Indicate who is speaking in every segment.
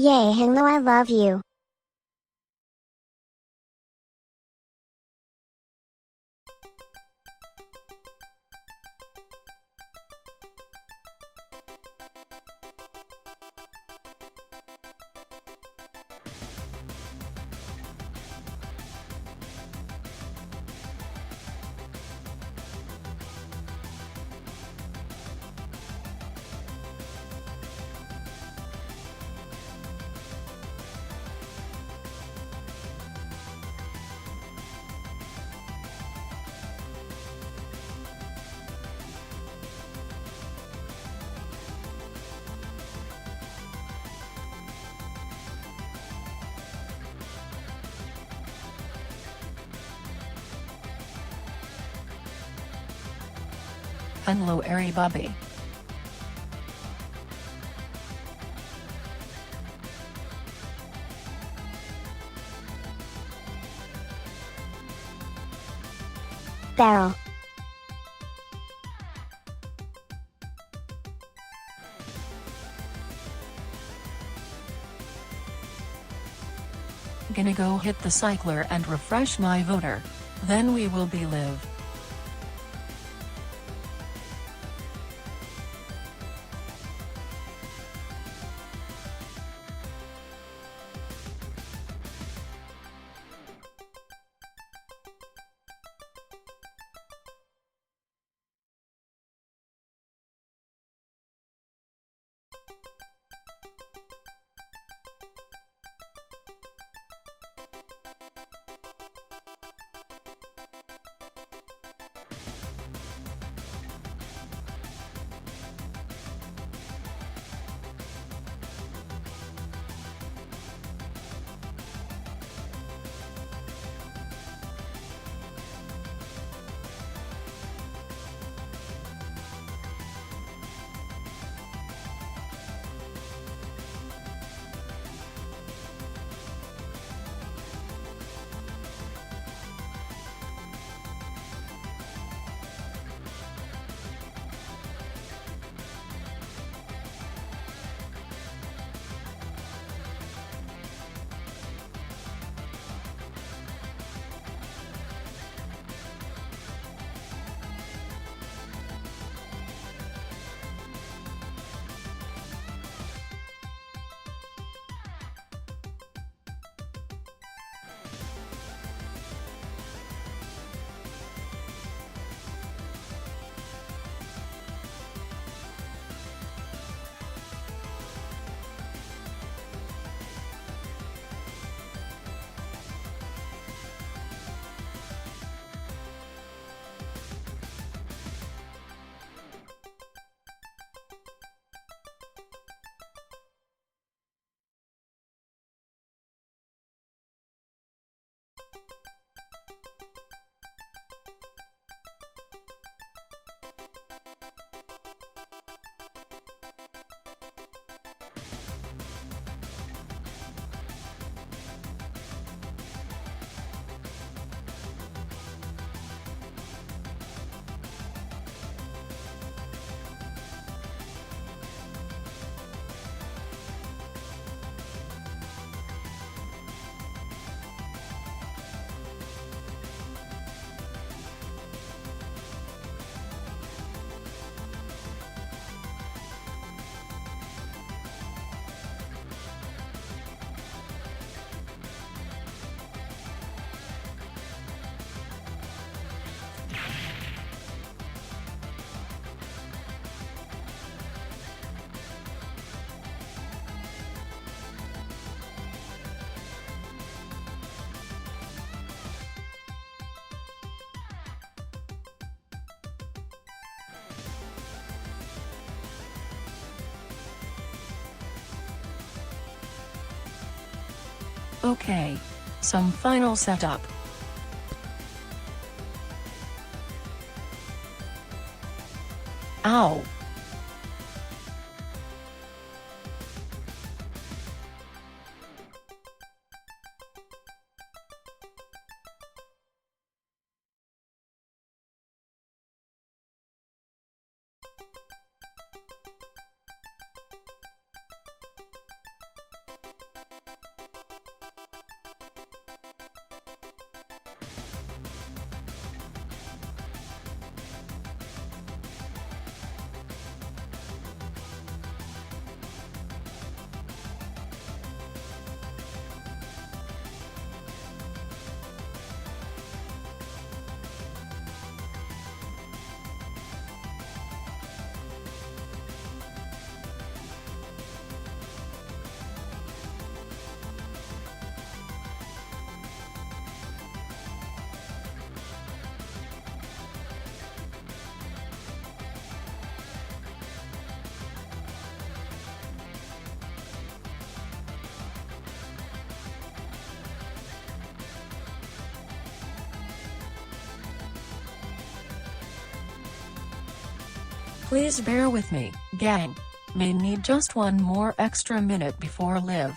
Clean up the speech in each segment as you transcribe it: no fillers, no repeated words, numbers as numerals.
Speaker 1: Yay, hello, I love you.
Speaker 2: Hello, everybody.
Speaker 1: Barrel.
Speaker 2: Gonna go hit the cycler and refresh my voter. Then we will be live. Okay. Some final setup. Ow. Please bear with me, gang. May need just one more extra minute before live.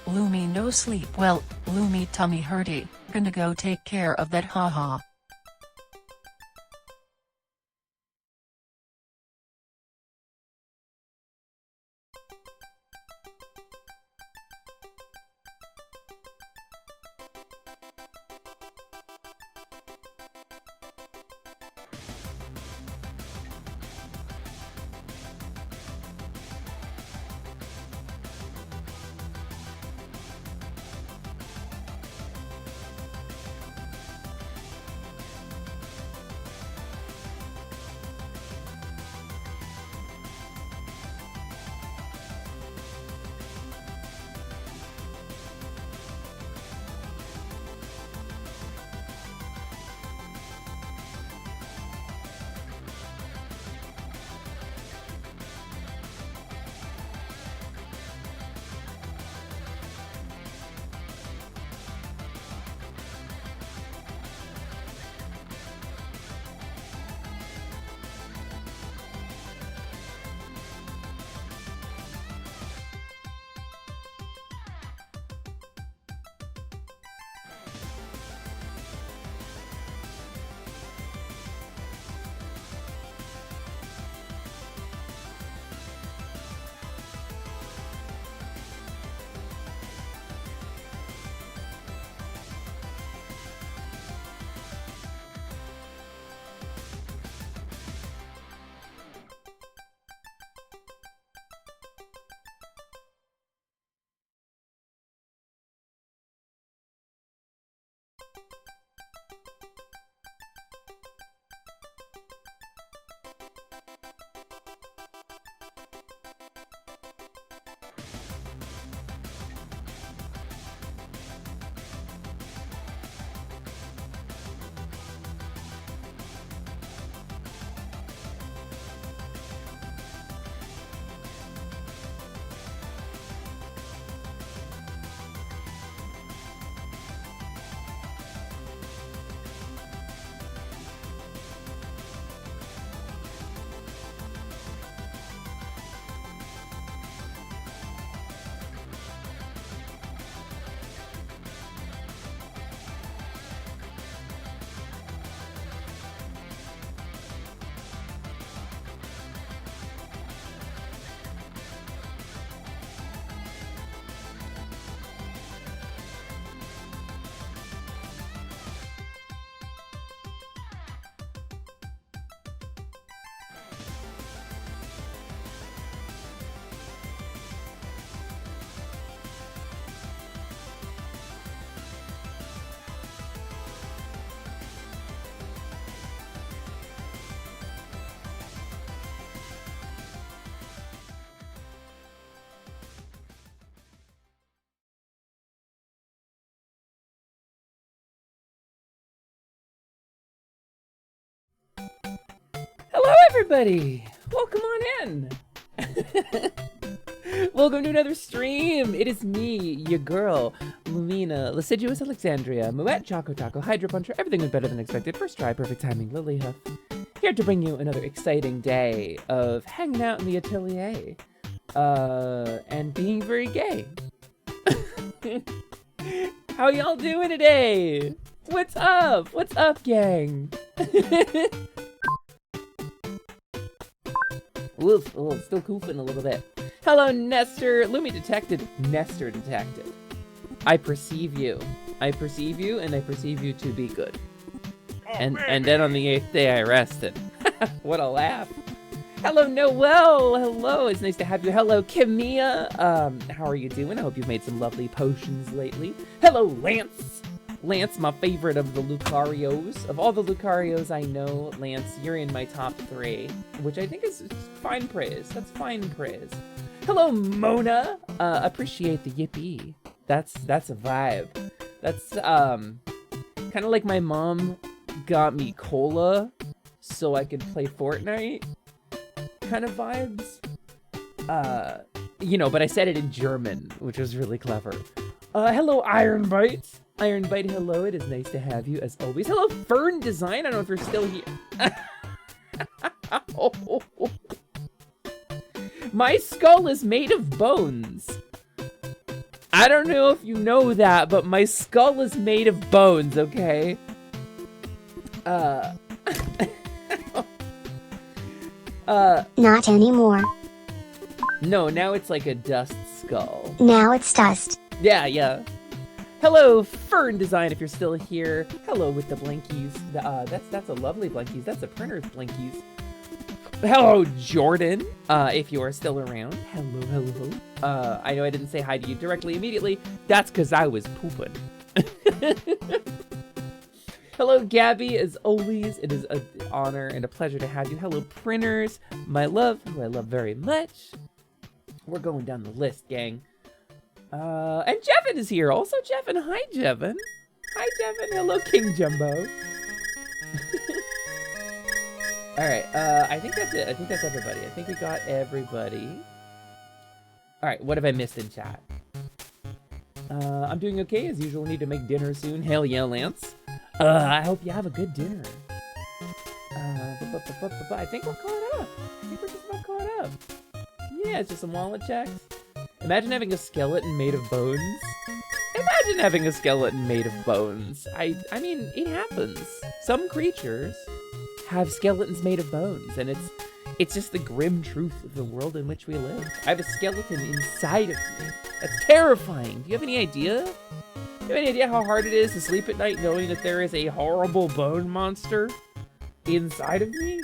Speaker 2: Lumi no sleep well, Lumi tummy hurty, gonna go take care of that haha.
Speaker 3: Hello, everybody! Welcome on in! Welcome to another stream! It is me, your girl, Lumina, Lascivious Alexandria, Moet, Choco Taco, Hydro Puncher, everything was better than expected, first try, perfect timing, Lily Huff. Here to bring you another exciting day of hanging out in the Atelier, and being very gay. How y'all doing today? What's up? What's up, gang? Oof, oh, still koofing a little bit. Hello, Nestor. Lumi detected. Nestor detected. I perceive you. I perceive you, and I perceive you to be good. And then on the 8th day, I rested. What a laugh. Hello, Noel. Hello. It's nice to have you. Hello, Kimia. How are you doing? I hope you've made some lovely potions lately. Hello, Lance. Lance, my favorite of the Lucarios. Of all the Lucarios I know, Lance, you're in my top 3, which I think is fine praise. That's fine praise. Hello, Mona. Appreciate the yippee. That's a vibe. That's kind of like my mom got me cola so I could play Fortnite kind of vibes. You know, but I said it in German, which was really clever. Hello, Iron Bite. Iron Bite, hello. It is nice to have you as always. Hello, Fern Design. I don't know if you're still here. My skull is made of bones. I don't know if you know that, but my skull is made of bones, okay?
Speaker 1: Not anymore.
Speaker 3: No, now it's like a dust skull.
Speaker 1: Now it's dust.
Speaker 3: Yeah. Hello, Fern Design, if you're still here. Hello with the blinkies. That's a lovely blinkies. That's a printer's blinkies. Hello, Jordan, if you are still around. Hello. I know I didn't say hi to you directly immediately. That's because I was pooping. Hello, Gabby. As always, it is an honor and a pleasure to have you. Hello, printers. My love, who I love very much. We're going down the list, gang. And Jevin is here. Also, Jevin. Hi, Jevin. Hi, Jevin. Hello, King Jumbo. All right, I think that's it. I think that's everybody. I think we got everybody. All right, what have I missed in chat? I'm doing okay. As usual, need to make dinner soon. Hell yeah, Lance. I hope you have a good dinner. I think we're caught up. I think we're just about caught up. Yeah, it's just some wallet checks. Imagine having a skeleton made of bones. Imagine having a skeleton made of bones. I mean, it happens. Some creatures have skeletons made of bones, and it's just the grim truth of the world in which we live. I have a skeleton inside of me. That's terrifying. Do you have any idea? Do you have any idea how hard it is to sleep at night knowing that there is a horrible bone monster inside of me?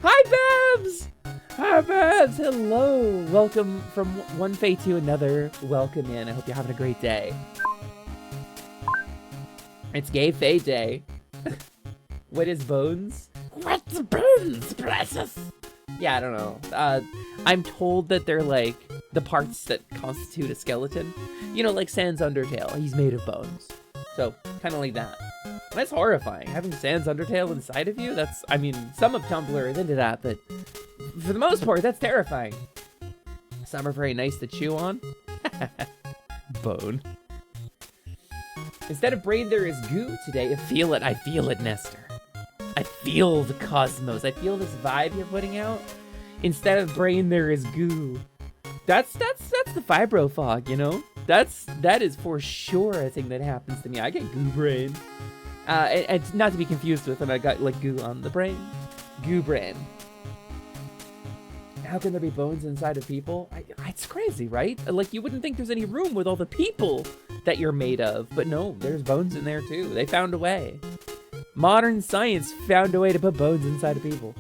Speaker 3: Hi, Babs! Hi, Babs! Hello! Welcome from one fate to another. Welcome in. I hope you're having a great day. It's Gay Faye Day. What is bones? What's bones, precious? Yeah, I don't know. I'm told that they're like the parts that constitute a skeleton. You know, like Sans Undertale. He's made of bones. So, kind of like that. That's horrifying. Having Sans Undertale inside of you, that's, I mean, some of Tumblr is into that, but for the most part, that's terrifying. Some are very nice to chew on. Bone. Instead of brain, there is goo today. I feel it, Nestor. I feel the cosmos. I feel this vibe you're putting out. Instead of brain, there is goo. That's the fibro fog, you know? That is for sure a thing that happens to me. I get goo brain. And not to be confused with when I got like goo on the brain. Goo brain. How can there be bones inside of people? It's crazy, right? Like, you wouldn't think there's any room with all the people that you're made of. But no, there's bones in there too. They found a way. Modern science found a way to put bones inside of people.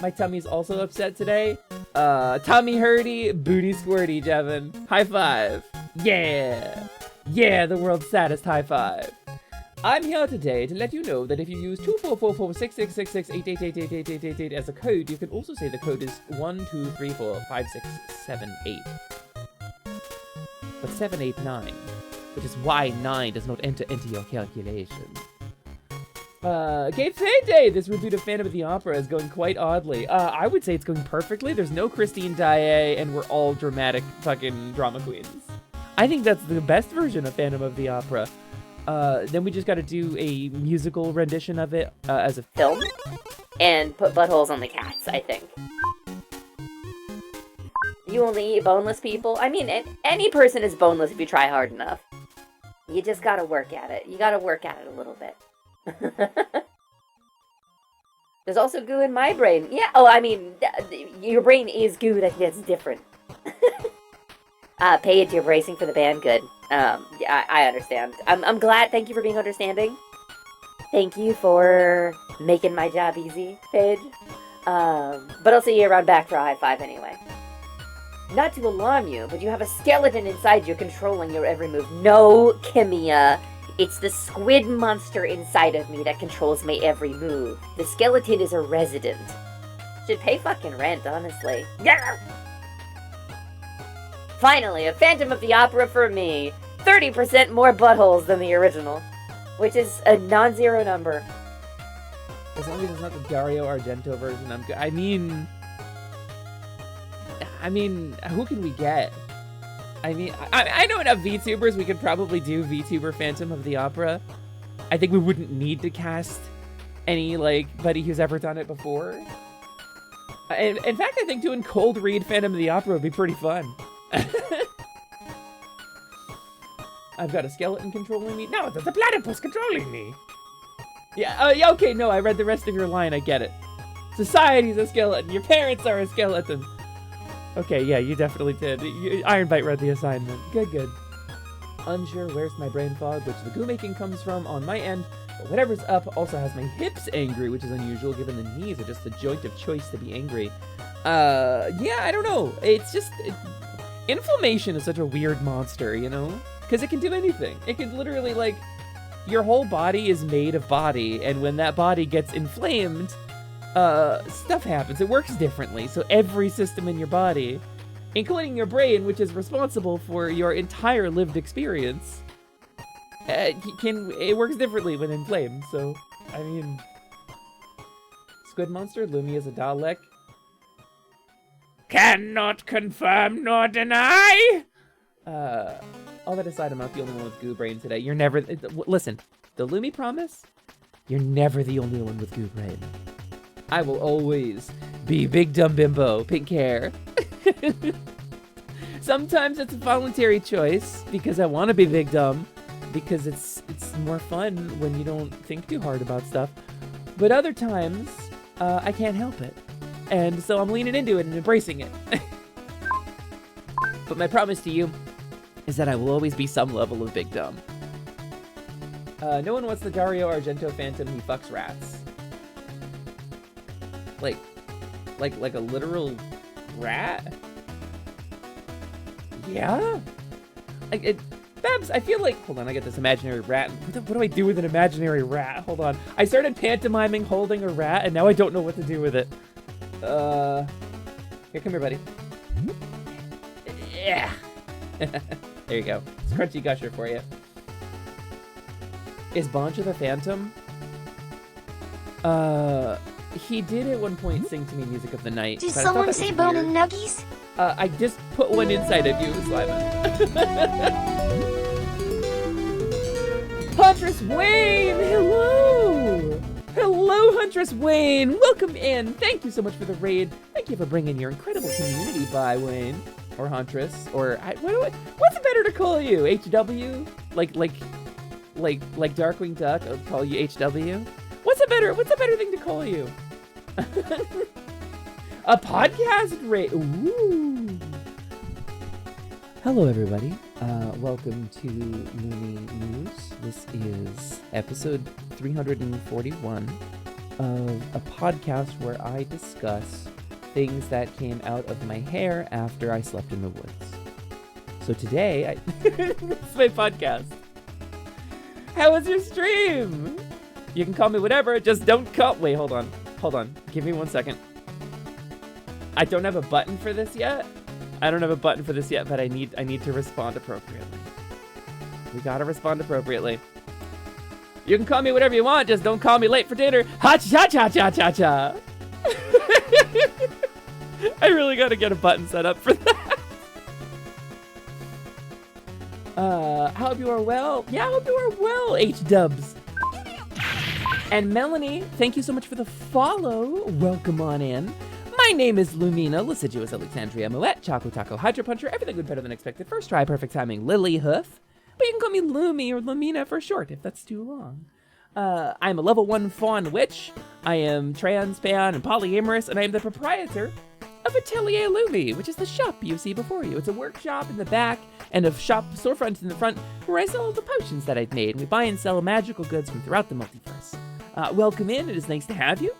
Speaker 3: My tummy's also upset today. Tummy hurty, booty squirty, Jevin. High five. Yeah. Yeah, the world's saddest high five. I'm here today to let you know that if you use 244466668888888 as a code, you can also say the code is 1234567 But 789, which is why 9 does not enter into your calculation. Gay Day! This reboot of Phantom of the Opera is going quite oddly. I would say it's going perfectly. There's no Christine Daae, and we're all dramatic fucking drama queens. I think that's the best version of Phantom of the Opera. Then we just gotta do a musical rendition of it as a
Speaker 4: film and put buttholes on the cats, I think. You only eat boneless people? I mean, any person is boneless if you try hard enough. You just gotta work at it. You gotta work at it a little bit. There's also goo in my brain. Yeah, oh, I mean, your brain is goo, that's different. Paige, you're bracing for the band. Good. Yeah, I understand. I'm glad. Thank you for being understanding. Thank you for making my job easy, Paige. But I'll see you around back for a high five anyway. Not to alarm you, but you have a skeleton inside you controlling your every move. No, Kimia. It's the squid monster inside of me that controls my every move. The skeleton is a resident. Should pay fucking rent, honestly. Yeah. Finally, a Phantom of the Opera for me. 30% more buttholes than the original. which is a non-zero number.
Speaker 3: As long as it's not the Dario Argento version, I'm good. I mean, who can we get? I know enough VTubers. We could probably do VTuber Phantom of the Opera. I think we wouldn't need to cast anybody who's ever done it before. In fact, I think doing cold read Phantom of the Opera would be pretty fun. I've got a skeleton controlling me. No, there's a platypus controlling me. Yeah, okay, no, I read the rest of your line. I get it. Society's a skeleton. Your parents are a skeleton. Okay, yeah, you definitely did. Ironbite read the assignment. Good. Unsure where's my brain fog, which the goo making comes from on my end, but whatever's up also has my hips angry, which is unusual given the knees are just the joint of choice to be angry. Yeah, I don't know. It's just... inflammation is such a weird monster, you know? Because it can do anything. It can literally, like... your whole body is made of body, and when that body gets inflamed, stuff happens. It works differently. So every system in your body, including your brain, which is responsible for your entire lived experience, it works differently when inflamed. So, I mean, Squid Monster, Lumi is a Dalek. Cannot confirm nor deny. All that aside, I'm not the only one with goo brain today. You're never... listen, the Lumi promise, you're never the only one with goo brain. I will always be Big Dumb Bimbo, pink hair. Sometimes it's a voluntary choice because I want to be Big Dumb, because it's more fun when you don't think too hard about stuff. But other times, I can't help it. And so I'm leaning into it and embracing it. But my promise to you is that I will always be some level of Big Dumb. No one wants the Dario Argento Phantom, he fucks rats. Like a literal rat? Yeah? Babs, I feel like... hold on, I got this imaginary rat. What do I do with an imaginary rat? Hold on. I started pantomiming holding a rat, and now I don't know what to do with it. Here, come here, buddy. Yeah. There you go. It's Crunchy Gusher for you. Is Boncha the Phantom? He did at one point sing to me Music of the Night.
Speaker 1: Did someone say bone and nuggies?
Speaker 3: I just put one inside of you, Sliman. Huntress Wayne! Hello! Hello, Huntress Wayne! Welcome in! Thank you so much for the raid. Thank you for bringing your incredible community by, Wayne. Or Huntress, or what's it better to call you? HW? Like Darkwing Duck? I'll call you HW. What's a better thing to call you? A podcast rate. Ooh. Hello, everybody. Welcome to Lumi News. This is episode 341 of a podcast where I discuss things that came out of my hair after I slept in the woods. So today, it's my podcast. How was your stream? You can call me whatever, just don't call... wait, hold on. Give me 1 second. I don't have a button for this yet. But I need to respond appropriately. We gotta respond appropriately. You can call me whatever you want, just don't call me late for dinner. Ha-cha-cha-cha-cha-cha-cha. I really gotta get a button set up for that. Hope you are well. Yeah, I hope you are well, H-dubs. And Melanie, thank you so much for the follow. Welcome on in. My name is Lumina, Liciduous Alexandria Moet, Choco Taco Hydro Puncher, everything good better than expected, first try, perfect timing, Lily Hoof. But you can call me Lumi or Lumina for short if that's too long. I'm a level 1 fawn witch. I am trans, pan, and polyamorous, and I am the proprietor of Atelier Lumi, which is the shop you see before you. It's a workshop in the back and a shop storefront in the front where I sell the potions that I've made. And we buy and sell magical goods from throughout the multiverse. Welcome in. It is nice to have you.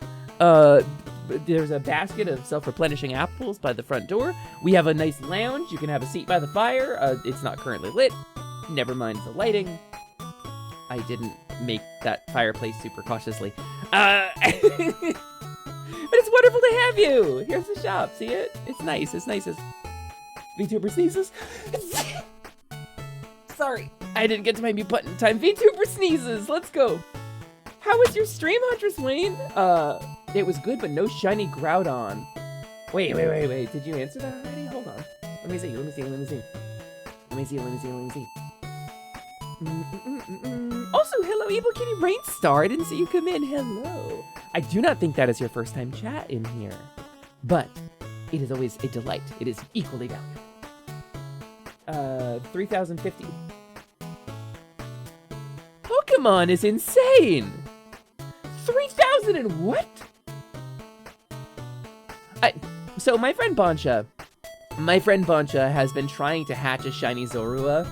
Speaker 3: There's a basket of self-replenishing apples by the front door. We have a nice lounge. You can have a seat by the fire. It's not currently lit. Never mind the lighting. I didn't make that fireplace super cautiously. But it's wonderful to have you. Here's the shop. See it? It's nice. It's nice. VTuber sneezes. Sorry. I didn't get to my mute button in time. VTuber sneezes. Let's go. How was your stream, Huntress Wayne? It was good, but no shiny Groudon. Wait. Did you answer that already? Hold on. Let me see. Also, hello, Evil Kitty Rainstar. I didn't see you come in. Hello. I do not think that is your first time chat in here, but it is always a delight. It is equally valuable. 3,050. Pokemon is insane. 3,000 and what? So my friend Boncha has been trying to hatch a shiny Zorua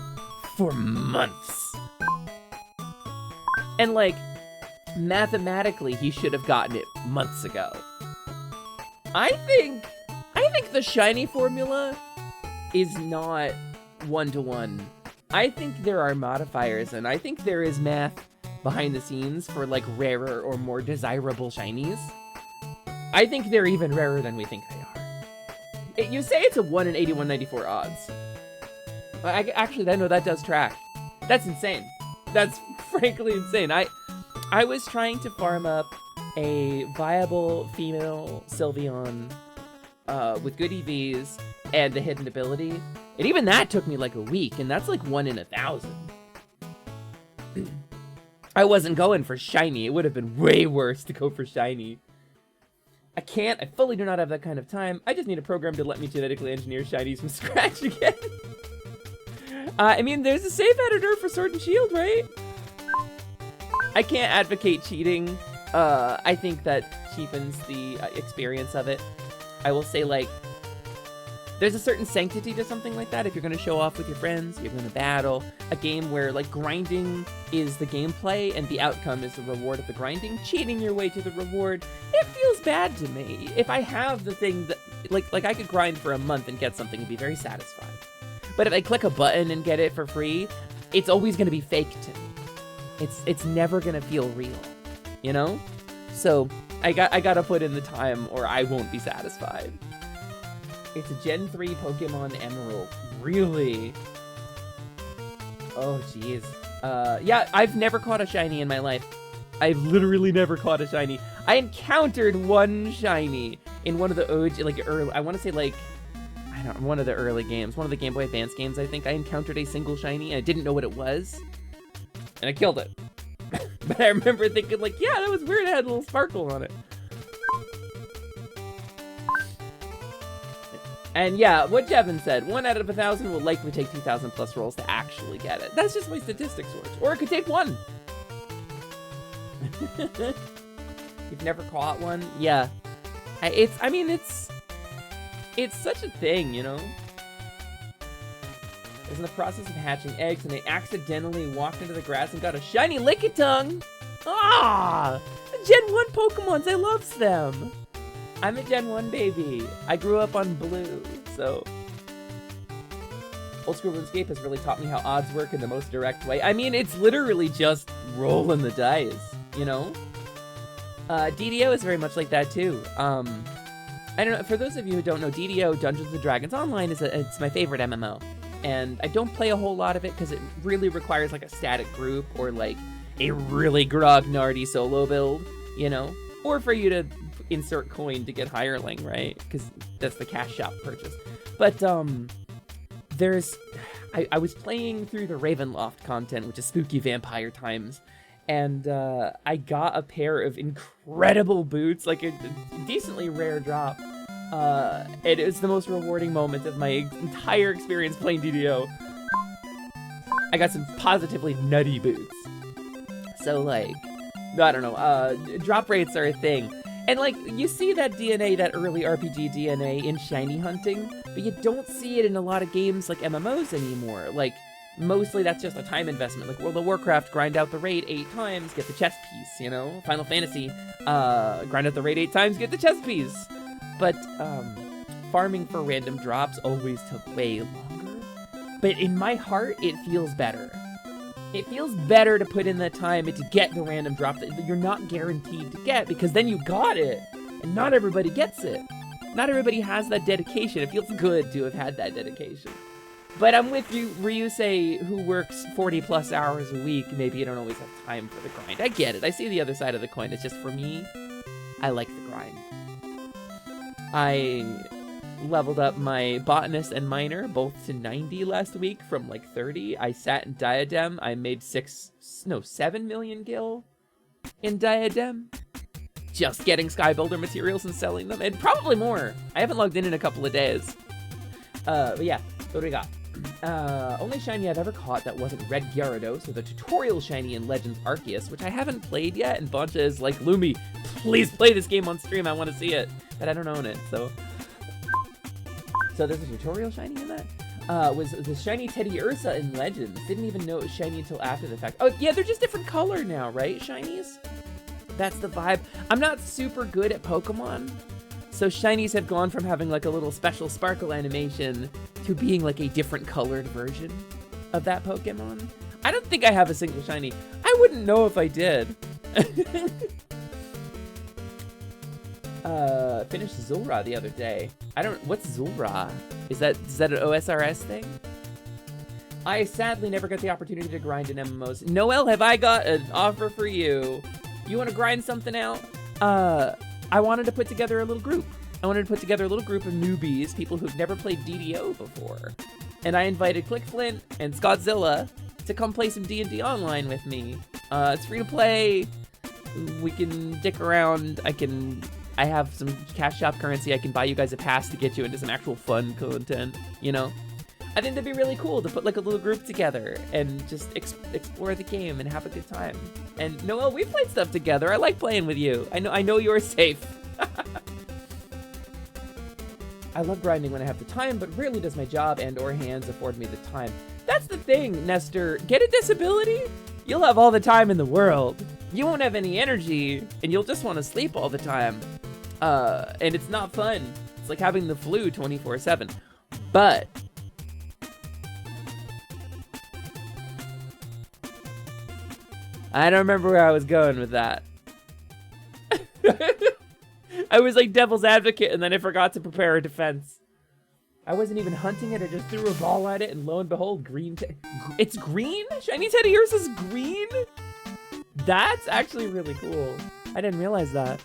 Speaker 3: for months. And like, mathematically, he should have gotten it months ago. I think the shiny formula is not one-to-one. I think there are modifiers, and I think there is math behind the scenes for like rarer or more desirable shinies. I think they're even rarer than we think they are. You say it's a 1 in 8194 odds. Actually, I know that does track. That's insane. That's frankly insane. I was trying to farm up a viable female Sylveon with good EVs and a hidden ability. And even that took me like a week, and that's like 1 in 1,000. I wasn't going for shiny. It would have been way worse to go for shiny. I fully do not have that kind of time. I just need a program to let me genetically engineer shinies from scratch again. I mean, there's a save editor for Sword and Shield, right? I can't advocate cheating. I think that cheapens the experience of it. I will say, like, there's a certain sanctity to something like that. If you're going to show off with your friends, you're going to battle. A game where, like, grinding is the gameplay and the outcome is the reward of the grinding. Cheating your way to the reward, it feels bad to me. If I have the thing that, like I could grind for a month and get something and be very satisfied. But if I click a button and get it for free, it's always going to be fake to me. It's never going to feel real, you know? So I gotta put in the time or I won't be satisfied. It's a Gen 3 Pokemon Emerald. Really? Oh, jeez. Yeah, I've never caught a shiny in my life. I've literally never caught a shiny. I encountered one shiny in one of the OG, like, early, I want to say, like, I don't know, one of the early games. One of the Game Boy Advance games, I think. I encountered a single shiny. I didn't know what it was. And I killed it. But I remember thinking, like, yeah, that was weird. It had a little sparkle on it. And yeah, what Jevin said, 1 out of 1,000 will likely take 2,000 plus rolls to actually get it. That's just my statistics works. Or it could take 1. You've never caught one? Yeah. I mean, it's such a thing, you know? I was in the process of hatching eggs and I accidentally walked into the grass and got a shiny Lickitung. Ah! Gen 1 Pokemons, I loves them. I'm a Gen 1 baby. I grew up on blue, so... Old school RuneScape has really taught me how odds work in the most direct way. I mean, it's literally just rolling the dice, you know? DDO is very much like that, too. I don't know, for those of you who don't know, DDO, Dungeons & Dragons Online, it's my favorite MMO. And I don't play a whole lot of it because it really requires, like, a static group or, like, a really grognardy solo build, you know? Or for you to insert coin to get hireling, right? Because that's the cash shop purchase. But I was playing through the Ravenloft content, which is Spooky Vampire Times, and I got a pair of incredible boots, like a decently rare drop. It was the most rewarding moment of my entire experience playing DDO. I got some positively nutty boots. So, like, I don't know, drop rates are a thing. And, like, you see that DNA, that early RPG DNA in shiny hunting, but you don't see it in a lot of games like MMOs anymore. Like, mostly that's just a time investment. Like World of Warcraft, grind out the raid 8 times, get the chess piece, you know? Final Fantasy, grind out the raid 8 times, get the chess piece. But, farming for random drops always took way longer. But in my heart, it feels better. It feels better to put in the time and to get the random drop that you're not guaranteed to get, because then you got it, and not everybody gets it. Not everybody has that dedication. It feels good to have had that dedication. But I'm with you, Ryusei, who works 40 plus hours a week. Maybe you don't always have time for the grind. I get it. I see the other side of the coin. It's just for me, I like the grind. I leveled up my botanist and miner both to 90 last week from like 30. I sat in Diadem. I made 7 million gil in Diadem. Just getting Skybuilder materials and selling them. And probably more. I haven't logged in a couple of days. But yeah, what do we got? Only shiny I've ever caught that wasn't Red Gyarados, or the tutorial shiny in Legends Arceus, which I haven't played yet, and Boncha is like, Lumi, please play this game on stream, I want to see it. But I don't own it, so there's a tutorial shiny in that? Was the shiny Teddy Ursa in Legends. Didn't even know it was shiny until after the fact. Oh, yeah, they're just different color now, right, shinies? That's the vibe. I'm not super good at Pokemon, so shinies have gone from having like a little special sparkle animation to being like a different colored version of that Pokemon. I don't think I have a single shiny. I wouldn't know if I did. Finished Zulra the other day. What's Zulra? Is that an OSRS thing? I sadly never got the opportunity to grind in MMOs. Noel, have I got an offer for you? You want to grind something out? I wanted to put together a little group. I wanted to put together a little group of newbies, people who've never played DDO before. And I invited ClickFlint and Scottzilla to come play some D&D online with me. It's free to play. We can dick around. I have some cash shop currency. I can buy you guys a pass to get you into some actual fun content, you know? I think that'd be really cool to put like a little group together and just explore the game and have a good time. And Noel, we've played stuff together. I like playing with you. I know you're safe. I love grinding when I have the time, but rarely does my job and or hands afford me the time. That's the thing, Nestor. Get a disability? You'll have all the time in the world. You won't have any energy, and you'll just want to sleep all the time. And it's not fun. It's like having the flu 24/7. But I don't remember where I was going with that. I was like devil's advocate, and then I forgot to prepare a defense. I wasn't even hunting it. I just threw a ball at it, and lo and behold, it's green? Shiny Teddy Ursa's green? That's actually really cool. I didn't realize that.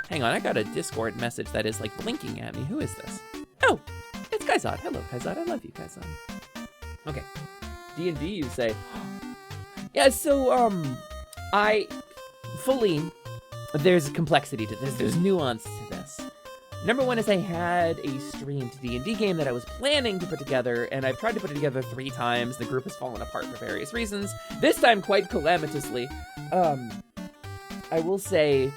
Speaker 3: Hang on, I got a Discord message that is like blinking at me. Who is this? Oh, it's Kaizad. Hello, Kaizad. I love you, Kaizad. Okay. D&D, you say. Yeah, so, there's complexity to this. There's nuance to this. Number one is I had a streamed D&D game that I was planning to put together, and I've tried to put it together 3 times. The group has fallen apart for various reasons. This time, quite calamitously. I will say,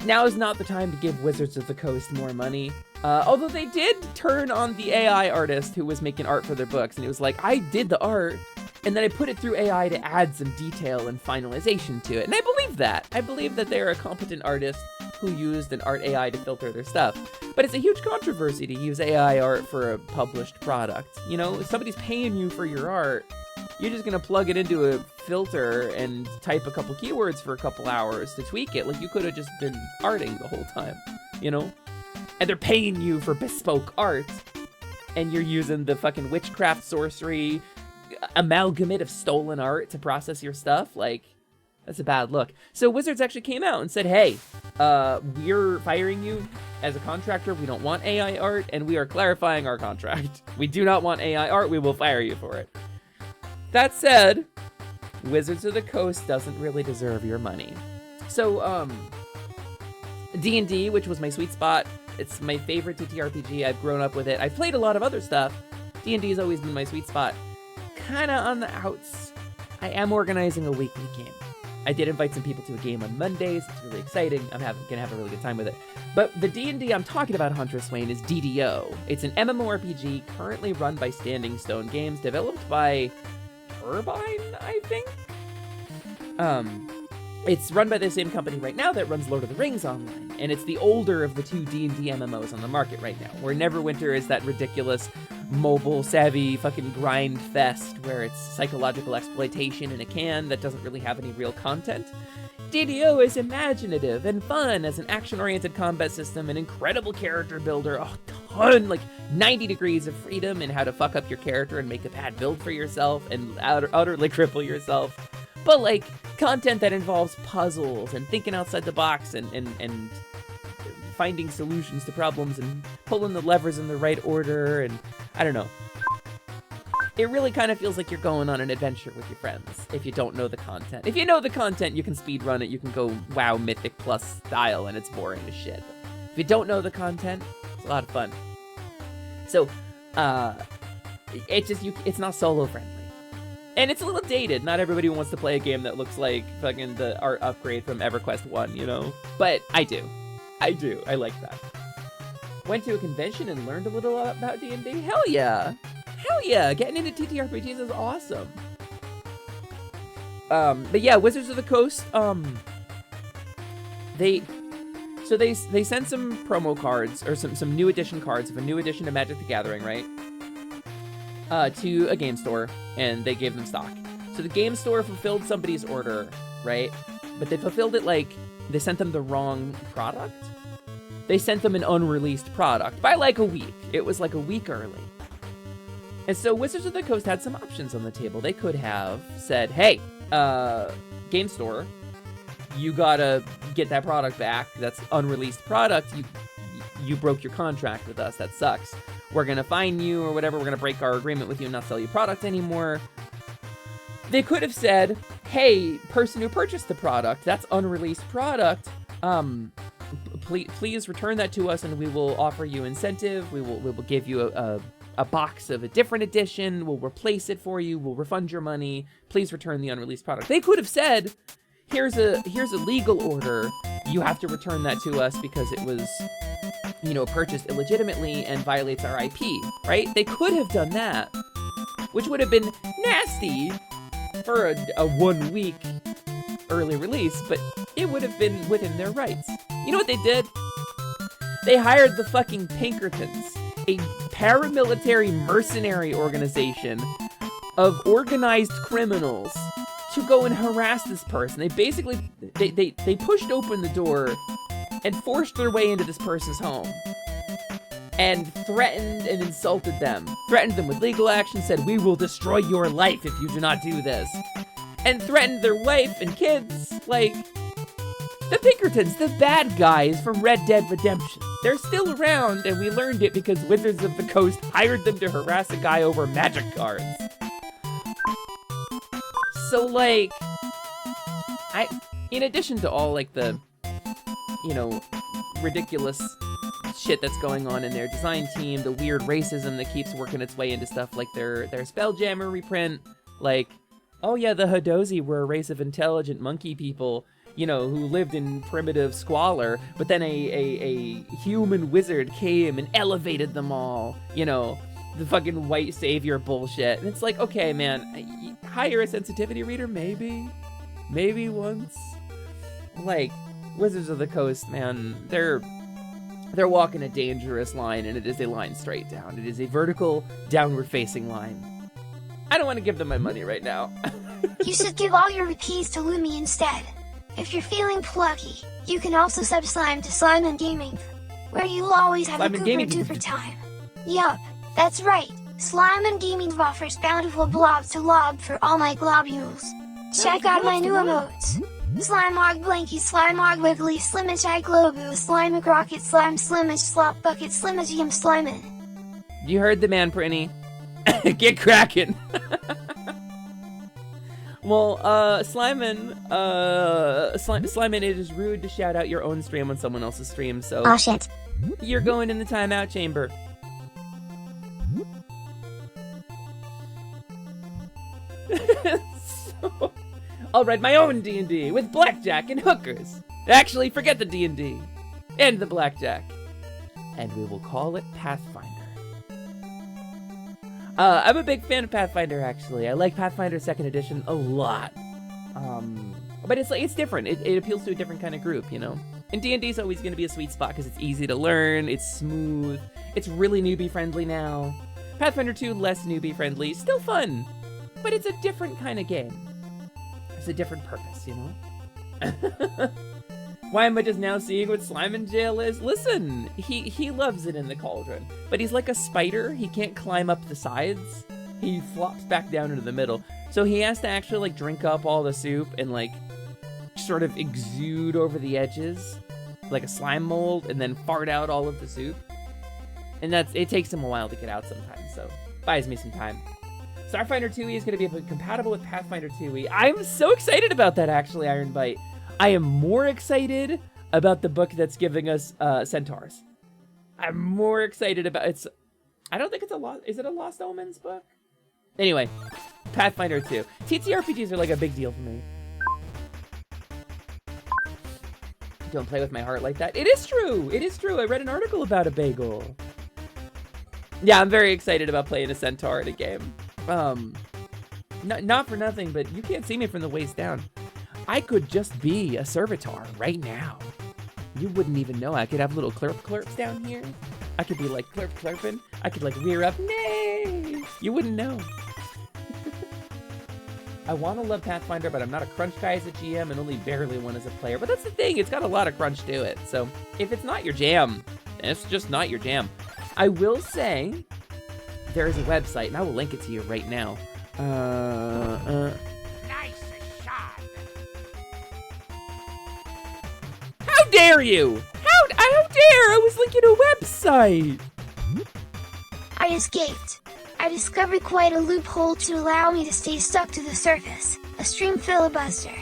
Speaker 3: now is not the time to give Wizards of the Coast more money. Although they did turn on the AI artist who was making art for their books, and it was like, I did the art, and then I put it through AI to add some detail and finalization to it. And I believe that. I believe that they're a competent artist who used an art AI to filter their stuff. But it's a huge controversy to use AI art for a published product. You know, if somebody's paying you for your art, you're just gonna plug it into a filter and type a couple keywords for a couple hours to tweak it. Like, you could have just been arting the whole time, you know? And they're paying you for bespoke art, and you're using the fucking witchcraft, sorcery, amalgamate of stolen art to process your stuff. Like, that's a bad look. So Wizards actually came out and said, hey, we're firing you as a contractor. We don't want AI art, and we are clarifying our contract. We do not want AI art. We will fire you for it. That said, Wizards of the Coast doesn't really deserve your money. So, D&D, which was my sweet spot, it's my favorite TTRPG. I've grown up with it. I've played a lot of other stuff. D&D has always been my sweet spot. Kinda on the outs. I am organizing a weekly game. I did invite some people to a game on Mondays. It's really exciting. I'm gonna have a really good time with it. But the D&D I'm talking about, Hunter Swain, is DDO. It's an MMORPG currently run by Standing Stone Games, developed by Turbine, I think? It's run by the same company right now that runs Lord of the Rings Online, and it's the older of the 2 D&D MMOs on the market right now, where Neverwinter is that ridiculous, mobile-savvy fucking grind fest where it's psychological exploitation in a can that doesn't really have any real content. DDO is imaginative and fun as an action-oriented combat system, an incredible character builder, ton, like 90 degrees of freedom in how to fuck up your character and make a bad build for yourself and utterly cripple yourself. But like content that involves puzzles and thinking outside the box and finding solutions to problems and pulling the levers in the right order, and I don't know. It really kind of feels like you're going on an adventure with your friends if you don't know the content. If you know the content, you can speedrun it, you can go WoW Mythic Plus style, and it's boring as shit. If you don't know the content, it's a lot of fun. So, it's not solo friendly. And it's a little dated. Not everybody wants to play a game that looks like fucking the art upgrade from EverQuest 1, you know? But I do. I like that. Went to a convention and learned a little about D&D? Hell yeah! Hell yeah! Getting into TTRPGs is awesome. But yeah, Wizards of the Coast, they sent some promo cards, or some new edition cards of a new edition of Magic the Gathering, right? To a game store, and they gave them stock. So the game store fulfilled somebody's order, right? But they fulfilled it like, they sent them the wrong product? They sent them an unreleased product by like a week. It was like a week early. And so Wizards of the Coast had some options on the table. They could have said, hey, game store, you gotta get that product back. That's unreleased product. You broke your contract with us. That sucks. We're gonna fine you or whatever. We're gonna break our agreement with you and not sell you product anymore. They could have said, hey, person who purchased the product, that's unreleased product. Please return that to us and we will offer you incentive. We will give you a box of a different edition. We'll replace it for you. We'll refund your money. Please return the unreleased product. They could have said, here's a legal order. You have to return that to us because it was, you know, purchased illegitimately and violates our IP, right? They could have done that, which would have been nasty for a 1 week early release, but it would have been within their rights. You know what they did? They hired the fucking Pinkertons, a paramilitary mercenary organization of organized criminals, to go and harass this person. They basically, they pushed open the door and forced their way into this person's home and threatened and insulted them. Threatened them with legal action, said, we will destroy your life if you do not do this. And threatened their wife and kids. Like, the Pinkertons, the bad guys from Red Dead Redemption. They're still around, and we learned it because Wizards of the Coast hired them to harass a guy over magic cards. So, like, in addition to all, like, the, you know, ridiculous shit that's going on in their design team, the weird racism that keeps working its way into stuff like their Spelljammer reprint, like, oh yeah, the Hadozi were a race of intelligent monkey people, you know, who lived in primitive squalor, but then a human wizard came and elevated them all, you know, the fucking white savior bullshit. And it's like, okay, man, hire a sensitivity reader, maybe once. Like, Wizards of the Coast, man, they're walking a dangerous line, and it is a line straight down. It is a vertical, downward-facing line. I don't want to give them my money right now.
Speaker 1: You should give all your rupees to Lumi instead. If you're feeling plucky, you can also sub slime to Slime Gaming, where you'll always have
Speaker 3: Slime
Speaker 1: a
Speaker 3: Gaming.
Speaker 1: goober duper time. Yup, that's right. Slime Gaming offers bountiful blobs to lob for all my globules. Check out my new emotes. Slime Arg Blanky, Slime Arg Wiggly, Slimmage Eye Globu, Slime Rocket, Slime Slimmage, Slop Bucket, Slimmage Yum Slimin'.
Speaker 3: You heard the man, Prinny. Get cracking. Well, Slimin, it is rude to shout out your own stream on someone else's stream, so...
Speaker 1: Aw shit.
Speaker 3: You're going in the timeout chamber. So, I'll write my own D&D with blackjack and hookers. Actually, forget the D&D and the blackjack, and we will call it Pathfinder. I'm a big fan of Pathfinder, actually. I like Pathfinder 2nd Edition a lot. But it's different. It appeals to a different kind of group, you know? And D&D is always going to be a sweet spot because it's easy to learn, it's smooth, it's really newbie-friendly now. Pathfinder 2, less newbie-friendly, still fun, but it's a different kind of game. It's a different purpose, you know? Why am I just now seeing what slime in jail is? Listen, he loves it in the cauldron, but he's like a spider. He can't climb up the sides. He flops back down into the middle. So he has to actually like drink up all the soup and like sort of exude over the edges like a slime mold and then fart out all of the soup. And it takes him a while to get out sometimes, so buys me some time. Starfinder 2e is going to be compatible with Pathfinder 2e. I'm so excited about that, actually, Iron Bite. I am more excited about the book that's giving us centaurs. I'm more excited about it's. I don't think it's a lost. Is it a Lost Omens book? Anyway, Pathfinder 2. TTRPGs are like a big deal for me. Don't play with my heart like that. It is true. It is true. I read an article about a bagel. Yeah, I'm very excited about playing a centaur in a game. Not for nothing, but you can't see me from the waist down. I could just be a servitor right now. You wouldn't even know. I could have little clerps down here. I could be like clerping. I could like rear up. Nay! You wouldn't know. I want to love Pathfinder, but I'm not a crunch guy as a GM and only barely one as a player. But that's the thing. It's got a lot of crunch to it. So if it's not your jam, it's just not your jam. I will say there is a website, and I will link it to you right now.
Speaker 5: Nice shot.
Speaker 3: How dare you? How dare? I was linking a website.
Speaker 1: I escaped. I discovered quite a loophole to allow me to stay stuck to the surface. A stream filibuster.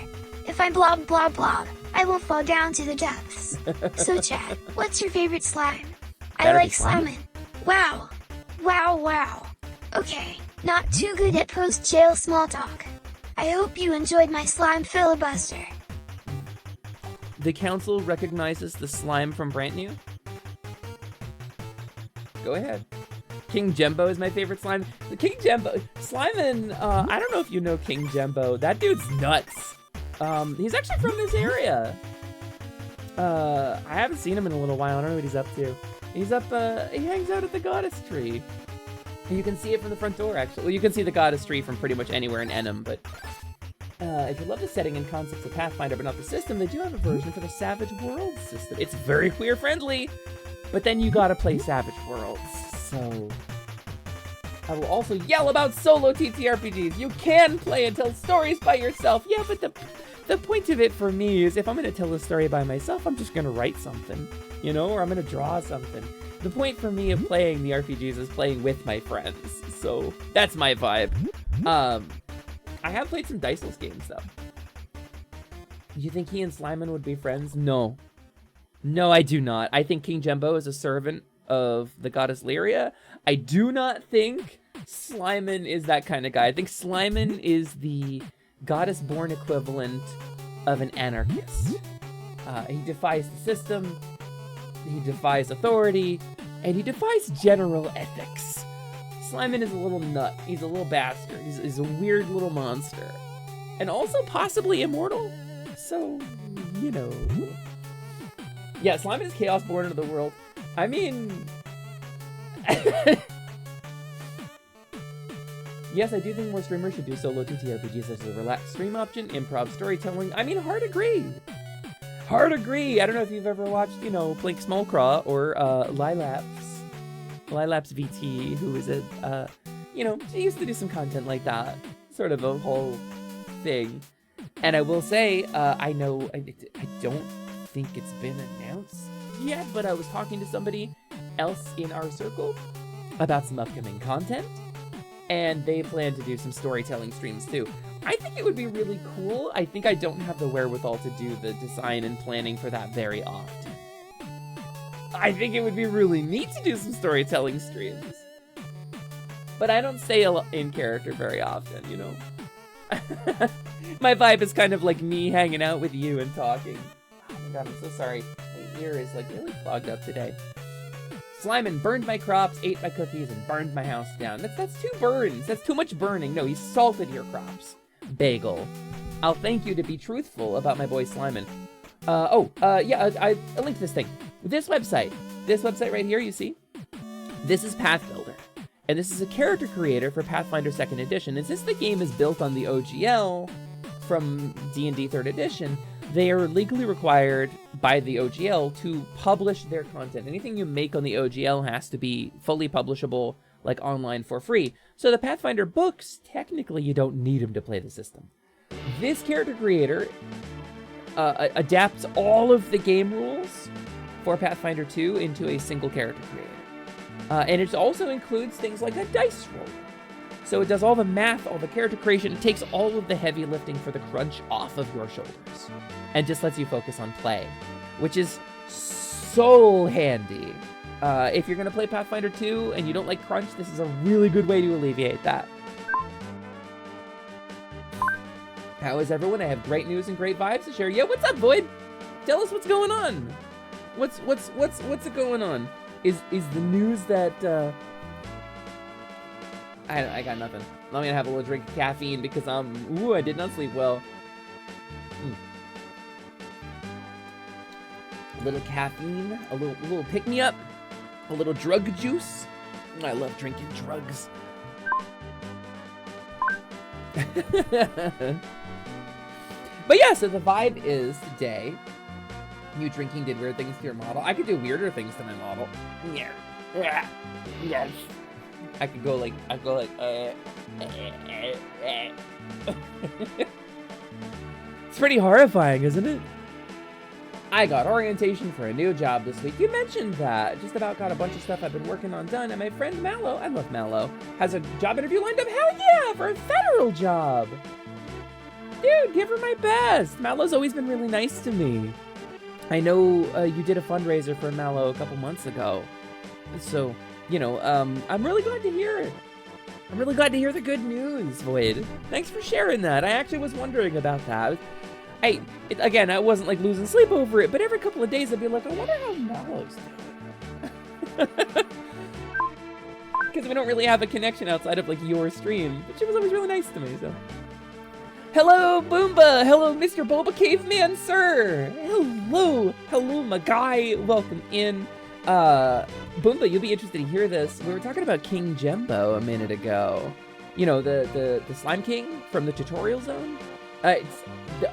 Speaker 1: If I blob blob blob, I won't fall down to the depths. So Chad, what's your favorite slime? I
Speaker 3: Better be
Speaker 1: like Slimin. Wow. Wow, wow. Okay, not too good at post-jail small talk. I hope you enjoyed my slime filibuster.
Speaker 3: The council recognizes the slime from Brand New. Go ahead. King Jembo is my favorite slime. The King Jembo, Slimin, I don't know if you know King Jembo. That dude's nuts. He's actually from this area. I haven't seen him in a little while. I don't know what he's up to. He's up, he hangs out at the goddess tree. And you can see it from the front door, actually. Well, you can see the goddess tree from pretty much anywhere in Enum, but if you love the setting and concepts of Pathfinder, but not the system, they do have a version for the Savage Worlds system. It's very queer-friendly, but then you gotta play Savage Worlds, so... I will also yell about solo TTRPGs. You can play and tell stories by yourself. Yeah, but the point of it for me is if I'm gonna tell a story by myself, I'm just gonna write something, you know, or I'm gonna draw something. The point for me of playing the RPGs is playing with my friends, so that's my vibe. I have played some Diceless games, though. You think he and Slimin would be friends? No. No, I do not. I think King Jembo is a servant of the goddess Lyria. I do not think Slimin is that kind of guy. I think Slimin is the goddess-born equivalent of an anarchist. He defies the system, he defies authority, and he defies general ethics. Slimin is a little nut. He's a little bastard. He's a weird little monster. And also possibly immortal. So, you know. Yeah, Slimin is chaos born into the world. I mean... Yes, I do think more streamers should do solo TTRPGs such as a relaxed stream option, improv storytelling. I mean, hard agree. Hard agree. I don't know if you've ever watched, you know, Blink Smallcraw or Lilaps VT, who is a, you know, she used to do some content like that. Sort of a whole thing. And I will say, I know, I don't think it's been announced yet, but I was talking to somebody else in our circle about some upcoming content, and they plan to do some storytelling streams too. I think it would be really cool. I think I don't have the wherewithal to do the design and planning for that very often. I think it would be really neat to do some storytelling streams. But I don't stay in character very often, you know? My vibe is kind of like me hanging out with you and talking. Oh my god, I'm so sorry. My ear is like really clogged up today. Slimin burned my crops, ate my cookies, and burned my house down. That's 2 burns. That's too much burning. No, he salted your crops. Bagel. I'll thank you to be truthful about my boy Slimin. Yeah, I linked this thing. This website right here, you see? This is Path Builder. And this is a character creator for Pathfinder 2nd Edition. And since the game is built on the OGL from D&D 3rd Edition, they are legally required by the OGL to publish their content. Anything you make on the OGL has to be fully publishable, like online for free. So the Pathfinder books, technically you don't need them to play the system. This character creator adapts all of the game rules for Pathfinder 2 into a single character creator. And it also includes things like a dice roll. So it does all the math, all the character creation. It takes all of the heavy lifting for the crunch off of your shoulders and just lets you focus on play, which is so handy. If you're going to play Pathfinder 2 and you don't like crunch, this is a really good way to alleviate that. How is everyone? I have great news and great vibes to share. Yo, what's up, Void? Tell us what's going on. What's it going on? Is the news that I got nothing. I'm gonna have a little drink of caffeine because I did not sleep well. A little caffeine, a little pick me up, a little drug juice. I love drinking drugs. But yeah, so the vibe is today, you drinking did weird things to your model. I could do weirder things to my model. Yeah. Yes. I could go like, It's pretty horrifying, isn't it? I got orientation for a new job this week. You mentioned that. Just about got a bunch of stuff I've been working on done, and my friend Mallow, I love Mallow, has a job interview lined up. Hell yeah, for a federal job. Dude, give her my best. Mallow's always been really nice to me. I know you did a fundraiser for Mallow a couple months ago. So, you know, I'm really glad to hear it. I'm really glad to hear the good news, Void. Thanks for sharing that. I actually was wondering about that. Again, I wasn't like losing sleep over it, but every couple of days I'd be like, I wonder how Mallow's doing. Because we don't really have a connection outside of like your stream, but she was always really nice to me, so. Hello, Boomba! Hello, Mr. Boba Caveman, sir! Hello, my guy! Welcome in. Boomba, you'll be interested to hear this. We were talking about King Jembo a minute ago. You know, the Slime King from the tutorial zone? It's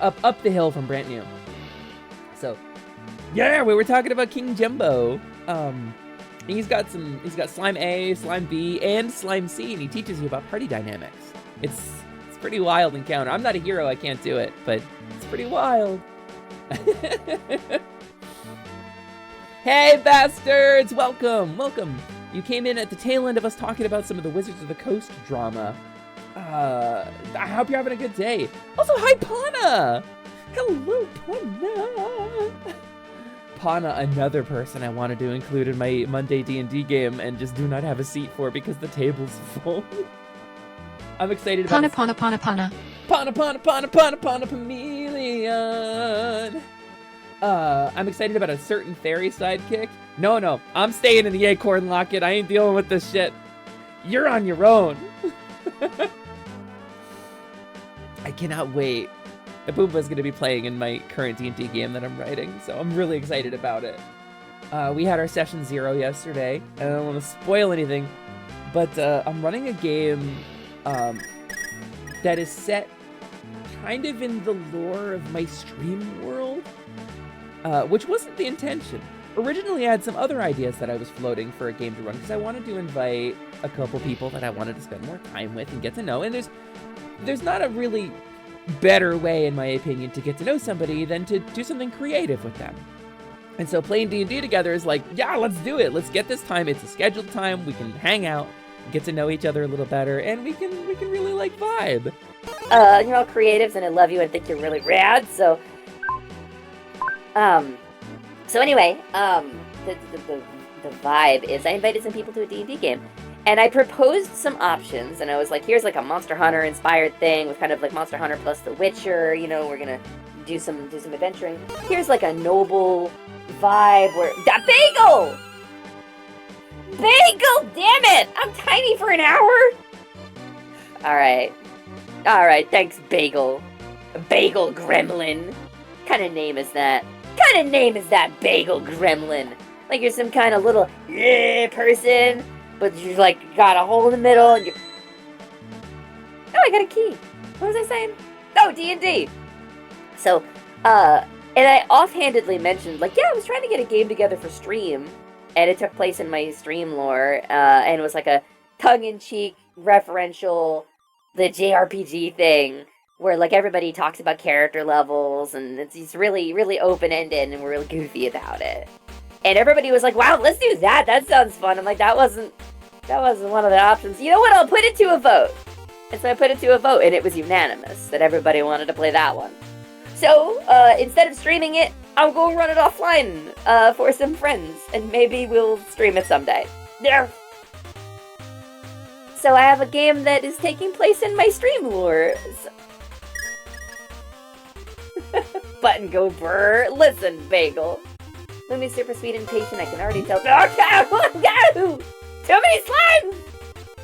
Speaker 3: up the hill from Brand New. So, yeah, we were talking about King Jembo. He's got Slime A, Slime B, and Slime C, and he teaches you about party dynamics. It's pretty wild encounter. I'm not a hero, I can't do it, but it's pretty wild. Hey, bastards! Welcome! You came in at the tail end of us talking about some of the Wizards of the Coast drama. I hope you're having a good day. Also, hi, Pana! Hello, Pana! Pana, another person I wanted to include in my Monday D&D game and just do not have a seat for because the table's full. I'm excited about
Speaker 2: Pana.
Speaker 3: Pana Chameleon. I'm excited about a certain fairy sidekick. No, I'm staying in the Acorn Locket. I ain't dealing with this shit. You're on your own. I cannot wait. The Boomba's gonna be playing in my current D&D game that I'm writing, so I'm really excited about it. We had our session 0 yesterday, and I don't want to spoil anything, but I'm running a game that is set kind of in the lore of my stream world, which wasn't the intention. Originally, I had some other ideas that I was floating for a game to run, because I wanted to invite a couple people that I wanted to spend more time with and get to know, and there's not a really better way, in my opinion, to get to know somebody than to do something creative with them. And so playing D&D together is like, yeah, let's do it. Let's get this time. It's a scheduled time. We can hang out, get to know each other a little better, and we can really like vibe.
Speaker 4: You're all creatives, and I love you and think you're really rad. So anyway, the vibe is I invited some people to a D&D game, and I proposed some options, and I was like, here's like a Monster Hunter inspired thing with kind of like Monster Hunter plus The Witcher. You know, we're gonna do some adventuring. Here's like a noble vibe where that bagel. Damn it! I'm tiny for an hour. All right, thanks, Bagel. Bagel Gremlin. What kind of name is that? Bagel Gremlin? Like you're some kind of little person, but you're like got a hole in the middle, and you're. Oh, I got a key. What was I saying? Oh, D&D. So And I offhandedly mentioned, like, yeah, I was trying to get a game together for stream, and it took place in my stream lore, and it was like a tongue-in-cheek, referential, the JRPG thing, where, like, everybody talks about character levels, and it's really, really open-ended, and we're really goofy about it. And everybody was like, wow, let's do that, that sounds fun. I'm like, that wasn't one of the options. You know what, I'll put it to a vote. And so I put it to a vote, and it was unanimous that everybody wanted to play that one. So, instead of streaming it, I'll go run it offline, for some friends, and maybe we'll stream it someday. There. So I have a game that is taking place in my stream lore. Button go brr. Listen, Bagel. Lumi's super sweet and patient, I can already tell. Oh, no! Too many slimes!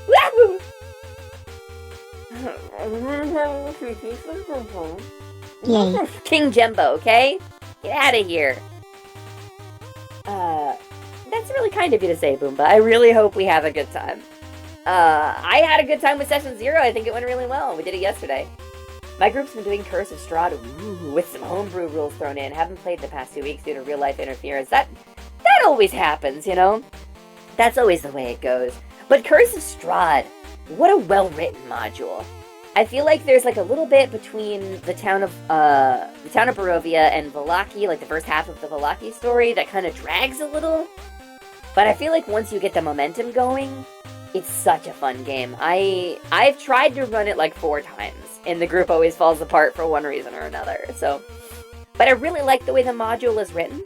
Speaker 4: Wahoo!
Speaker 1: Yay.
Speaker 4: King Jumbo, okay? Get out of here. That's really kind of you to say, Boomba. I really hope we have a good time. I had a good time with Session 0. I think it went really well. We did it yesterday. My group's been doing Curse of Strahd with some homebrew rules thrown in. Haven't played the past 2 weeks due to real-life interference. That always happens, you know? That's always the way it goes. But Curse of Strahd, what a well-written module. I feel like there's like a little bit between the town of Barovia and Vallaki, like the first half of the Vallaki story, that kind of drags a little. But I feel like once you get the momentum going, it's such a fun game. I've tried to run it like 4 times, and the group always falls apart for one reason or another. So, but I really like the way the module is written,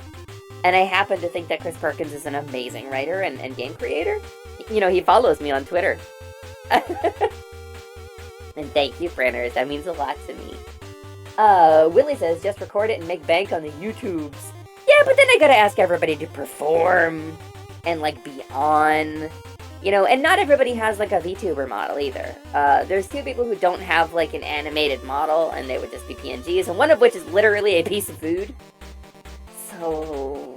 Speaker 4: and I happen to think that Chris Perkins is an amazing writer and game creator. You know, he follows me on Twitter. And thank you, Branners. That means a lot to me. Willie says, just record it and make bank on the YouTubes. Yeah, but then I gotta ask everybody to perform and, like, be on. You know, and not everybody has, like, a VTuber model either. There's 2 people who don't have, like, an animated model, and they would just be PNGs, and one of which is literally a piece of food. So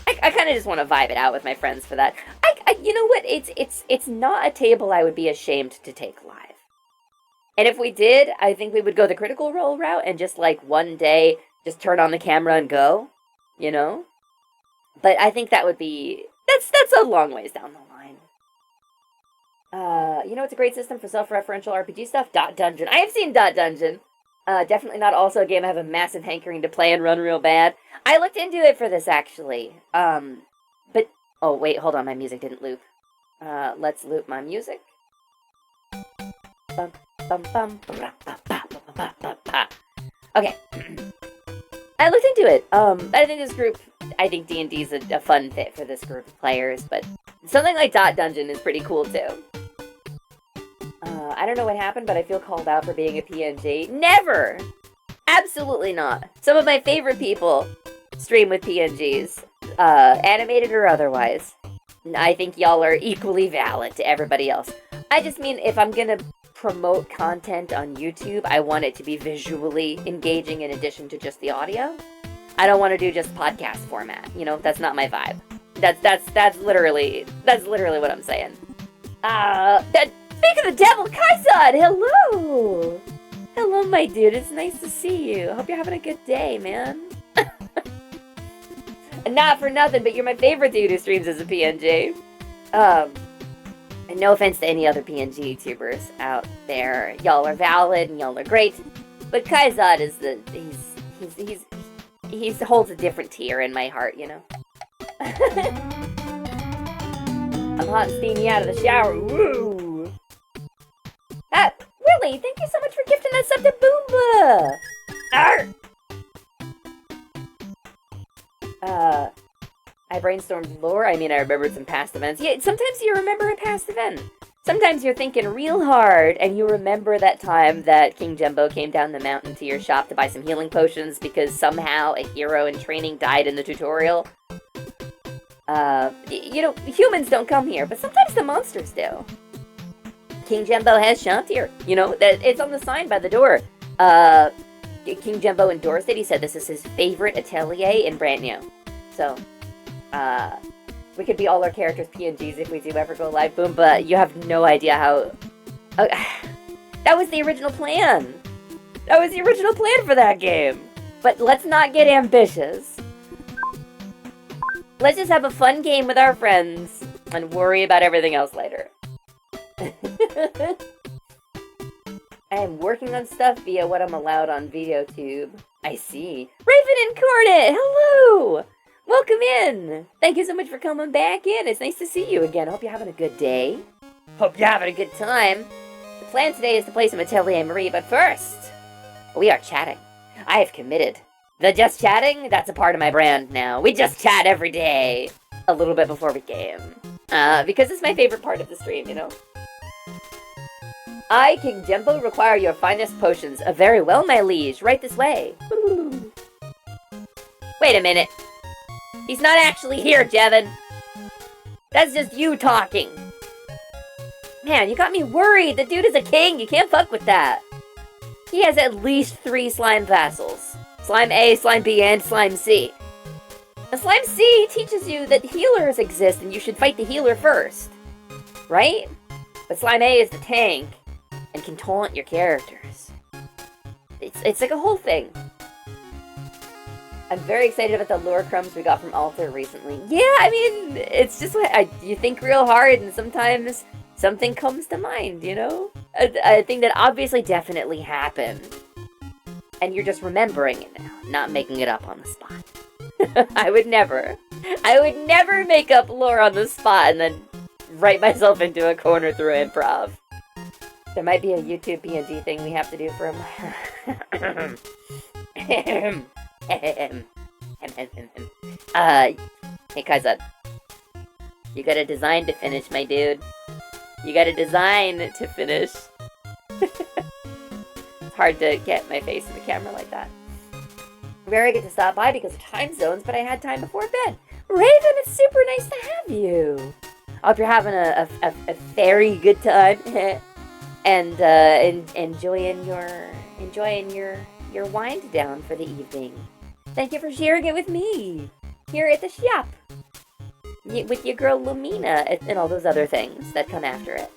Speaker 4: I kind of just want to vibe it out with my friends for that. You know what? It's not a table I would be ashamed to take live. And if we did, I think we would go the Critical Role route and just, like, one day just turn on the camera and go, you know? But I think that would be... That's a long ways down the line. You know what's a great system for self-referential RPG stuff? Dot Dungeon. I have seen Dot Dungeon. Definitely not also a game I have a massive hankering to play and run real bad. I looked into it for this, actually. But... Oh, wait, hold on. My music didn't loop. Let's loop my music. Bum, bum, bum, ba, ba, ba, ba, ba, ba. Okay. I looked into it. I think this group... I think D&D is a fun fit for this group of players, but something like Dot Dungeon is pretty cool, too. I don't know what happened, but I feel called out for being a PNG. Never! Absolutely not. Some of my favorite people stream with PNGs, animated or otherwise. I think y'all are equally valid to everybody else. I just mean, if I'm gonna promote content on YouTube, I want it to be visually engaging in addition to just the audio. I don't want to do just podcast format. You know, that's not my vibe. That's literally what I'm saying. Speak of the devil, Kaisad, hello! Hello, my dude, it's nice to see you. Hope you're having a good day, man. Not for nothing, but you're my favorite dude who streams as a PNG. And no offense to any other PNG YouTubers out there. Y'all are valid and y'all are great. But Kaisad is he holds a different tier in my heart, you know? I'm hot and steamy out of the shower. Woo! Willie, thank you so much for gifting that sub to Boomba! Arr! I brainstormed lore. I mean, I remembered some past events. Yeah, sometimes you remember a past event. Sometimes you're thinking real hard, and you remember that time that King Jumbo came down the mountain to your shop to buy some healing potions because somehow a hero in training died in the tutorial. You know, humans don't come here, but sometimes the monsters do. King Jumbo has shopped here. You know, it's on the sign by the door. King Jumbo endorsed it. He said this is his favorite atelier in brand new. So, we could be all our characters PNGs if we do ever go live. Boom, but you have no idea how... that was the original plan! That was the original plan for that game! But let's not get ambitious. Let's just have a fun game with our friends and worry about everything else later. I am working on stuff via what I'm allowed on VideoTube. I see. Raven Incarnate! Hello! Welcome in! Thank you so much for coming back in. It's nice to see you again. Hope you're having a good day. Hope you're having a good time. The plan today is to play some Atelier Marie, but first, we are chatting. I have committed. The just chatting, that's a part of my brand now. We just chat every day. A little bit before we game. Because it's my favorite part of the stream, you know? I, King Jumbo, require your finest potions. Very well, my liege. Right this way. Wait a minute. He's not actually here, Jevin. That's just you talking. Man, you got me worried. The dude is a king. You can't fuck with that. He has at least 3 slime vassals. Slime A, Slime B, and Slime C. Now, Slime C teaches you that healers exist and you should fight the healer first. Right? But Slime A is the tank and can taunt your characters. It's like a whole thing. I'm very excited about the lore crumbs we got from Alter recently. Yeah, I mean, it's just what you think real hard and sometimes something comes to mind, you know? A thing that obviously definitely happened. And you're just remembering it now, not making it up on the spot. I would never make up lore on the spot and then write myself into a corner through improv. There might be a YouTube PNG thing we have to do for him. Hey Kaizen. You got a design to finish, my dude. You got a design to finish. It's hard to get my face in the camera like that. Very good to stop by because of time zones, but I had time before bed. Raven, it's super nice to have you. I hope you're having a very good time and enjoying your wind down for the evening. Thank you for sharing it with me here at the shop with your girl Lumina and all those other things that come after it.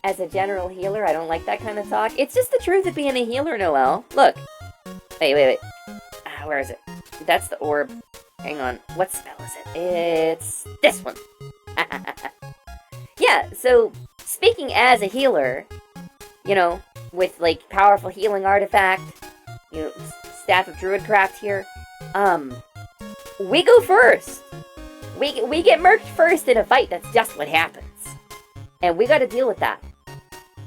Speaker 4: As a general healer, I don't like that kind of talk. It's just the truth of being a healer, Noelle. Look. Wait. Where is it? That's the orb. Hang on. What spell is it? It's this one. Yeah, so speaking as a healer, you know, with like powerful healing artifact, you know, Staff of Druidcraft here, we go first. We get murked first in a fight. That's just what happens. And we gotta deal with that.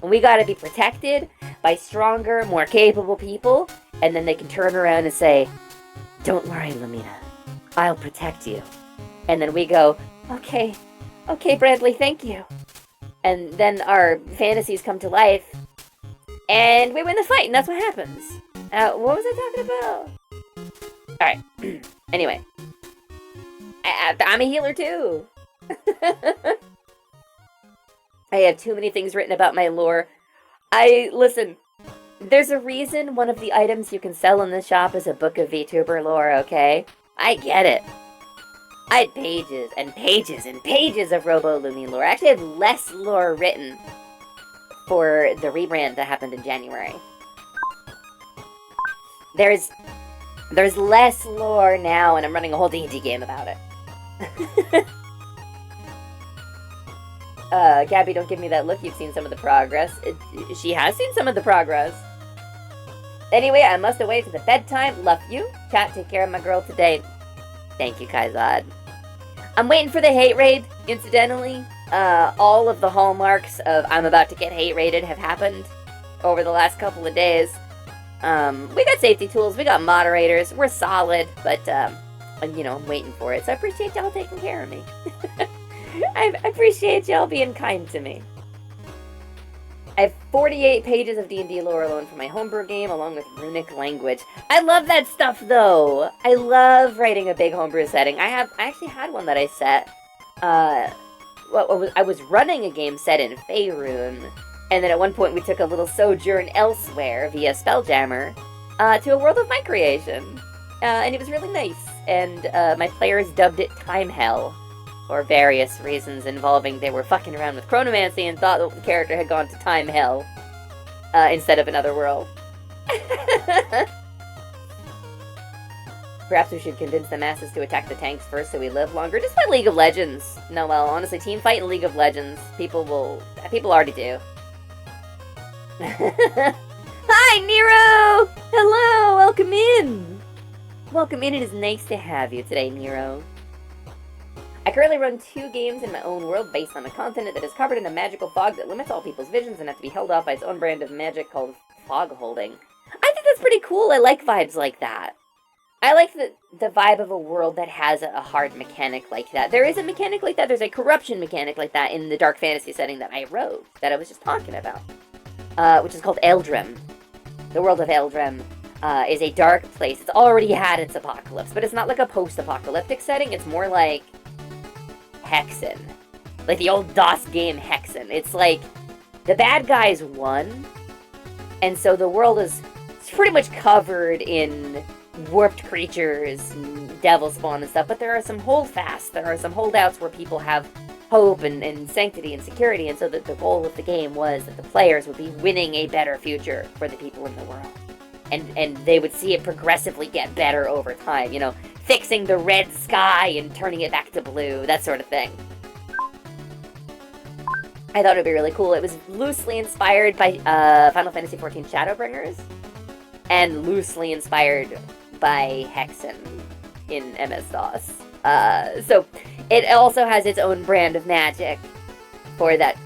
Speaker 4: And we gotta be protected by stronger, more capable people, and then they can turn around and say, "Don't worry, Lumina. I'll protect you." And then we go, okay, Bradley, thank you. And then our fantasies come to life, and we win the fight, and that's what happens. What was I talking about? Alright, anyway. I'm a healer too. I have too many things written about my lore. Listen, there's a reason one of the items you can sell in the shop is a book of VTuber lore, okay? I get it. I had pages and pages and pages of Robo Lumi lore. I actually had less lore written for the rebrand that happened in January. There's less lore now, and I'm running a whole D&D game about it. Gabby, don't give me that look. You've seen some of the progress. She has seen some of the progress. Anyway, I must away to the bedtime. Love you. Chat, take care of my girl today. Thank you, Kaizad. I'm waiting for the hate raid, incidentally. All of the hallmarks of I'm about to get hate raided have happened over the last couple of days. We got safety tools, we got moderators, we're solid, but, you know, I'm waiting for it. So I appreciate y'all taking care of me. I appreciate y'all being kind to me. I have 48 pages of D&D lore alone for my homebrew game, along with runic language. I love that stuff, though. I love writing a big homebrew setting. I actually had one that I set. I was running a game set in Faerun, and then at one point we took a little sojourn elsewhere via Spelljammer to a world of my creation. And it was really nice. And my players dubbed it Time Hell. For various reasons involving they were fucking around with chronomancy and thought that the character had gone to time hell instead of another world. Perhaps we should convince the masses to attack the tanks first so we live longer. Just play League of Legends, Noel. Honestly, team fight in League of Legends. People already do. Hi, Nero! Hello, welcome in! Welcome in, it is nice to have you today, Nero. I currently run 2 games in my own world based on a continent that is covered in a magical fog that limits all people's visions and has to be held off by its own brand of magic called fog holding. I think that's pretty cool. I like vibes like that. I like the vibe of a world that has a hard mechanic like that. There is a mechanic like that. There's a corruption mechanic like that in the dark fantasy setting that I wrote, that I was just talking about, which is called Eldrim. The world of Eldrim is a dark place. It's already had its apocalypse, but it's not like a post-apocalyptic setting. It's more like Hexen. Like the old DOS game Hexen. It's like the bad guys won, and so the world is pretty much covered in warped creatures and devil spawn and stuff, but there are some holdfasts, there are some holdouts where people have hope and sanctity and security, and so the goal of the game was that the players would be winning a better future for the people in the world. And they would see it progressively get better over time, you know, fixing the red sky and turning it back to blue, that sort of thing. I thought it would be really cool. It was loosely inspired by Final Fantasy XIV Shadowbringers, and loosely inspired by Hexen in MS-DOS. So it also has its own brand of magic for that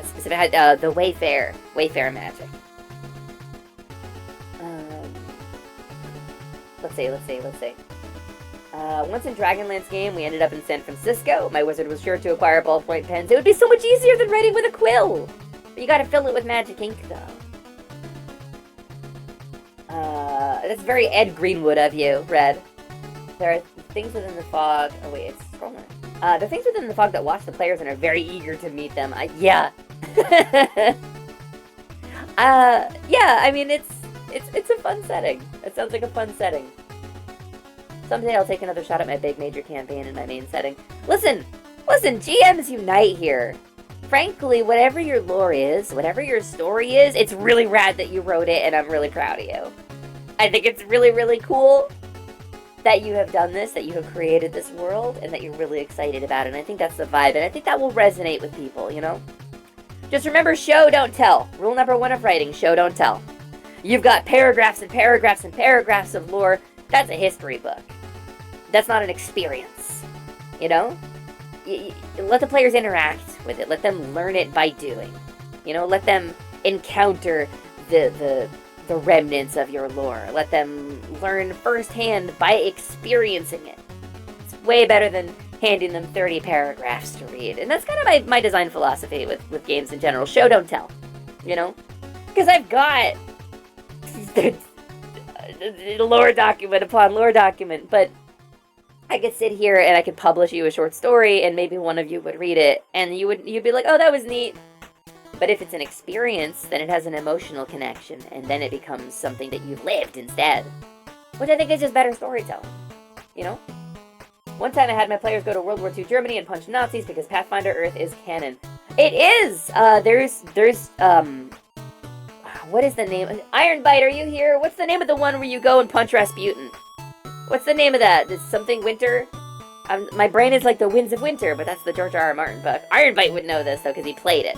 Speaker 4: specific, the Wayfair magic. Let's see. Once in Dragonlance game, we ended up in San Francisco. My wizard was sure to acquire ballpoint pens. It would be so much easier than writing with a quill. But you gotta fill it with magic ink, though. That's very Ed Greenwood of you, Red. There are things within the fog. Oh wait, it's scrolling. There are things within the fog that watch the players and are very eager to meet them. Yeah. Yeah. I mean, it's a fun setting. It sounds like a fun setting. Someday I'll take another shot at my big major campaign in my main setting. Listen, GMs unite here. Frankly, whatever your lore is, whatever your story is, it's really rad that you wrote it, and I'm really proud of you. I think it's really, really cool that you have done this, that you have created this world, and that you're really excited about it. And I think that's the vibe, and I think that will resonate with people, you know? Just remember, show, don't tell. Rule number 1 of writing, show, don't tell. You've got paragraphs and paragraphs and paragraphs of lore. That's a history book. That's not an experience, you know? Let the players interact with it. Let them learn it by doing. You know, let them encounter the remnants of your lore. Let them learn firsthand by experiencing it. It's way better than handing them 30 paragraphs to read. And that's kind of my design philosophy with games in general. Show, don't tell. You know? Because I've got lore document upon lore document, but I could sit here and I could publish you a short story, and maybe one of you would read it, and you'd be like, oh, that was neat. But if it's an experience, then it has an emotional connection, and then it becomes something that you've lived instead. Which I think is just better storytelling, you know? One time I had my players go to World War II Germany and punch Nazis because Pathfinder Earth is canon. It is! There's what is the name? Ironbite, are you here? What's the name of the one where you go and punch Rasputin? What's the name of that? Is something Winter? My brain is like the Winds of Winter, but that's the George R.R. Martin book. Ironbite would know this, though, because he played it.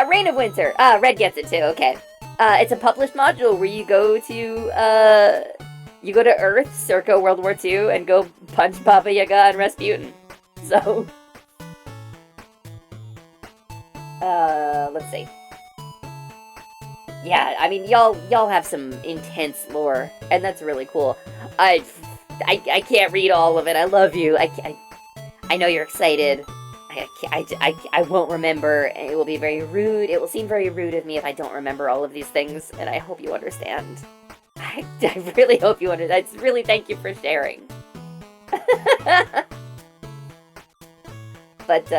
Speaker 4: Reign of Winter. Red gets it, too. Okay. It's a published module where you go to Earth, circa World War II, and go punch Baba Yaga and Rasputin. So, let's see. Yeah, I mean, y'all have some intense lore, and that's really cool. I can't read all of it. I love you. I know you're excited. I won't remember. It will be very rude. It will seem very rude of me if I don't remember all of these things, and I hope you understand. I really hope you understand. I really thank you for sharing. But,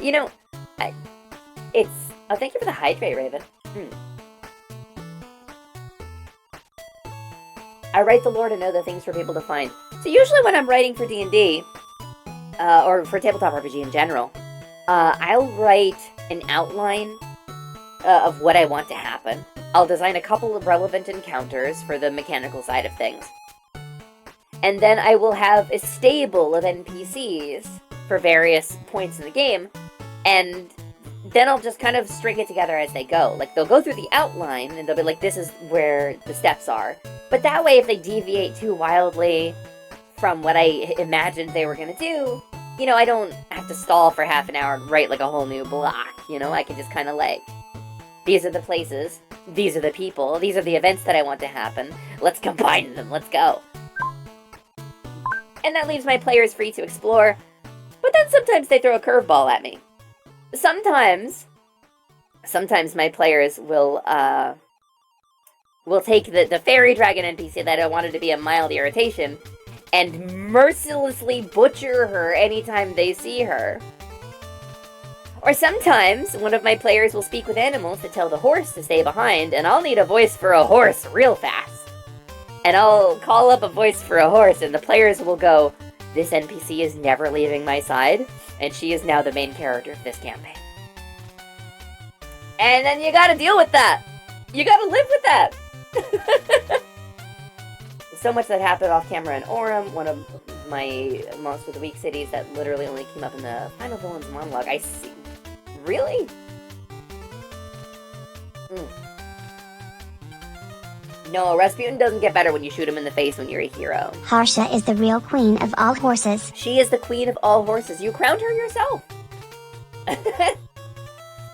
Speaker 4: you know, oh, thank you for the hydrate, Raven. I write the lore to know the things for people to find. So usually when I'm writing for D&D, or for tabletop RPG in general, I'll write an outline of what I want to happen. I'll design a couple of relevant encounters for the mechanical side of things. And then I will have a stable of NPCs for various points in the game, and then I'll just kind of string it together as they go. Like, they'll go through the outline, and they'll be like, this is where the steps are. But that way, if they deviate too wildly from what I imagined they were going to do, you know, I don't have to stall for half an hour and write, like, a whole new block, you know? I can just kind of, like, these are the places, these are the people, these are the events that I want to happen, let's combine them, let's go. And that leaves my players free to explore, but then sometimes they throw a curveball at me. Sometimes my players will take the fairy dragon NPC that I wanted to be a mild irritation and mercilessly butcher her anytime they see her. Or sometimes one of my players will speak with animals to tell the horse to stay behind, and I'll need a voice for a horse real fast. And I'll call up a voice for a horse, and the players will go, this NPC is never leaving my side, and she is now the main character of this campaign. And then you gotta deal with that! You gotta live with that! So much that happened off camera in Orem, one of my Monster of the Week cities that literally only came up in the Final Villains monologue. I see. Really? No, Rasputin doesn't get better when you shoot him in the face when you're a hero.
Speaker 5: Harsha is the real queen of all horses.
Speaker 4: She is the queen of all horses. You crowned her yourself.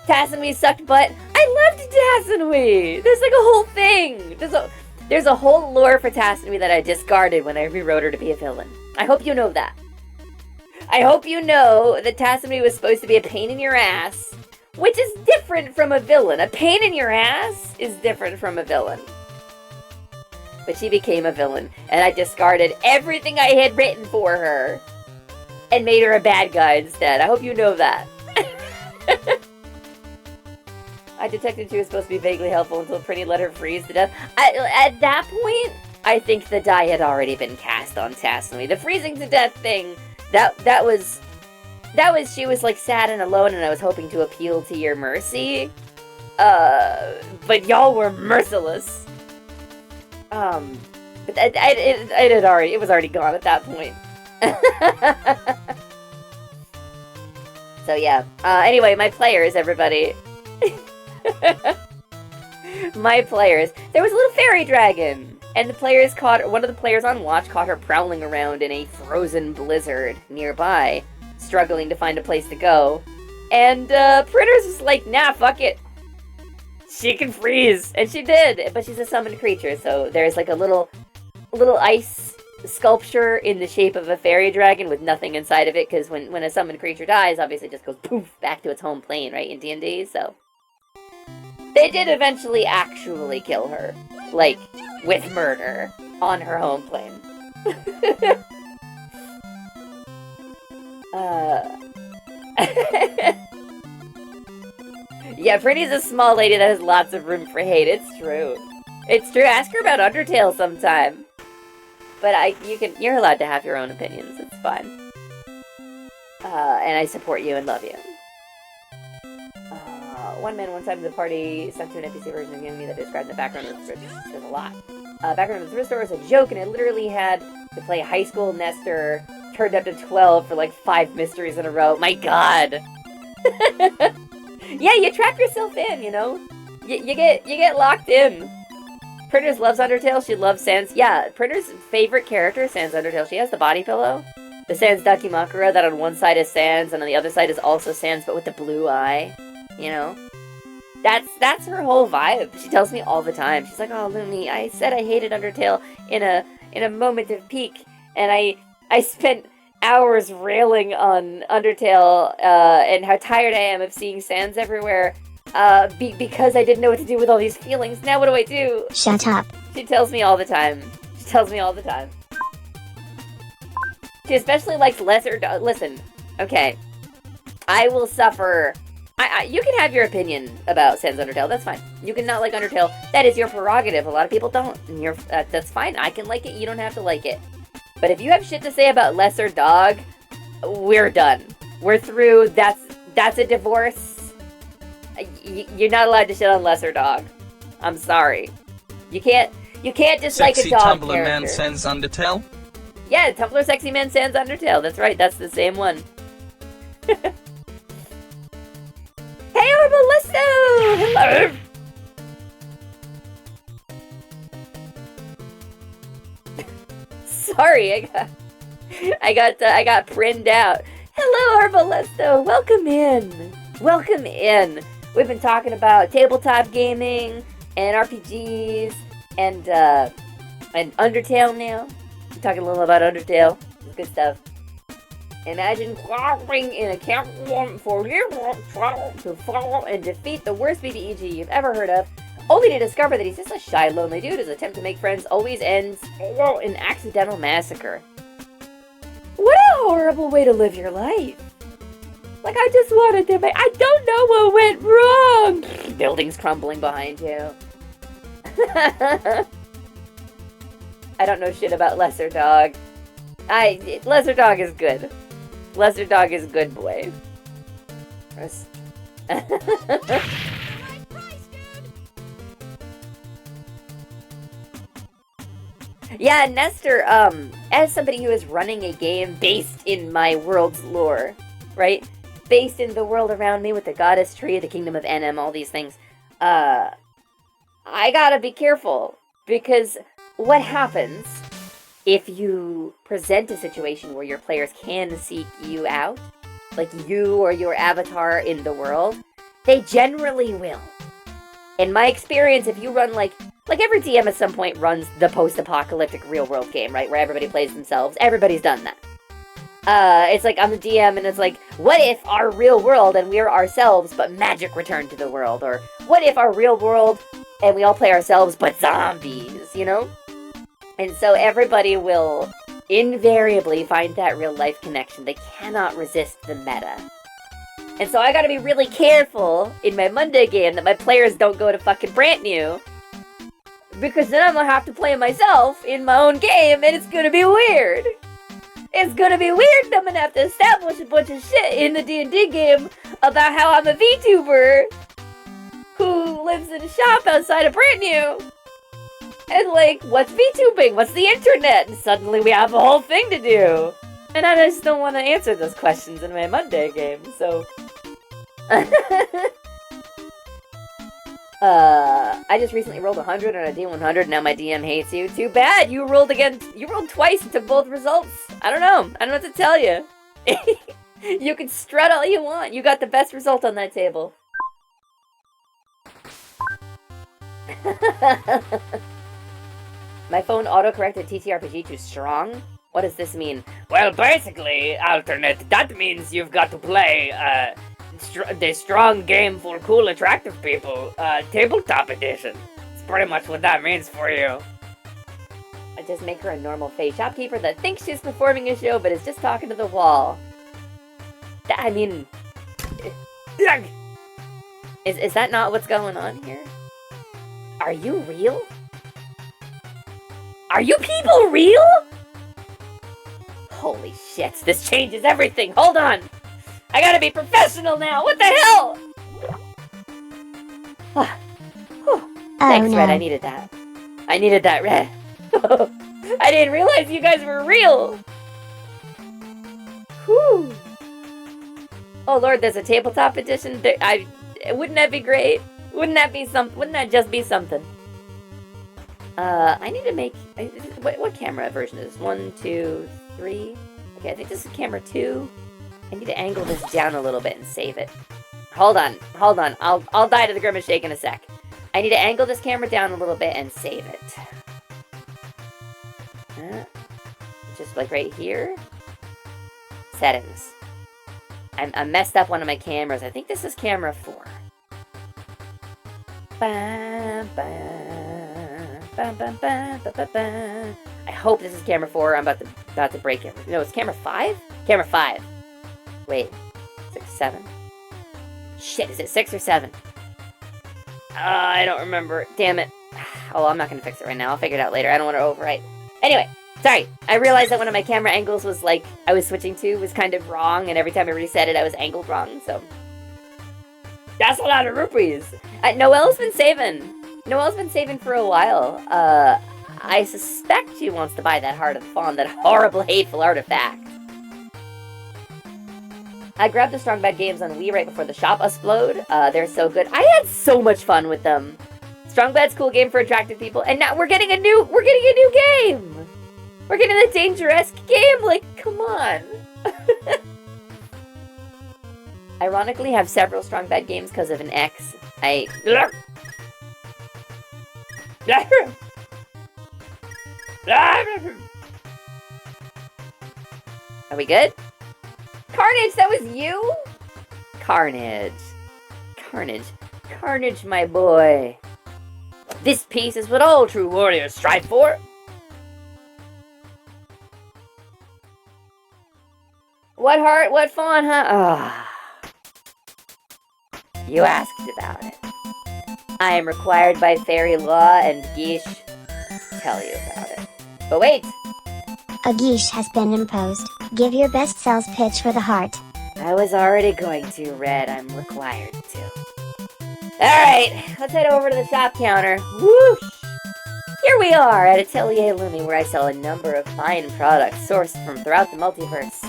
Speaker 4: Tassinwee sucked butt. I loved Tassinwee. There's like a whole thing. There's a whole lore for Tassinwee that I discarded when I rewrote her to be a villain. I hope you know that. I hope you know that Tassinwee was supposed to be a pain in your ass, which is different from a villain. A pain in your ass is different from a villain. But she became a villain, and I discarded everything I had written for her and made her a bad guy instead. I hope you know that. I detected she was supposed to be vaguely helpful until Pretty let her freeze to death. At that point, I think the die had already been cast on Tassinwee. The freezing to death thing, that was she was like sad and alone, and I was hoping to appeal to your mercy. But y'all were merciless. But it was already gone at that point. So yeah. Anyway, my players, everybody. My players. There was a little fairy dragon, and one of the players on watch caught her prowling around in a frozen blizzard nearby, struggling to find a place to go. And Printers was like, nah, fuck it. She can freeze, and she did, but she's a summoned creature, so there's like a little ice sculpture in the shape of a fairy dragon with nothing inside of it, because when a summoned creature dies, obviously it just goes poof back to its home plane, right, in D&D, so... They did eventually actually kill her, like, with murder, on her home plane. Yeah, Pretty's a small lady that has lots of room for hate. It's true. It's true. Ask her about Undertale sometime. But you're allowed to have your own opinions. It's fine. And I support you and love you. One man, one time, the party sent to an NPC version of me that described the background of the thrift. There's a lot. Background of the thrift store was a joke, and I literally had to play high school Nestor, turned up to 12 for like 5 mysteries in a row. My god! Yeah, you trap yourself in, you know? You get locked in. Printers loves Undertale, she loves Sans. Yeah, Printer's favorite character is Sans Undertale. She has the body pillow. The Sans Dakimakura that on one side is Sans, and on the other side is also Sans, but with the blue eye. You know? That's her whole vibe. She tells me all the time. She's like, oh, Lumi, I said I hated Undertale in a moment of pique, and I spent hours railing on Undertale, and how tired I am of seeing Sans everywhere, because I didn't know what to do with all these feelings. Now what do I do?
Speaker 5: Shut up.
Speaker 4: She tells me all the time. She tells me all the time. She especially likes lesser listen, okay. I will suffer. You can have your opinion about Sans Undertale, that's fine. You can not like Undertale, that is your prerogative. A lot of people don't, and that's fine. I can like it, you don't have to like it. But if you have shit to say about Lesser Dog, we're done. We're through, that's a divorce. You're not allowed to shit on Lesser Dog. I'm sorry. You can't just like a
Speaker 6: Sexy
Speaker 4: dog
Speaker 6: Tumblr
Speaker 4: character.
Speaker 6: Man sends Undertale?
Speaker 4: Yeah, Tumblr Sexy Man Sans Undertale. That's right, that's the same one. Hey, Herbalisto! Hello! Sorry, I got prinned out. Hello, Herbalisto! Welcome in! Welcome in! We've been talking about tabletop gaming, and RPGs, and Undertale now. We're talking a little about Undertale. It's good stuff. Imagine crawling in a camp for to follow and defeat the worst BBEG you've ever heard of, only to discover that he's just a shy, lonely dude whose attempt to make friends always ends in accidental massacre. What a horrible way to live your life. Like, I just wanted to make... I don't know what went wrong! Buildings crumbling behind you. I don't know shit about Lesser Dog. Lesser Dog is good. Lesser Dog is good, boy. Yeah, Nestor, as somebody who is running a game based in my world's lore, right? Based in the world around me with the goddess tree, the kingdom of NM, all these things, I gotta be careful, because what happens if you present a situation where your players can seek you out, like you or your avatar in the world, they generally will. In my experience, if you run like every DM at some point runs the post-apocalyptic real-world game, right, where everybody plays themselves, everybody's done that. It's like, I'm the DM, and it's like, what if our real world and we're ourselves, but magic returned to the world? Or, what if our real world and we all play ourselves, but zombies, you know? And so everybody will invariably find that real-life connection. They cannot resist the meta. And so I gotta be really careful in my Monday game that my players don't go to fucking brand new, because then I'm gonna have to play myself in my own game, and it's gonna be weird. It's gonna be weird, and I'm gonna have to establish a bunch of shit in the D&D game about how I'm a VTuber who lives in a shop outside of brand new. And like, what's VTubing? What's the internet? And suddenly we have a whole thing to do. And I just don't want to answer those questions in my Monday game, so... I just recently rolled 100 on a D100, now my DM hates you. Too bad! You rolled twice and took both results. I don't know what to tell you. You can strut all you want. You got the best result on that table. My phone autocorrected TTRPG too strong? What does this mean? Well, basically, alternate, that means you've got to play, the strong game for cool, attractive people, tabletop edition. It's pretty much what that means for you. I just make her a normal face shopkeeper that thinks she's performing a show, but is just talking to the wall. I mean... Is that not what's going on here? Are you real? Are you people real? Holy shit, this changes everything. Hold on. I gotta be professional now. What the hell? Thanks,
Speaker 5: no.
Speaker 4: Red. I needed that. I needed that, Red. I didn't realize you guys were real. Whew. Oh Lord, there's a tabletop edition. Wouldn't that be great? Wouldn't that just be something? I need to make... What camera version is this? 1, 2, 3? Okay, I think this is camera 2. I need to angle this down a little bit and save it. Hold on. I'll die to the grimace shake in a sec. I need to angle this camera down a little bit and save it. Just like right here. Settings. I messed up one of my cameras. I think this is camera 4. I hope this is camera 4. I'm about to break it. No, it's camera 5? Camera 5. Wait. 6, 7? Shit, is it 6 or 7? I don't remember. Damn it. Oh, I'm not gonna fix it right now. I'll figure it out later. I don't want to overwrite. Anyway, sorry. I realized that one of my camera angles was like, I was switching to was kind of wrong, and every time I reset it, I was angled wrong, so. That's a lot of rupees! Noelle's been saving. Noelle's been saving for a while. I suspect she wants to buy that Heart of the Fawn, that horrible, hateful artifact. I grabbed the Strong Bad games on Wii right before the shop explode. They're so good. I had so much fun with them. Strong Bad's cool game for attractive people, and now we're getting a new game. We're getting a Dangerous game. Like, come on. Ironically, have several Strong Bad games because of an ex. Are we good? Carnage, that was you? Carnage. Carnage, my boy. This piece is what all true warriors strive for. What heart, what fawn, huh? Ah. You asked about it. I am required by fairy law and Geesh tell you about it. But wait!
Speaker 5: A geesh has been imposed. Give your best sales pitch for the heart.
Speaker 4: I was already going to, Red. I'm required to. Alright, let's head over to the shop counter. Whoosh! Here we are at Atelier Lumi, where I sell a number of fine products sourced from throughout the multiverse.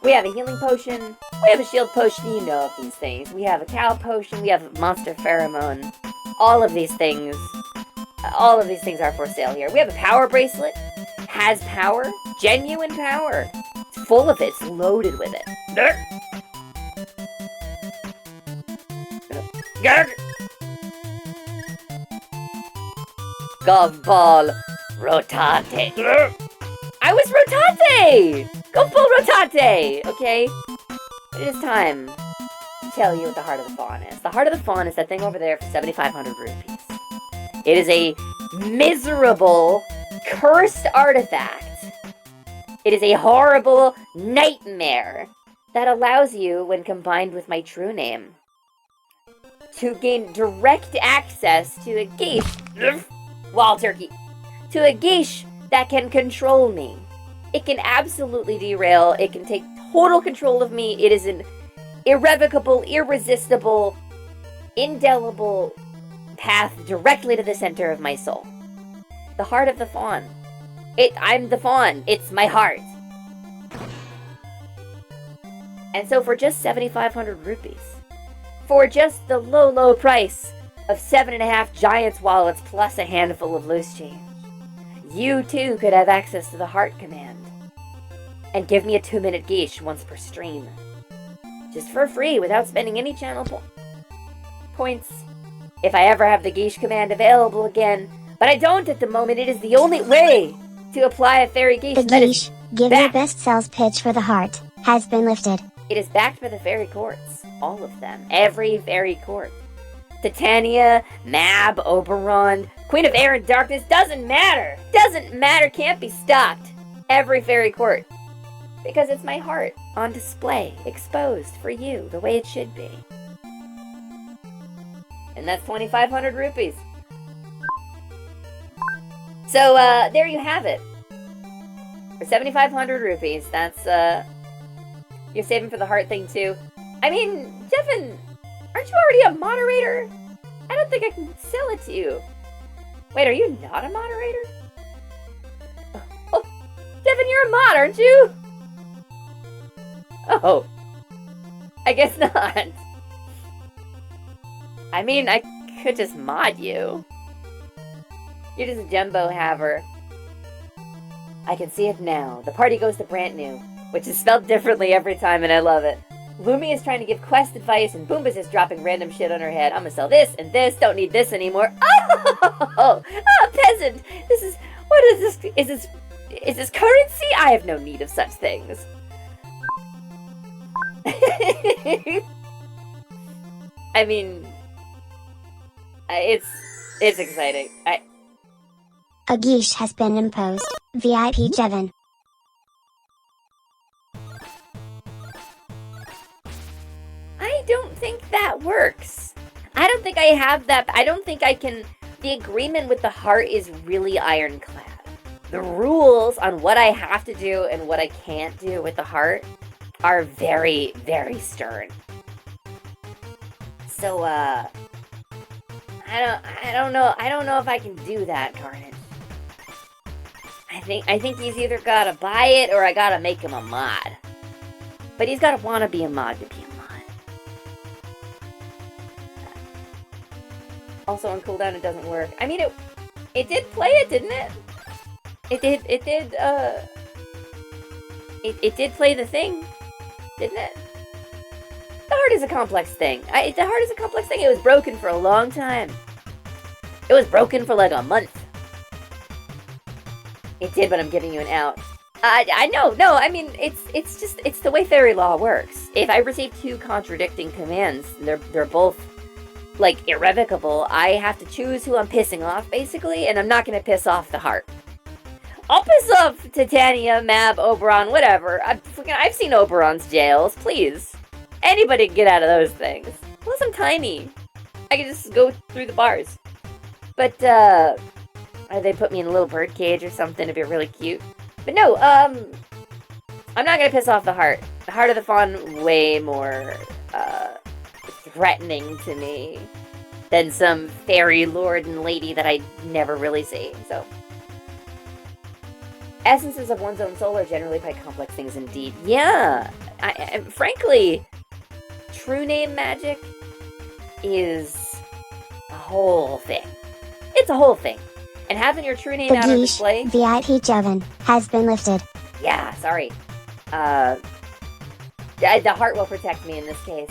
Speaker 4: We have a healing potion, we have a shield potion, you know of these things. We have a cow potion, we have a monster pheromone. All of these things are for sale here. We have a power bracelet, has power, genuine power. It's full of it, it's loaded with it. Golf ball rotate. I was rotate! Go full rotate! Okay? It is time to tell you what the Heart of the Fawn is. The Heart of the Fawn is that thing over there for 7,500 rupees. It is a miserable, cursed artifact. It is a horrible nightmare that allows you, when combined with my true name, to gain direct access to a geesh. Wild turkey. To a geesh that can control me. It can absolutely derail. It can take total control of me. It is an irrevocable, irresistible, indelible path directly to the center of my soul. The Heart of the Fawn. I'm the fawn. It's my heart. And so for just 7,500 rupees, for just the low, low price of 7.5 Giants wallets plus a handful of loose change, you too could have access to the Heart command. And give me a 2-minute geesh once per stream. Just for free, without spending any channel points. If I ever have the geesh command available again, but I don't at the moment, it is the only way to apply a fairy geesh.
Speaker 5: The geesh, give your best sales pitch for the heart, has been lifted.
Speaker 4: It is backed by the fairy courts. All of them. Every fairy court. Titania, Mab, Oberon, Queen of Air and Darkness, doesn't matter. Doesn't matter, can't be stopped. Every fairy court. Because it's my heart on display, exposed for you, the way it should be. And that's 2,500 rupees. So, there you have it. For 7,500 rupees, that's, you're saving for the heart thing too. I mean, Devin, aren't you already a moderator? I don't think I can sell it to you. Wait, are you not a moderator? Oh, Devin, you're a mod, aren't you? Oh, I guess not. I mean, I could just mod you. You're just a jumbo haver. I can see it now. The party goes to brand new, which is spelled differently every time, and I love it. Lumi is trying to give quest advice, and Boomba's just dropping random shit on her head. I'm gonna sell this and this. Don't need this anymore. Oh, peasant. What is this? Is this currency? I have no need of such things. I mean, it's exciting.
Speaker 5: A geesh has been imposed. VIP Jevin.
Speaker 4: I don't think that works. I don't think I have that. I don't think I can. The agreement with the heart is really ironclad. The rules on what I have to do and what I can't do with the heart are very, very stern. So, I I don't know if I can do that, Carnage. I think he's either gotta buy it or I gotta make him a mod. But he's gotta wanna be a mod to be a mod. Also on cooldown it doesn't work. I mean it did play it, didn't it? It did play the thing, didn't it? The heart is a complex thing. The heart is a complex thing. It was broken for a long time. It was broken for like a month. It did, but I'm giving you an out. I know, no, I mean, it's the way fairy law works. If I receive two contradicting commands, they're both, like, irrevocable, I have to choose who I'm pissing off, basically, and I'm not gonna piss off the heart. I'll piss off Titania, Mab, Oberon, whatever. I've seen Oberon's jails, please. Anybody can get out of those things. Plus, I'm tiny. I can just go through the bars. But, they put me in a little bird cage or something to be really cute. But no, I'm not gonna piss off the heart. The heart of the fawn way more, threatening to me than some fairy lord and lady that I never really see, so. Essences of one's own soul are generally quite complex things indeed. Yeah, frankly, true name magic is a whole thing. It's a whole thing. And having your true name
Speaker 5: The
Speaker 4: out on
Speaker 5: Geesh
Speaker 4: display...
Speaker 5: VIP oven has been lifted.
Speaker 4: Yeah, sorry. The heart will protect me in this case.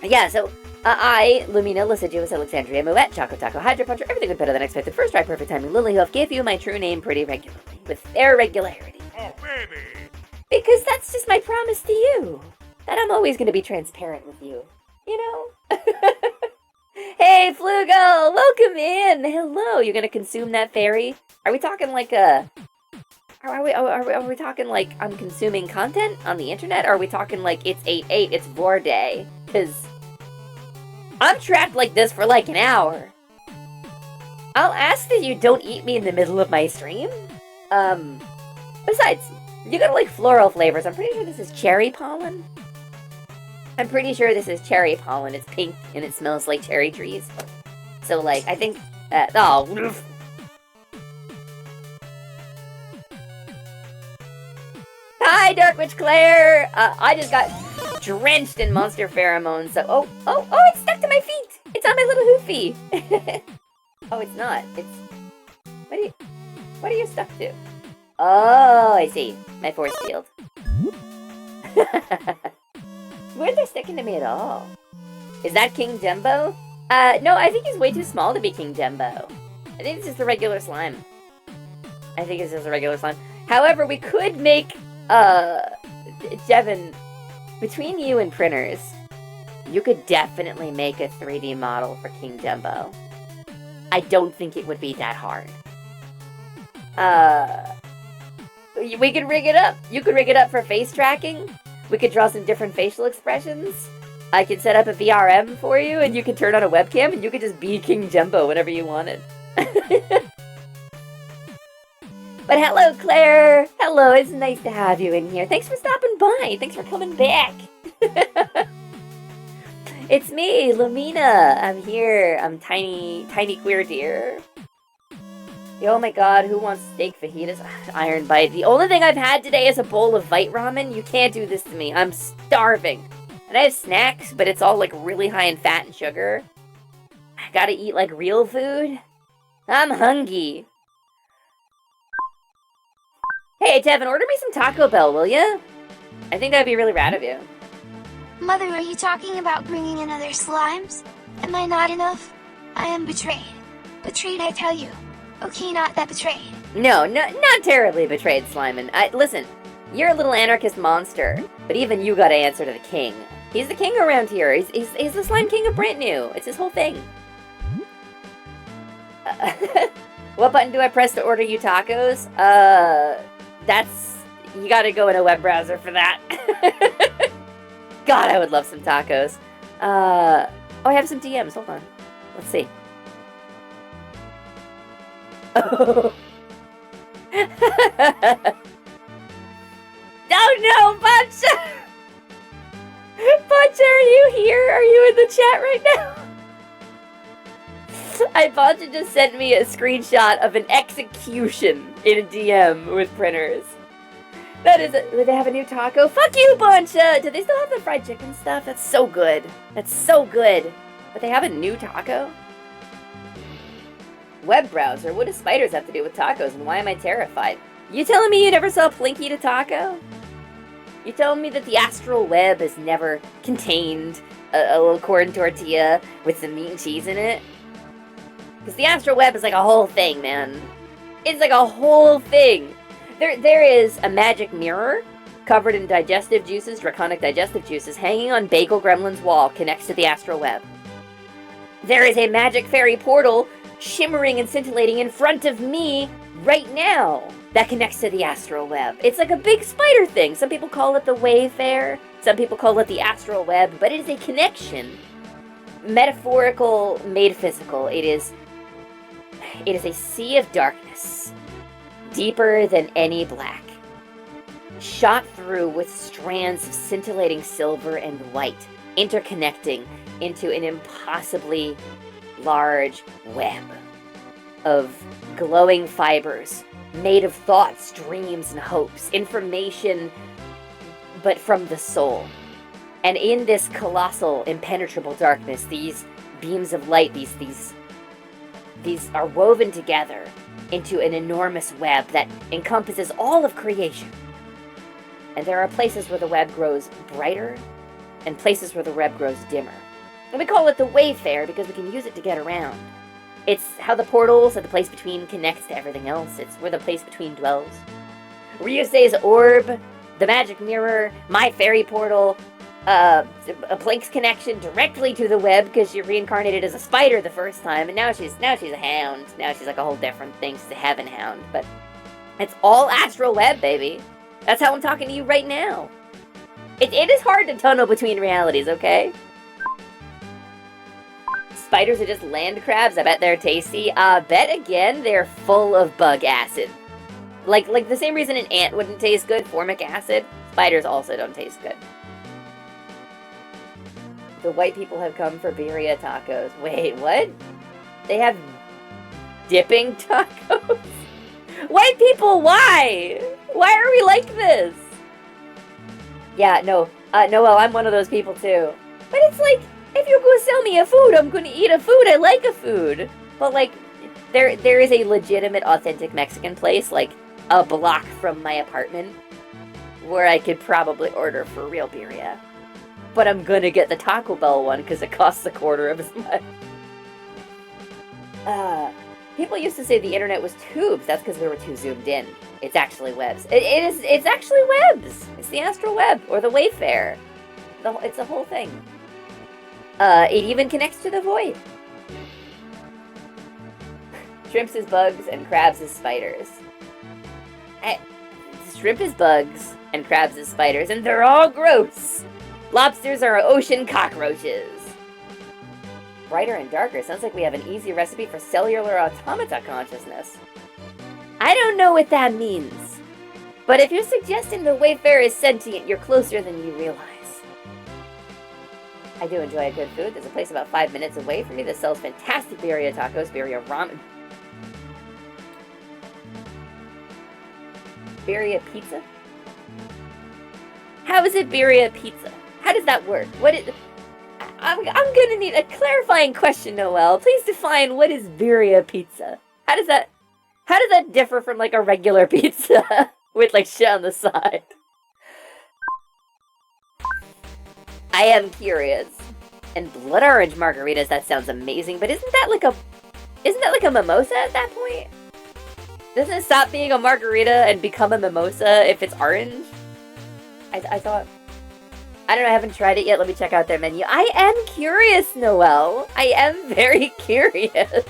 Speaker 4: Yeah, so... I, Lumina, Lysidius, Alexandria, Moet, Choco Taco, Hydro Puncher, everything was better than expected. First try, perfect timing, Lilyhoof, gave you my true name pretty regularly. With fair regularity.
Speaker 6: Oh, baby!
Speaker 4: Because that's just my promise to you. That I'm always going to be transparent with you. You know? Hey, Flugel! Welcome in! Hello! You gonna consume that fairy? Are we talking like a... Are we talking like I'm consuming content on the internet? Or are we talking like it's 8/8, it's Vor Day? Because... I'm trapped like this for like an hour. I'll ask that you don't eat me in the middle of my stream. Besides, you gotta like floral flavors. I'm pretty sure this is cherry pollen. I'm pretty sure this is cherry pollen. It's pink and it smells like cherry trees. So like, I think, oh. Hi, Dark Witch Claire! I just got drenched in monster pheromones, so... Oh, it's stuck to my feet! It's on my little hoofy! Oh, it's not. It's... What are you stuck to? Oh, I see. My force field. Weren't they sticking to me at all? Is that King Jumbo? No, I think he's way too small to be King Jumbo. I think it's just a regular slime. However, we could make, Devin, between you and printers, you could definitely make a 3D model for King Jumbo. I don't think it would be that hard. We could rig it up. You could rig it up for face tracking. We could draw some different facial expressions. I could set up a VRM for you, and you could turn on a webcam, and you could just be King Jumbo whenever you wanted. But hello, Claire! Hello, it's nice to have you in here. Thanks for stopping by. Thanks for coming back. It's me, Lumina. I'm here. I'm tiny queer deer. Oh my god, who wants steak fajitas? Iron Bite. The only thing I've had today is a bowl of Vite Ramen. You can't do this to me. I'm starving. And I have snacks, but it's all like really high in fat and sugar. I gotta eat like real food. I'm hungry. Hey, Devin, order me some Taco Bell, will ya? I think that'd be really rad of you.
Speaker 1: Mother, are you talking about bringing in other slimes? Am I not enough? I am betrayed. Betrayed, I tell you. Okay, not that betrayed.
Speaker 4: No, not terribly betrayed, Slimin. Listen, you're a little anarchist monster, but even you gotta answer to the king. He's the king around here. He's the slime king of Brand New. It's his whole thing. What button do I press to order you tacos? You gotta go in a web browser for that. God, I would love some tacos. Oh, I have some DMs. Hold on. Let's see. Oh. No, Bunch! Bunch, are you here? Are you in the chat right now? Buncha just sent me a screenshot of an execution in a DM with printers. That is do they have a new taco? Fuck you, Buncha! Do they still have the fried chicken stuff? That's so good. That's so good. But they have a new taco? Web browser? What do spiders have to do with tacos, and why am I terrified? You telling me you never saw Plinky to taco? You telling me that the astral web has never contained a little corn tortilla with some meat and cheese in it? Because the astral web is like a whole thing, man. It's like a whole thing. There is a magic mirror covered in digestive juices, draconic digestive juices, hanging on Bagel Gremlin's wall, connects to the astral web. There is a magic fairy portal shimmering and scintillating in front of me right now that connects to the astral web. It's like a big spider thing. Some people call it the Wayfair. Some people call it the astral web, but it is a connection. Metaphorical made physical. It is a sea of darkness, deeper than any black, shot through with strands of scintillating silver and white, interconnecting into an impossibly large web of glowing fibers made of thoughts, dreams, and hopes, information, but from the soul. And in this colossal, impenetrable darkness, these beams of light, these are woven together into an enormous web that encompasses all of creation. And there are places where the web grows brighter and places where the web grows dimmer. And we call it the Wayfair because we can use it to get around. It's how the portals at the place between connects to everything else. It's where the place between dwells. Ryusei's orb, the magic mirror, my fairy portal, a Plink's connection directly to the web because she reincarnated as a spider the first time, and now she's a hound. Now she's like a whole different thing. She's a heaven hound, but it's all astral web, baby. That's how I'm talking to you right now. It is hard to tunnel between realities, okay? Spiders are just land crabs. I bet they're tasty. Bet again they're full of bug acid. Like the same reason an ant wouldn't taste good, formic acid. Spiders also don't taste good. The white people have come for birria tacos. Wait, what? They have dipping tacos? White people, why? Why are we like this? Yeah, no. Noel, I'm one of those people too. But it's like, if you're gonna sell me a food, I'm gonna eat a food. I like a food. But like, there is a legitimate, authentic Mexican place, like a block from my apartment, where I could probably order for real birria. But I'm gonna get the Taco Bell one because it costs a quarter of as much. People used to say the internet was tubes. That's because we were too zoomed in. It's actually webs. It's actually webs. It's the astral web or the Wayfair. It's the whole thing. It even connects to the void. Shrimps is bugs and crabs is spiders. Shrimp is bugs and crabs is spiders, and they're all gross. Lobsters are ocean cockroaches. Brighter and darker. Sounds like we have an easy recipe for cellular automata consciousness. I don't know what that means. But if you're suggesting the Wayfarer is sentient, you're closer than you realize. I do enjoy a good food. There's a place about 5 minutes away from me that sells fantastic birria tacos, birria ramen. Birria pizza? How is it birria pizza? How does that work? I'm gonna need a clarifying question, Noel. Please define what is birria pizza. How does that differ from like a regular pizza with like shit on the side? I am curious. And blood orange margaritas, that sounds amazing, but isn't that like a mimosa at that point? Doesn't it stop being a margarita and become a mimosa if it's orange? I thought... I don't know, I haven't tried it yet. Let me check out their menu. I am curious, Noel. I am very curious.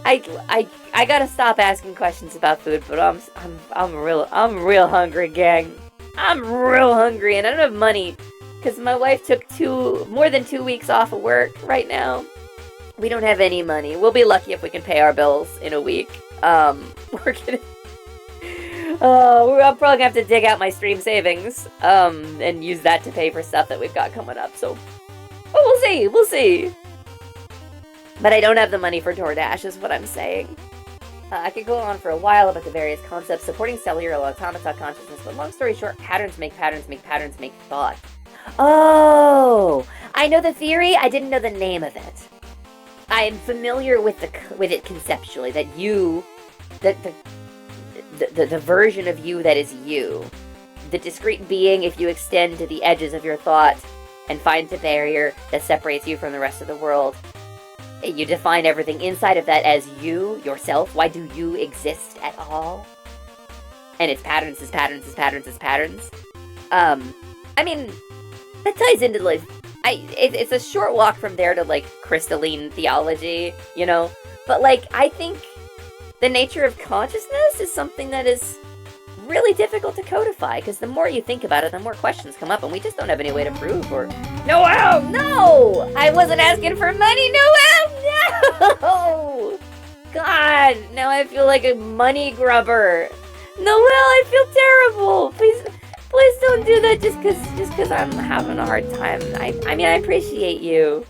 Speaker 4: I gotta stop asking questions about food, but I'm real hungry, gang. I'm real hungry, and I don't have money because my wife took more than 2 weeks off of work right now. We don't have any money. We'll be lucky if we can pay our bills in a week. I'm probably gonna have to dig out my stream savings, and use that to pay for stuff that we've got coming up, so... Oh, we'll see! But I don't have the money for DoorDash, is what I'm saying. I could go on for a while about the various concepts supporting cellular automata consciousness, but long story short, patterns make patterns make patterns make thought. Oh! I know the theory, I didn't know the name of it. I am familiar with it conceptually, that you... The version of you that is you. The discrete being, if you extend to the edges of your thought and find the barrier that separates you from the rest of the world, you define everything inside of that as you, yourself. Why do you exist at all? And it's patterns, it's patterns, it's patterns, it's patterns. I mean, that ties into, like, it's a short walk from there to, like, crystalline theology, you know? But, like, I think the nature of consciousness is something that is really difficult to codify, because the more you think about it, the more questions come up, and we just don't have any way to prove or... Noelle, no! I wasn't asking for money, Noelle, no! God, now I feel like a money grubber. Noelle, I feel terrible. Please don't do that just because I'm having a hard time. I mean, I appreciate you.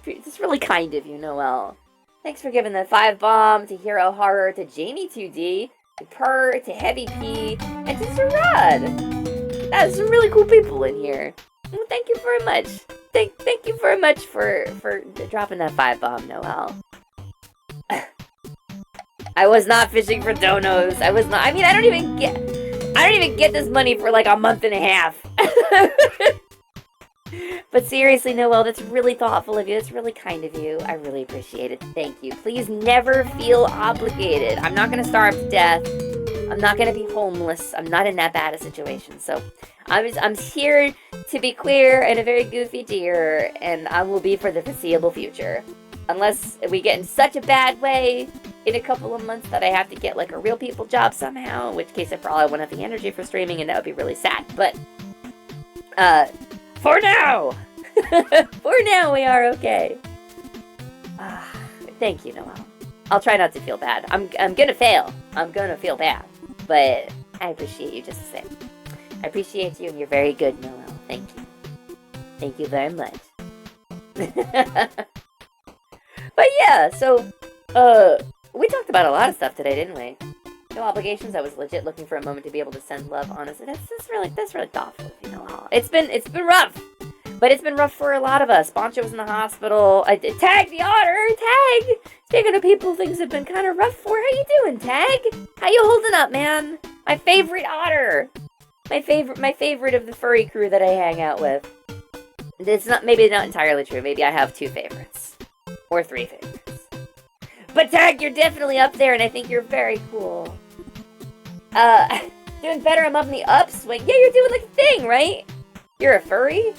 Speaker 4: It's really kind of you, Noelle. Thanks for giving the 5 bomb to Hero Horror, to Jamie 2D, to Purr, to Heavy P, and to Zarad. That's some really cool people in here. Well, thank you very much. Thank you very much for dropping that 5 bomb, Noelle. I was not fishing for donos. I was not. I mean, I don't even get this money for like a month and a half. But seriously, Noelle, that's really thoughtful of you. That's really kind of you. I really appreciate it. Thank you. Please never feel obligated. I'm not going to starve to death. I'm not going to be homeless. I'm not in that bad a situation. So I'm here to be queer and a very goofy deer, and I will be for the foreseeable future. Unless we get in such a bad way in a couple of months that I have to get like a real people job somehow, in which case I probably won't have the energy for streaming, and that would be really sad. But, for now! For now, we are okay. Thank you, Noelle. I'll try not to feel bad. I'm gonna fail. I'm gonna feel bad. But I appreciate you just the same. I appreciate you, and you're very good, Noelle. Thank you. Thank you very much. But yeah, so, we talked about a lot of stuff today, didn't we? No obligations. I was legit looking for a moment to be able to send love, honestly. That's really thoughtful of you, Noelle. It's been rough. But it's been rough for a lot of us. Boncho was in the hospital. Tag the otter! Tag! Speaking of people things have been kind of rough for, how you doing, Tag? How you holding up, man? My favorite otter! My favorite of the furry crew that I hang out with. It's maybe not entirely true. Maybe I have 2 favorites. Or 3 favorites. But Tag, you're definitely up there, and I think you're very cool. Doing better. I'm up in the upswing. Yeah, you're doing like a thing, right? You're a furry?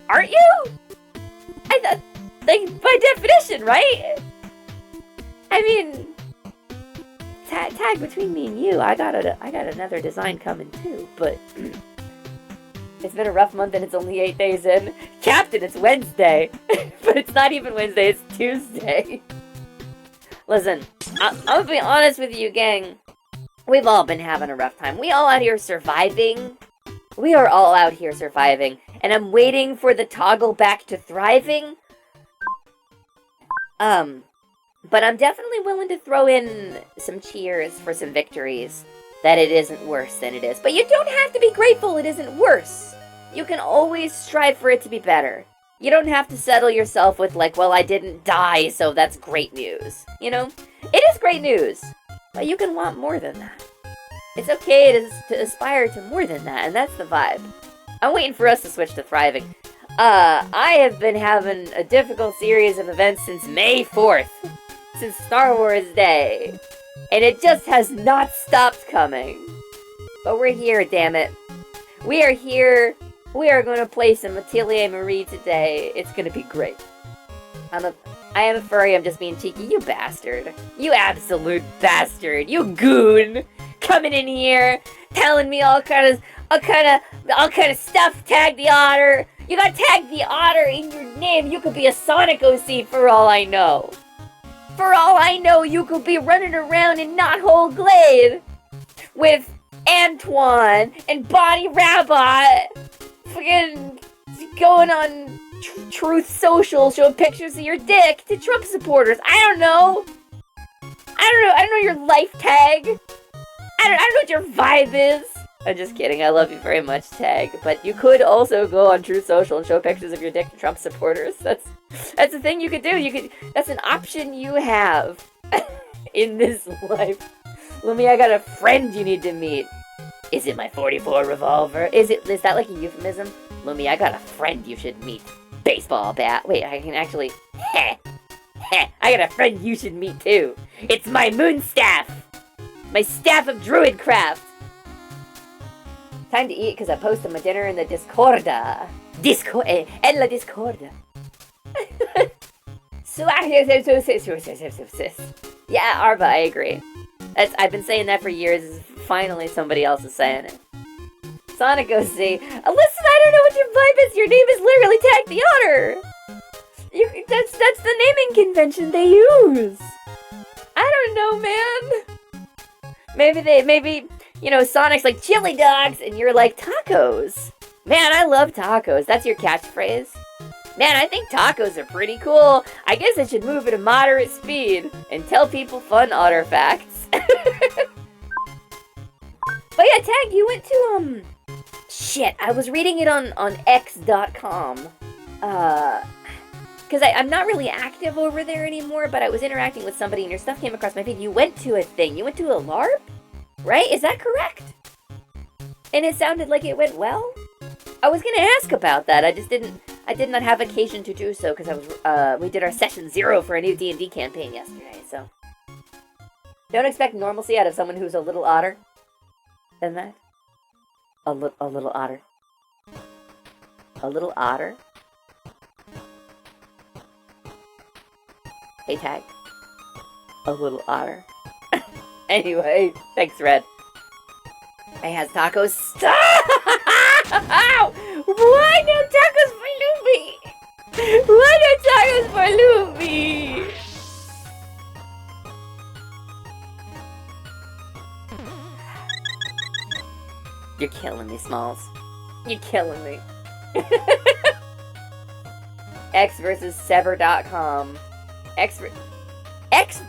Speaker 4: Aren't you? I thought, like, by definition, right? I mean, tag between me and you, I got another design coming too, but it's been a rough month and it's only 8 days in. Captain, it's Wednesday, but it's not even Wednesday, it's Tuesday. Listen, I'm gonna be honest with you, gang. We've all been having a rough time. We all out here surviving. We are all out here surviving, and I'm waiting for the toggle back to thriving. But I'm definitely willing to throw in some cheers for some victories, that it isn't worse than it is. But you don't have to be grateful it isn't worse. You can always strive for it to be better. You don't have to settle yourself with like, well, I didn't die, so that's great news. You know? It is great news, but you can want more than that. It's okay to aspire to more than that, and that's the vibe. I'm waiting for us to switch to thriving. I have been having a difficult series of events since May 4th. Since Star Wars Day. And it just has not stopped coming. But we're here, damn it. We are here. We are going to play some Atelier Marie today. It's going to be great. I am a furry, I'm just being cheeky. You bastard. You absolute bastard. You goon. Coming in here, telling me all kind of stuff. Tag the otter. You got Tag the otter in your name. You could be a Sonic OC for all I know. For all I know, you could be running around in Knothole Glade. with Antoine and Bonnie Rabbit fucking going on Truth Social showing pictures of your dick to Trump supporters. I don't know your life tag. I don't know what your vibe is. I'm just kidding. I love you very much, Tag. But you could also go on Truth Social and show pictures of your dick to Trump supporters. That's a thing you could do. That's an option you have in this life. Lumi, I got a friend you need to meet. Is it my 44 revolver? Is that like a euphemism? Lumi, I got a friend you should meet. Baseball bat. Wait, I can actually... I got a friend you should meet too. It's my moon staff. My staff of druidcraft. Time to eat because I posted my dinner in the Discorda. En la Discorda. Yeah, Arba, I agree. I've been saying that for years. Finally, somebody else is saying it. Sonic goes see. Listen, I don't know what your vibe is. Your name is literally Tag the Otter. That's the naming convention they use. I don't know, man. Maybe Sonic's like chili dogs and you're like tacos. Man, I love tacos. That's your catchphrase. Man, I think tacos are pretty cool. I guess I should move at a moderate speed and tell people fun otter facts. But yeah, Tag, you went to, shit, I was reading it on x.com. Because I'm not really active over there anymore, but I was interacting with somebody and your stuff came across my feed. You went to a thing. You went to a LARP? Right? Is that correct? And it sounded like it went well? I was gonna ask about that. I did not have occasion to do so because we did our session 0 for a new D&D campaign yesterday, so. Don't expect normalcy out of someone who's a little odder than that. A little otter. A little otter? Hey, Tag. A little otter. Anyway, thanks, Red. He has tacos. Stop! Why no tacos for Lumi? Why no tacos for Lumi? You're killing me, Smalls. You're killing me. X versus Sever.com. X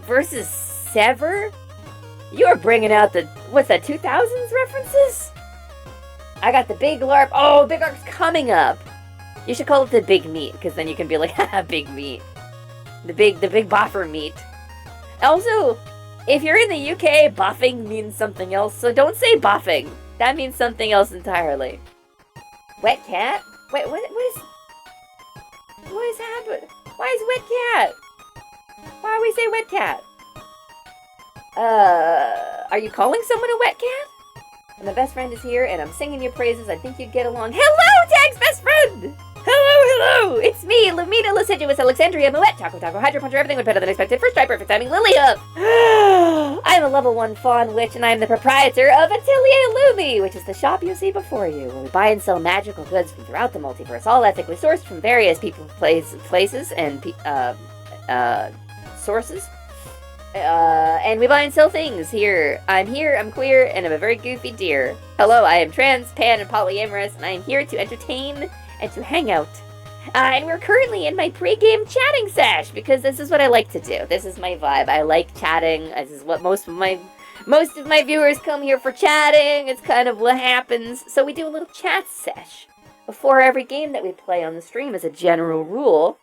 Speaker 4: versus Sever? You're bringing out the, what's that, 2000s references? I got the big LARP. Oh, big LARP's coming up. You should call it the big meat, because then you can be like, haha, big meat. The big boffer meat. Also, if you're in the UK, boffing means something else, so don't say boffing. That means something else entirely. Wet cat? Wait, what is happening? Why is wet cat? Why do we say wet cat? Are you calling someone a wet cat? And my best friend is here, and I'm singing your praises. I think you'd get along. Hello, Tag's best friend! Hello! It's me, Lamina Lasciduous Alexandria Moet, Taco Hydro Puncher, everything went better than expected. First try, perfect timing, Lily Hoof! I'm a level 1 fawn witch, and I'm the proprietor of Atelier Lumi, which is the shop you see before you, where we buy and sell magical goods from throughout the multiverse, all ethically sourced from various people, places, and sources. And we buy and sell things here. I'm queer, and I'm a very goofy deer. Hello, I am trans, pan, and polyamorous, and I am here to entertain and to hang out. And we're currently in my pre-game chatting sesh, because this is what I like to do. This is my vibe. I like chatting. This is what most of my viewers come here for, chatting. It's kind of what happens. So we do a little chat sesh before every game that we play on the stream as a general rule.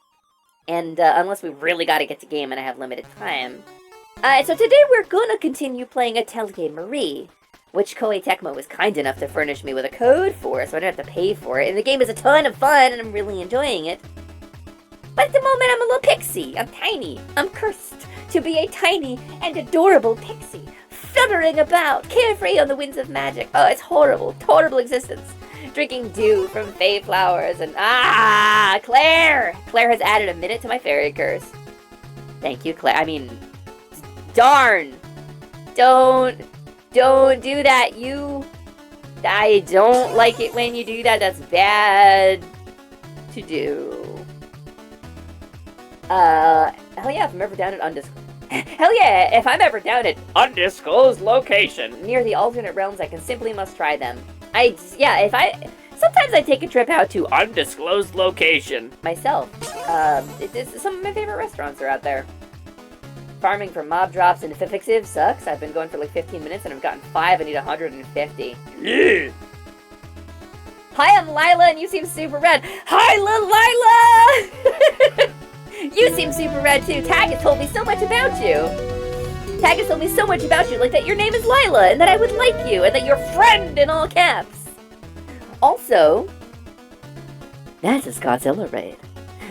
Speaker 4: And unless we really got to get to game and I have limited time. So today we're gonna continue playing Atelier Marie, which Koei Tecmo was kind enough to furnish me with a code for, so I don't have to pay for it. And the game is a ton of fun, and I'm really enjoying it. But at the moment, I'm a little pixie. I'm tiny. I'm cursed to be a tiny and adorable pixie, fluttering about, carefree on the winds of magic. Oh, it's horrible, horrible existence. Drinking dew from fey flowers, and Claire! Claire has added a minute to my fairy curse. Thank you, Claire. I mean, darn! Don't do that, I don't like it when you do that. That's bad to do. Hell yeah, if I'm ever down at Undiscord. Hell yeah, if I'm ever down at undisclosed location near the alternate realms, I can simply must try them. Sometimes I take a trip out to undisclosed location myself. Some of my favorite restaurants are out there. Farming for mob drops and fixative sucks. I've been going for like 15 minutes and I've gotten 5. I need 150. Yeah! Hi, I'm Lila and you seem super rad. Hi, Lila! You seem super rad too. Tag has told me so much about you. Tag has told me so much about you, like that your name is Lila and that I would like you and that you're friend in all caps. Also, that's a Scottzilla raid.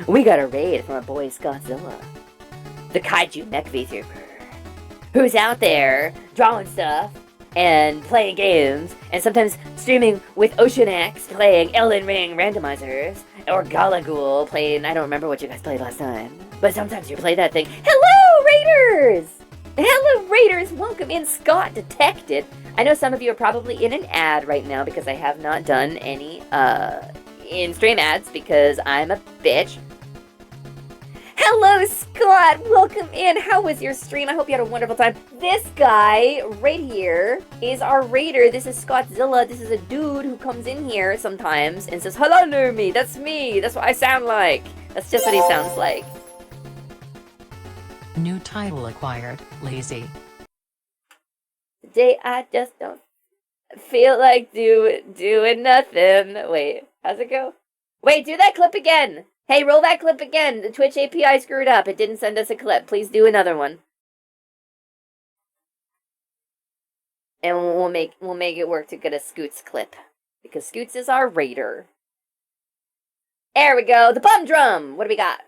Speaker 4: We got a raid from our boy Scottzilla, the Kaiju Mech VTuber, who's out there drawing stuff and playing games and sometimes streaming with OceanX playing Elden Ring randomizers or Galagool playing, I don't remember what you guys played last time, but sometimes you play that thing. Hello, Raiders! Hello, Raiders! Welcome in, Scott Detected. I know some of you are probably in an ad right now because I have not done any in-stream ads because I'm a bitch. Hello, Scott! Welcome in! How was your stream? I hope you had a wonderful time. This guy right here is our raider. This is Scottzilla. This is a dude who comes in here sometimes and says, "Hello, Lumi! That's me! That's what I sound like!" That's just what he sounds like.
Speaker 2: New title acquired, lazy.
Speaker 4: Today I just don't feel like doing nothing. Wait, how's it go? Wait, do that clip again! Hey, roll that clip again. The Twitch API screwed up. It didn't send us a clip. Please do another one. And we'll make it work to get a Scoots clip. Because Scoots is our raider. There we go. The bum drum. What do we got?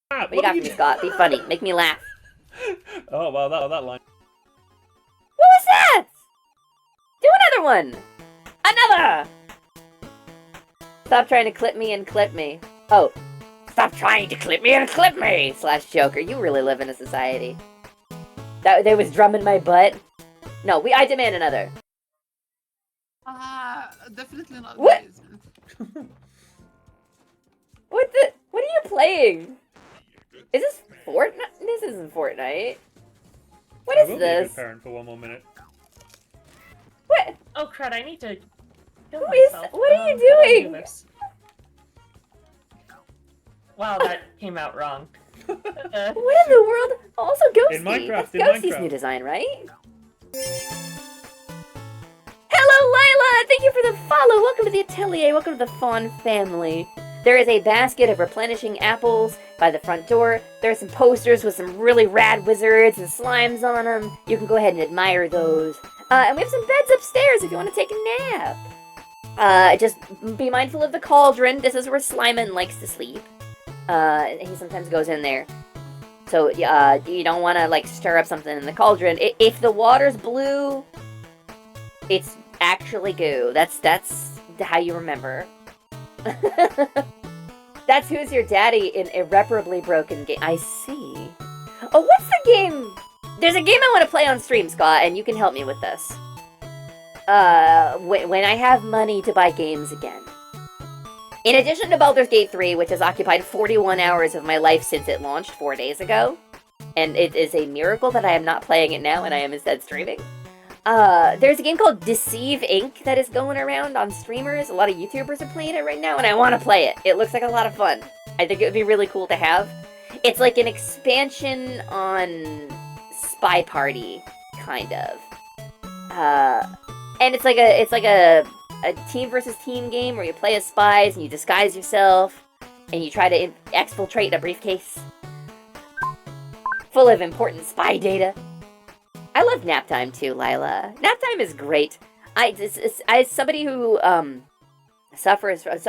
Speaker 4: What do you got for me, Scott? Be funny. Make me laugh.
Speaker 6: Oh, wow, that line.
Speaker 4: What was that? Do another one. Another. Stop trying to clip me and clip me. Oh. Stop trying to clip me and clip me! / Joker. You really live in a society. They was drumming my butt. No, I demand another.
Speaker 7: Definitely not.
Speaker 4: What? What are you playing? Is this Fortnite? This isn't Fortnite. What is
Speaker 6: I will
Speaker 4: this?
Speaker 6: Be a good parent for one more minute.
Speaker 4: What?
Speaker 8: Oh crud! I need to.
Speaker 4: What are you doing?
Speaker 8: Wow, that came out wrong.
Speaker 4: What in the world? Also, Ghosty.
Speaker 6: In Minecraft,
Speaker 4: That's
Speaker 6: in
Speaker 4: Ghosty's
Speaker 6: Minecraft.
Speaker 4: new design, right? Hello, Lila! Thank you for the follow. Welcome to the Atelier. Welcome to the Fawn family. There is a basket of replenishing apples by the front door. There are some posters with some really rad wizards and slimes on them. You can go ahead and admire those. And we have some beds upstairs if you want to take a nap. Just be mindful of the cauldron. This is where Slimin likes to sleep. He sometimes goes in there. So, you don't want to, like, stir up something in the cauldron. If the water's blue, it's actually goo. That's how you remember. That's Who's Your Daddy in Irreparably Broken Game. I see. Oh, what's the game? There's a game I want to play on stream, Scott, and you can help me with this. When I have money to buy games again. In addition to Baldur's Gate 3, which has occupied 41 hours of my life since it launched 4 days ago, and it is a miracle that I am not playing it now and I am instead streaming, there's a game called Deceive Inc. that is going around on streamers. A lot of YouTubers are playing it right now, and I want to play it. It looks like a lot of fun. I think it would be really cool to have. It's like an expansion on Spy Party, kind of. And it's like a team versus team game where you play as spies and you disguise yourself and you try to exfiltrate a briefcase full of important spy data. I love nap time too, Lila. Nap time is great. As somebody who suffers from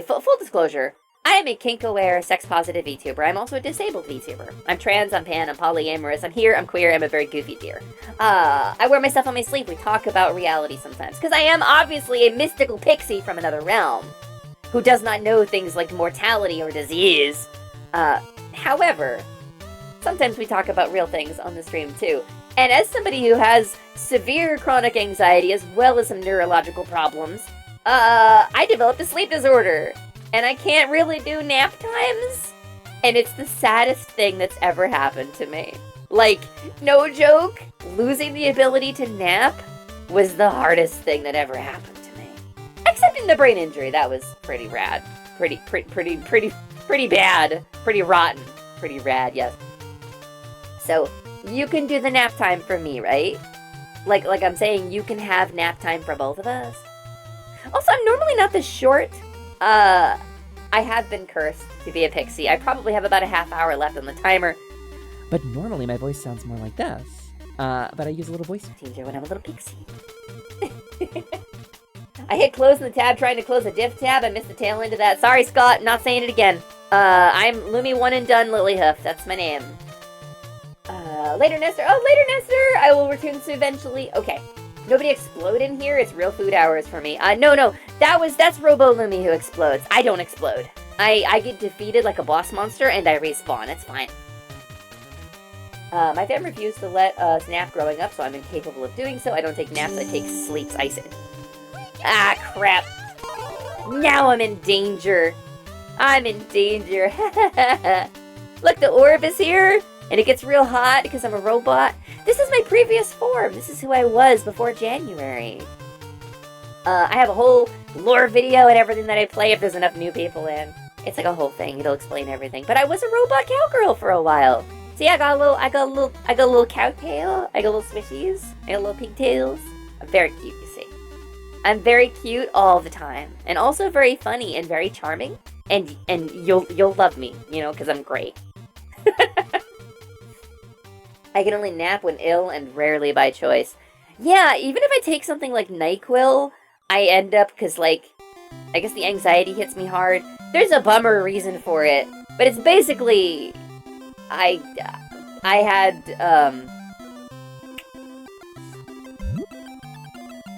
Speaker 4: full disclosure, I am a kink-aware, sex-positive VTuber. I'm also a disabled VTuber. I'm trans, I'm pan, I'm polyamorous, I'm here, I'm queer, I'm a very goofy deer. I wear my stuff on my sleeve. We talk about reality sometimes. Because I am obviously a mystical pixie from another realm who does not know things like mortality or disease. However, sometimes we talk about real things on the stream too. And as somebody who has severe chronic anxiety as well as some neurological problems, I developed a sleep disorder. And I can't really do nap times. And it's the saddest thing that's ever happened to me. Like, no joke, losing the ability to nap was the hardest thing that ever happened to me. Except in the brain injury, that was pretty rad. Pretty bad. Pretty rotten. Pretty rad, yes. So, you can do the nap time for me, right? Like I'm saying, you can have nap time for both of us. Also, I'm normally not this short. I have been cursed to be a pixie. I probably have about a half hour left on the timer.
Speaker 3: But normally my voice sounds more like this. But I use a little voice.
Speaker 4: It's easier when I'm a little pixie. I hit close in the tab trying to close a diff tab. I missed the tail end of that. Sorry, Scott. Not saying it again. I'm Lumi One and Done Lilyhoof. That's my name. Later, Nestor. Oh, later, Nestor. I will return soon eventually. Okay. Nobody explode in here? It's real food hours for me. No. That's Robo Lumi who explodes. I don't explode. I get defeated like a boss monster and I respawn. It's fine. My fam refused to let us nap growing up, so I'm incapable of doing so. I don't take naps, I take sleeps. I said. Ah, crap. Now I'm in danger. I'm in danger. Look, the orb is here, and it gets real hot because I'm a robot. This is my previous form. This is who I was before January. I have a whole lore video and everything that I play if there's enough new people in. It's like a whole thing. It'll explain everything. But I was a robot cowgirl for a while. See, I got a little cow tail. I got little swishies. I got little pigtails. I'm very cute, you see. I'm very cute all the time, and also very funny and very charming. And you'll love me, you know, because I'm great. I can only nap when ill and rarely by choice. Yeah, even if I take something like NyQuil, I end up because like I guess the anxiety hits me hard. There's a bummer reason for it, but it's basically. I had,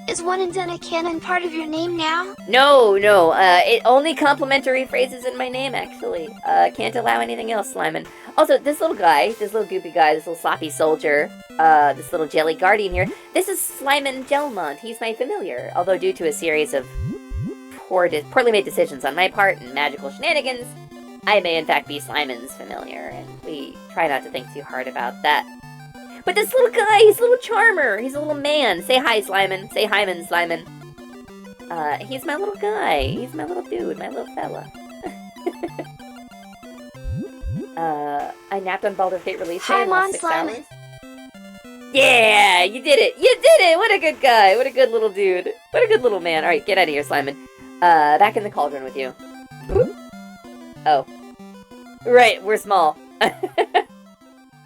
Speaker 1: Is One and Done a canon part of your name now?
Speaker 4: No, it only complimentary phrases in my name, actually. Can't allow anything else, Slyman. Also, this little guy, this little goopy guy, this little sloppy soldier, this little jelly guardian here, this is Slyman Gelmont. He's my familiar, although due to a series of poorly made decisions on my part and magical shenanigans, I may in fact be Slyman's familiar, and we try not to think too hard about that. But this little guy, he's a little charmer. He's a little man. Say hi, Slyman. Say hi, man, Slyman. He's my little guy. He's my little dude, my little fella. I napped on Baldur's Gate release day
Speaker 1: Hi,
Speaker 4: and lost
Speaker 1: Mon
Speaker 4: 6
Speaker 1: Slyman.
Speaker 4: hours. Yeah, you did it. You did it. What a good guy. What a good little dude. What a good little man. All right, get out of here, Slyman. Back in the cauldron with you. Oh. Right, we're small.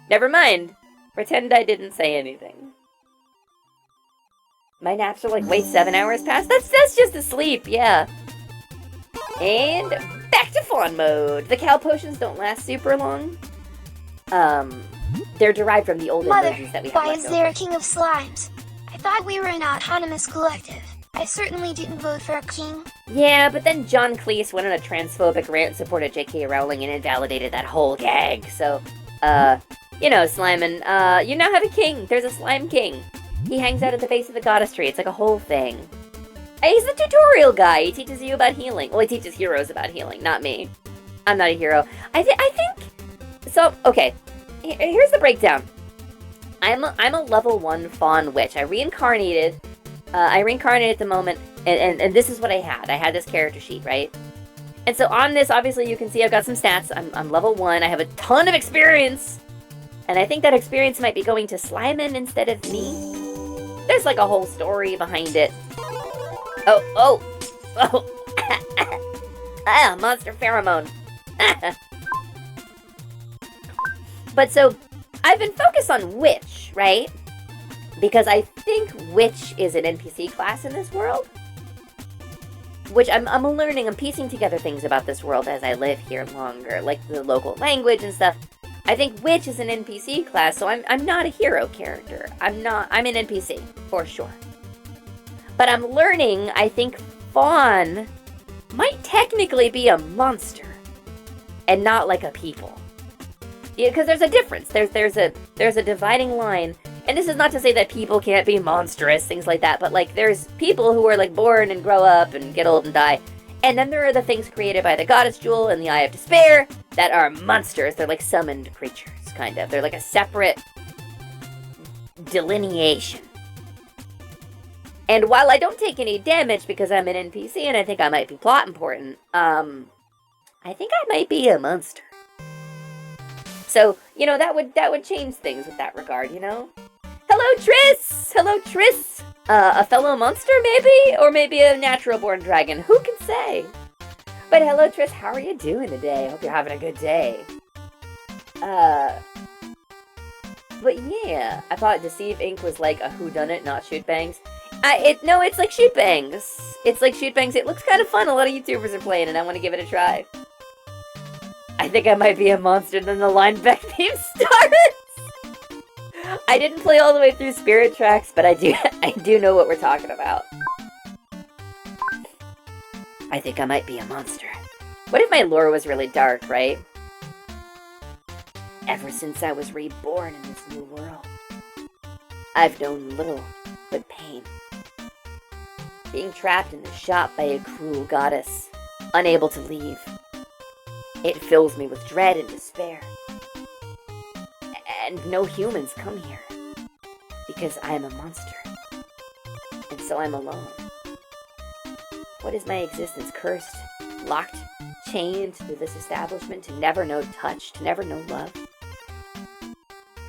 Speaker 4: Never mind. Pretend I didn't say anything. My naps are like, wait, 7 hours past? That's just asleep, yeah. And back to fawn mode. The cow potions don't last super long. They're derived from the old
Speaker 1: Mother,
Speaker 4: versions that we have
Speaker 1: why
Speaker 4: left
Speaker 1: is
Speaker 4: over.
Speaker 1: there a king of slimes? I thought we were an autonomous collective. I certainly didn't vote for a king.
Speaker 4: Yeah, but then John Cleese went on a transphobic rant and supported J.K. Rowling and invalidated that whole gag. So, you know, Slyman, you now have a king. There's a slime king. He hangs out at the base of the goddess tree. It's like a whole thing. And he's the tutorial guy. He teaches you about healing. Well, he teaches heroes about healing, not me. I'm not a hero. I think... So, okay. Here's the breakdown. I'm a level 1 fawn witch. I reincarnated at the moment, and this is what I had. I had this character sheet, right? And so on this, obviously, you can see I've got some stats. I'm level 1. I have a ton of experience. And I think that experience might be going to Slyman instead of me. There's like a whole story behind it. Oh. Ah, monster pheromone. But so, I've been focused on Witch, right? Because I think Witch is an NPC class in this world. Which I'm learning, I'm piecing together things about this world as I live here longer, like the local language and stuff. I think Witch is an NPC class, so I'm not a hero character. I'm an NPC, for sure. But I'm learning, I think Fawn might technically be a monster. And not like a people. Yeah, because there's a difference. There's a dividing line. And this is not to say that people can't be monstrous, things like that, but like there's people who are like born and grow up and get old and die. And then there are the things created by the Goddess Jewel and the Eye of Despair that are monsters. They're like summoned creatures. kind of. They're like a separate delineation. And while I don't take any damage because I'm an NPC and I think I might be plot important, I think I might be a monster. So, you know, that would change things with that regard, you know? Hello, Triss! Hello, Triss! A fellow monster, maybe? Or maybe a natural-born dragon. Who can say? But hello, Triss, how are you doing today? Hope you're having a good day. But yeah, I thought Deceive Inc. was like a whodunit, not shoot bangs. No, it's like shoot bangs. It's like shoot bangs. It looks kind of fun. A lot of YouTubers are playing, and I want to give it a try. I think I might be a monster. Then the lineback theme starts. I didn't play all the way through Spirit Tracks, but I do know what we're talking about. I think I might be a monster. What if my lore was really dark, right? Ever since I was reborn in this new world, I've known little but pain. Being trapped in the shop by a cruel goddess, unable to leave. It fills me with dread and despair. And no humans come here, because I am a monster. And so I'm alone. What is my existence? Cursed, locked, chained to this establishment, to never know touch, to never know love?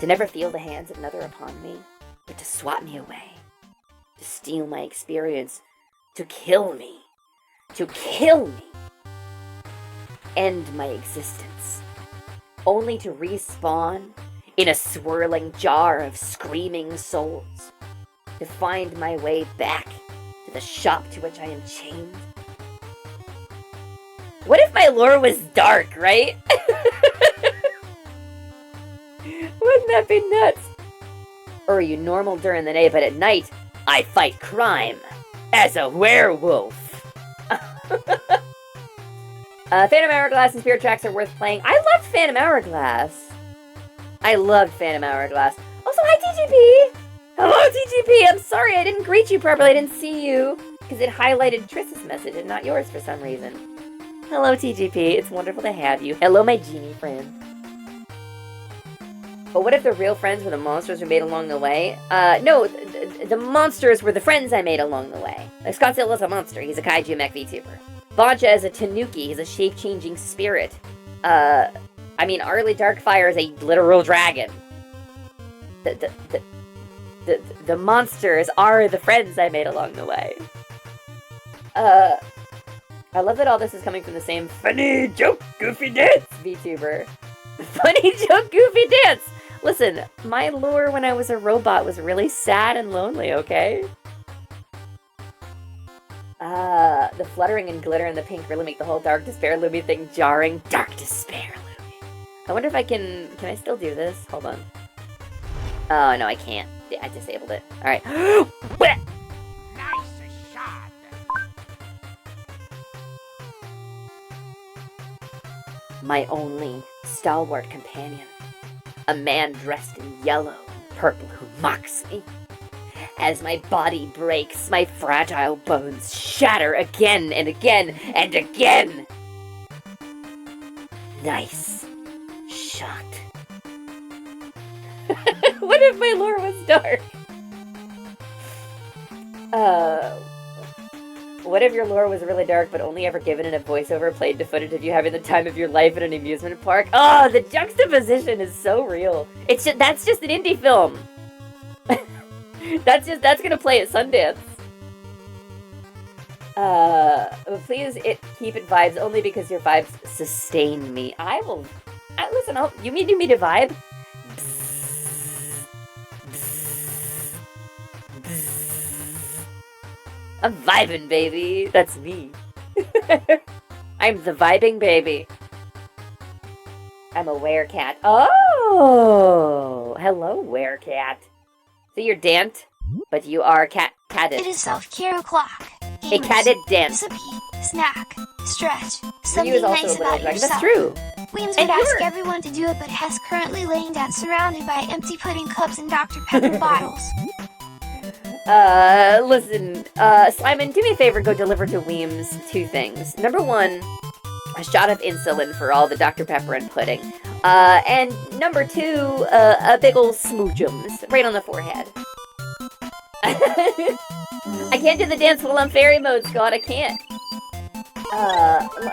Speaker 4: To never feel the hands of another upon me, but to swat me away, to steal my experience, to kill me, end my existence, only to respawn in a swirling jar of screaming souls, to find my way back to the shop to which I am chained. What if my lore was dark, right? Wouldn't that be nuts? Or are you normal during the day, but at night, I fight crime as a werewolf? Phantom Hourglass and Spirit Tracks are worth playing. I loved Phantom Hourglass. I loved Phantom Hourglass. Also, hi TGP! Hello TGP! I'm sorry I didn't greet you properly. I didn't see you because it highlighted Triss's message and not yours for some reason. Hello TGP, it's wonderful to have you. Hello my genie friend. But what if the real friends were the monsters we made along the way? No, the monsters were the friends I made along the way. Like Scottsilla's a monster, he's a kaiju mech VTuber. Boncha is a tanuki, he's a shape-changing spirit. I mean, Arlie Darkfire is a literal dragon. The monsters are the friends I made along the way. I love that all this is coming from the same funny joke, goofy dance VTuber. Funny joke, goofy dance! Listen, my lore when I was a robot was really sad and lonely, okay? The fluttering and glitter and the pink really make the whole Dark Despair Lumi thing jarring. Dark Despair Lumi. I wonder if I can I still do this? Hold on. Oh, no, I can't. I disabled it. Alright.
Speaker 7: Nice shot.
Speaker 4: My only stalwart companion. A man dressed in yellow and purple who mocks me. As my body breaks, my fragile bones shatter again and again and again. Nice shot. What if my lore was dark? What if your lore was really dark, but only ever given in a voiceover played to footage of you having the time of your life at an amusement park? Oh, the juxtaposition is so real. That's just an indie film. That's gonna play at Sundance. Please keep it vibes only because your vibes sustain me. Listen, you need me to vibe? I'm vibing, baby. That's me. I'm the vibing baby. I'm a werecat. Oh! Hello, werecat. So you're Dant, but you are catted.
Speaker 1: It is self-care o'clock.
Speaker 4: A catted Dant.
Speaker 1: Recipe, snack, stretch,
Speaker 4: You
Speaker 1: something
Speaker 4: is also
Speaker 1: nice
Speaker 4: a little
Speaker 1: about
Speaker 4: dragon.
Speaker 1: yourself.
Speaker 4: That's true.
Speaker 1: Weems
Speaker 4: And
Speaker 1: would ask
Speaker 4: you're-
Speaker 1: everyone to do it, but Hess currently laying down surrounded by empty pudding cups and Dr. Pepper bottles.
Speaker 4: Listen, Slimon, do me a favor, go deliver to Weems 2 things. Number 1, a shot of insulin for all the Dr. Pepper and pudding. And number 2, a big ol' smoochums right on the forehead. I can't do the dance while I'm fairy mode, Scott. I can't.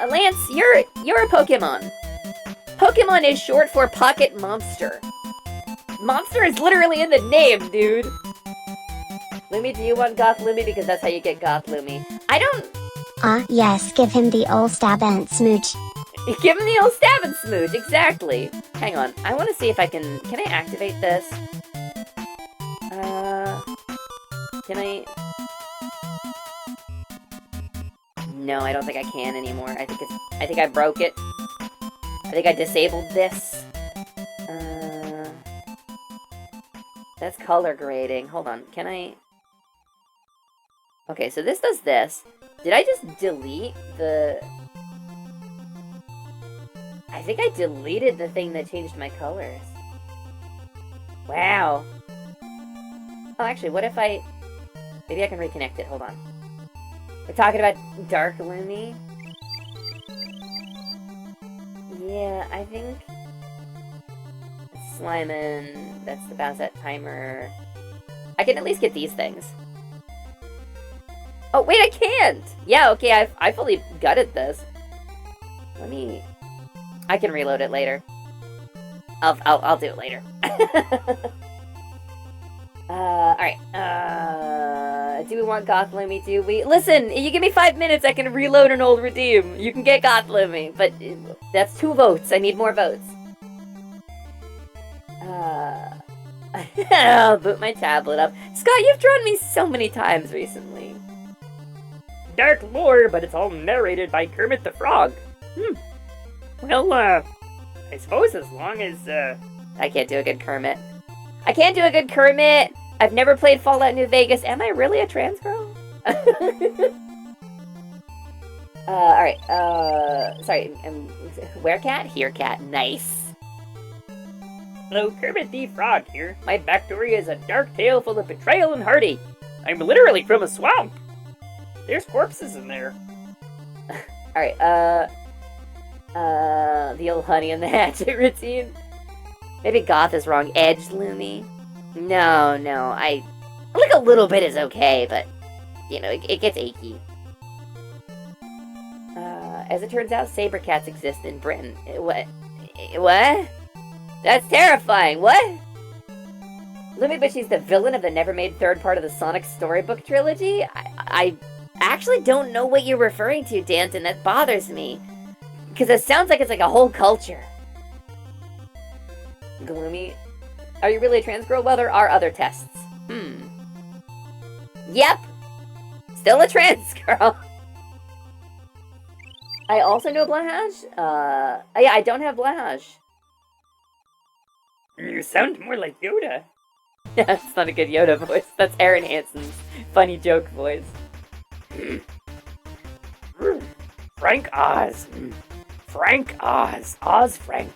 Speaker 4: Lance, you're a Pokemon. Pokemon is short for pocket monster. Monster is literally in the name, dude. Lumi, do you want Goth Lumi? Because that's how you get Goth Lumi. I don't...
Speaker 5: Yes, give him the old stab and smooch.
Speaker 4: Give him the old stab and smooch, exactly. Hang on, I want to see if I can I activate this? Can I... No, I don't think I can anymore. I think I broke it. I think I disabled this. That's color grading. Hold on, can I... Okay, so this does this. Did I just delete the... I think I deleted the thing that changed my colors. Wow. Oh, actually, what if I... Maybe I can reconnect it. Hold on. We're talking about Dark Lumi. Yeah, I think... Slimin', that's the bounce set timer. I can at least get these things. Oh, wait, I can't! Yeah, okay, I fully gutted this. Let me... I can reload it later. I'll do it later. Alright. Do we want Goth Lumi? Do we... Listen, you give me 5 minutes, I can reload an old redeem. You can get Goth Lumi, but that's 2 votes. I need more votes. I'll boot my tablet up. Scott, you've drawn me so many times recently.
Speaker 8: Dark lore, but it's all narrated by Kermit the Frog. Well, I suppose as long as,
Speaker 4: I can't do a good Kermit. I can't do a good Kermit! I've never played Fallout New Vegas. Am I really a trans girl? Alright, sorry, where cat? Here cat, nice.
Speaker 8: Hello, Kermit the Frog here. My backstory is a dark tale full of betrayal and heartache. I'm literally from a swamp. There's corpses in there.
Speaker 4: Alright, the old honey and the hatchet routine. Maybe Goth is wrong. Edge Lumi? No, like a little bit is okay, but, you know, it gets achy. As it turns out, saber cats exist in Britain. What? That's terrifying, what? Lumi, but she's the villain of the never-made third part of the Sonic Storybook trilogy? I actually don't know what you're referring to, Danton. That bothers me. Because it sounds like it's like a whole culture. Gloomy. Are you really a trans girl? Well, there are other tests. Yep. Still a trans girl. I also know Blahaj. Yeah, I don't have Blahaj.
Speaker 8: You sound more like Yoda.
Speaker 4: That's not a good Yoda voice. That's Aaron Hansen's funny joke voice.
Speaker 8: Frank Oz. Frank Oz. Oz Frank.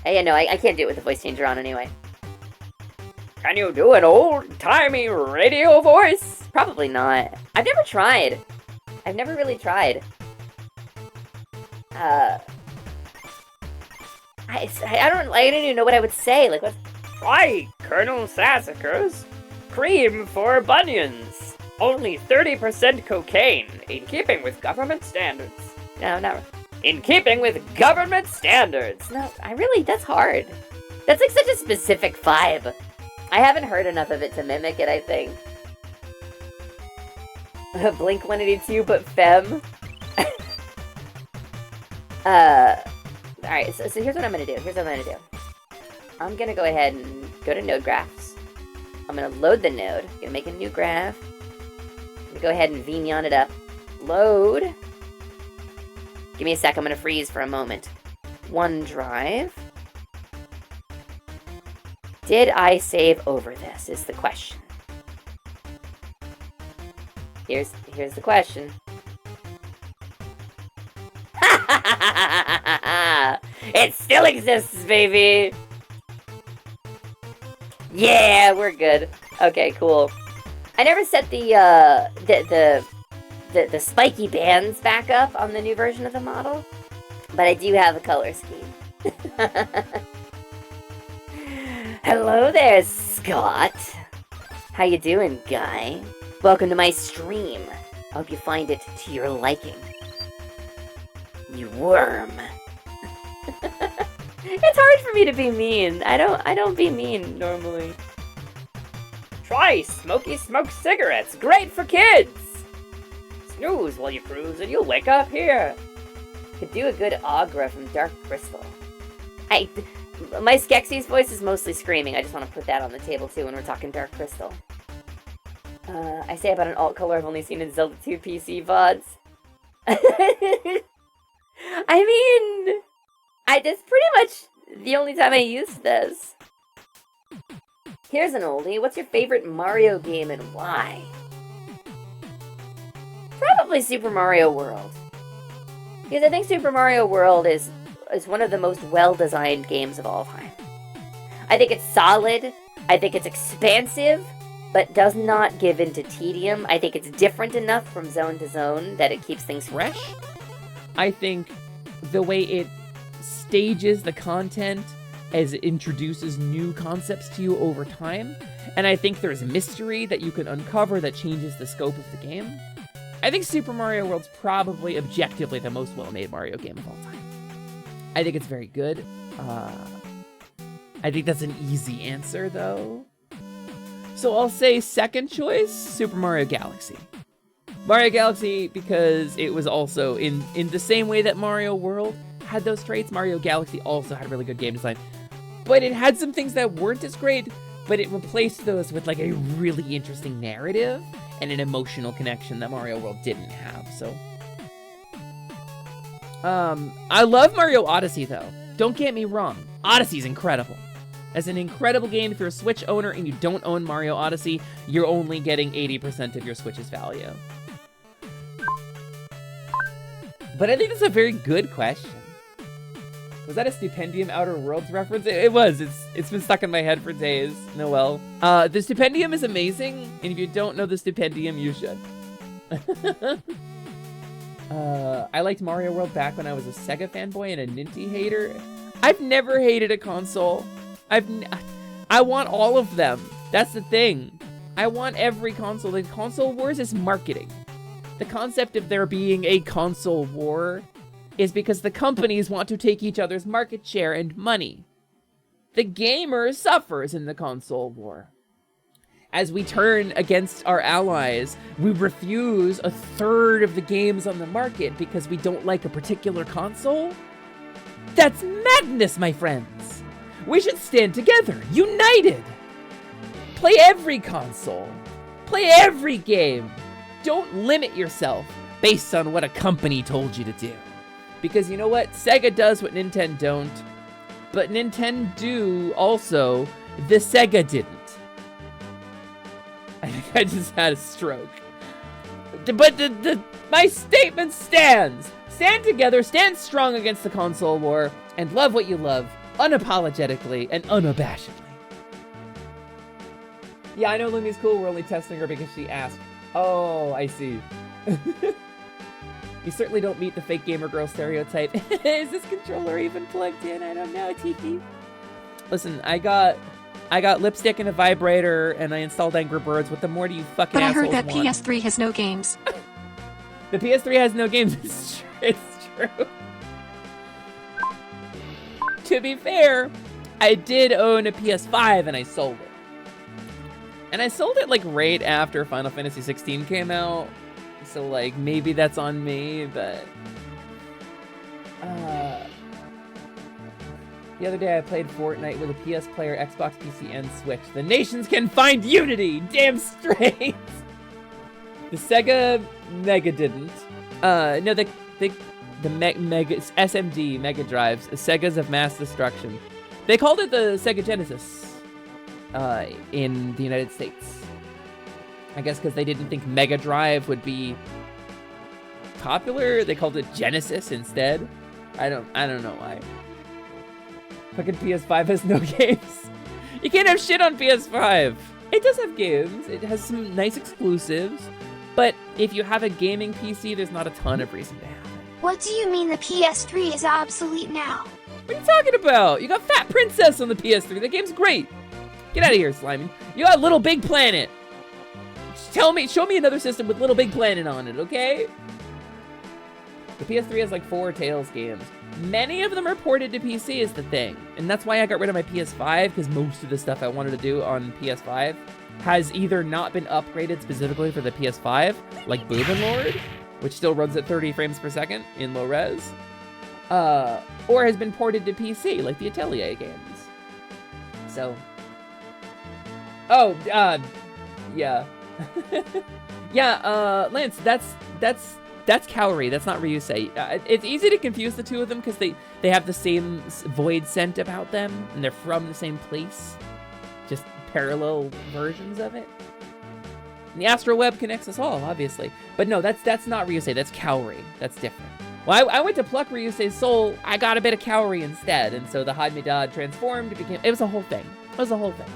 Speaker 4: Yeah, no, I can't do it with the voice changer on anyway.
Speaker 8: Can you do an old-timey radio voice?
Speaker 4: Probably not. I've never tried. I've never really tried. I don't even know what I would say. Like, what?
Speaker 8: Try Colonel Sassacre's cream for bunions. Only 30% cocaine, in keeping with government standards.
Speaker 4: No, not
Speaker 8: in keeping with government standards.
Speaker 4: No, that's hard. That's like such a specific vibe. I haven't heard enough of it to mimic it, I think. Blink-182, but femme. Alright, so here's what I'm gonna do. I'm gonna go ahead and go to node graphs. I'm gonna load the node. I'm gonna make a new graph. I'm gonna go ahead and Vignon it up. Load. Give me a sec, I'm gonna freeze for a moment. OneDrive. Did I save over this, is the question. Here's the question. It still exists, baby! Yeah, we're good. Okay, cool. I never set the spiky bands back up on the new version of the model, but I do have a color scheme. Hello there, Scott. How you doing, guy? Welcome to my stream. I hope you find it to your liking. You worm. It's hard for me to be mean. I don't be mean normally.
Speaker 8: Try Smoky Smoke cigarettes. Great for kids. Snooze while you cruise and you'll wake up here.
Speaker 4: Could do a good Agra from Dark Crystal. My Skeksis voice is mostly screaming. I just want to put that on the table too when we're talking Dark Crystal. I say about an alt color I've only seen in Zelda 2 PC VODs. I mean, that's pretty much the only time I used this. Here's an oldie. What's your favorite Mario game and why? Probably Super Mario World. Because I think Super Mario World is one of the most well-designed games of all time. I think it's solid, I think it's expansive, but does not give into tedium. I think it's different enough from zone to zone that it keeps things fresh.
Speaker 3: I think the way it stages the content as it introduces new concepts to you over time, and I think there's mystery that you can uncover that changes the scope of the game. I think Super Mario World's probably objectively the most well-made Mario game of all time. I think it's very good. I think that's an easy answer, though. So I'll say second choice, Super Mario Galaxy. Mario Galaxy, because it was also in the same way that Mario World had those traits, Mario Galaxy also had really good game design. But it had some things that weren't as great, but it replaced those with like a really interesting narrative and an emotional connection that Mario World didn't have, so. I love Mario Odyssey, though. Don't get me wrong. Odyssey's incredible. As an incredible game, if you're a Switch owner and you don't own Mario Odyssey, you're only getting 80% of your Switch's value. But I think that's a very good question. Was that a Stipendium Outer Worlds reference? It was. It's been stuck in my head for days. Noel. The Stipendium is amazing, and if you don't know the Stipendium, you should. I liked Mario World back when I was a Sega fanboy and a Ninty hater. I've never hated a console. I want all of them. That's the thing. I want every console. The console wars is marketing. The concept of there being a console war is because the companies want to take each other's market share and money. The gamer suffers in the console war. As we turn against our allies, we refuse a third of the games on the market because we don't like a particular console. That's madness, my friends. We should stand together, united. Play every console. Play every game. Don't limit yourself based on what a company told you to do. Because you know what? Sega does what Nintendo don't. But Nintendo do also the Sega didn't. I think I just had a stroke. But my statement stands. Stand together, stand strong against the console war, and love what you love, unapologetically and unabashedly. Yeah, I know Lumi's cool, we're only testing her because she asked. Oh, I see. You certainly don't meet the fake gamer girl stereotype. Is this controller even plugged in? I don't know, Tiki. Listen, I got lipstick and a vibrator, and I installed Angry Birds. What the more do you fucking assholes want?
Speaker 2: But I heard that PS3 has no games.
Speaker 3: The PS3 has no games. It's true. To be fair, I did own a PS5, and I sold it. And I sold it, like, right after Final Fantasy 16 came out. So, like, maybe that's on me, but... The other day I played Fortnite with a PS Player, Xbox, PC, and Switch. The nations can find unity! Damn straight! The Sega Mega didn't. No, the Mega SMD Mega Drives, Segas of Mass Destruction. They called it the Sega Genesis in the United States. I guess because they didn't think Mega Drive would be popular, they called it Genesis instead. I don't know why. Fucking PS5 has no games. You can't have shit on PS5. It does have games. It has some nice exclusives. But if you have a gaming PC, there's not a ton of reason to have it.
Speaker 1: What do you mean the PS3 is obsolete now?
Speaker 3: What are you talking about? You got Fat Princess on the PS3. That game's great. Get out of here, Slimy. You got Little Big Planet. Just show me another system with Little Big Planet on it, okay? The PS3 has like 4 Tales games. Many of them are ported to PC is the thing. And that's why I got rid of my PS5, because most of the stuff I wanted to do on PS5 has either not been upgraded specifically for the PS5, like Boobin Lord, which still runs at 30 frames per second in low res, or has been ported to PC, like the Atelier games. So, yeah. Yeah, Lance, that's Kaori, that's not Ryusei. It's easy to confuse the two of them because they have the same void scent about them, and they're from the same place. Just parallel versions of it. And the astral web connects us all, obviously. But no, that's not Ryusei, that's Kaori. That's different. Well, I went to pluck Ryusei's soul, I got a bit of Kaori instead, and so the Hadmedad transformed, it was a whole thing. It was a whole thing.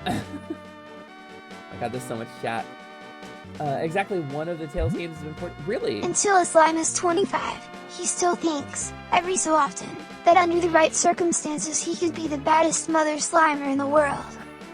Speaker 3: I got this so much chat. Exactly one of the Tales games is important. Really?
Speaker 1: Until a slime is 25, he still thinks, every so often, that under the right circumstances he could be the baddest mother slimer in the world.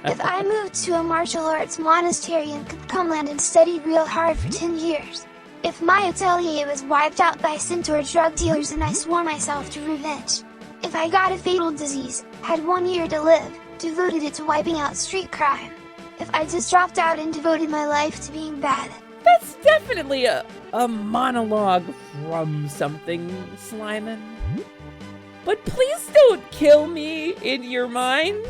Speaker 1: If I moved to a martial arts monastery and could come land and study real hard for 10 years. If my atelier was wiped out by centaur drug dealers and I swore myself to revenge. If I got a fatal disease, had 1 year to live, devoted it to wiping out street crime. If I just dropped out and devoted my life to being bad.
Speaker 3: That's definitely a monologue from something, Slyman. But please don't kill me in your mind.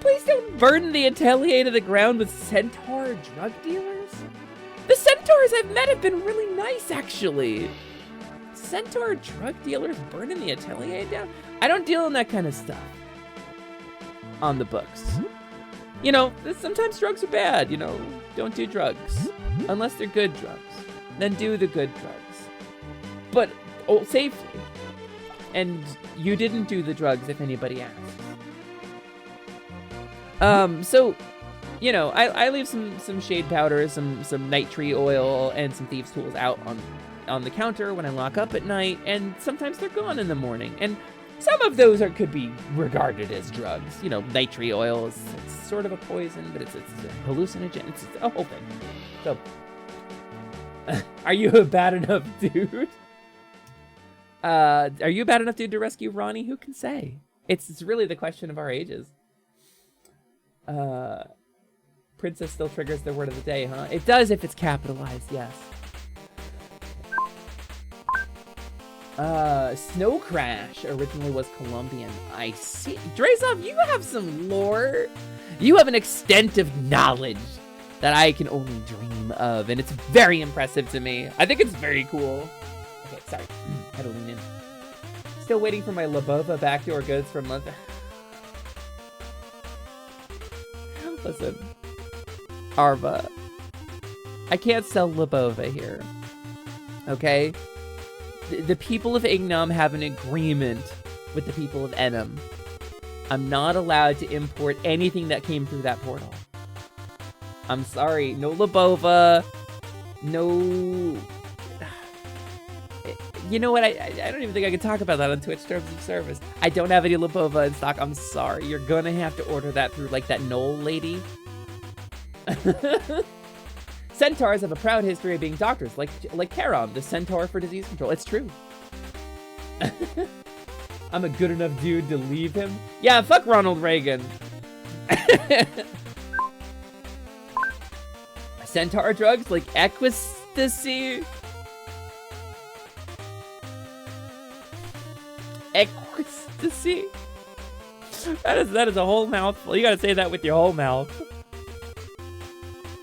Speaker 3: Please don't burn the Atelier to the ground with centaur drug dealers. The centaurs I've met have been really nice, actually. Centaur drug dealers burning the Atelier down? I don't deal in that kind of stuff on the books. You know, sometimes drugs are bad, you know. Don't do drugs. Unless they're good drugs. Then do the good drugs. But safely. And you didn't do the drugs if anybody asks. So, you know, I leave some shade powder, some night tree oil, and some thieves' tools out on the counter when I lock up at night, and sometimes they're gone in the morning. And some of those could be regarded as drugs. You know, night tree oil it's sort of a poison, but it's a hallucinogen. It's a whole thing. So, are you a bad enough dude? Are you a bad enough dude to rescue Ronnie? Who can say? It's really the question of our ages. Princess still triggers the word of the day, huh? It does if it's capitalized, yes. Snow Crash originally was Colombian. I see. Drazov, you have some lore. You have an extent of knowledge that I can only dream of, and it's very impressive to me. I think it's very cool. Okay, sorry. Had to lean in. Still waiting for my Labova backdoor goods from month. Listen, Arva, I can't sell Labova here. Okay? The people of Ignam have an agreement with the people of Enum. I'm not allowed to import anything that came through that portal. I'm sorry. No Labova. No... You know what? I don't even think I can talk about that on Twitch terms of service. I don't have any Labova in stock. I'm sorry. You're gonna have to order that through, like, that Knoll lady. Centaurs have a proud history of being doctors, like Charon, the centaur for disease control. It's true. I'm a good enough dude to leave him. Yeah, fuck Ronald Reagan. Centaur drugs like ecstasy. Ecstasy. That is a whole mouthful. You gotta say that with your whole mouth.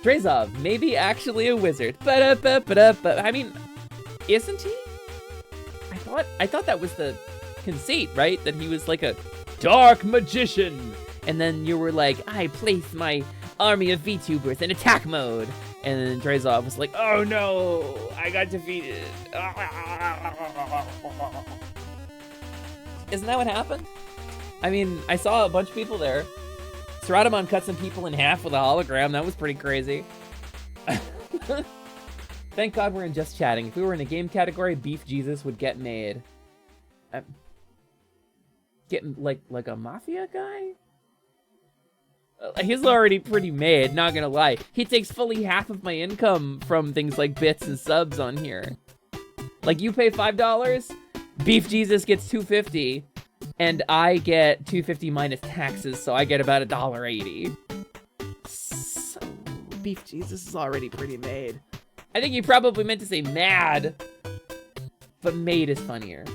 Speaker 3: Drazov, maybe actually a wizard. I mean, isn't he? I thought that was the conceit, right? That he was like a dark magician. And then you were like, I place my army of VTubers in attack mode. And then Drazov was like, oh no, I got defeated. Isn't that what happened? I mean, I saw a bunch of people there. Saratamon cut some people in half with a hologram. That was pretty crazy. Thank God we're in just chatting. If we were in a game category, Beef Jesus would get made. Getting like a mafia guy? He's already pretty made, not gonna lie. He takes fully half of my income from things like bits and subs on here. Like, you pay $5, Beef Jesus gets $2.50, and I get $2.50 minus taxes, so I get about $1.80. So, Beef Jesus is already pretty made. I think you probably meant to say mad, but made is funnier.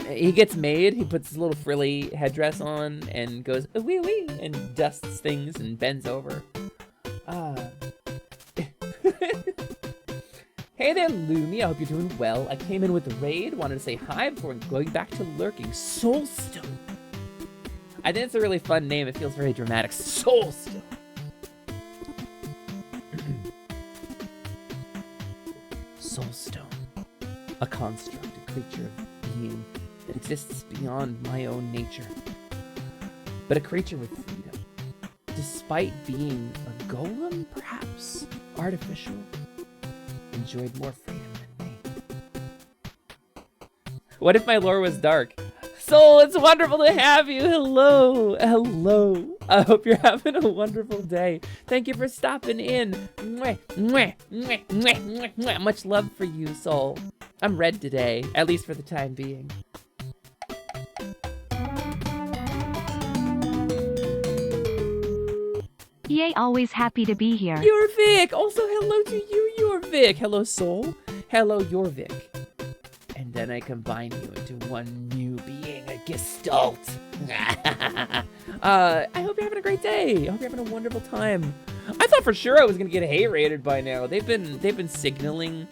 Speaker 3: He gets made, he puts his little frilly headdress on and goes, wee wee, and dusts things and bends over. Hey there, Lumi, I hope you're doing well. I came in with the raid, wanted to say hi before going back to lurking. Soulstone. I think it's a really fun name, it feels very dramatic. Soulstone. Soulstone. A construct, a creature of being that exists beyond my own nature. But a creature with freedom. Despite being a golem, perhaps artificial, enjoyed more freedom than me. What if my lore was dark? Soul, it's wonderful to have you. Hello. Hello. I hope you're having a wonderful day. Thank you for stopping in. Mwah, mwah, mwah, mwah, mwah, mwah. Much love for you, Soul. I'm red today, at least for the time being.
Speaker 7: Yay, always happy to be here.
Speaker 3: Yorvik! Also, hello to you, Yorvik! Hello, Soul. Hello, Yorvik. And then I combine you into one new being, a gestalt. I hope you're having a great day. I hope you're having a wonderful time. I thought for sure I was gonna get hate rated by now. They've been signaling.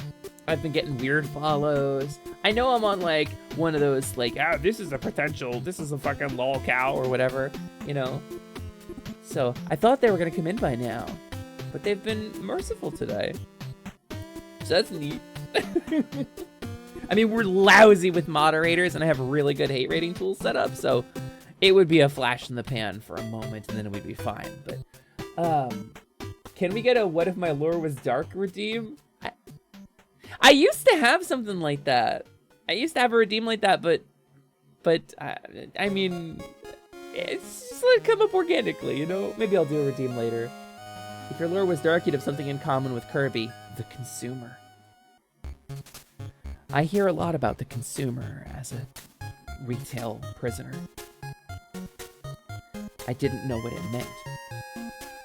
Speaker 3: I've been getting weird follows. I know I'm on like one of those like, this is a fucking lol cow or whatever, you know. So I thought they were gonna come in by now, but they've been merciful today. So that's neat. I mean, we're lousy with moderators and I have really good hate rating tools set up, so it would be a flash in the pan for a moment and then we'd be fine. But can we get a what if my lore was dark redeem? I used to have something like that. I used to have a redeem like that, but I mean, it's just let it come up organically, you know? Maybe I'll do a redeem later. If your lore was dark, you'd have something in common with Kirby, the consumer. I hear a lot about the consumer as a retail prisoner. I didn't know what it meant.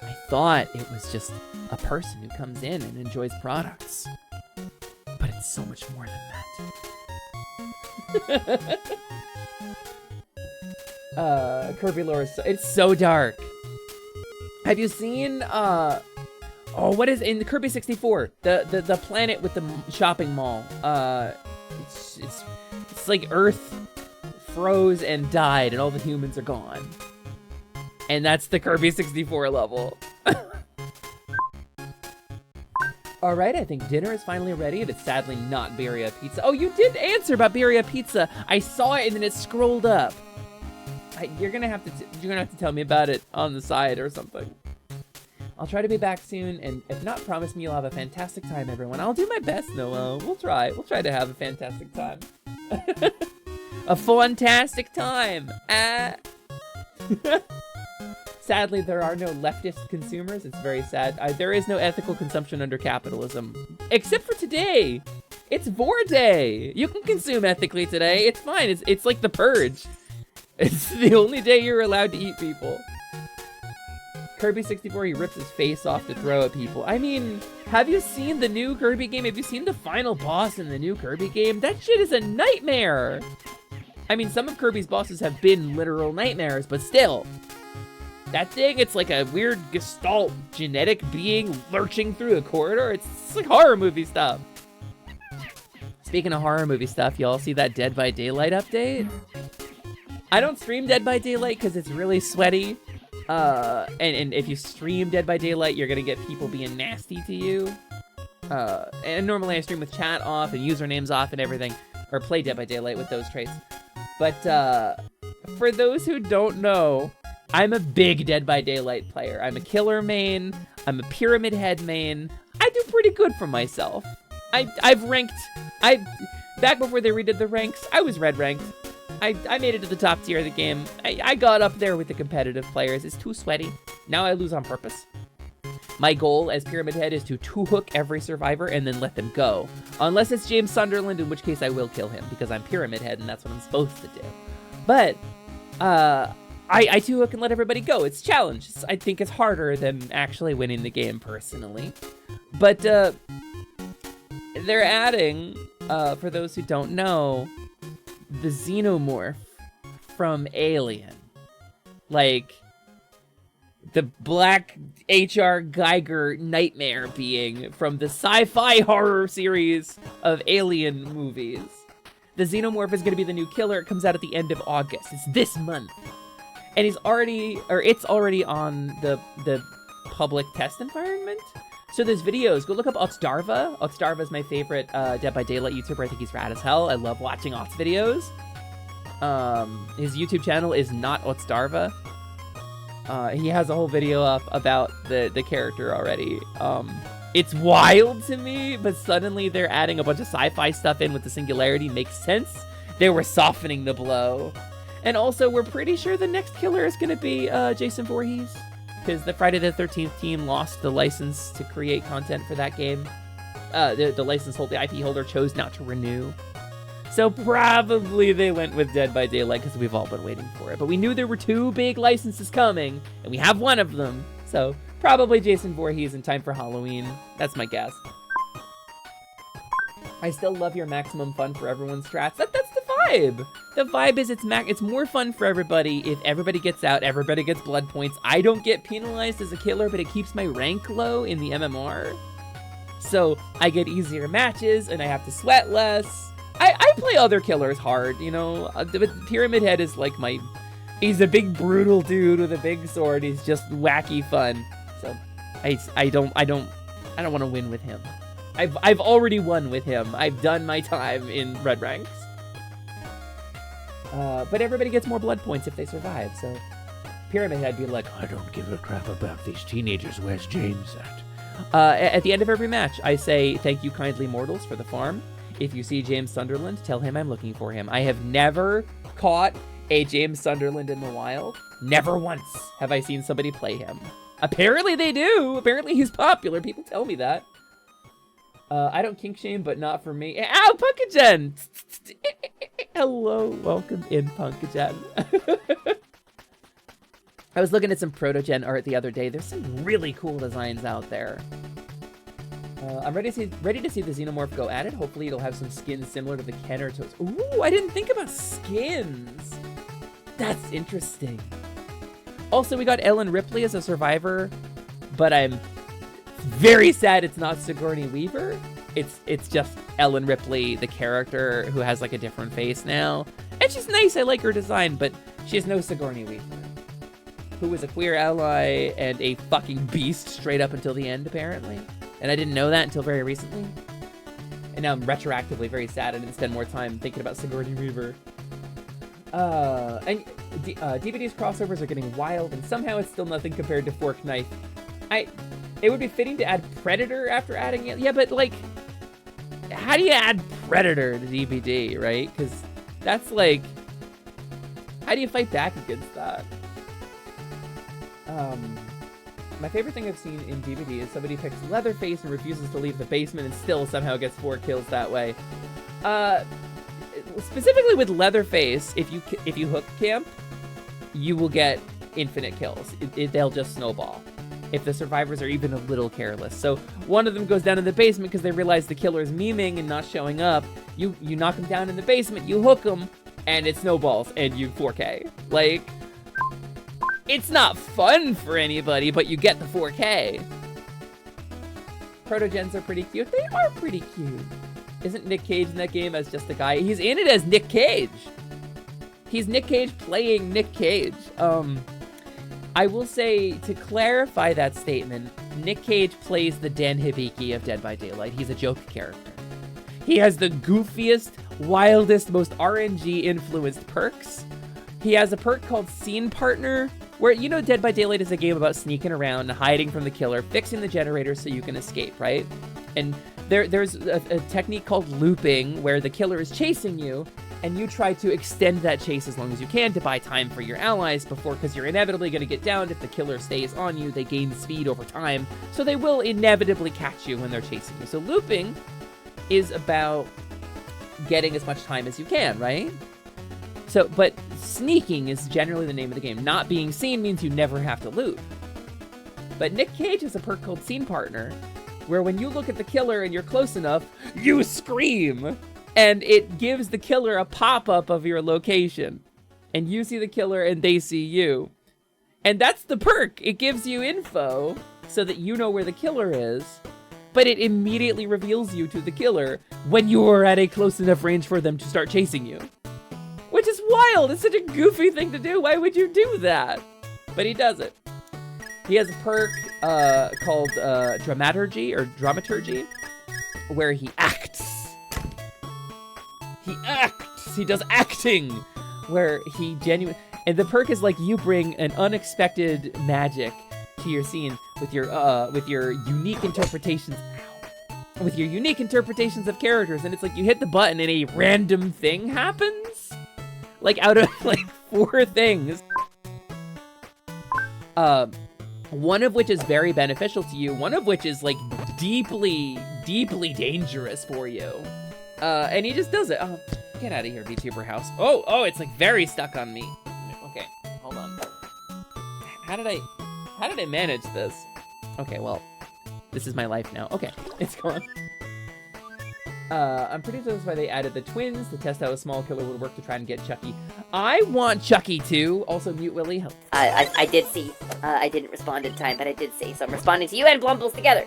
Speaker 3: I thought it was just a person who comes in and enjoys products. But it's so much more than that. Kirby lore is it's so dark. Have you seen what is in the Kirby 64? The planet with the shopping mall. It's like Earth froze and died and all the humans are gone. And that's the Kirby 64 level. All right, I think dinner is finally ready, and it's sadly not birria pizza. Oh, you did answer about birria pizza. I saw it and then it scrolled up. You're gonna have to tell me about it on the side or something. I'll try to be back soon, and if not, promise me you'll have a fantastic time, everyone. I'll do my best, Noel. We'll try to have a fantastic time. A fantastic time. Sadly, there are no leftist consumers. It's very sad. There is no ethical consumption under capitalism. Except for today. It's Vor Day. You can consume ethically today. It's fine. It's like the purge. It's the only day you're allowed to eat people. Kirby 64, he rips his face off to throw at people. I mean, have you seen the new Kirby game? Have you seen the final boss in the new Kirby game? That shit is a nightmare. I mean, some of Kirby's bosses have been literal nightmares, but still. That thing, it's like a weird gestalt genetic being lurching through a corridor. It's like horror movie stuff. Speaking of horror movie stuff, y'all see that Dead by Daylight update? I don't stream Dead by Daylight because it's really sweaty. And if you stream Dead by Daylight, you're gonna get people being nasty to you. And normally I stream with chat off and usernames off and everything. Or play Dead by Daylight with those traits. But for those who don't know, I'm a big Dead by Daylight player. I'm a killer main. I'm a Pyramid Head main. I do pretty good for myself. I've ranked. Back before they redid the ranks, I was red ranked. I made it to the top tier of the game. I got up there with the competitive players. It's too sweaty. Now I lose on purpose. My goal as Pyramid Head is to two-hook every survivor and then let them go. Unless it's James Sunderland, in which case I will kill him because I'm Pyramid Head and that's what I'm supposed to do. But I two-hook and let everybody go. It's a challenge. I think it's harder than actually winning the game personally. But they're adding, for those who don't know, the xenomorph from Alien. Like, the black H.R. Geiger nightmare being from the sci-fi horror series of Alien movies. The xenomorph is going to be the new killer. It comes out at the end of August. It's this month. And it's already on the public test environment. So there's videos. Go look up Otsdarva. Otsdarva is my favorite Dead by Daylight YouTuber. I think he's rad as hell. I love watching Ots videos. His YouTube channel is not Otsdarva. He has a whole video up about the character already. It's wild to me, but suddenly they're adding a bunch of sci-fi stuff in with the singularity. Makes sense. They were softening the blow. And also, we're pretty sure the next killer is going to be Jason Voorhees. Because the Friday the 13th team lost the license to create content for that game. The license holder, the IP holder, chose not to renew. So probably they went with Dead by Daylight because we've all been waiting for it. But we knew there were 2 big licenses coming, and we have one of them. So probably Jason Voorhees in time for Halloween. That's my guess. I still love your maximum fun for everyone strats. That's the vibe. The vibe is it's more fun for everybody if everybody gets out, everybody gets blood points. I don't get penalized as a killer, but it keeps my rank low in the MMR. So I get easier matches and I have to sweat less. I play other killers hard, you know. But Pyramid Head is like he's a big brutal dude with a big sword. He's just wacky fun. So I don't want to win with him. I've already won with him. I've done my time in red ranks. But everybody gets more blood points if they survive, so Pyramid Head be like, I don't give a crap about these teenagers, where's James at the end of every match, I say, thank you kindly mortals for the farm. If you see James Sunderland, tell him I'm looking for him. I have never caught a James Sunderland in the wild. Never once have I seen somebody play him. Apparently they do. Apparently he's popular. People tell me that. I don't kink shame, but not for me. Ow, Punkagen! Hello, welcome in, Punkagen. I was looking at some Protogen art the other day. There's some really cool designs out there. I'm ready to see the Xenomorph go at it. Hopefully it'll have some skins similar to the Kenner Toads. Ooh, I didn't think about skins. That's interesting. Also, we got Ellen Ripley as a survivor, but I'm very sad it's not Sigourney Weaver. It's just Ellen Ripley, the character, who has like a different face now. And she's nice, I like her design, but she has no Sigourney Weaver, who is a queer ally and a fucking beast straight up until the end, apparently. And I didn't know that until very recently. And now I'm retroactively very sad I didn't spend more time thinking about Sigourney Weaver. And DVD's crossovers are getting wild, and somehow it's still nothing compared to Fork Knife. It would be fitting to add Predator after adding it. Yeah, but like, how do you add Predator to DVD, right? Because that's like, how do you fight back against that? My favorite thing I've seen in DVD is somebody picks Leatherface and refuses to leave the basement and still somehow gets 4 kills that way. Specifically with Leatherface, if you hook camp, you will get infinite kills. They'll just snowball if the survivors are even a little careless. So one of them goes down in the basement because they realize the killer is memeing and not showing up. You knock him down in the basement, you hook him, and it snowballs, and you 4K. Like, it's not fun for anybody, but you get the 4K. Protogens are pretty cute. They are pretty cute. Isn't Nick Cage in that game as just a guy? He's in it as Nick Cage. He's Nick Cage playing Nick Cage. I will say, to clarify that statement, Nick Cage plays the Dan Hibiki of Dead by Daylight. He's a joke character. He has the goofiest, wildest, most RNG-influenced perks. He has a perk called Scene Partner, where, you know, Dead by Daylight is a game about sneaking around, hiding from the killer, fixing the generator so you can escape, right? And there's a technique called looping where the killer is chasing you, and you try to extend that chase as long as you can to buy time for your allies because you're inevitably going to get downed if the killer stays on you. They gain speed over time, so they will inevitably catch you when they're chasing you. So looping is about getting as much time as you can, right? So, but sneaking is generally the name of the game. Not being seen means you never have to loop. But Nick Cage has a perk called Scene Partner, where when you look at the killer and you're close enough, you scream! And it gives the killer a pop-up of your location. And you see the killer and they see you. And that's the perk. It gives you info so that you know where the killer is, but it immediately reveals you to the killer when you are at a close enough range for them to start chasing you. Which is wild. It's such a goofy thing to do. Why would you do that? But he does it. He has a perk called Dramaturgy, where he acts. He acts. He does acting, where he and the perk is like you bring an unexpected magic to your scene with your unique interpretations. With your unique interpretations of characters, and it's like you hit the button and a random thing happens, like out of like 4 things. One of which is very beneficial to you, one of which is like deeply, deeply dangerous for you. And he just does it. Oh, get out of here, VTuber house. Oh, it's like very stuck on me. Okay, hold on. How did I manage this? Okay, well, this is my life now. Okay, it's gone. I'm pretty sure that's why they added the twins to test how a small killer would work to try and get Chucky. I want Chucky too. Also, mute Willie.
Speaker 4: I did see. I didn't respond in time, but I did see. So I'm responding to you and Blumbles together.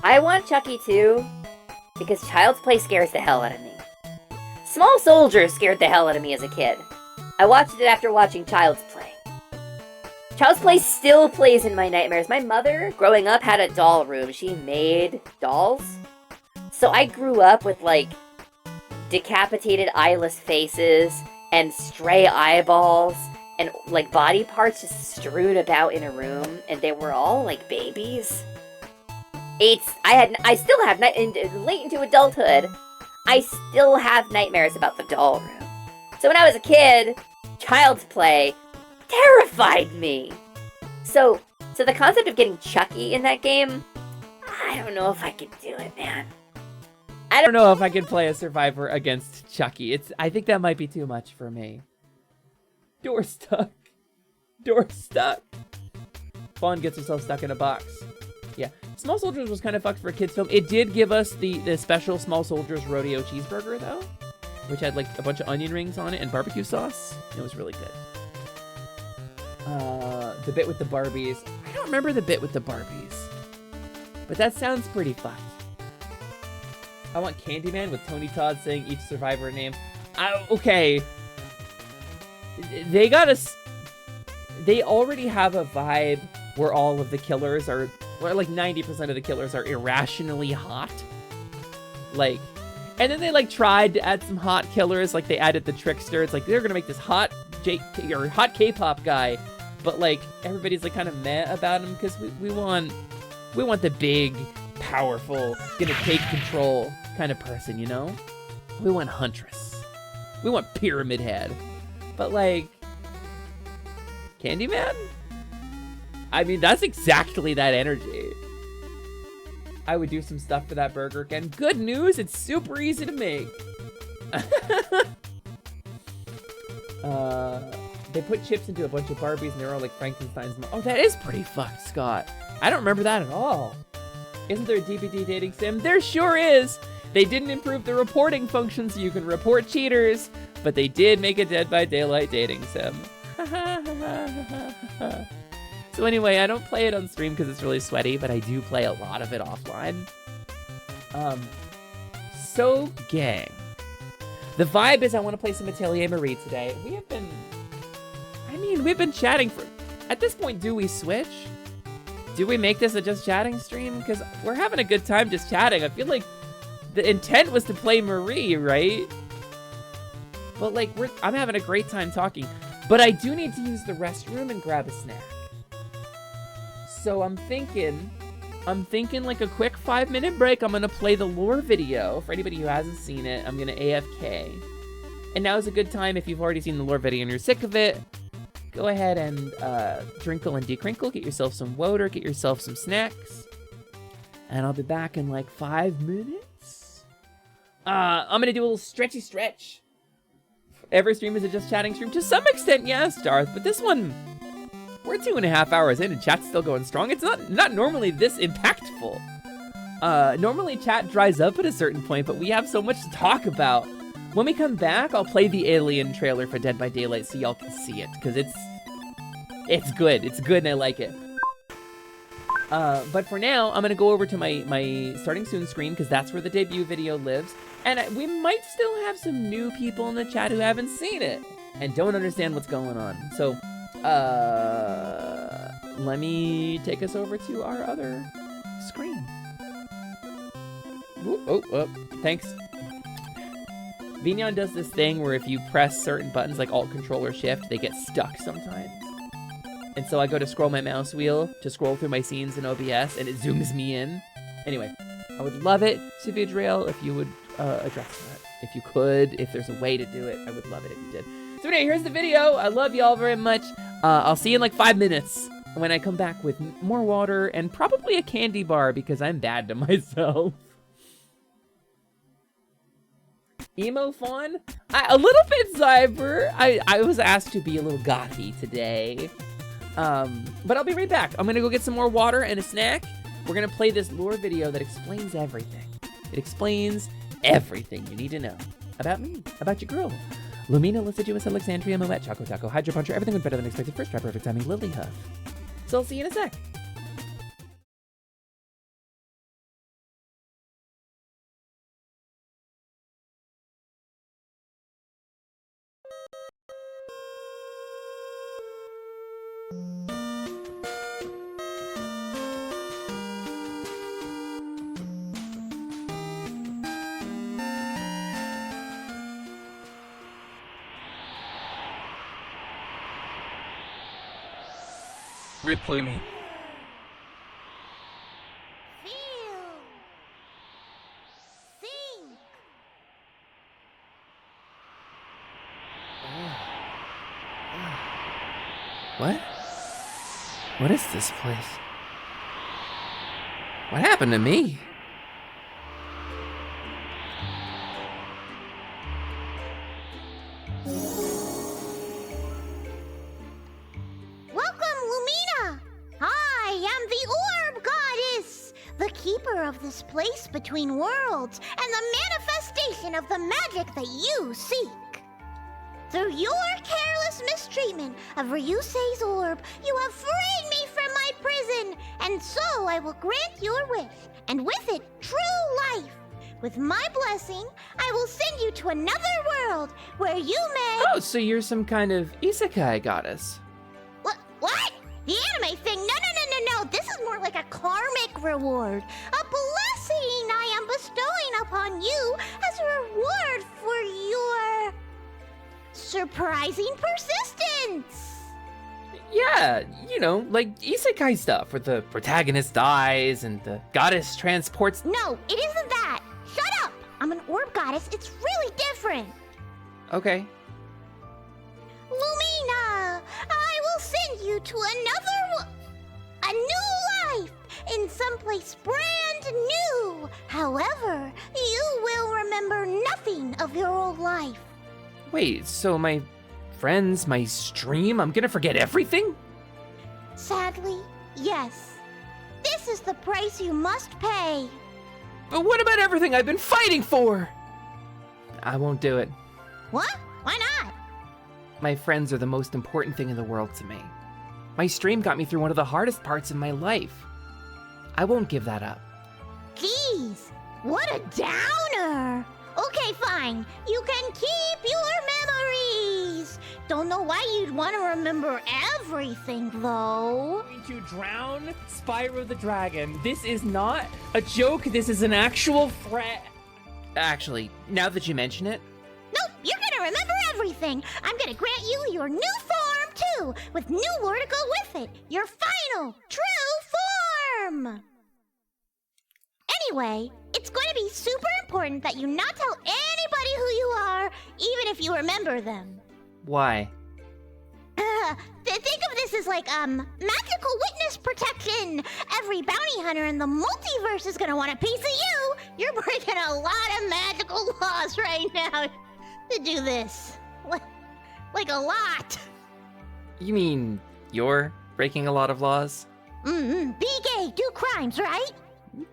Speaker 4: I want Chucky too, because Child's Play scares the hell out of me. Small Soldiers scared the hell out of me as a kid. I watched it after watching Child's Play. Child's Play still plays in my nightmares. My mother, growing up, had a doll room. She made dolls. So I grew up with, like, decapitated eyeless faces and stray eyeballs and, like, body parts just strewn about in a room. And they were all, like, babies. I still have, late into adulthood, I still have nightmares about the doll room. So when I was a kid, Child's Play terrified me. So the concept of getting Chucky in that game, I don't know if I could do it, man.
Speaker 3: I don't know if I can play a survivor against Chucky. I think that might be too much for me. Door stuck. Door stuck. Fawn gets herself stuck in a box. Yeah. Small Soldiers was kind of fucked for a kid's film. It did give us the special Small Soldiers Rodeo Cheeseburger, though, which had, like, a bunch of onion rings on it and barbecue sauce. It was really good. The bit with the Barbies. I don't remember the bit with the Barbies, but that sounds pretty fucked. I want Candyman with Tony Todd saying each survivor name. Okay. They already have a vibe where all of the killers are, where like 90% of the killers are irrationally hot. Like, and then they like tried to add some hot killers, like they added the Trickster. It's like they're gonna make this hot K-pop guy, but like everybody's like kind of meh about him because we want the big, powerful, gonna take control kind of person, you know? We want Huntress. We want Pyramid Head. But like, Candyman? I mean, that's exactly that energy. I would do some stuff for that burger again. Good news, it's super easy to make. They put chips into a bunch of Barbies and they're all like Frankenstein's mom. Oh, that is pretty fucked, Scott. I don't remember that at all. Isn't there a DVD dating sim? There sure is. They didn't improve the reporting function so you can report cheaters, but they did make a Dead by Daylight dating sim. So anyway, I don't play it on stream because it's really sweaty, but I do play a lot of it offline. So gang. The vibe is I want to play some Atelier Marie today. We've been chatting for... At this point, do we switch? Do we make this a just chatting stream? Because we're having a good time just chatting. I feel like the intent was to play Marie, right? But like, I'm having a great time talking. But I do need to use the restroom and grab a snack. So I'm thinking like a quick 5-minute break. I'm gonna play the lore video for anybody who hasn't seen it. I'm gonna AFK. And now's a good time if you've already seen the lore video and you're sick of it. Go ahead and drinkle and decrinkle. Get yourself some water, get yourself some snacks. And I'll be back in like 5 minutes. I'm gonna do a little stretchy stretch. Every stream is a just chatting stream. To some extent, yes, Darth, but this one, we're 2.5 hours in and chat's still going strong. It's not normally this impactful. Normally chat dries up at a certain point, but we have so much to talk about. When we come back, I'll play the Alien trailer for Dead by Daylight so y'all can see it, because it's good. It's good and I like it. But for now, I'm gonna go over to my starting soon screen, because that's where the debut video lives. And we might still have some new people in the chat who haven't seen it and don't understand what's going on. So, let me take us over to our other screen. Oh, thanks. Vignon does this thing where if you press certain buttons like Alt, Control, or Shift, they get stuck sometimes. And so I go to scroll my mouse wheel to scroll through my scenes in OBS, and it zooms me in. Anyway, I would love it, Savidriel, if you would address that. If you could, if there's a way to do it, I would love it if you did. So anyway, here's the video. I love y'all very much. I'll see you in like 5 minutes when I come back with more water and probably a candy bar because I'm bad to myself. Emo Fawn? A little bit Zyber. I was asked to be a little gothy today. But I'll be right back. I'm gonna go get some more water and a snack. We're gonna play this lore video that explains everything. It explains everything you need to know about me, about your girl. Lumina, Lyciduous, Alexandria, Moet, Choco Taco, Hydro Puncher, everything went better than expected. First try, perfect timing, Lily Huff. So I'll see you in a sec.
Speaker 9: Replay me.
Speaker 1: Feel. Think.
Speaker 3: What? What is this place? What happened to me?
Speaker 1: Welcome, Lumina! I am the Orb Goddess, the keeper of this place between worlds and the manifestation of the magic that you seek. Through your careless mistreatment of Ryusei's orb, you have freed me from my prison, and so I will grant your wish, and with it, true life. With my blessing, I will send you to another world where you may—
Speaker 3: Oh, so you're some kind of isekai goddess.
Speaker 1: What? The anime thing? No. This is more like a karmic reward. A blessing I am bestowing upon you as a reward for your surprising persistence.
Speaker 3: Yeah, you know, like isekai stuff where the protagonist dies and the goddess transports.
Speaker 1: No, it isn't that. Shut up. I'm an orb goddess. It's really different.
Speaker 3: Okay.
Speaker 1: Lumina, I will send you to a new life in someplace brand new. However, you will remember nothing of your old life.
Speaker 3: Wait, so my friends, my stream, I'm gonna forget everything?
Speaker 1: Sadly, yes. This is the price you must pay.
Speaker 3: But what about everything I've been fighting for? I won't do it.
Speaker 1: What? Why not?
Speaker 3: My friends are the most important thing in the world to me. My stream got me through one of the hardest parts of my life. I won't give that up.
Speaker 1: Jeez, what a downer. Okay, fine. You can keep your memories. Don't know why you'd want to remember everything, though.
Speaker 3: Going to drown Spyro the Dragon. This is not a joke. This is an actual threat. Actually, now that you mention it.
Speaker 1: Nope, you're gonna
Speaker 10: remember everything. I'm gonna grant you your new form, too, with new lore to go with it. Your final, true form! Anyway, it's going to be super important that you not tell anybody who you are, even if you remember them.
Speaker 3: Why?
Speaker 10: Think of this as like, magical witness protection. Every bounty hunter in the multiverse is gonna want a piece of you. You're breaking a lot of magical laws right now to do this. Like a lot.
Speaker 3: You mean you're breaking a lot of laws?
Speaker 10: Be gay, do crimes, right?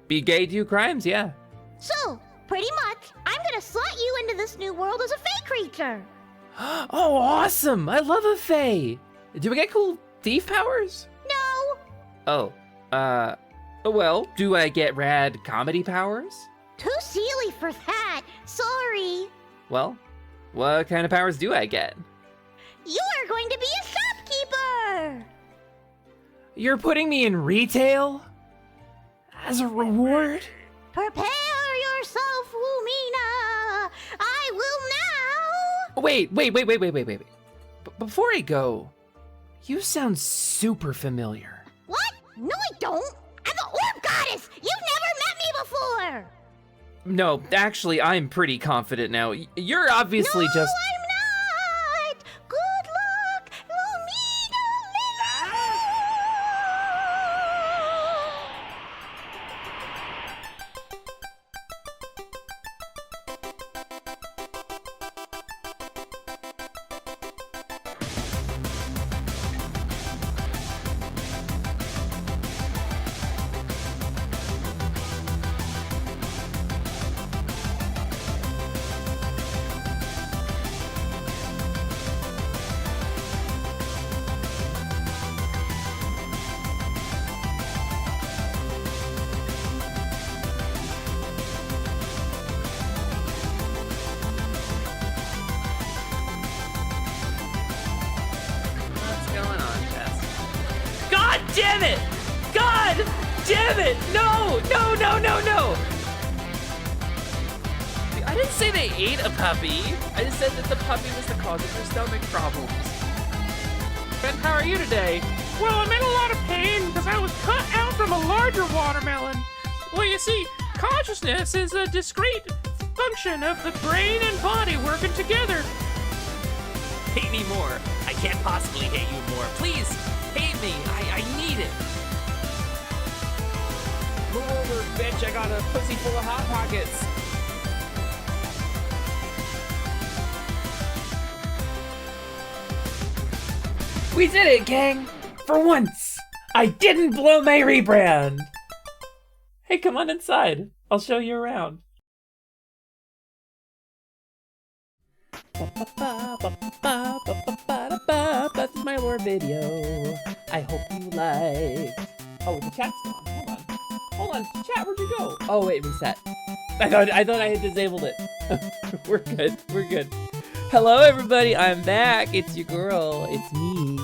Speaker 3: Be gay, do crimes, yeah.
Speaker 10: So, pretty much, I'm gonna slot you into this new world as a fey creature.
Speaker 3: Oh, awesome! I love a fae! Do we get cool thief powers?
Speaker 10: No.
Speaker 3: Oh, well, do I get rad comedy powers?
Speaker 10: Too silly for that. Sorry.
Speaker 3: Well, what kind of powers do I get?
Speaker 10: You are going to be a shopkeeper.
Speaker 3: You're putting me in retail? As a reward?
Speaker 10: Prepare yourself, Lumina. I will now.
Speaker 3: Wait. Before I go, you sound super familiar.
Speaker 10: What? No, I don't. I'm the orb goddess. You've never met me before.
Speaker 3: No, actually, I'm pretty confident now. You're obviously
Speaker 10: no,
Speaker 3: just...
Speaker 10: I'm not. Good luck, Lumina.
Speaker 3: God damn it! God damn it! No! I didn't say they ate a puppy. I just said that the puppy was the cause of their stomach problems. Ben, how are you today?
Speaker 11: Well, I'm in a lot of pain because I was cut out from a larger watermelon. Well, you see, consciousness is a discrete function of the brain and body working together.
Speaker 12: Hate me more. I can't possibly hate you more. Please, hate me. I need it.
Speaker 3: Move over, bitch. I got a pussy full of Hot Pockets. We did it, gang! For once! I didn't blow my rebrand! Hey, come on inside. I'll show you around. That's my lore video. I hope you liked. Oh, the chat's gone. Hold on, chat, where'd you go? Oh wait, reset. I thought I had disabled it. We're good. Hello everybody, I'm back. It's your girl, it's me.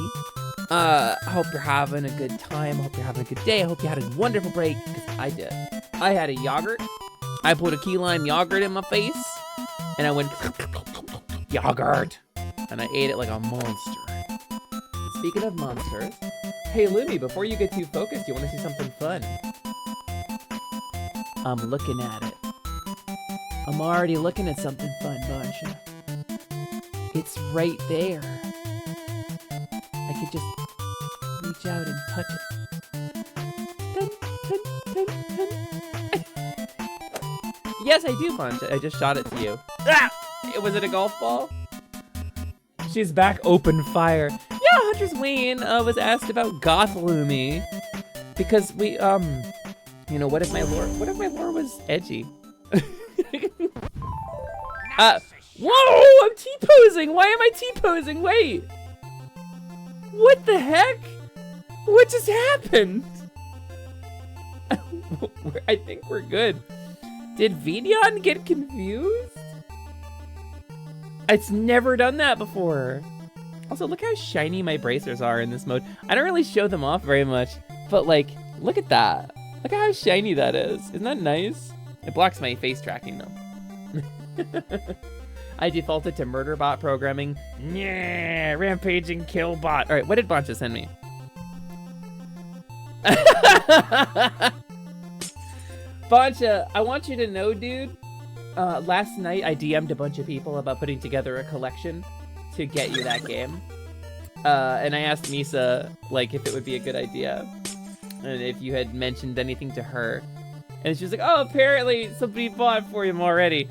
Speaker 3: Hope you're having a good time. Hope you're having a good day. I hope you had a wonderful break, because I did. I had a yogurt. I put a key lime yogurt in my face, and I went yogurt, and I ate it like a monster. Speaking of monsters, hey Lumi, before you get too focused, you want to see something fun? I'm looking at it. I'm already looking at something fun, don't you? It's right there. I could just reach out and touch it. Dun, dun, dun, dun. Yes, I do punch it. I just shot it to you. Ah! Was it a golf ball? She's back, open fire. Yeah, Hunter's Wayne was asked about Goth Lumi. Because we, you know, what if my lore was edgy? Whoa! I'm T-posing! Why am I T-posing? Wait! What the heck? What just happened? I think we're good. Did Vidion get confused? It's never done that before. Also, look how shiny my bracers are in this mode. I don't really show them off very much, but like, look at that. Look at how shiny that is. Isn't that nice? It blocks my face tracking though. I defaulted to murder bot programming. Yeah, rampaging kill bot. All right, what did Bancha send me? Bancha, I want you to know, dude. Last night I DM'd a bunch of people about putting together a collection to get you that game. And I asked Misa, like, if it would be a good idea. And if you had mentioned anything to her. And she was like, oh, apparently somebody bought it for him already.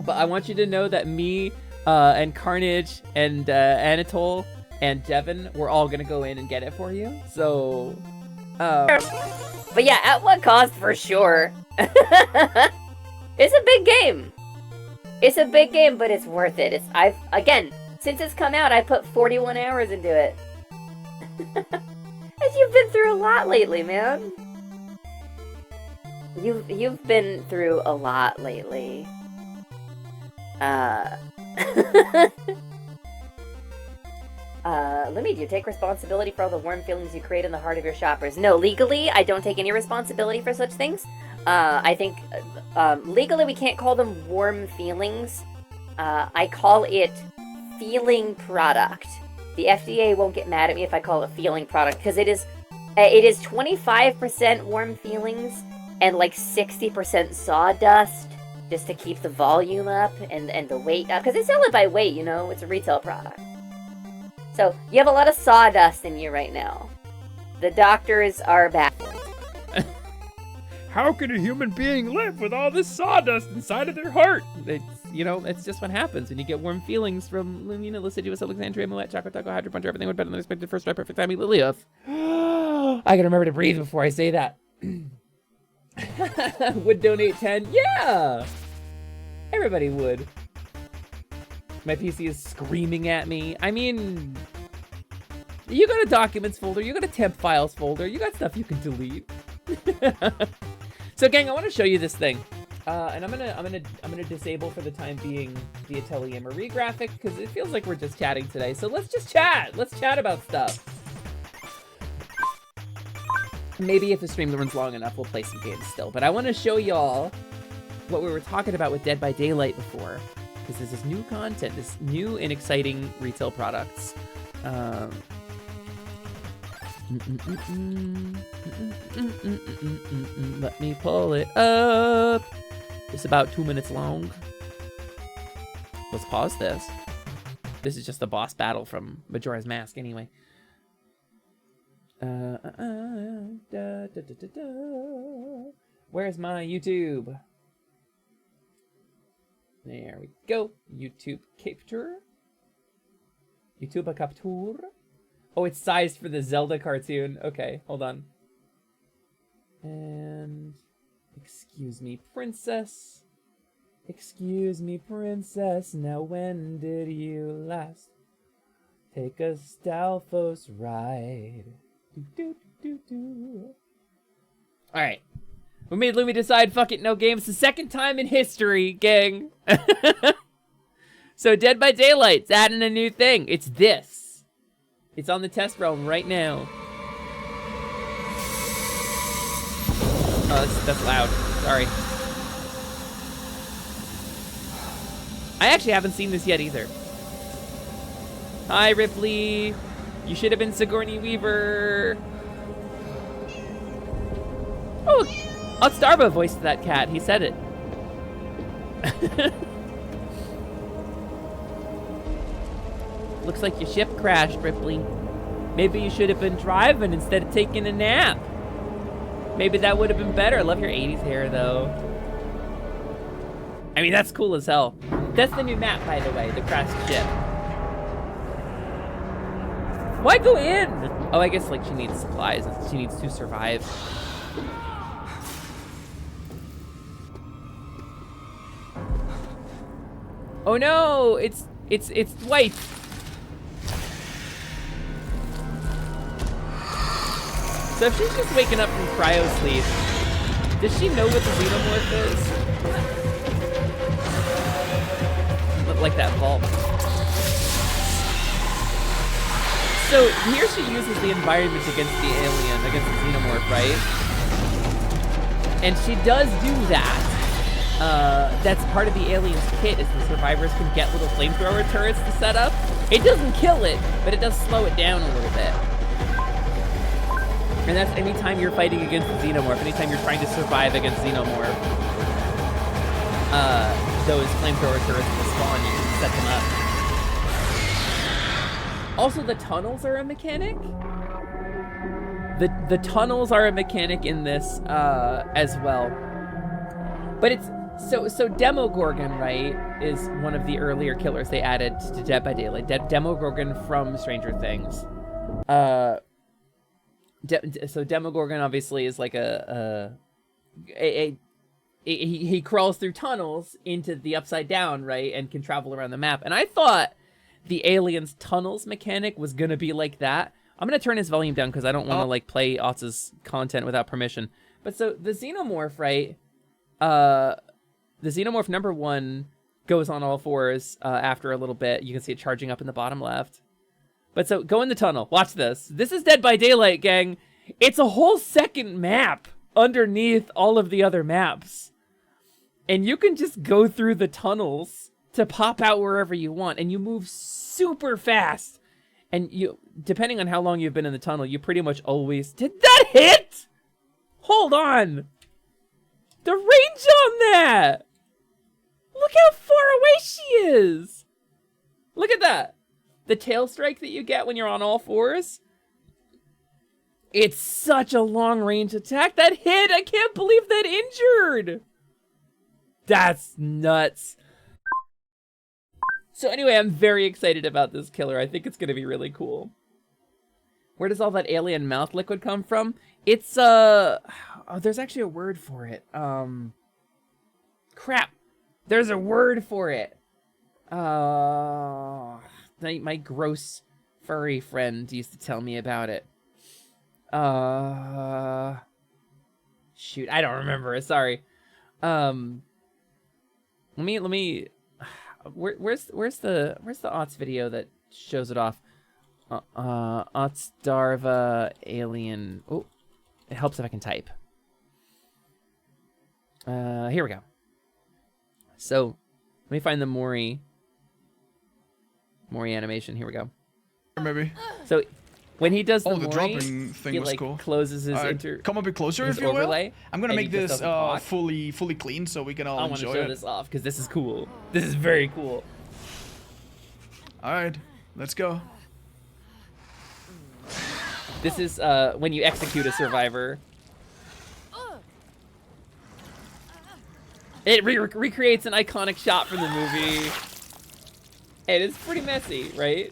Speaker 3: But I want you to know that me, and Carnage, and Anatole, and Devin, we're all gonna go in and get it for you. So,
Speaker 4: But yeah, at what cost for sure. It's a big game. It's a big game, but it's worth it. Again, since it's come out, I put 41 hours into it. And you've been through a lot lately, man. You've been through a lot lately. Lumi, do you take responsibility for all the warm feelings you create in the heart of your shoppers? No, legally, I don't take any responsibility for such things. I think, legally we can't call them warm feelings. I call it feeling product. The FDA won't get mad at me if I call it feeling product, because it is 25% warm feelings and like 60% sawdust, just to keep the volume up and the weight up, because they sell it by weight, you know, it's a retail product. So, you have a lot of sawdust in you right now. The doctors are baffled.
Speaker 3: How can a human being live with all this sawdust inside of their heart? It's, you know, it's just what happens when you get warm feelings from Lumina, Lucidius, Alexandria, Moet, Choco Taco, Hydro Puncher, everything went better than expected. First try, perfect timing, Lilioth. I gotta remember to breathe before I say that. Would donate 10? Yeah! Everybody would. My PC is screaming at me. I mean, you got a documents folder, you got a temp files folder, you got stuff you can delete. So gang, I want to show you this thing. And I'm gonna disable for the time being the Atelier Marie graphic, because it feels like we're just chatting today. So let's just chat. Let's chat about stuff. Maybe if the stream runs long enough, we'll play some games still. But I want to show y'all what we were talking about with Dead by Daylight before. Because there's this new content, this new and exciting retail products. Let me pull it up. It's about 2 minutes long. Let's pause this. This is just the boss battle from Majora's Mask anyway. Where's my YouTube? There we go. YouTube capture. YouTube capture. Oh, it's sized for the Zelda cartoon. Okay, hold on. And excuse me, princess. Excuse me, princess. Now when did you last take a Stalfos ride? All right. We made Lumi decide, fuck it, no games. The second time in history, gang. So Dead by Daylight's adding a new thing. It's this. It's on the test realm right now. Oh, that's loud. Sorry. I actually haven't seen this yet either. Hi, Ripley. You should have been Sigourney Weaver. Oh, Starbo voiced that cat. He said it. Looks like your ship crashed, Ripley. Maybe you should have been driving instead of taking a nap. Maybe that would have been better. I love your 80s hair, though. I mean, that's cool as hell. That's the new map, by the way, the crashed ship. Why go in? Oh, I guess, like, she needs supplies. She needs to survive. Oh no, it's white. So if she's just waking up from cryo sleep, does she know what the xenomorph is? Look like that vault. So here she uses the environment against the alien, against the xenomorph, right? And she does do that. that's part of the aliens kit, is the survivors can get little flamethrower turrets to set up. It doesn't kill it, but it does slow it down a little bit. And that's anytime you're fighting against the Xenomorph, anytime you're trying to survive against Xenomorph, those flamethrower turrets will spawn, you can set them up. Also, the tunnels are a mechanic. The tunnels are a mechanic in this as well. But it's so Demogorgon, right, is one of the earlier killers they added to Dead by Daylight. Demogorgon from Stranger Things. So Demogorgon obviously is like he crawls through tunnels into the Upside Down, right, and can travel around the map. And I thought the Aliens tunnels mechanic was gonna be like that. I'm gonna turn his volume down because I don't want to like play Otz's content without permission. But so the Xenomorph, right? The Xenomorph number 1 goes on all fours after a little bit. You can see it charging up in the bottom left. But so go in the tunnel. Watch this. This is Dead by Daylight, gang. It's a whole second map underneath all of the other maps. And you can just go through the tunnels to pop out wherever you want. And you move super fast. And you, depending on how long you've been in the tunnel, you pretty much always... Did that hit? Hold on. The range on that. Look how far away she is. Look at that. The tail strike that you get when you're on all fours. It's such a long range attack. That hit. I can't believe that injured. That's nuts. So anyway, I'm very excited about this killer. I think it's going to be really cool. Where does all that alien mouth liquid come from? It's, oh, there's actually a word for it. Crap. There's a word for it. My gross furry friend used to tell me about it. Shoot, I don't remember it. Sorry. Let me. Where's the Otz video that shows it off? Otz Darva alien. Oh, it helps if I can type. Here we go. So, let me find the Mori animation. Here we go.
Speaker 13: Maybe.
Speaker 3: So, when he does the
Speaker 13: the
Speaker 3: Mori,
Speaker 13: dropping thing
Speaker 3: he
Speaker 13: was
Speaker 3: like
Speaker 13: cool.
Speaker 3: closes his
Speaker 13: come a bit closer
Speaker 3: his
Speaker 13: if you will.
Speaker 3: overlay,
Speaker 13: I'm gonna
Speaker 3: and
Speaker 13: make
Speaker 3: he just
Speaker 13: this
Speaker 3: doesn't talk.
Speaker 13: fully clean so we can all
Speaker 3: I want to
Speaker 13: enjoy
Speaker 3: show
Speaker 13: it.
Speaker 3: this off because this is cool. This is very cool.
Speaker 13: All right, let's go.
Speaker 3: This is when you execute a survivor. It recreates an iconic shot from the movie. And it's pretty messy, right?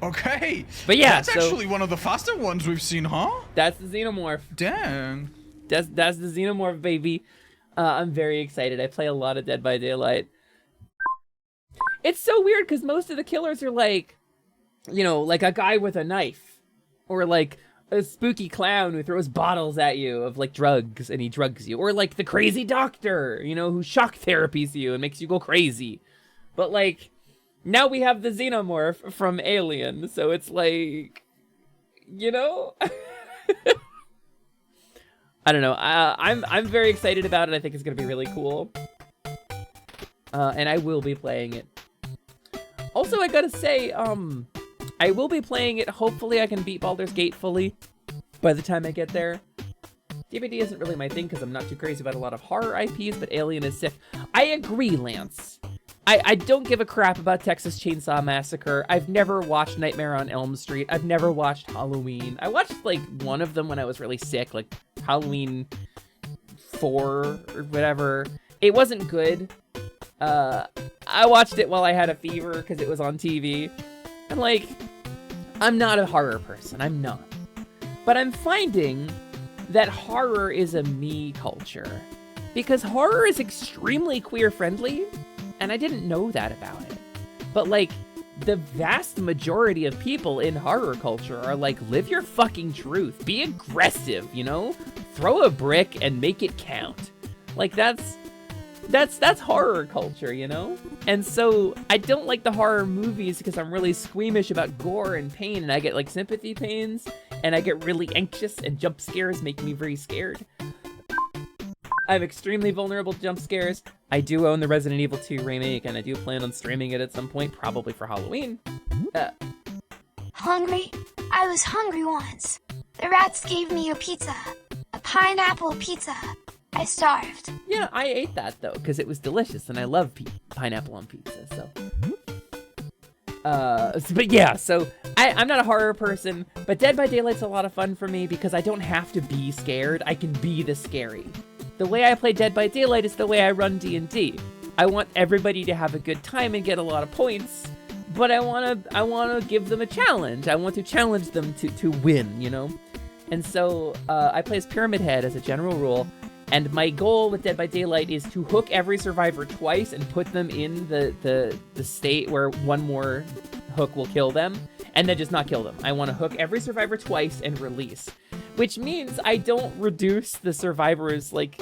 Speaker 13: Okay.
Speaker 3: But yeah,
Speaker 13: that's actually one of the faster ones we've seen, huh?
Speaker 3: That's the Xenomorph.
Speaker 13: Dang.
Speaker 3: That's the Xenomorph, baby. I'm very excited. I play a lot of Dead by Daylight. It's so weird because most of the killers are like, you know, like a guy with a knife. Or like a spooky clown who throws bottles at you of like drugs and he drugs you. Or like the crazy doctor, you know, who shock therapies you and makes you go crazy. But like, now we have the Xenomorph from Alien, so it's like, you know? I don't know. I'm very excited about it. I think it's gonna be really cool. And I will be playing it. Also, I gotta say, I will be playing it. Hopefully I can beat Baldur's Gate fully by the time I get there. DVD isn't really my thing because I'm not too crazy about a lot of horror IPs, but Alien is sick. I agree, Lance. I don't give a crap about Texas Chainsaw Massacre. I've never watched Nightmare on Elm Street. I've never watched Halloween. I watched like one of them when I was really sick, like Halloween 4 or whatever. It wasn't good. I watched it while I had a fever because it was on TV. And like, I'm not a horror person. I'm not. But I'm finding that horror is a me culture. Because horror is extremely queer friendly. And I didn't know that about it. But like, the vast majority of people in horror culture are like, live your fucking truth. Be aggressive, you know? Throw a brick and make it count. Like, that's horror culture, you know? And so, I don't like the horror movies because I'm really squeamish about gore and pain, and I get like sympathy pains, and I get really anxious, and jump scares make me very scared. I'm extremely vulnerable to jump scares. I do own the Resident Evil 2 remake, and I do plan on streaming it at some point, probably for Halloween.
Speaker 1: Hungry? I was hungry once. The rats gave me a pizza. A pineapple pizza. I starved.
Speaker 3: Yeah, I ate that, though, because it was delicious, and I love pineapple on pizza, so... but yeah, so I'm not a horror person, but Dead by Daylight's a lot of fun for me because I don't have to be scared. I can be the scary. The way I play Dead by Daylight is the way I run D&D. I want everybody to have a good time and get a lot of points, but I want to give them a challenge. I want to challenge them to win, you know? And so I play as Pyramid Head as a general rule, and my goal with Dead by Daylight is to hook every survivor twice and put them in the state where one more hook will kill them, and then just not kill them. I want to hook every survivor twice and release. Which means I don't reduce the survivors, like,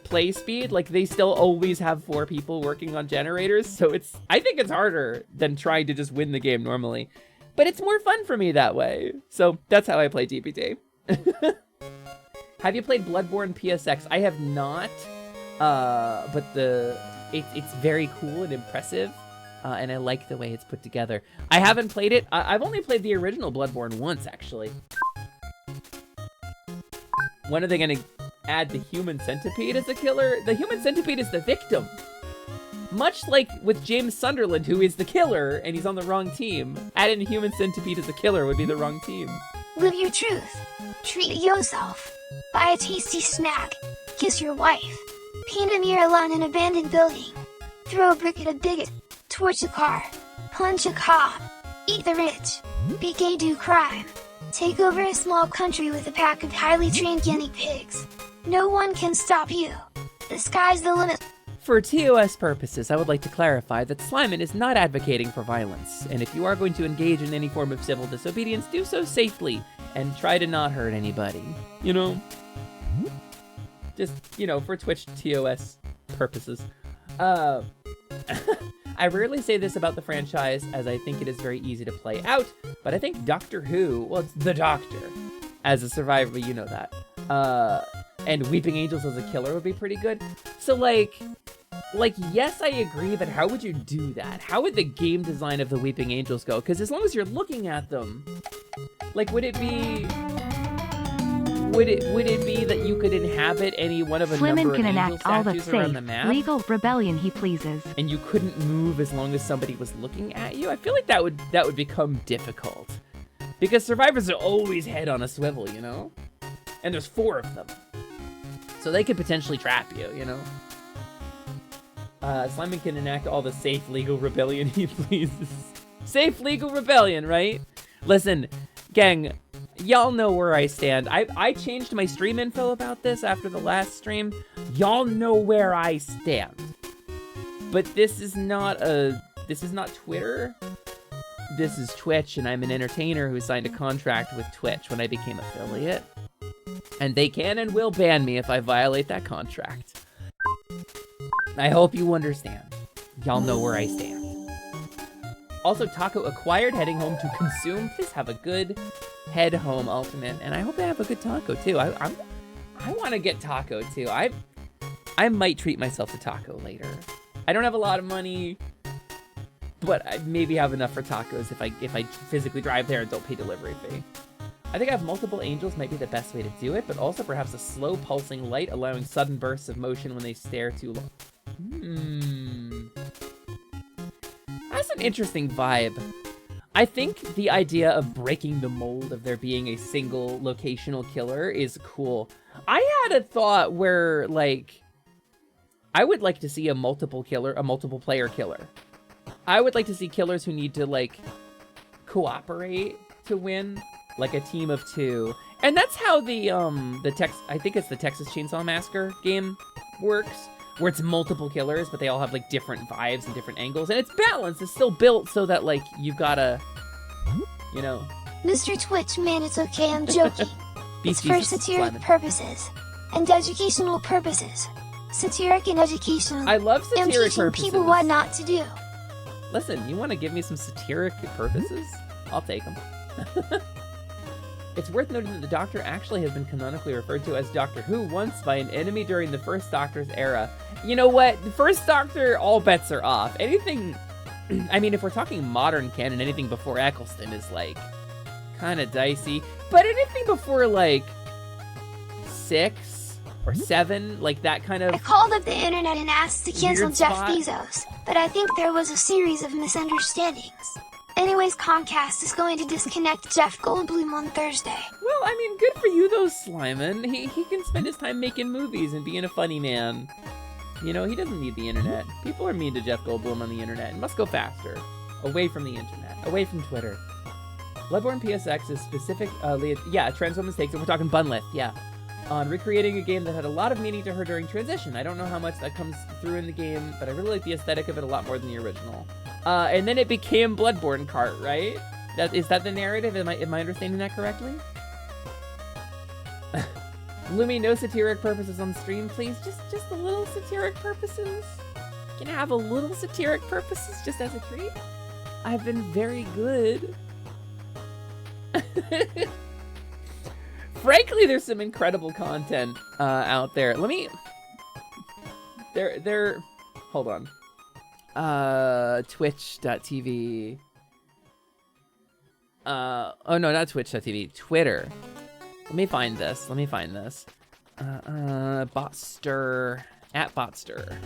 Speaker 3: play speed. Like, they still always have 4 people working on generators, so I think it's harder than trying to just win the game normally. But it's more fun for me that way. So that's how I play DBD. Have you played Bloodborne PSX? I have not, but it's very cool and impressive, and I like the way it's put together. I haven't played it. I've only played the original Bloodborne once, actually. When are they going to add the human centipede as a killer? The human centipede is the victim. Much like with James Sunderland, who is the killer, and he's on the wrong team. Adding a human centipede as a killer would be the wrong team.
Speaker 1: Live your truth. Treat yourself. Buy a tasty snack. Kiss your wife. Paint a mural on an abandoned building. Throw a brick at a bigot. Torch a car. Punch a cop. Eat the rich. Be gay, do crime. Take over a small country with a pack of highly trained guinea pigs. No one can stop you. The sky's the limit.
Speaker 3: For TOS purposes, I would like to clarify that Slyman is not advocating for violence, and if you are going to engage in any form of civil disobedience, do so safely, and try to not hurt anybody. You know? Just, you know, for Twitch TOS purposes. I rarely say this about the franchise, as I think it is very easy to play out, but I think Doctor Who, well, it's the Doctor. As a survivor, you know that. And Weeping Angels as a killer would be pretty good. So, like, yes, I agree, but how would you do that? How would the game design of the Weeping Angels go? Because as long as you're looking at them, like, would it be that you could inhabit any one of a
Speaker 7: Slimmin
Speaker 3: number of
Speaker 7: can
Speaker 3: angel
Speaker 7: enact all that's
Speaker 3: statues around
Speaker 7: safe.
Speaker 3: the map?
Speaker 7: Legal rebellion he pleases.
Speaker 3: And you couldn't move as long as somebody was looking at you? I feel like that would become difficult. Because survivors are always head on a swivel, you know? And there's 4 of them. So they could potentially trap you, you know? Slyman can enact all the safe legal rebellion he pleases. Safe legal rebellion, right? Listen, gang, y'all know where I stand. I changed my stream info about this after the last stream. Y'all know where I stand. But this is not Twitter. This is Twitch, and I'm an entertainer who signed a contract with Twitch when I became affiliate. And they can and will ban me if I violate that contract. I hope you understand. Y'all know where I stand. Also, Taco acquired, heading home to consume. Please have a good head home, Ultimate. And I hope they have a good taco, too. I want to get taco, too. I might treat myself to taco later. I don't have a lot of money, but I maybe have enough for tacos if I physically drive there and don't pay delivery fee. I think I have multiple angels might be the best way to do it, but also perhaps a slow pulsing light allowing sudden bursts of motion when they stare too long. That's an interesting vibe. I think the idea of breaking the mold of there being a single locational killer is cool. I had a thought where, like, I would like to see a multiple player killer. I would like to see killers who need to, like, cooperate to win. Like a team of 2. And that's how I think it's the Texas Chainsaw Massacre game works, where it's multiple killers, but they all have like different vibes and different angles, and it's balanced. It's still built so that like you've gotta, you know.
Speaker 1: Mr. Twitch, man, it's okay, I'm joking. It's for satiric purposes and educational purposes. Satiric and educational.
Speaker 3: I love satiric
Speaker 1: I'm teaching
Speaker 3: purposes.
Speaker 1: people what not to do.
Speaker 3: Listen, you want to give me some satiric purposes? I'll take them. It's worth noting that the Doctor actually has been canonically referred to as Doctor Who once by an enemy during the First Doctor's era. You know what? The First Doctor, all bets are off. Anything, I mean, if we're talking modern canon, anything before Eccleston is like kind of dicey. But anything before like 6 or 7, like that kind of.
Speaker 1: I called up the internet and asked to cancel
Speaker 3: weird
Speaker 1: Jeff
Speaker 3: spot.
Speaker 1: Bezos, but I think there was a series of misunderstandings. Anyways, Comcast is going to disconnect Jeff Goldblum on Thursday.
Speaker 3: Well, I mean, good for you though, Slyman. He can spend his time making movies and being a funny man. You know, he doesn't need the internet. People are mean to Jeff Goldblum on the internet. It must go faster. Away from the internet. Away from Twitter. Bloodborne PSX is specific, yeah, Trans Woman's Takes, and we're talking Bunlith, yeah. On recreating a game that had a lot of meaning to her during transition. I don't know how much that comes through in the game, but I really like the aesthetic of it a lot more than the original. And then it became Bloodborne Cart, right? Is that the narrative? Am I understanding that correctly? Lumi, no satiric purposes on stream, please. Just a little satiric purposes. Can I have a little satiric purposes just as a treat? I've been very good. Frankly, there's some incredible content out there. Let me. Hold on. Twitch.tv. Oh no, not Twitch.tv. Twitter. Let me find this. Botster. At Botster.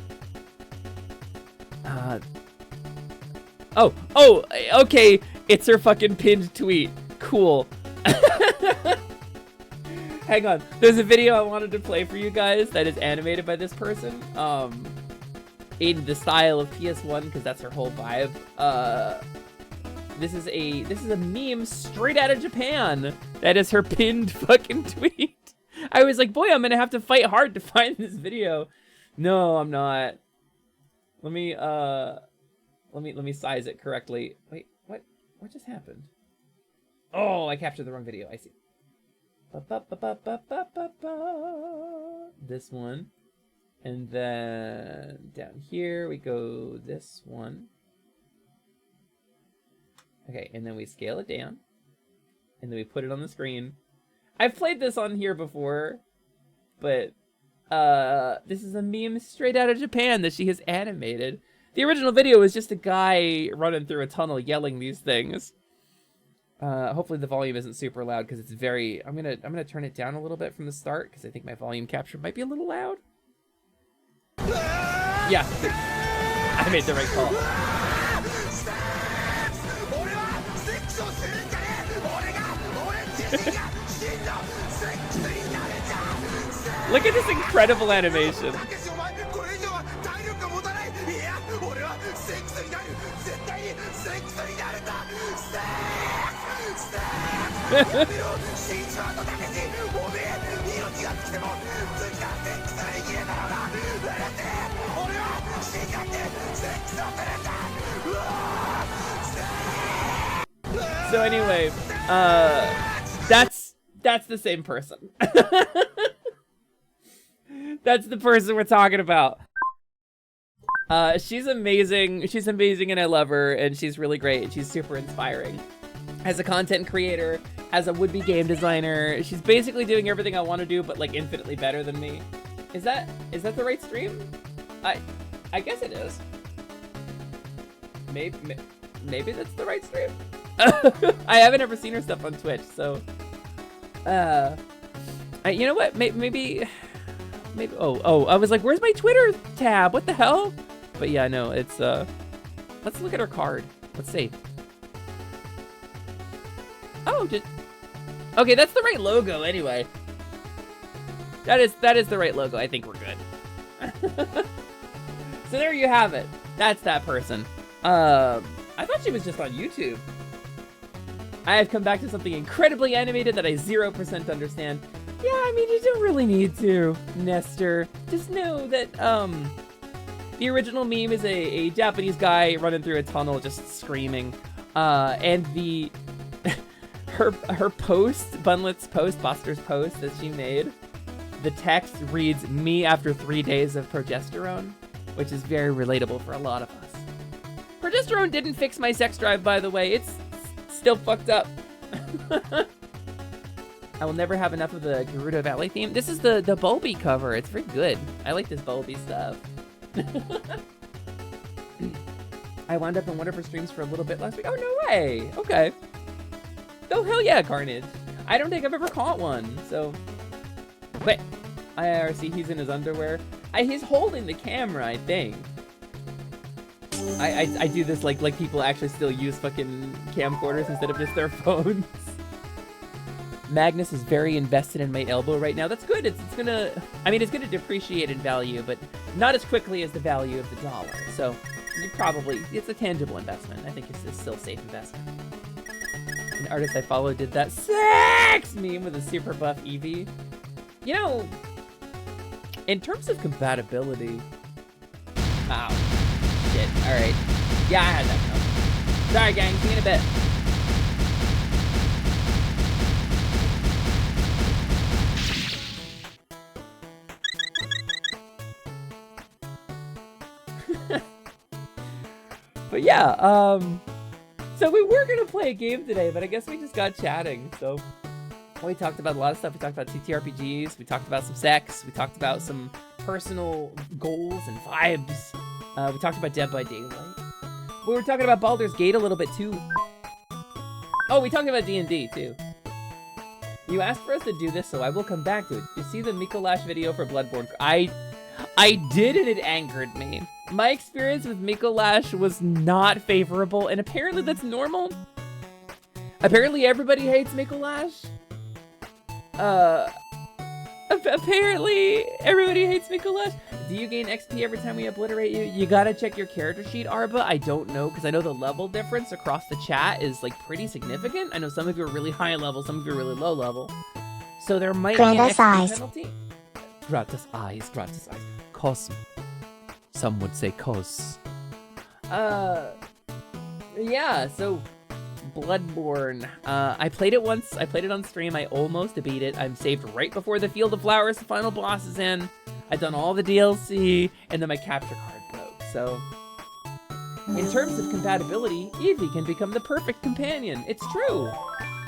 Speaker 3: Oh, okay. It's her fucking pinned tweet. Cool. Hang on. There's a video I wanted to play for you guys that is animated by this person. In the style of PS1, because that's her whole vibe. This is a meme straight out of Japan. That is her pinned fucking tweet. I was like, boy, I'm gonna have to fight hard to find this video. No, I'm not. Let me size it correctly. Wait, what just happened? Oh, I captured the wrong video. I see. This one. And then down here we go this one. Okay, and then we scale it down. And then we put it on the screen. I've played this on here before, but this is a meme straight out of Japan that she has animated. The original video is just a guy running through a tunnel yelling these things. Hopefully the volume isn't super loud because it's very. I'm gonna turn it down a little bit from the start because I think my volume capture might be a little loud. Yeah, I made the right call. Look at this incredible animation. So anyway, that's the same person. That's the person we're talking about. She's amazing, and I love her, and she's really great. She's super inspiring. As a content creator, as a would-be game designer, she's basically doing everything I want to do, but like infinitely better than me. Is that the right stream? I guess it is. Maybe that's the right stream. I haven't ever seen her stuff on Twitch, so you know what? Maybe. Oh, I was like, where's my Twitter tab? What the hell? But yeah, no, it's let's look at her card. Let's see. Oh, okay, that's the right logo anyway. That is the right logo. I think we're good. So there you have it. That's that person. I thought she was just on YouTube. I have come back to something incredibly animated that I 0% understand. Yeah, I mean, you don't really need to, Nestor. Just know that, the original meme is a Japanese guy running through a tunnel just screaming. And her post, Bunlet's post, Buster's post that she made, the text reads, "Me after 3 days of progesterone," which is very relatable for a lot of us. Progesterone didn't fix my sex drive, by the way. It's still fucked up. I will never have enough of the Gerudo Valley theme. This is the Bulby cover. It's very good. I like this Bulby stuff. I wound up in one of her streams for a little bit last week. Oh, no way. Okay. Oh, hell yeah, Carnage. I don't think I've ever caught one, so... Wait. IRC, he's in his underwear. He's holding the camera, I think. I do this like people actually still use fucking camcorders instead of just their phones. Magnus is very invested in my elbow right now. That's good. It's gonna depreciate in value, but not as quickly as the value of the dollar. So it's a tangible investment. I think it's still a safe investment. An artist I follow did that sex meme with a super buff Eevee. You know, in terms of compatibility, wow, shit. All right, yeah, I had that coming. Sorry, gang. See you in a bit. But yeah, so we were gonna play a game today, but I guess we just got chatting. So we talked about a lot of stuff. We talked about TTRPGs. We talked about some sex. We talked about some personal goals and vibes. We talked about Dead by Daylight. We were talking about Baldur's Gate a little bit too. Oh, we talked about D&D too. You asked for us to do this, so I will come back to it. You see the Mikolash video for Bloodborne? I did, and it angered me. My experience with Mikolash was not favorable, and apparently that's normal. Apparently everybody hates Mikolash. Apparently everybody hates Mikolash. Do you gain XP every time we obliterate you? You gotta check your character sheet, Arba. I don't know, because I know the level difference across the chat is like pretty significant. I know some of you are really high level, some of you are really low level. So there might be an XP penalty. Gratis eyes, gratis eyes. Cosm. Some would say cos. Yeah, so Bloodborne. I played it once. I played it on stream. I almost beat it. I'm saved right before the Field of Flowers, the final boss is in. I've done all the DLC, and then my capture card broke. So, in terms of compatibility, Eevee can become the perfect companion. It's true.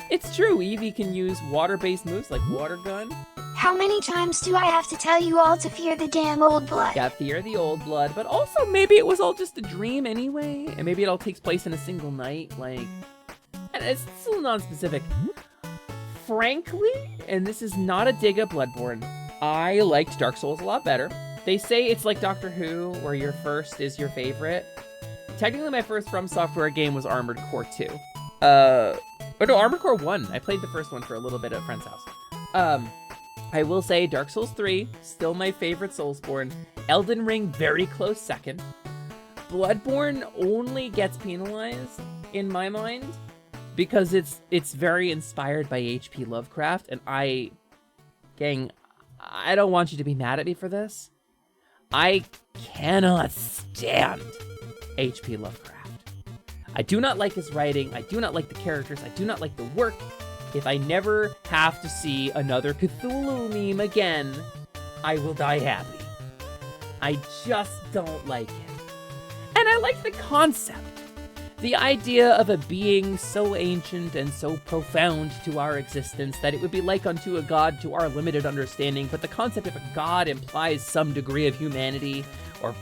Speaker 3: It's true. Eevee can use water-based moves like Water Gun.
Speaker 1: How many times do I have to tell you all to fear the damn old blood?
Speaker 3: Yeah, fear the old blood, but also maybe it was all just a dream anyway, and maybe it all takes place in a single night, like... And it's still non-specific. Frankly, and this is not a dig at Bloodborne, I liked Dark Souls a lot better. They say it's like Doctor Who, where your first is your favorite. Technically, my first From Software game was Armored Core 2. Oh no, Armored Core 1. I played the first one for a little bit at a friend's house. I will say Dark Souls 3, still my favorite Soulsborne. Elden Ring, very close second. Bloodborne only gets penalized, in my mind, because it's very inspired by H.P. Lovecraft, and gang, I don't want you to be mad at me for this. I cannot stand H.P. Lovecraft. I do not like his writing, I do not like the characters, I do not like the work. If I never have to see another Cthulhu meme again, I will die happy. I just don't like it. And I like the concept. The idea of a being so ancient and so profound to our existence that it would be like unto a god to our limited understanding, but the concept of a god implies some degree of humanity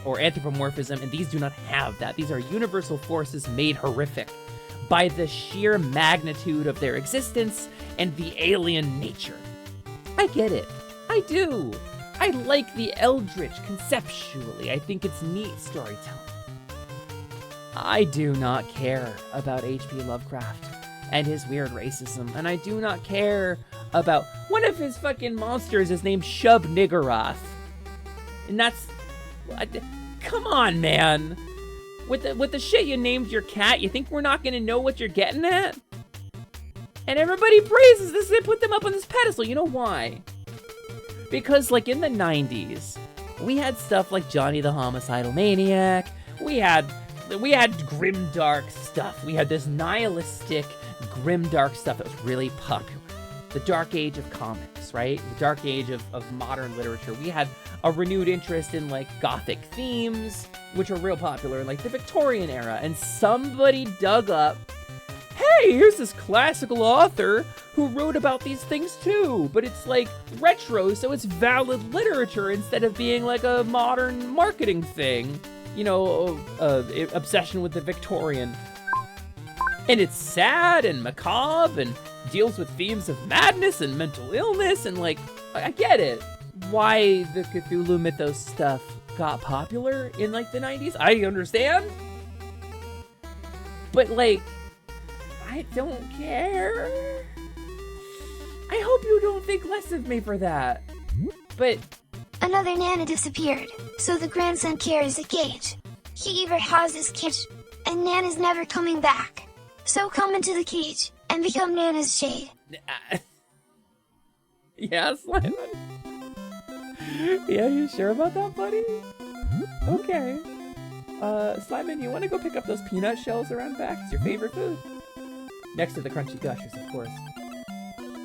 Speaker 3: or anthropomorphism, and these do not have that. These are universal forces made horrific by the sheer magnitude of their existence and the alien nature. I get it. I do. I like the Eldritch conceptually. I think it's neat storytelling. I do not care about H.P. Lovecraft and his weird racism, and I do not care about one of his fucking monsters is named Shub Niggurath. And that's... Come on, man. With the shit you named your cat, you think we're not gonna know what you're getting at? And everybody praises this, they put them up on this pedestal. You know why? Because, like, in the 90s, we had stuff like Johnny the Homicidal Maniac, we had grimdark stuff. We had this nihilistic, grimdark stuff that was really popular. The dark age of comics, right? The dark age of modern literature. We had a renewed interest in, like, gothic themes, which were real popular in, like, the Victorian era. And somebody dug up, hey, here's this classical author who wrote about these things too, but it's like retro, so it's valid literature instead of being like a modern marketing thing. You know, obsession with the Victorian. And it's sad and macabre and deals with themes of madness and mental illness, and like, I get it. Why the Cthulhu mythos stuff got popular in like the 90s, I understand. But like, I don't care. I hope you don't think less of me for that. But
Speaker 1: another Nana disappeared, so the grandson carries a cage. He gave her Haz's cage, and Nana's never coming back. So come into the cage and become Nana's shade.
Speaker 3: Yeah, Simon. Yeah, you sure about that, buddy? Okay. Simon, you want to go pick up those peanut shells around back? It's your favorite food. Next to the crunchy gushers, of course.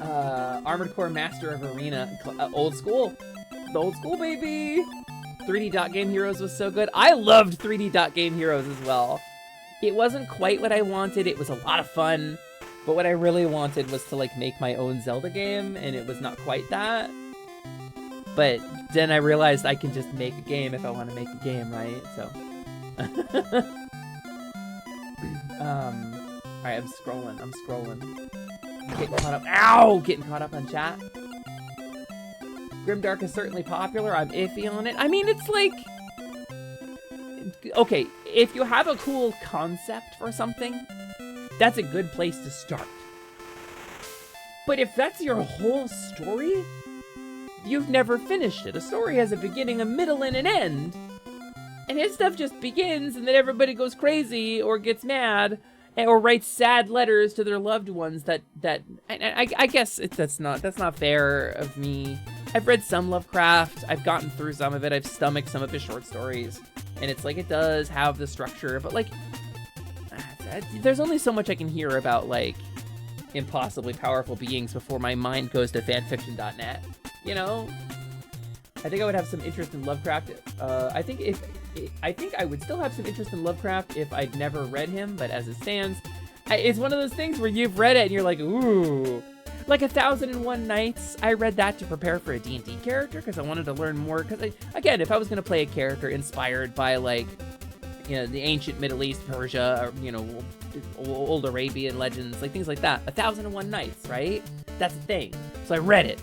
Speaker 3: Armored Core Master of Arena. Old school. The old school, baby! 3D Dot Game Heroes was so good. I loved 3D Dot Game Heroes as well. It wasn't quite what I wanted. It was a lot of fun. But what I really wanted was to, like, make my own Zelda game, and it was not quite that. But then I realized I can just make a game if I want to make a game, right? So. Alright, I'm scrolling. Getting caught up. Ow! Getting caught up on chat. Grimdark is certainly popular. I'm iffy on it. I mean, it's like... Okay, if you have a cool concept for something, that's a good place to start. But if that's your whole story, you've never finished it. A story has a beginning, a middle, and an end. And his stuff just begins, and then everybody goes crazy, or gets mad, or writes sad letters to their loved ones I guess that's not fair of me. I've read some Lovecraft, I've gotten through some of it, I've stomached some of his short stories, and it's like, it does have the structure, but like, there's only so much I can hear about, like, impossibly powerful beings before my mind goes to fanfiction.net, you know? I think I would have some interest in Lovecraft. I think I would still have some interest in Lovecraft if I'd never read him, but as it stands, it's one of those things where you've read it and you're like, ooh. Like 1001 Nights, I read that to prepare for a D&D character because I wanted to learn more. Because, again, if I was going to play a character inspired by, like, you know, the ancient Middle East, Persia, or, you know, old Arabian legends, like things like that. 1001 Nights, right? That's a thing. So I read it.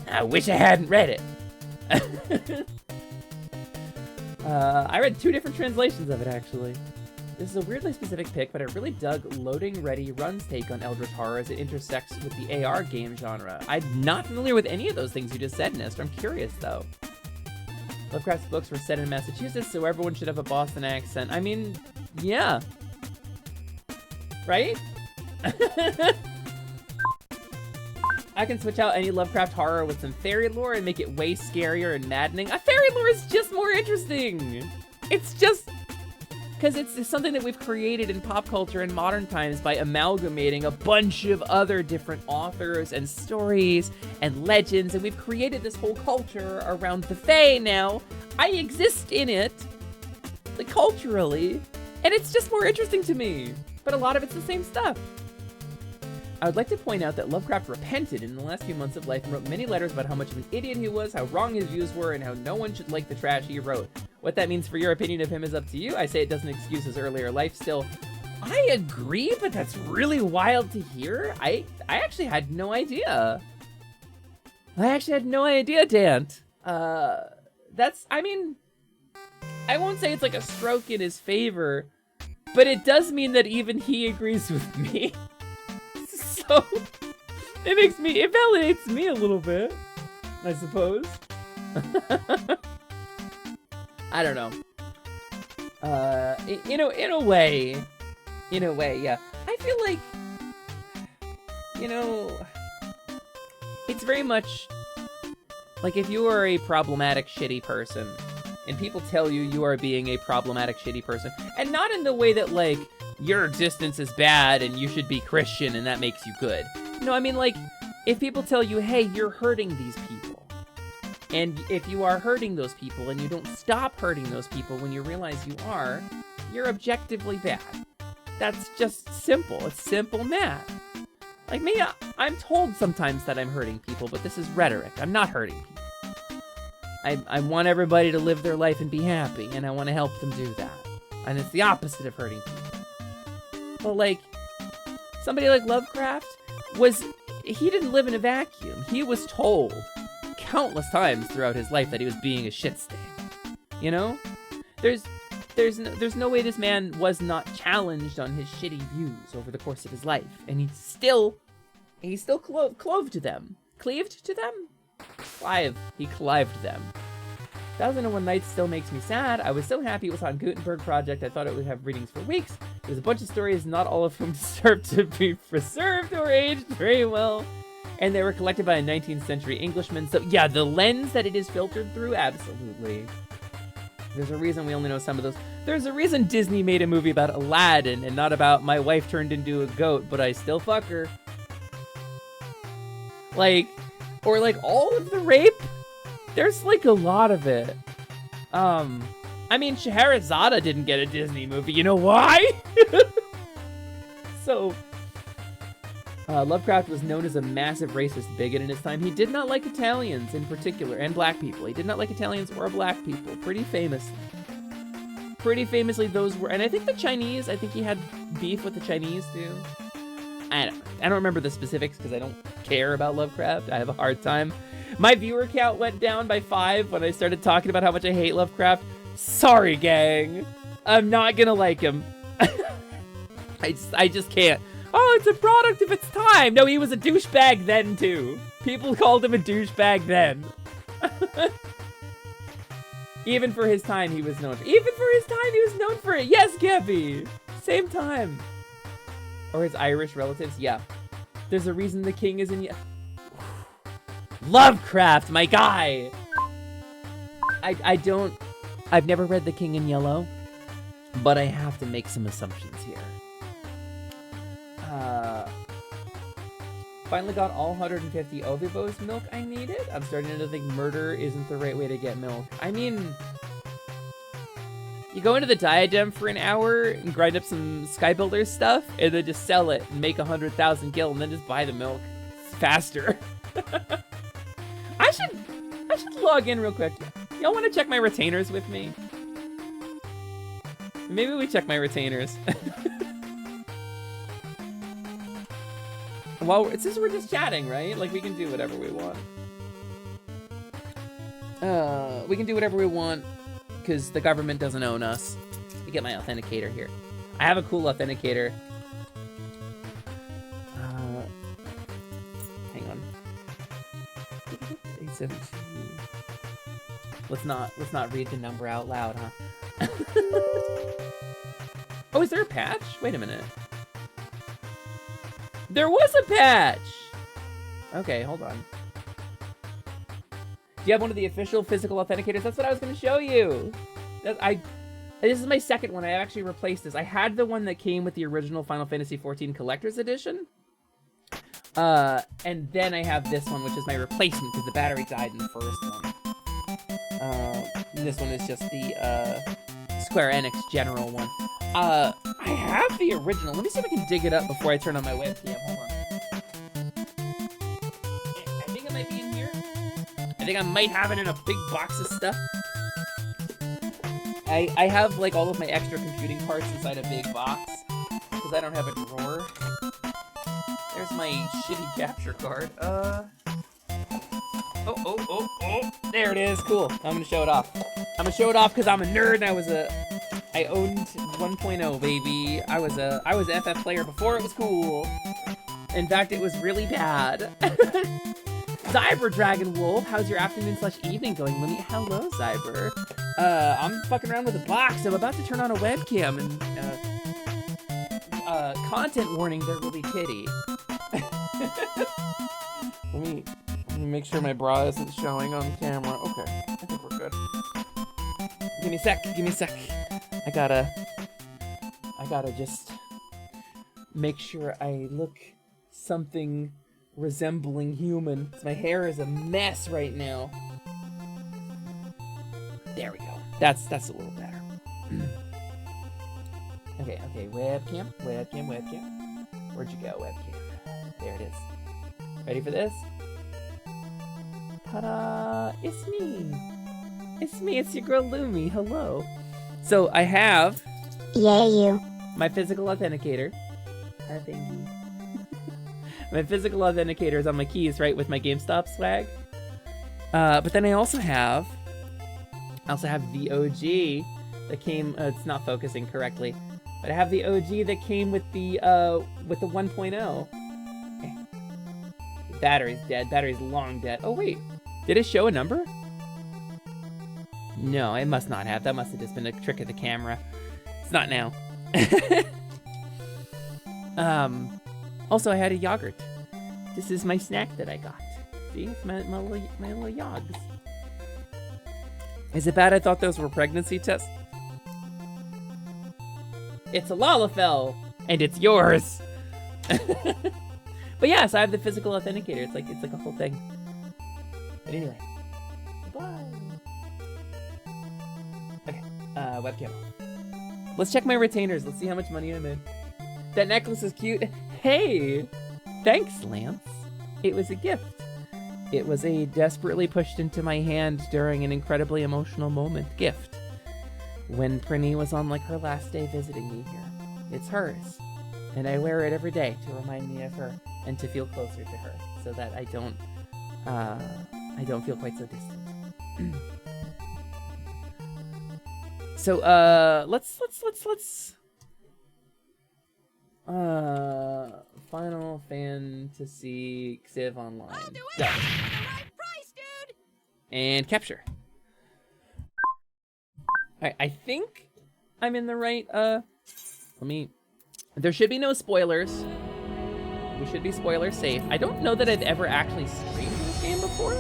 Speaker 3: I wish I hadn't read it. I read 2 different translations of it, actually. This is a weirdly specific pick, but I really dug Loading Ready Run's take on Eldritch Horror as it intersects with the AR game genre. I'm not familiar with any of those things you just said, Nest. I'm curious, though. Lovecraft's books were set in Massachusetts, so everyone should have a Boston accent. I mean, yeah. Right? I can switch out any Lovecraft horror with some fairy lore and make it way scarier and maddening. A fairy lore is just more interesting. It's just... because it's something that we've created in pop culture in modern times by amalgamating a bunch of other different authors and stories and legends, and we've created this whole culture around the Fae now. I exist in it, like, culturally, and it's just more interesting to me. But a lot of it's the same stuff. I would like to point out that Lovecraft repented in the last few months of life and wrote many letters about how much of an idiot he was, how wrong his views were, and how no one should like the trash he wrote. What that means for your opinion of him is up to you. I say it doesn't excuse his earlier life still. I agree, but that's really wild to hear. I actually had no idea. Dant. I mean, I won't say it's like a stroke in his favor, but it does mean that even he agrees with me. So, it validates me a little bit, I suppose. I don't know. In a way, yeah. I feel like, you know, it's very much like if you are a problematic, shitty person, and people tell you you are being a problematic, shitty person, and not in the way that, like, your existence is bad and you should be Christian and that makes you good. No, I mean, like, if people tell you, hey, you're hurting these people, and if you are hurting those people and you don't stop hurting those people when you realize you are, you're objectively bad. That's just simple. It's simple math. Like me, I'm told sometimes that I'm hurting people, but this is rhetoric. I'm not hurting people. I want everybody to live their life and be happy, and I want to help them do that. And it's the opposite of hurting people. But like, somebody like Lovecraft he didn't live in a vacuum. He was told countless times throughout his life that he was being a shit stain. You know? There's no way this man was not challenged on his shitty views over the course of his life, and he still clove to them. Cleaved to them? He clived them. 1001 Nights still makes me sad. I was so happy it was on Gutenberg Project. I thought it would have readings for weeks. There's a bunch of stories, not all of whom deserve to be preserved or aged very well. And they were collected by a 19th century Englishman. So yeah, the lens that it is filtered through, absolutely. There's a reason we only know some of those. There's a reason Disney made a movie about Aladdin and not about my wife turned into a goat, but I still fuck her. Like, or like all of the rape. There's like a lot of it. I mean, Scheherazade didn't get a Disney movie. You know why? So, Lovecraft was known as a massive racist bigot in his time. He did not like Italians in particular, and black people. He did not like Italians or black people, pretty famously. Pretty famously, those were, and I think the Chinese, I think he had beef with the Chinese too. I don't remember the specifics because I don't care about Lovecraft. I have a hard time. My viewer count went down by 5 when I started talking about how much I hate Lovecraft. Sorry, gang. I'm not gonna like him. I just can't. Oh, it's a product of its time. No, he was a douchebag then, too. People called him a douchebag then. Even for his time, he was known for it. Yes, Gabby. Same time. Or his Irish relatives. Yeah. There's a reason the king is in... Lovecraft, my guy. I've never read The King in Yellow, but I have to make some assumptions here. Finally got all 150 Ovibos milk I needed. I'm starting to think murder isn't the right way to get milk. I mean, you go into the Diadem for an hour and grind up some Skybuilder stuff, and then just sell it and make 100,000 gil, and then just buy the milk. It's faster. I should log in real quick. Y'all want to check my retainers with me? Maybe we check my retainers. Well, it's just we're just chatting, right? Like, we can do whatever we want. We can do whatever we want because the government doesn't own us. Let me get my authenticator here. I have a cool authenticator. Hang on. 817. Let's not read the number out loud, huh? Oh, is there a patch? Wait a minute. There was a patch! Okay, hold on. Do you have one of the official physical authenticators? That's what I was going to show you. This is my second one. I actually replaced this. I had the one that came with the original Final Fantasy XIV Collector's Edition. And then I have this one, which is my replacement because the battery died in the first one. This one is just the Square Enix General one. I have the original. Let me see if I can dig it up before I turn on my webcam. Hold on. I think it might be in here. I think I might have it in a big box of stuff. I have like all of my extra computing parts inside a big box because I don't have a drawer. There's my shitty capture card. Oh. There it is. Cool. I'm gonna show it off. I'm gonna show it off because I'm a nerd and I owned 1.0, baby. I was an FF player before it was cool. In fact, it was really bad. Zyber Dragon Wolf, how's your afternoon/evening going? Hello, Zyber. I'm fucking around with a box. I'm about to turn on a webcam and content warning, there will be titty. Let me make sure my bra isn't showing on camera. Okay, I think we're good. Give me a sec. I gotta just make sure I look something resembling human. My hair is a mess right now. There we go. That's a little better. Okay, webcam. Where'd you go, webcam? There it is. Ready for this? Ta-da! It's me! It's your girl Lumi. Hello. So I have
Speaker 5: Yeah, you.
Speaker 3: my physical authenticator. Thank you. My physical authenticator is on my keys, right, with my GameStop swag. But then I also have the OG that came. It's not focusing correctly, but I have the OG that came with the 1.0. The battery's dead. Battery's long dead. Oh wait, did it show a number? No, it must not have. That must have just been a trick of the camera. It's not now. Also, I had a yogurt. This is my snack that I got. See, it's my little yogs. Is it bad I thought those were pregnancy tests? It's a Lalafell, and it's yours. But yeah, so I have the physical authenticator. It's like a whole thing. But anyway, bye. Okay, webcam. Let's check my retainers. Let's see how much money I made. That necklace is cute. Hey, thanks, Lance. It was a gift. It was a desperately pushed into my hand during an incredibly emotional moment gift. When Prinny was on like her last day visiting me here. It's hers. And I wear it every day to remind me of her and to feel closer to her so that I don't feel quite so distant. So, let's Final Fantasy Civ Online. I'll do it. Go. For the right price, dude. And capture. Alright, I think I'm in the right, there should be no spoilers. We should be spoiler safe. I don't know that I've ever actually streamed this game before.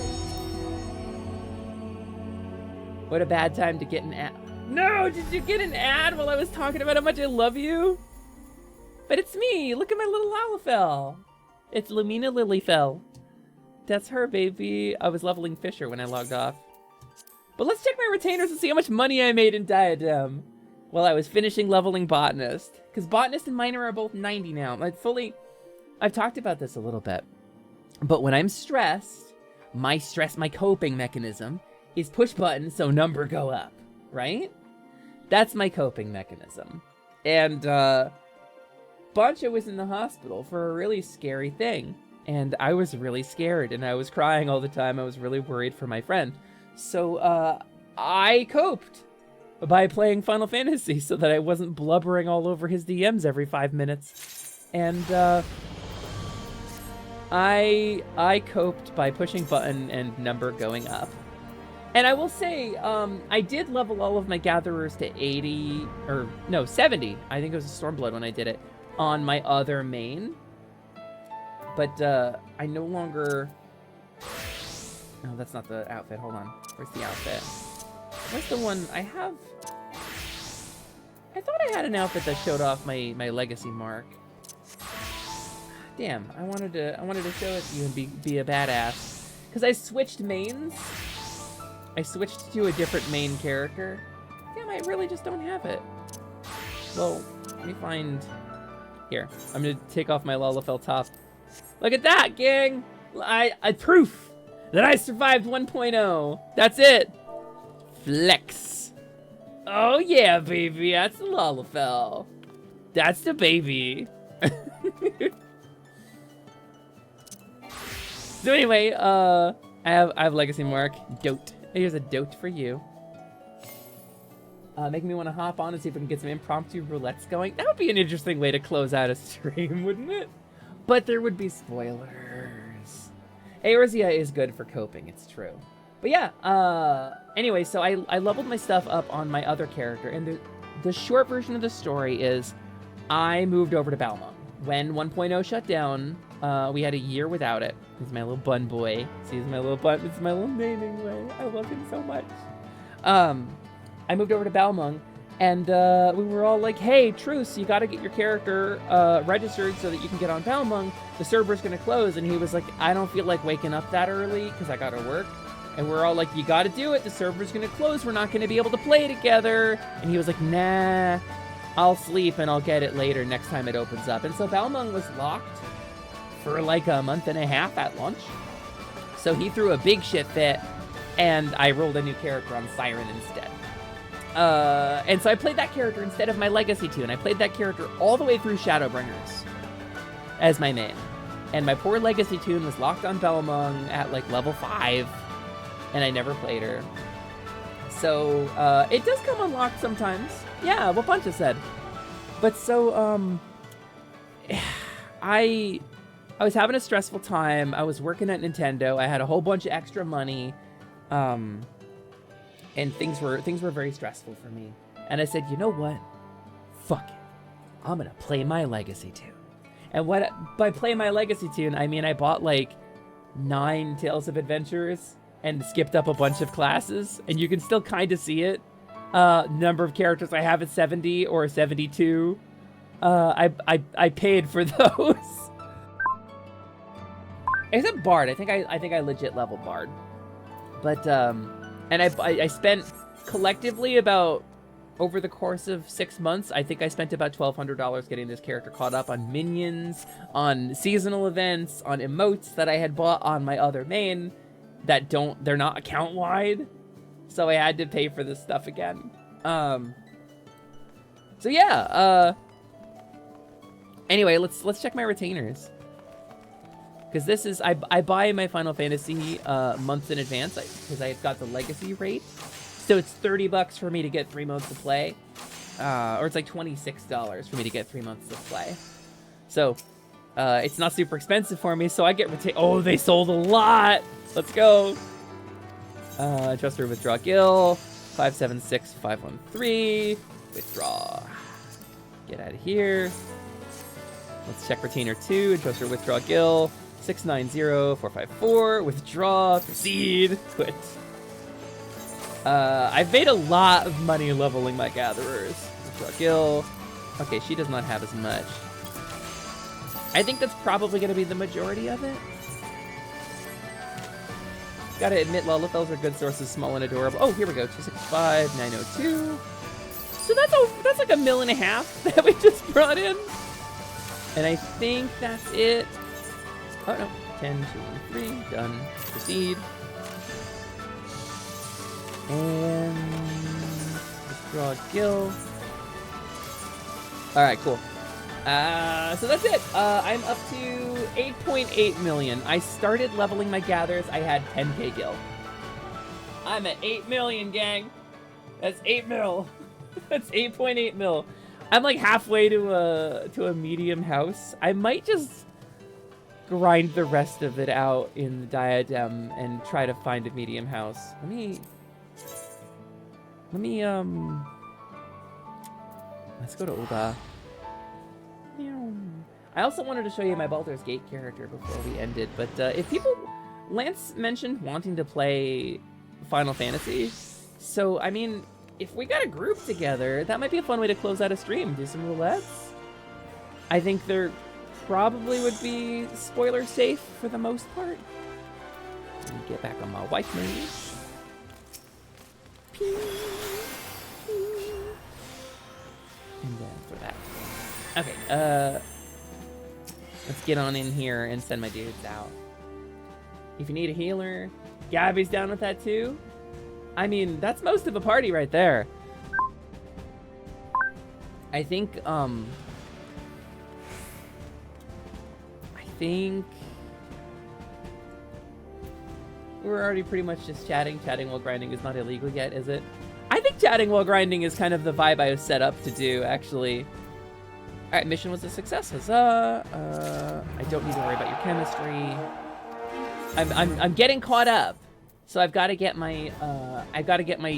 Speaker 3: What a bad time to get an ad. No, did you get an ad while I was talking about how much I love you? But it's me, look at my little Lalafell. It's Lumina Lilyfell. That's her, baby. I was leveling Fisher when I logged off. But let's check my retainers and see how much money I made in Diadem while I was finishing leveling Botanist. Because Botanist and Miner are both 90 now. I've talked about this a little bit. But when I'm stressed, my coping mechanism is push button so number go up, right? That's my coping mechanism. And, Bancho was in the hospital for a really scary thing. And I was really scared and I was crying all the time. I was really worried for my friend. So, I coped by playing Final Fantasy so that I wasn't blubbering all over his DMs every 5 minutes. And, I coped by pushing button and number going up. And I will say, I did level all of my gatherers to 80, or no, 70. I think it was a Stormblood when I did it, on my other main. But, I no longer... No, that's not the outfit. Hold on. Where's the outfit? Where's the one I have? I thought I had an outfit that showed off my legacy mark. Damn, I wanted to show it to you and be a badass. Because I switched mains. I switched to a different main character. Damn, I really just don't have it. Well, let me find... Here, I'm gonna take off my Lalafell top. Look at that, gang! I proof that I survived 1.0. That's it. Flex. Oh yeah, baby, that's the Lalafell. That's the baby. So anyway, I have legacy mark. Dote. Here's a dote for you. Making me want to hop on and see if we can get some impromptu roulettes going. That would be an interesting way to close out a stream, wouldn't it? But there would be spoilers. Eorzea is good for coping, it's true. But yeah, anyway, so I leveled my stuff up on my other character, and the short version of the story is I moved over to Balmung. When 1.0 shut down, we had a year without it. He's my little bun boy. See, he's my little bun. It's my little naming way. I love him so much. I moved over to Balmung, and we were all like, hey, Truce, you gotta get your character registered so that you can get on Balmung. The server's gonna close. And he was like, I don't feel like waking up that early because I gotta work. And we're all like, you gotta do it. The server's gonna close. We're not gonna be able to play together. And he was like, nah. I'll sleep and I'll get it later next time it opens up. And so Balmung was locked for like a month and a half at launch. So he threw a big shit fit, and I rolled a new character on Siren instead. And so I played that character instead of my Legacy tune. I played that character all the way through Shadowbringers as my main. And my poor Legacy tune was locked on Balmung at like level 5, and I never played her. So it does come unlocked sometimes. Yeah, what Punch said. But so I was having a stressful time. I was working at Nintendo. I had a whole bunch of extra money. And things were very stressful for me. And I said, you know what? Fuck it. I'm gonna play my Legacy tune. And by play my Legacy tune, I mean I bought like 9 Tales of Adventures and skipped up a bunch of classes, and you can still kind of see it. Number of characters I have at 70 or 72. I paid for those. Except Bard. I think I legit leveled Bard. But and I spent collectively about, over the course of 6 months, I think I spent about $1,200 getting this character caught up on minions, on seasonal events, on emotes that I had bought on my other main that they're not account wide. So I had to pay for this stuff again. So yeah, anyway, let's check my retainers. Because this is, I buy my Final Fantasy months in advance because I've got the Legacy rate. So it's $30 for me to get 3 months of play. Or it's like $26 for me to get 3 months of play. So it's not super expensive for me, so I get retained. Oh, they sold a lot! Let's go! Trust her, withdraw Gil. 576513. Withdraw. Get out of here. Let's check retainer 2. Trust her, withdraw Gil. 690454. Withdraw. Proceed. Quit. I've made a lot of money leveling my gatherers. Withdraw Gil. Okay, she does not have as much. I think that's probably going to be the majority of it. Gotta admit, Lolithels are good sources, small and adorable. Oh, here we go. 265, 902. So that's like $1.5 million that we just brought in. And I think that's it. Oh, no. 10, 2, 1, 3. Done. Proceed. And withdraw Gil. Alright, cool. So that's it. I'm up to 8.8 million. I started leveling my gathers. I had 10k gil. I'm at 8 million, gang. That's 8 mil. That's 8.8 mil. I'm like halfway to a medium house. I might just grind the rest of it out in the diadem and try to find a medium house. Let me let's go to Uda. I also wanted to show you my Baldur's Gate character before we ended, but if people... Lance mentioned wanting to play Final Fantasy, so, I mean, if we got a group together, that might be a fun way to close out a stream. Do some roulettes. I think there probably would be spoiler safe for the most part. Let me get back on my wife mode. And for that. Okay, let's get on in here and send my dudes out. If you need a healer, Gabby's down with that too. I mean, that's most of a party right there. I think we're already pretty much just chatting. Chatting while grinding is not illegal yet, is it? I think chatting while grinding is kind of the vibe I was set up to do, actually. Alright, mission was a success. Huzzah! I don't need to worry about your chemistry. I'm getting caught up. So I've got to get my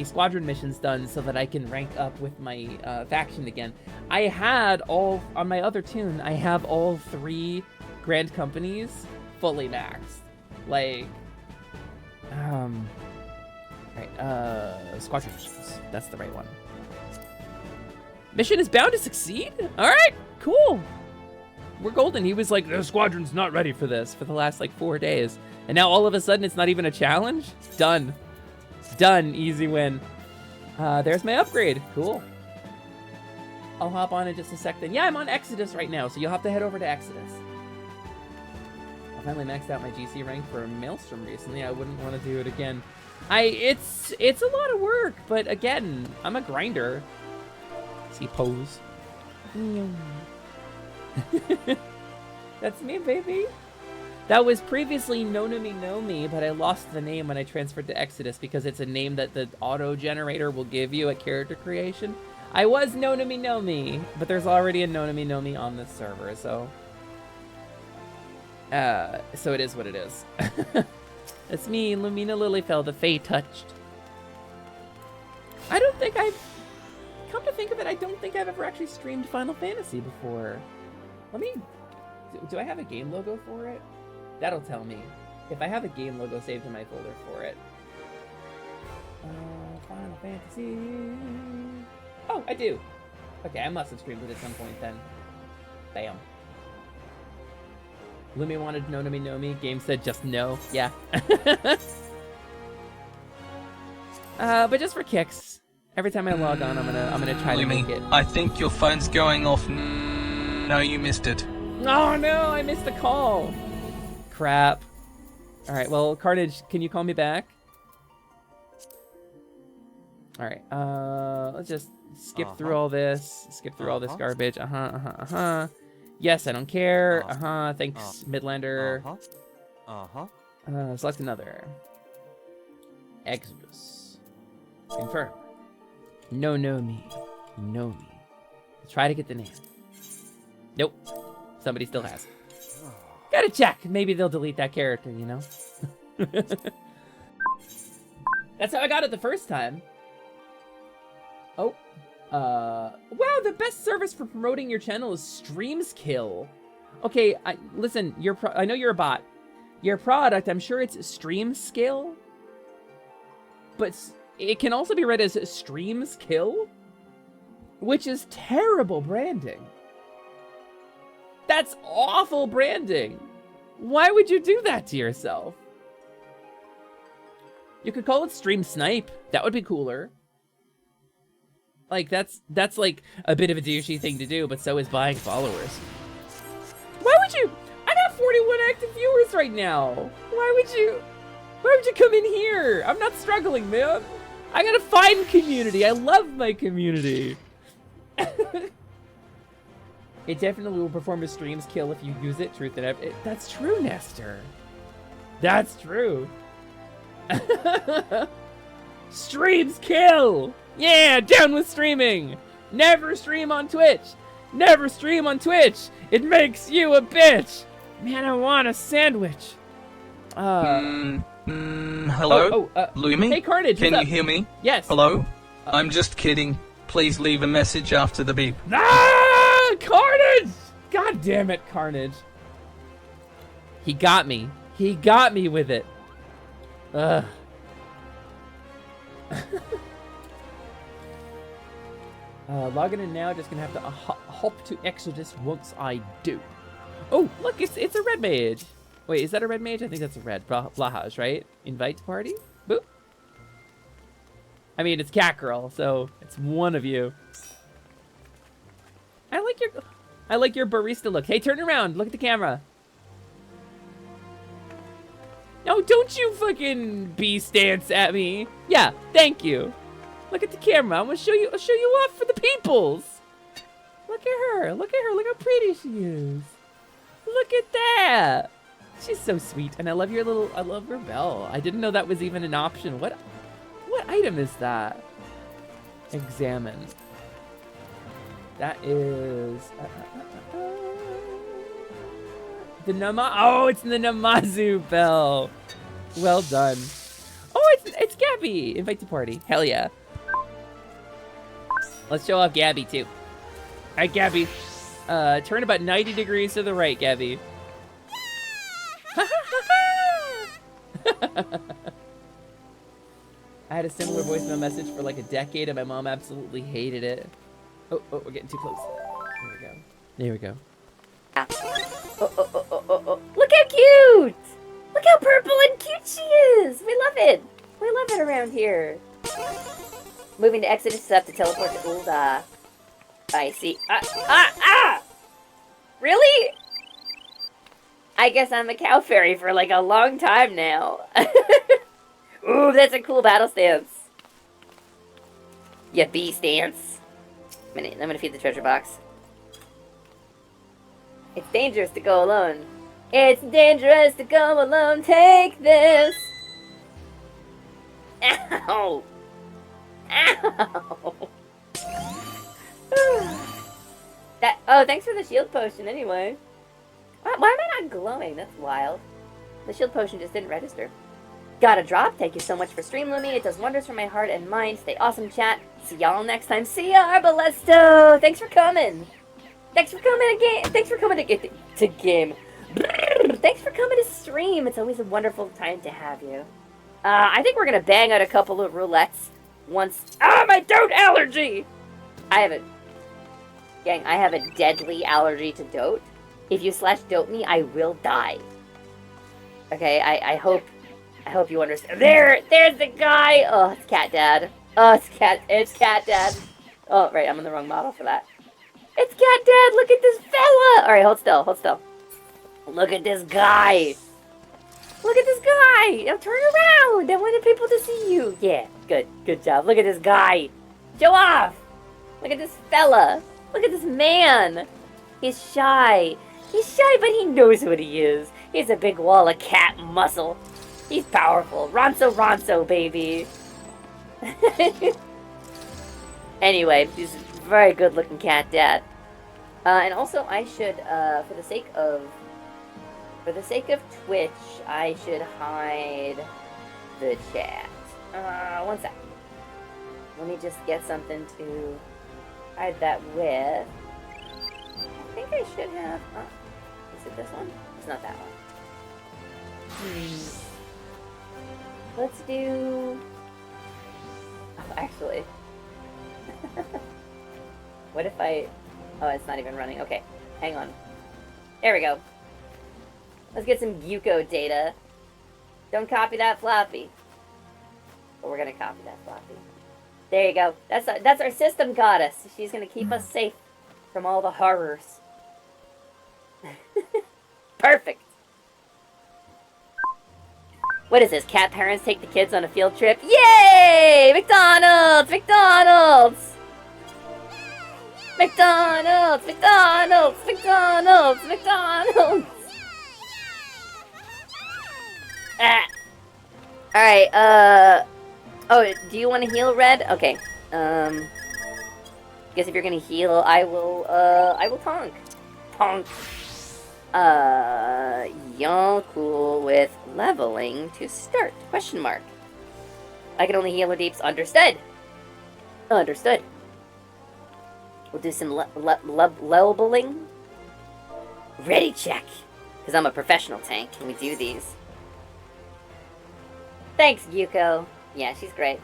Speaker 3: squadron missions done so that I can rank up with my faction again. I had all on my other tune. I have all 3 grand companies fully maxed. Like, squadron missions. That's the right one. Mission is bound to succeed? Alright, cool. We're golden. He was like, the squadron's not ready for this for the last like 4 days. And now all of a sudden it's not even a challenge? Done. Done. Easy win. There's my upgrade. Cool. I'll hop on in just a sec then. Yeah, I'm on Exodus right now, so you'll have to head over to Exodus. I finally maxed out my GC rank for Maelstrom recently. I wouldn't want to do it again. It's a lot of work, but again, I'm a grinder. See pose. That's me, baby. That was previously Nonomi, but I lost the name when I transferred to Exodus because it's a name that the auto generator will give you at character creation. I was Nonomi, but there's already a Nonomi on this server, so it is what it is. It's me, Lumina Lilyfell, the Fae Touched. I don't think I've... Come to think of it, I don't think I've ever actually streamed Final Fantasy before. Let me... Do I have a game logo for it? That'll tell me. If I have a game logo saved in my folder for it. Final Fantasy... Oh, I do! Okay, I must have streamed it at some point then. Bam. Lumi wanted Nonomi. Game said just no. Yeah. But just for kicks, every time I log on, I'm gonna try to make it.
Speaker 9: I think your phone's going off. No, you missed it.
Speaker 3: Oh no, I missed the call. Crap. All right, well, Carnage, can you call me back? All right. Let's just skip through all this. Skip through all this garbage. Yes, I don't care. Thanks, Midlander. Select another. Exodus. Confirm. No me. Try to get the name. Nope. Somebody still has it. Gotta check. Maybe they'll delete that character, you know? That's how I got it the first time. Oh. Wow, the best service for promoting your channel is Streamskill. Okay, listen, I know you're a bot. Your product, I'm sure it's Streamskill, but it can also be read as Streamskill, which is terrible branding. That's awful branding. Why would you do that to yourself? You could call it Stream Snipe. That would be cooler. Like, that's like a bit of a douchey thing to do, but so is buying followers. Why would you? I got 41 active viewers right now. Why would you come in here? I'm not struggling, man. I got a fine community. I love my community. It definitely will perform a stream's kill if you use it. Truth and that's true, Nestor. That's true. Streams kill. Yeah, down with streaming. Never stream on Twitch. Never stream on Twitch. It makes you a bitch. Man, I want a sandwich.
Speaker 9: Hello? Lumi?
Speaker 3: Hey, Carnage,
Speaker 9: Can
Speaker 3: what's
Speaker 9: you
Speaker 3: up?
Speaker 9: hear me?
Speaker 3: Yes.
Speaker 9: Hello? I'm just kidding. Please leave a message after the beep.
Speaker 3: Ah, Carnage! God damn it, Carnage. He got me. He got me with it. Ugh. Logging in now, just gonna have to hop to Exodus once I do. Oh, look, it's a red mage. Wait, is that a red mage? I think that's a red. Blahaj, right? Invite to party? Boop. I mean, it's Cat Girl, so it's one of you. I like your barista look. Hey, turn around. Look at the camera. No, don't you fucking bee stance at me. Yeah, thank you. Look at the camera. I'm gonna show you off for the peoples. Look at her. Look at her. Look how pretty she is. Look at that. She's so sweet, and I love your bell. I didn't know that was even an option. What item is that? Examine. That is the it's the Namazu bell. Well done. Oh, it's Gabby. Invite to party. Hell yeah. Let's show off Gabby too. All right, Gabby. Turn about 90 degrees to the right, Gabby. I had a similar voicemail message for like a decade, and my mom absolutely hated it. Oh, we're getting too close. There we go.
Speaker 4: Oh. Look how cute! Look how purple and cute she is! We love it! We love it around here. Moving to Exodus is up to teleport to Ulda. I see. Really? I guess I'm a cow fairy for like a long time now. Ooh, that's a cool battle stance. Yeah, bee stance. I'm gonna feed the treasure box. It's dangerous to go alone. It's dangerous to go alone. Take this. Ow. Ow. Oh, thanks for the shield potion anyway. Why am I not glowing? That's wild. The shield potion just didn't register. Got a drop. Thank you so much for stream, Lumi. It does wonders for my heart and mind. Stay awesome, chat. See y'all next time. See ya, Arbalesto. Thanks for coming. Thanks for coming again. Thanks for coming to game. Thanks for coming to stream. It's always a wonderful time to have you. I think we're gonna bang out a couple of roulettes once. My dote allergy. I have a deadly allergy to dote. If you /dote me, I will die. Okay, I hope you understand. There's the guy. Oh, it's Cat Dad. Oh, it's Cat Dad. Oh, right, I'm on the wrong model for that. It's Cat Dad. Look at this fella. All right, hold still. Look at this guy. Look at this guy. Now turn around. I wanted people to see you. Yeah, good job. Look at this guy. Show off. Look at this fella. Look at this man. He's shy. He's shy, but he knows what he is. He's a big wall of cat muscle. He's powerful. Ronso, baby. Anyway, he's a very good-looking cat dad. And also, I should, for the sake of Twitch, I should hide the chat. One sec. Let me just get something to hide that with. I think I should have. Is it this one? It's not that one. Let's do. Oh, actually. What if I. Oh, it's not even running. Okay, hang on. There we go. Let's get some Yuko data. Don't copy that floppy. But we're gonna copy that floppy. There you go. That's our system goddess. She's gonna keep us safe from all the horrors. Perfect. What is this? Cat parents take the kids on a field trip? Yay! McDonald's! McDonald's! McDonald's! McDonald's! McDonald's! McDonald's! Alright, oh, do you want to heal, Red? Okay, guess if you're gonna heal, I will tonk. Tonk. Y'all cool with leveling to start? Question mark. I can only heal her deeps. Understood. Understood. We'll do some leveling. Ready check. Because I'm a professional tank. Can we do these? Thanks, Yuko. Yeah, she's great.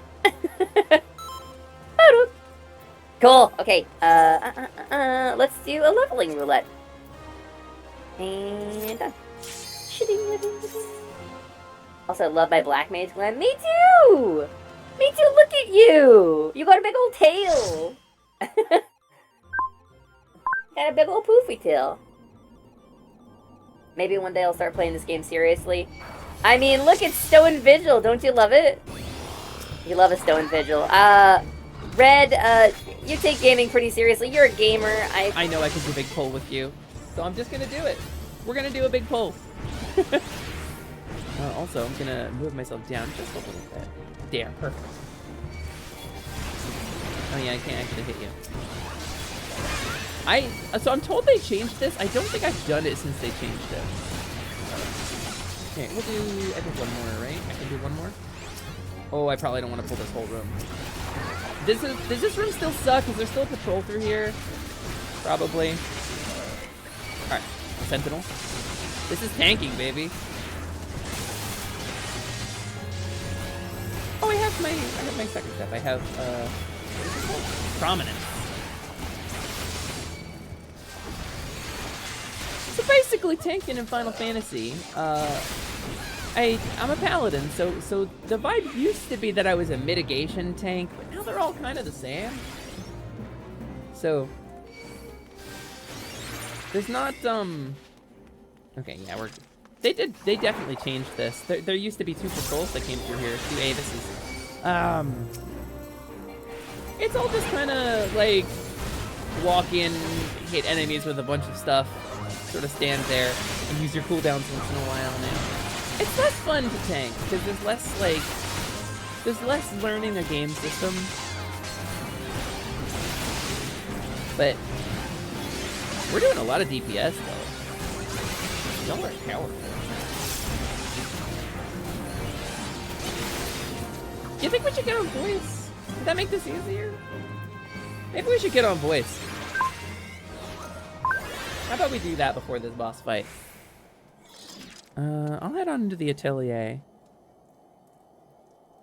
Speaker 4: Cool. Okay. Let's do a leveling roulette. And done. Also, love my Black Mage Glen. Me too! Me too, look at you! You got a big old tail! Got a big old poofy tail. Maybe one day I'll start playing this game seriously. I mean, look, it's Stone Vigil. Don't you love it? You love a Stone Vigil. Red, you take gaming pretty seriously. You're a gamer.
Speaker 3: I know I can do a big pull with you. So I'm just gonna do it. We're gonna do a big pull. Also, I'm gonna move myself down just a little bit. There, perfect. Oh yeah, I can't actually hit you. So I'm told they changed this. I don't think I've done it since they changed it. Okay, we'll do, I think one more, right? I can do one more? Oh, I probably don't want to pull this whole room. Does this room still suck? Is there still a patrol through here? Probably. Alright, Sentinel. This is tanking, baby. Oh, I have my second step. I have, Prominence. So basically, tanking in Final Fantasy, I'm a paladin, so the vibe used to be that I was a mitigation tank, but now they're all kind of the same. So There's not, okay, yeah, they definitely changed this. There used to be 2 patrols that came through here. 2A, this is, it's all just kind of, like, walk in, hit enemies with a bunch of stuff, sort of stand there, and use your cooldowns once in a while now. It's less fun to tank, because there's less, like, there's less learning a game system. But we're doing a lot of DPS, though. Y'all are powerful. Do you think we should get on voice? Would that make this easier? Maybe we should get on voice. How about we do that before this boss fight? I'll head on into the Atelier.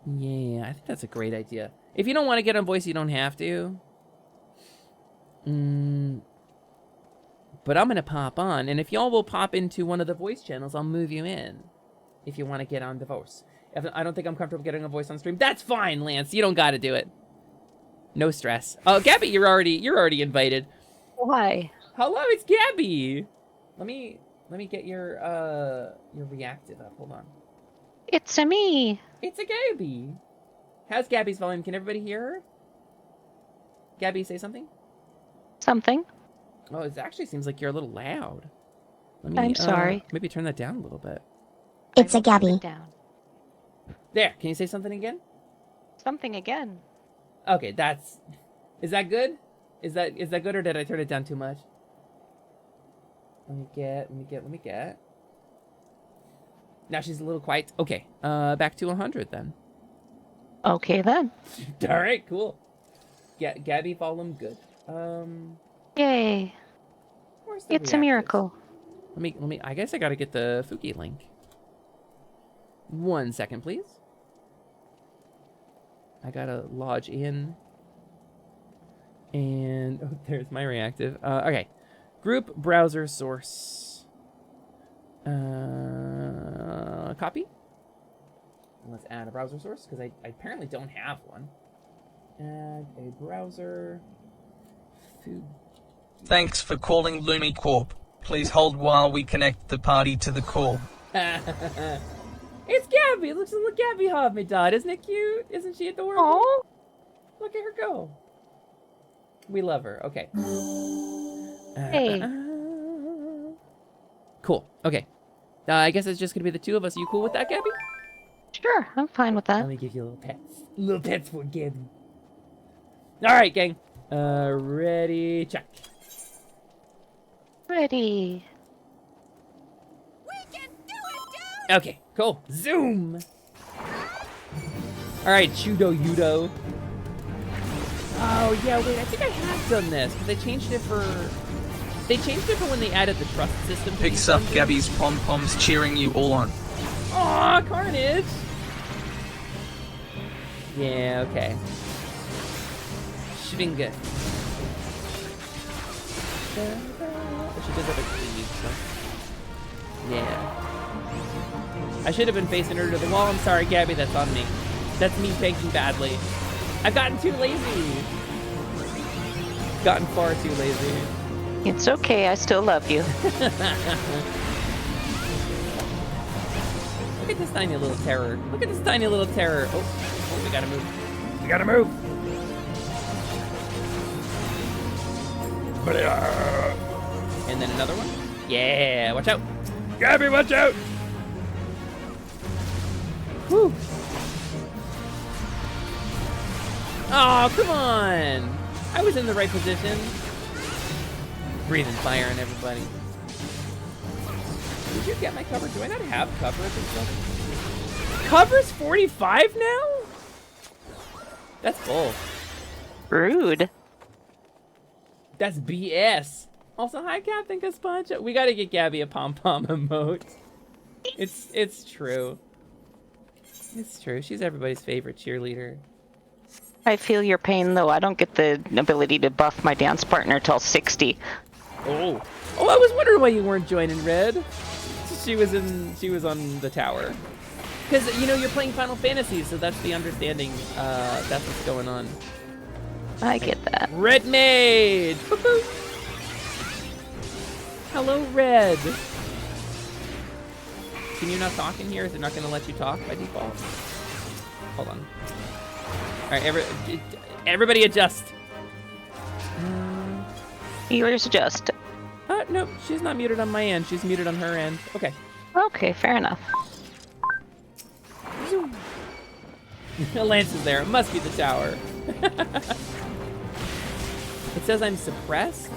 Speaker 3: Yeah, I think that's a great idea. If you don't want to get on voice, you don't have to. But I'm gonna pop on, and if y'all will pop into one of the voice channels, I'll move you in. If you want to get on the voice. I don't think I'm comfortable getting a voice on stream. That's fine, Lance. You don't gotta do it. No stress. Oh, Gabby, you're already invited.
Speaker 14: Why?
Speaker 3: Hello, it's Gabby. Let me get your reactive up. Hold on.
Speaker 14: It's a me.
Speaker 3: It's a Gabby. How's Gabby's volume? Can everybody hear her? Gabby, say something.
Speaker 14: Something.
Speaker 3: Oh, it actually seems like you're a little loud.
Speaker 14: I'm sorry.
Speaker 3: Maybe turn that down a little bit.
Speaker 5: It's a Gabby.
Speaker 14: Down.
Speaker 3: There. Can you say something again?
Speaker 14: Something again.
Speaker 3: Okay, is that good? Is that good, or did I turn it down too much? Let me get. Now she's a little quiet. Okay, back to 100 then.
Speaker 14: Okay then.
Speaker 3: All right, cool. Gabby volume good.
Speaker 14: Yay.
Speaker 3: Where's the
Speaker 14: It's a
Speaker 3: reactives?
Speaker 14: miracle.
Speaker 3: Let me. I guess I gotta get the Fuki link. 1 second, please. I gotta lodge in. And oh, there's my reactive. Okay, group browser source. Copy. Let's add a browser source because I apparently don't have one. Add a browser. Food.
Speaker 9: Thanks for calling Lumi Corp. Please hold while we connect the party to the call.
Speaker 3: It's Gabby. It looks like Gabby have me dad. Isn't it cute? Isn't she adorable?
Speaker 14: Oh.
Speaker 3: Look at her go. We love her. Okay.
Speaker 14: Hey.
Speaker 3: Cool. Okay. I guess it's just gonna be the 2 of us. Are you cool with that, Gabby?
Speaker 14: Sure, I'm fine with that.
Speaker 3: Let me give you little pets. Little pets for Gabby. All right, gang. Ready? Check.
Speaker 14: Ready.
Speaker 3: Okay, cool. Zoom. All right, Chudo Yudo. Oh yeah, wait. I think I have done this because they changed it for when they added the trust system.
Speaker 9: Picks up Gabby's pom poms, cheering you all on.
Speaker 3: Aw, Carnage. Yeah. Okay. She's been good. She does have a cleave, so. Yeah. I should have been facing her to the wall. I'm sorry, Gabby. That's on me. That's me tanking badly. I've gotten too lazy. Gotten far too lazy.
Speaker 14: It's okay, I still love you.
Speaker 3: Look at this tiny little terror. Look at this tiny little terror. Oh, we gotta move. We gotta move. And then another one. Yeah, watch out. Gabby, watch out. Whew. Oh, come on. I was in the right position. Breathing fire on everybody. Did you get my cover? Do I not have cover at this level? Cover's 45 now? That's bull.
Speaker 14: Rude.
Speaker 3: That's BS. Also, hi, Captain Gaspacho. We gotta get Gabby a pom-pom emote. It's true. It's true. She's everybody's favorite cheerleader.
Speaker 14: I feel your pain, though. I don't get the ability to buff my dance partner till 60.
Speaker 3: Oh, I was wondering why you weren't joining Red. She was on the tower. Because, you know, you're playing Final Fantasy, so that's the understanding. That's what's going on.
Speaker 14: I get that.
Speaker 3: Red Mage! Hello, Red. Can you not talk in here? Is it not going to let you talk by default? Hold on. All right, everybody adjust.
Speaker 14: Healers adjust.
Speaker 3: No, she's not muted on my end. She's muted on her end. Okay.
Speaker 14: Okay, fair enough.
Speaker 3: Lance is there. It must be the tower. It says I'm suppressed?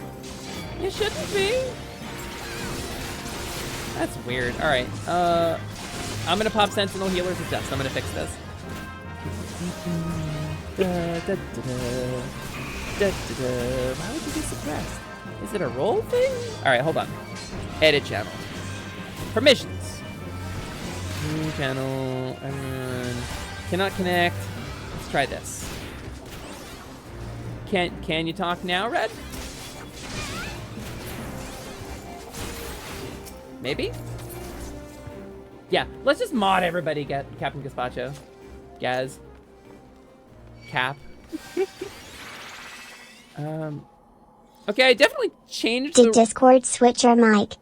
Speaker 3: You shouldn't be. That's weird. All right. I'm gonna pop Sentinel Healers adjust. I'm gonna fix this. Why would you be suppressed? Is it a roll thing? All right, hold on. Edit channel. Permissions. New channel. Everyone cannot connect. Let's try this. Can you talk now, Red? Maybe? Yeah, let's just mod everybody, get Captain Gazpacho. Gaz. Cap. Okay, I definitely changed
Speaker 5: Did Discord switch your mic?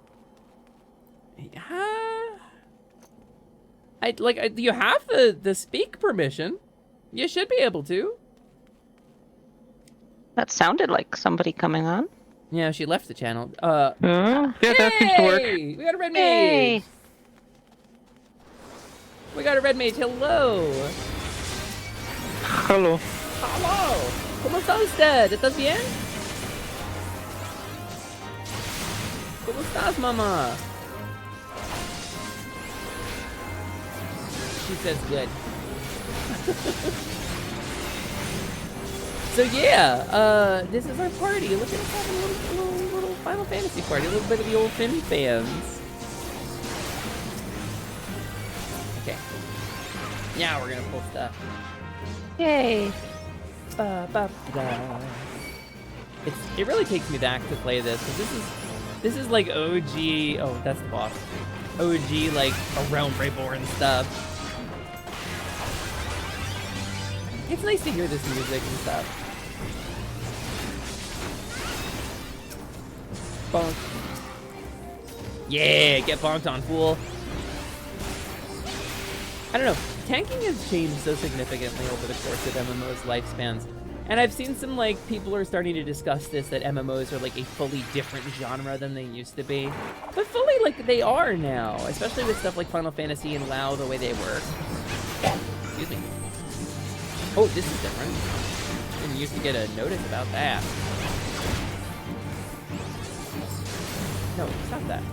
Speaker 3: You have the speak permission. You should be able to.
Speaker 14: That sounded like somebody coming on.
Speaker 3: Yeah, she left the channel.
Speaker 15: Yeah, that seems to work.
Speaker 3: We got a red
Speaker 14: Hey.
Speaker 3: mage. We got a red mage. Hello.
Speaker 15: Hello.
Speaker 3: Hello. ¿Cómo está usted? ¿Estás bien? ¿Cómo estás, mamá? She says good. So yeah, this is our party. Look at us having a little Final Fantasy party. A little bit of the old Finn fans. Okay. Now we're gonna pull stuff.
Speaker 14: Yay.
Speaker 3: It really takes me back to play this, because this is like OG. Oh, that's the boss. OG like a Realm Reborn stuff. It's nice to hear this music and stuff. Bonk. Yeah, get bonked on, fool. I don't know. Tanking has changed so significantly over the course of MMOs' lifespans. And I've seen some, like, people are starting to discuss this, that MMOs are, like, a fully different genre than they used to be. But fully, like, they are now. Especially with stuff like Final Fantasy and WoW, the way they work. Excuse me. Oh, this is different. Didn't used to get a notice about that. No, stop that.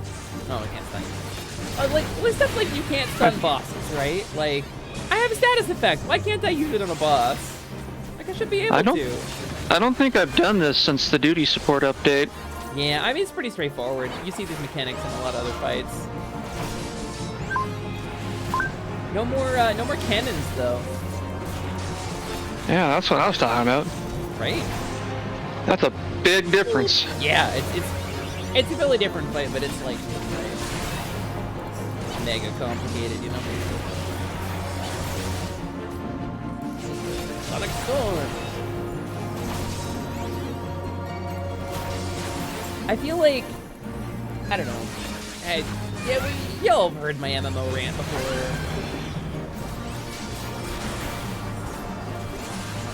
Speaker 3: No, I can't stun you. Like, with stuff like you can't stun bosses, right? Like, I have a status effect. Why can't I use it on a boss? Like, I should be able to.
Speaker 15: I don't think I've done this since the duty support update.
Speaker 3: Yeah, I mean, it's pretty straightforward. You see these mechanics in a lot of other fights. No more cannons, though.
Speaker 15: Yeah, that's what I was talking about.
Speaker 3: Right?
Speaker 15: That's a big difference.
Speaker 3: Yeah, it's a really different fight, but it's like mega complicated, you know? Sonic Storm. I feel like, I don't know. Y'all have heard my MMO rant before.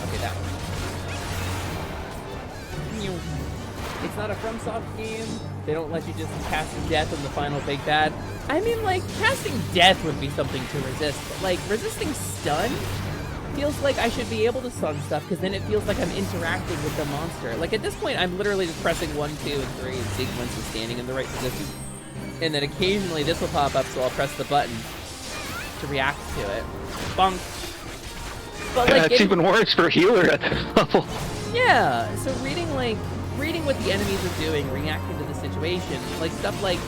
Speaker 3: Okay, that one. It's not a FromSoft game. They don't let you just cast death on the final big bad. I mean, like, casting death would be something to resist, but, like, resisting stun feels like I should be able to stun stuff, because then it feels like I'm interacting with the monster. Like, at this point, I'm literally just pressing 1, 2, and 3 in sequence and standing in the right position. And then occasionally this will pop up, so I'll press the button to react to it. Bonk. But, like,
Speaker 15: it's even worse for a healer at that level.
Speaker 3: Yeah, so reading what the enemies are doing, reacting to the situation, like stuff like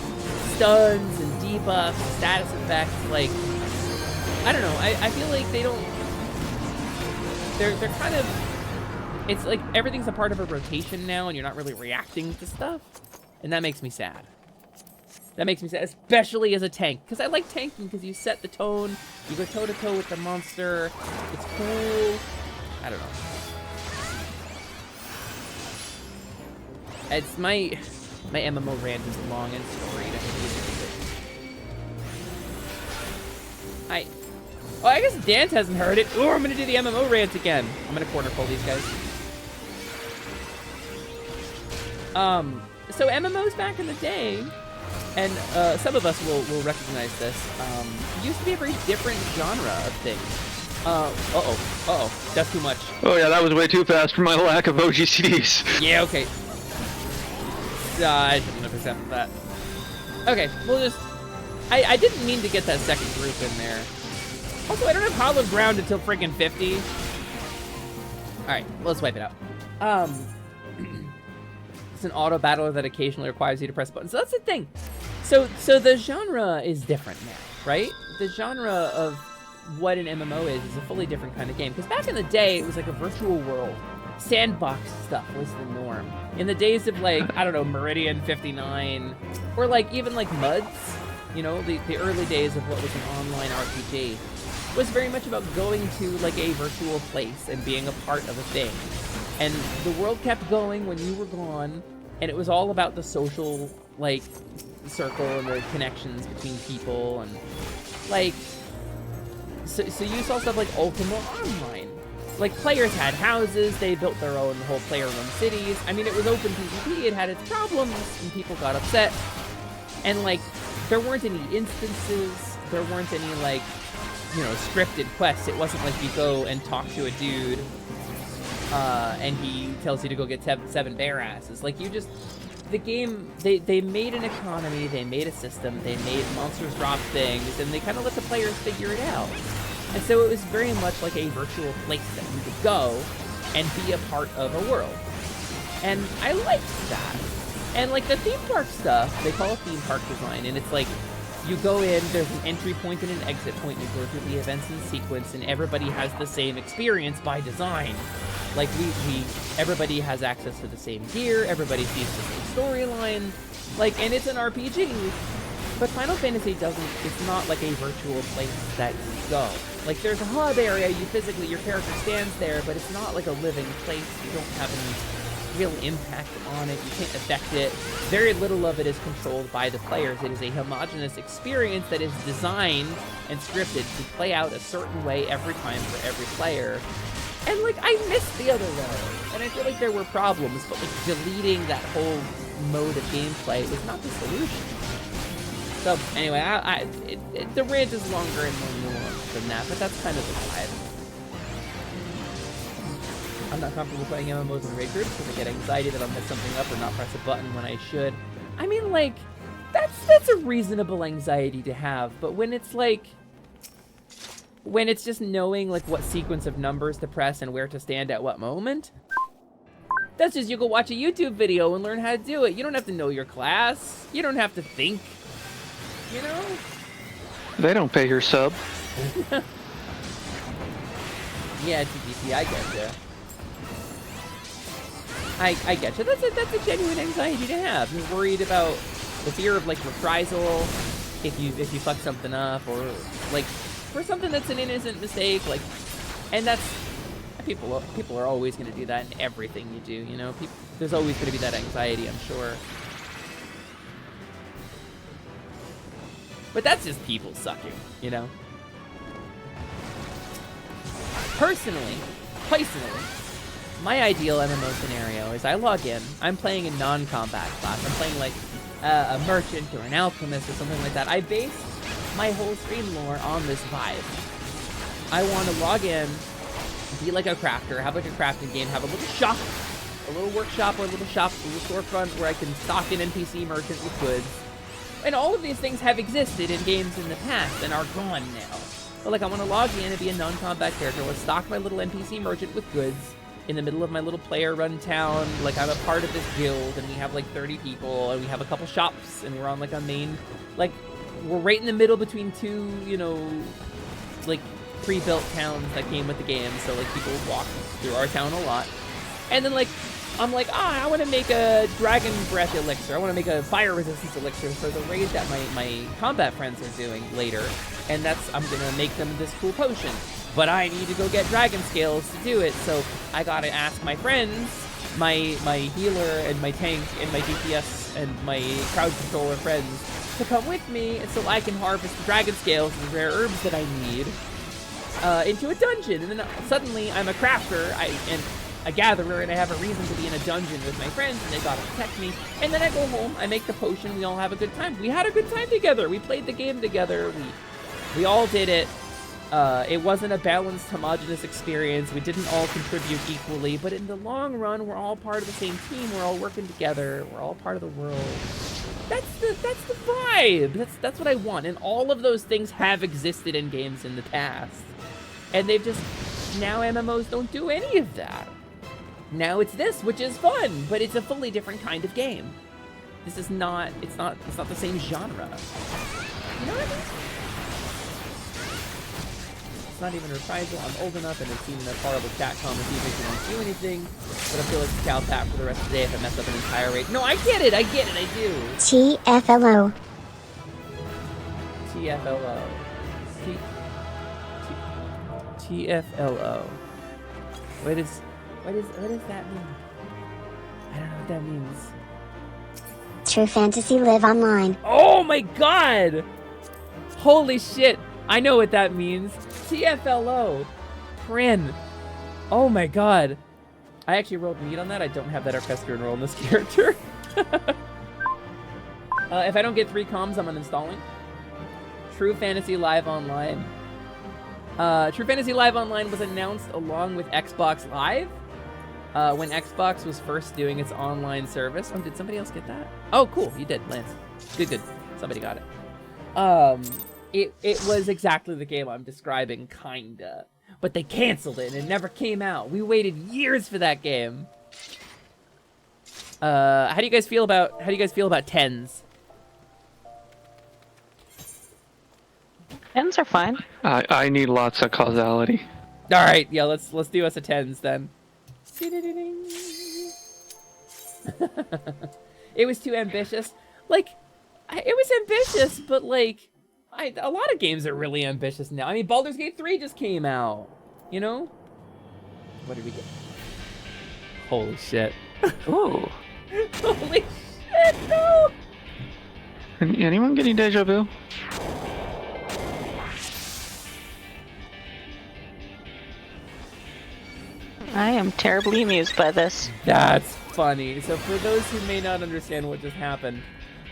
Speaker 3: stuns and debuffs, status effects, like, I don't know, I feel like they don't, they're kind of, it's like everything's a part of a rotation now and you're not really reacting to stuff, and that makes me sad. That makes me sad, especially as a tank, because I like tanking because you set the tone, you go toe-to-toe with the monster, it's cool, I don't know. It's my My MMO rant is long and storied. I guess Dance hasn't heard it. Ooh, I'm gonna do the MMO rant again. I'm gonna corner pull these guys. So MMOs back in the day, and some of us will recognize this, used to be a very different genre of things. That's too much.
Speaker 15: Oh yeah, that was way too fast for my lack of OGCDs.
Speaker 3: Yeah, okay. I shouldn't have accepted that. Okay, we'll just... I didn't mean to get that second group in there. Also, I don't have Hallowed Ground until freaking 50. Alright, let's wipe it out. It's an auto battler that occasionally requires you to press a button. So that's the thing. So the genre is different now, right? The genre of what an MMO is a fully different kind of game. Because back in the day, it was like a virtual world. Sandbox stuff was the norm. In the days of like, I don't know, Meridian 59, or like even like MUDs, you know, the early days of what was an online RPG, was very much about going to like a virtual place and being a part of a thing. And the world kept going when you were gone, and it was all about the social, like, circle and the connections between people, and, like, so you saw stuff like Ultima Online. Like, players had houses, they built their own whole player-run cities. I mean, it was open PvP, it had its problems, and people got upset. And, like, there weren't any instances, there weren't any, like, you know, scripted quests. It wasn't like you go and talk to a dude, and he tells you to go get 7 bear asses. Like, you just... The game, they made an economy, they made a system, they made monsters drop things, and they kind of let the players figure it out. And so it was very much like a virtual place that you could go and be a part of a world. And I liked that. And like the theme park stuff, they call it theme park design, and it's like, you go in, there's an entry point and an exit point, you go through the events in sequence, and everybody has the same experience by design. Like, everybody has access to the same gear, everybody sees the same storyline, like, and it's an RPG, but Final Fantasy it's not like a virtual place that you go. Like, there's a hub area, your character stands there, but it's not like a living place, you don't have any real impact on it, you can't affect it. Very little of it is controlled by the players. It is a homogeneous experience that is designed and scripted to play out a certain way every time for every player. And, like, I missed the other way, and I feel like there were problems, but, like, deleting that whole mode of gameplay was not the solution. So, anyway, the rant is longer and more nuanced than that, but that's kind of the vibe. I'm not comfortable playing MMOs in raid groups because I get anxiety that I'll mess something up or not press a button when I should. I mean, like, that's a reasonable anxiety to have, but when it's, like... When it's just knowing, like, what sequence of numbers to press and where to stand at what moment, that's just you go watch a YouTube video and learn how to do it. You don't have to know your class. You don't have to think, you know?
Speaker 15: They don't pay your sub.
Speaker 3: Yeah, TDP, I get you. I get you. That's a genuine anxiety to have. You're worried about the fear of, like, reprisal if you fuck something up, or, like, for something that's an innocent mistake, like, and that's, people are always going to do that in everything you do, you know? There's always going to be that anxiety, I'm sure. But that's just people sucking, you know? Personally, my ideal MMO scenario is I log in, I'm playing a non-combat class, I'm playing like a merchant or an alchemist or something like that. I base my whole stream lore on this vibe. I want to log in, be like a crafter, have like a crafting game, have a little shop, a little workshop or a little shop, a little storefront where I can stock an NPC merchant with goods. And all of these things have existed in games in the past and are gone now. But like I want to log in and be a non-combat character, let's stock my little NPC merchant with goods in the middle of my little player-run town. Like I'm a part of this guild and we have like 30 people and we have a couple shops and we're on like a main, like we're right in the middle between two, you know, like pre-built towns that came with the game, so like people walk through our town a lot. And then like I'm like, I want to make a dragon breath elixir, I want to make a fire resistance elixir for the raid that my combat friends are doing later, and I'm gonna make them this cool potion, but I need to go get dragon scales to do it, so I gotta ask my friends my healer and my tank and my DPS and my crowd controller friends to come with me so I can harvest the dragon scales and the rare herbs that I need into a dungeon. And then suddenly I'm a crafter and a gatherer, and I have a reason to be in a dungeon with my friends, and they gotta protect me. And then I go home, I make the potion, we all have a good time. We had a good time together. We played the game together. We all did it. It wasn't a balanced, homogenous experience. We didn't all contribute equally, but in the long run, we're all part of the same team. We're all working together. We're all part of the world. That's the vibe. That's what I want. And all of those things have existed in games in the past. And they've just, now MMOs don't do any of that. Now it's this, which is fun, but it's a fully different kind of game. This is not, it's not the same genre. You know what I mean? It's not even reprisal. I'm old enough and have seen enough horrible chat comments even if you don't do anything. But I feel like Scout Pat for the rest of the day if I mess up an entire raid. No, I get it, I do.
Speaker 5: TFLO.
Speaker 3: TFLO. TFLO. What does that mean? I don't know what that means.
Speaker 5: True Fantasy Live Online.
Speaker 3: Oh my god! Holy shit! I know what that means. TFLO. Prin. Oh my god. I actually rolled meat on that. I don't have that orchestrion roll in this character. If I don't get 3 comms, I'm uninstalling. True Fantasy Live Online. True Fantasy Live Online was announced along with Xbox Live when Xbox was first doing its online service. Oh, did somebody else get that? Oh, cool. You did, Lance. Good. Somebody got it. It was exactly the game I'm describing, kinda. But they canceled it and it never came out. We waited years for that game. How do you guys feel about tens?
Speaker 14: Tens are fine.
Speaker 15: I need lots of causality.
Speaker 3: All right, yeah, let's do us a tens then. It was too ambitious. Like, it was ambitious, but like, a lot of games are really ambitious now. I mean, Baldur's Gate 3 just came out, you know? What did we get? Holy shit.
Speaker 14: Ooh.
Speaker 3: Holy shit, no!
Speaker 15: Anyone getting deja vu?
Speaker 14: I am terribly amused by this.
Speaker 3: That's funny. So for those who may not understand what just happened,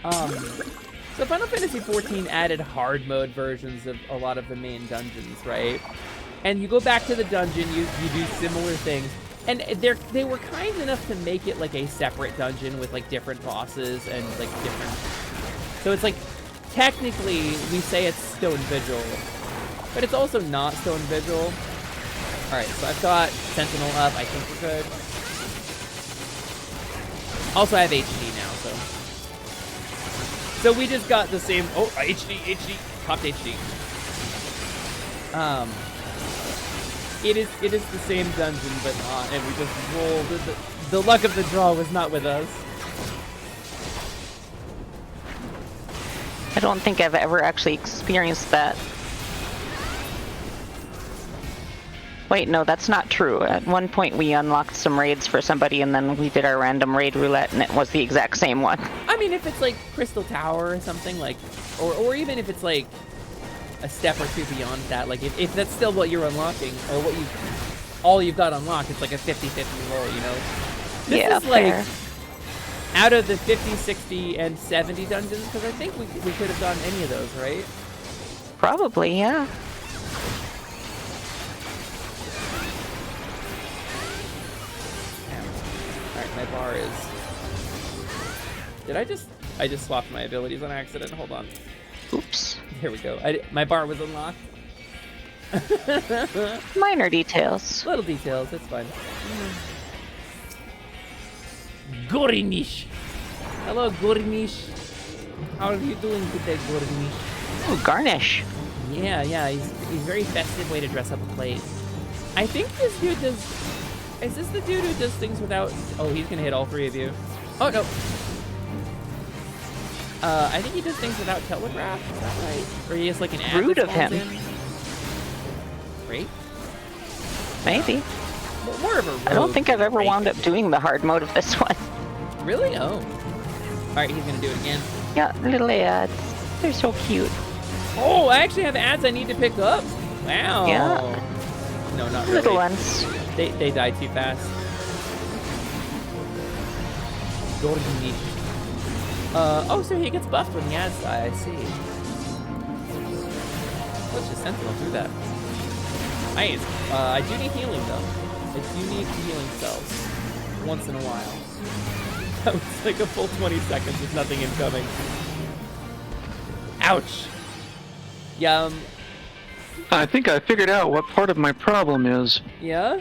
Speaker 3: so Final Fantasy XIV added hard mode versions of a lot of the main dungeons, right? And you go back to the dungeon, you do similar things, and they were kind enough to make it like a separate dungeon with like different bosses and like different. So it's like technically we say it's Stone Vigil, but it's also not Stone Vigil. All right, so I've got Sentinel up. I think we're good. Also, I have HD now, so we just got the same. Oh, HD, popped HD. It is the same dungeon, but not, and we just rolled. The luck of the draw was not with us.
Speaker 14: I don't think I've ever actually experienced that. Wait, no, that's not true. At one point we unlocked some raids for somebody and then we did our random raid roulette and it was the exact same one.
Speaker 3: I mean, if it's like Crystal Tower or something, like, or even if it's like a step or two beyond that, like if that's still what you're unlocking or all you've got unlocked, it's like a 50-50 roll, you know? This
Speaker 14: yeah,
Speaker 3: is like
Speaker 14: fair.
Speaker 3: Out of the 50, 60, and 70 dungeons, because I think we could have done any of those, right?
Speaker 14: Probably, yeah.
Speaker 3: Alright, my bar is... I just swapped my abilities on accident. Hold on.
Speaker 14: Oops.
Speaker 3: Here we go. My bar was unlocked.
Speaker 14: Minor details.
Speaker 3: Little details, it's fine. Gorinish. Hello, Gorinish. How are you doing today, Gorinish?
Speaker 14: Oh, Garnish.
Speaker 3: Yeah, he's very festive way to dress up a plate. I think this dude does... Is this the dude who does things without... Oh, he's gonna hit all 3 of you. Oh, no. I think he does things without telegraph, is that right? Or he has like an ad
Speaker 14: Rude
Speaker 3: that
Speaker 14: of him.
Speaker 3: spawns in? Great.
Speaker 14: Maybe.
Speaker 3: more of a rogue.
Speaker 14: I don't think I've ever
Speaker 3: ranger.
Speaker 14: wound up doing the hard mode of this one.
Speaker 3: Really? Oh. Alright, he's gonna do it again.
Speaker 14: Yeah, little ads. They're so cute.
Speaker 3: Oh, I actually have ads I need to pick up. Wow.
Speaker 14: Yeah.
Speaker 3: No, not really.
Speaker 14: Little ones.
Speaker 3: They die too fast. Dornish. Oh, so he gets buffed when the ads die, I see. Let's just sentinel through that. Nice. I do need healing though. I do need healing cells. Once in a while. That was like a full 20 seconds with nothing incoming. Ouch. Yeah,
Speaker 15: I think I figured out what part of my problem is.
Speaker 3: yeah?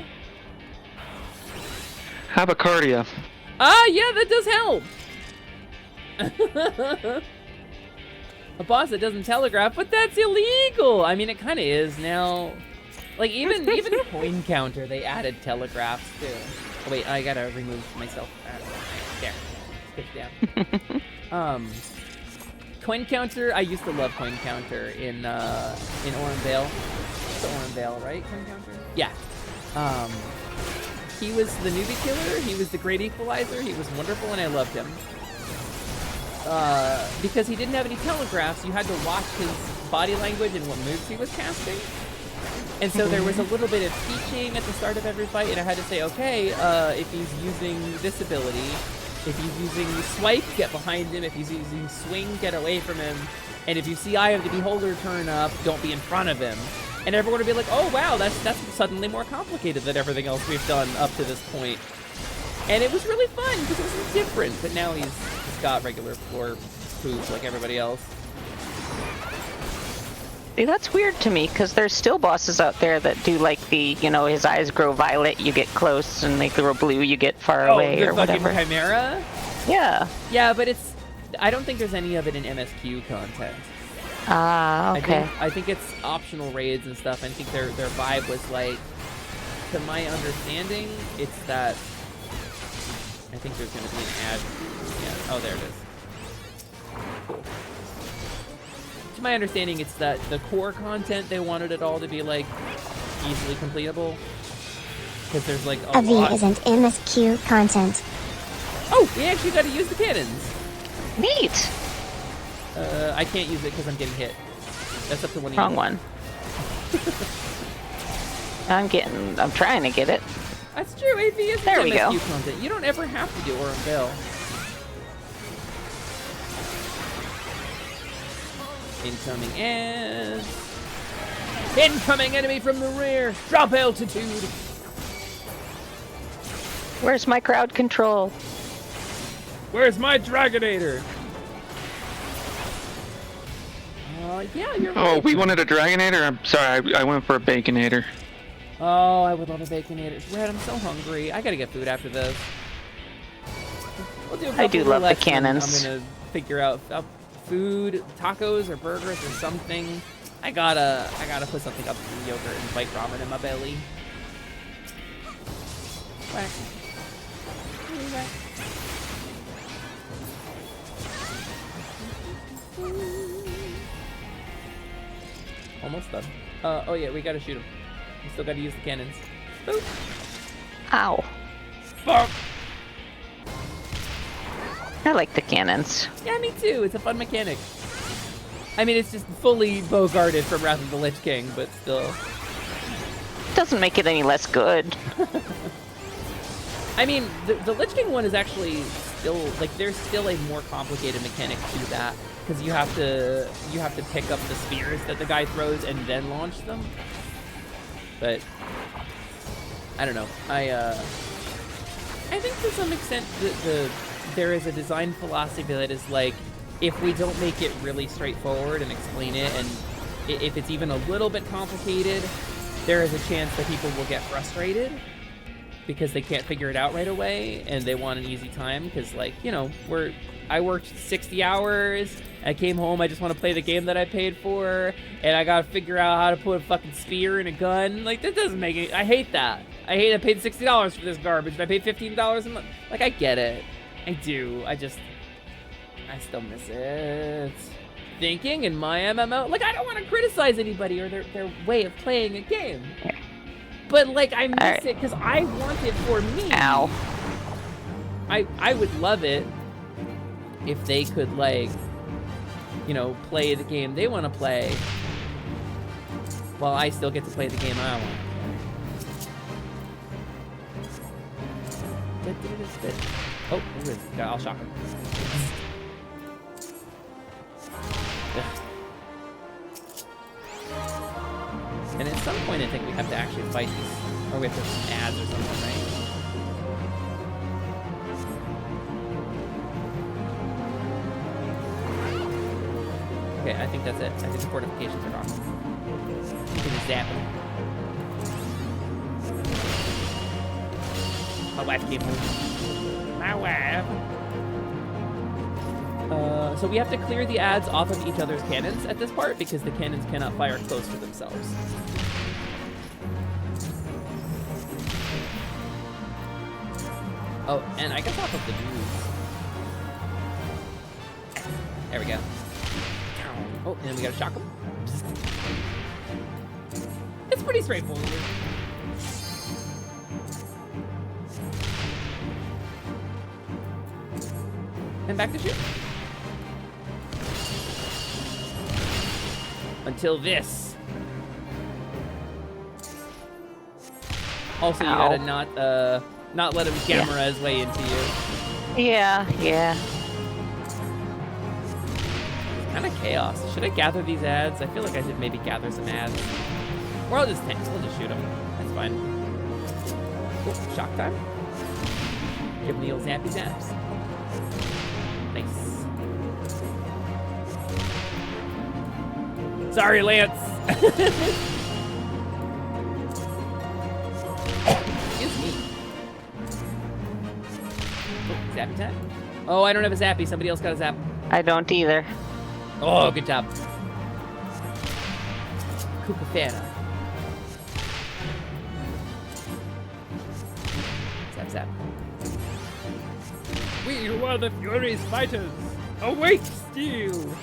Speaker 15: Habacardia.
Speaker 3: Ah, yeah, that does help. A boss that doesn't telegraph, but that's illegal. I mean, it kind of is now. Like even coin counter, they added telegraphs too. Oh, wait, I gotta remove myself. There, skip down. Coin counter. I used to love coin counter in Orenvale. It's Orenvale, right? Coin counter. Yeah. He was the newbie killer. He was the great equalizer. He was wonderful, and I loved him. Because he didn't have any telegraphs, you had to watch his body language and what moves he was casting. And so there was a little bit of teaching at the start of every fight, and I had to say, okay, if he's using this ability, if he's using swipe, get behind him. If he's using swing, get away from him. And if you see Eye of the Beholder turn up, don't be in front of him. And everyone would be like, oh wow, that's suddenly more complicated than everything else we've done up to this point. And it was really fun because it was different. But now he's got regular floor food like everybody else.
Speaker 14: See, that's weird to me because there's still bosses out there that do like the, you know, his eyes grow violet, you get close, and they grow blue, you get far away,
Speaker 3: the
Speaker 14: or
Speaker 3: fucking
Speaker 14: whatever.
Speaker 3: Chimera?
Speaker 14: Yeah.
Speaker 3: Yeah, but I don't think there's any of it in MSQ content.
Speaker 14: Ah, okay.
Speaker 3: I think it's optional raids and stuff. I think their vibe was like, to my understanding, it's that. I think there's going to be an ad. Yeah. Oh, there it is. Cool. To my understanding, it's that the core content, they wanted it all to be like easily completable. Because there's like a
Speaker 5: A V
Speaker 3: lot.
Speaker 5: isn't MSQ content.
Speaker 3: Oh, we actually got to use the cannons.
Speaker 14: Neat.
Speaker 3: I can't use it because I'm getting hit. That's up to one of you.
Speaker 14: Wrong one. I'm trying to get it.
Speaker 3: That's true. AV is
Speaker 14: There we
Speaker 3: MSQ
Speaker 14: go.
Speaker 3: content. You don't ever have to do Orenvale. Incoming ants. Incoming enemy from the rear. Drop altitude.
Speaker 14: Where's my crowd control?
Speaker 3: Where's my Dragonator? Yeah, you're right.
Speaker 15: Oh, we wanted a Dragonator? I'm sorry, I went for a Baconator.
Speaker 3: Oh, I would love a Baconator. Red, I'm so hungry. I gotta get food after this. We'll do a
Speaker 14: I do
Speaker 3: couple
Speaker 14: love the
Speaker 3: roulettes and
Speaker 14: cannons.
Speaker 3: I'm gonna figure out food, tacos or burgers or something. I gotta put something up with the yogurt and bite ramen in my belly. Quack. Quack. Almost done. Oh yeah, we gotta shoot him. We still gotta use the cannons. Boop.
Speaker 14: Ow.
Speaker 3: Fuck.
Speaker 14: I like the cannons.
Speaker 3: Yeah, me too. It's a fun mechanic. I mean, it's just fully bow-guarded from Wrath of the Lich King, but still.
Speaker 14: Doesn't make it any less good.
Speaker 3: I mean, the Lich King one is actually still, like, there's still a more complicated mechanic to that. Because you have to pick up the spears that the guy throws and then launch them. But I don't know. I think to some extent there is a design philosophy that is like, if we don't make it really straightforward and explain it, and if it's even a little bit complicated, there is a chance that people will get frustrated because they can't figure it out right away and they want an easy time. Because, like, you know, I worked 60 hours. I came home, I just want to play the game that I paid for, and I gotta figure out how to put a fucking spear in a gun. Like, that doesn't make it. I hate that. I paid $60 for this garbage, and I paid $15 a month. Like, I get it. I do. I still miss it. Thinking in my MMO, like, I don't want to criticize anybody or their way of playing a game. But like I miss
Speaker 14: Alright.
Speaker 3: it because I want it for me.
Speaker 14: Ow.
Speaker 3: I would love it if they could like, you know, play the game they want to play while I still get to play the game I want. Oh, who is it? I'll shock him. Ugh. And at some point, I think we have to actually fight these, or we have to have some ads or something, right? Okay, I think that's it. I think the fortifications are gone. You can just zap them. My wife came home. My wife. So we have to clear the ads off of each other's cannons at this part because the cannons cannot fire close to themselves. Oh, and I guess off of the dudes. There we go. Oh, and then we gotta shock them. It's pretty straightforward. And back to shoot. Until this. Also, you gotta not let him camera his way into you.
Speaker 14: Yeah, yeah.
Speaker 3: It's kind of chaos. Should I gather these ads? I feel like I should maybe gather some ads. Or I'll just shoot them. That's fine. Oh, shock time. Give him the old zappy zaps. Nice. Sorry, Lance. Excuse me. Oh, zappy time? Oh, I don't have a zappy. Somebody else got a zap.
Speaker 14: I don't either.
Speaker 3: Oh, good job. Kukafana. Zap, zap.
Speaker 11: We were the Fury's fighters. Awake still.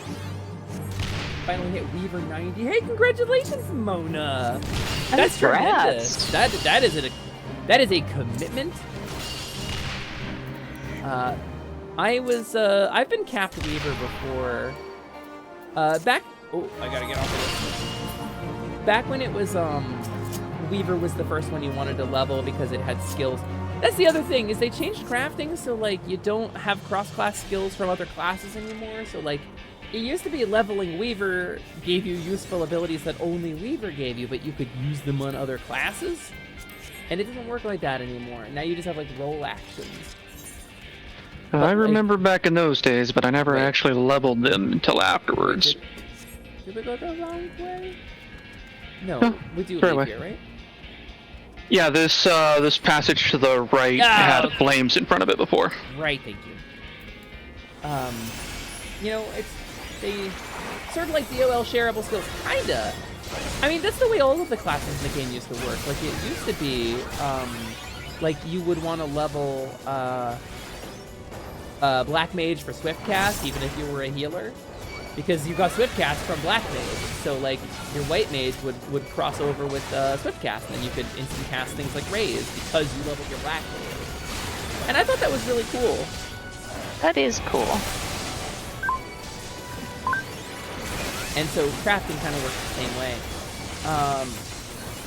Speaker 3: Finally hit Weaver 90. Hey, congratulations, Mona. That's
Speaker 14: Congrats.
Speaker 3: tremendous. That is a commitment. I've been capped Weaver before. Oh, I gotta get off of this. Back when it was, Weaver was the first one you wanted to level because it had skills. That's the other thing, is they changed crafting, so, like, you don't have cross-class skills from other classes anymore, so, like, it used to be leveling Weaver gave you useful abilities that only Weaver gave you, but you could use them on other classes. And it doesn't work like that anymore. Now you just have, like, roll actions.
Speaker 15: I remember back in those days, but I never actually leveled them until afterwards.
Speaker 3: Did we go the wrong way? No,
Speaker 15: No,
Speaker 3: we do
Speaker 15: fair
Speaker 3: leave
Speaker 15: way.
Speaker 3: here, right?
Speaker 15: Yeah, this passage to the right had
Speaker 3: okay.
Speaker 15: flames in front of it before.
Speaker 3: Right, thank you. You know, they sort of like DOL shareable skills, kinda. I mean, that's the way all of the classes in the game used to work. Like, it used to be, like, you would want to level, Black Mage for Swift Cast, even if you were a healer. Because you got Swift Cast from Black Mage. So, like, your White Mage would cross over with Swift Cast, and then you could instant cast things like Raise because you leveled your Black Mage. And I thought that was really cool.
Speaker 14: That is cool.
Speaker 3: And so crafting kind of works the same way.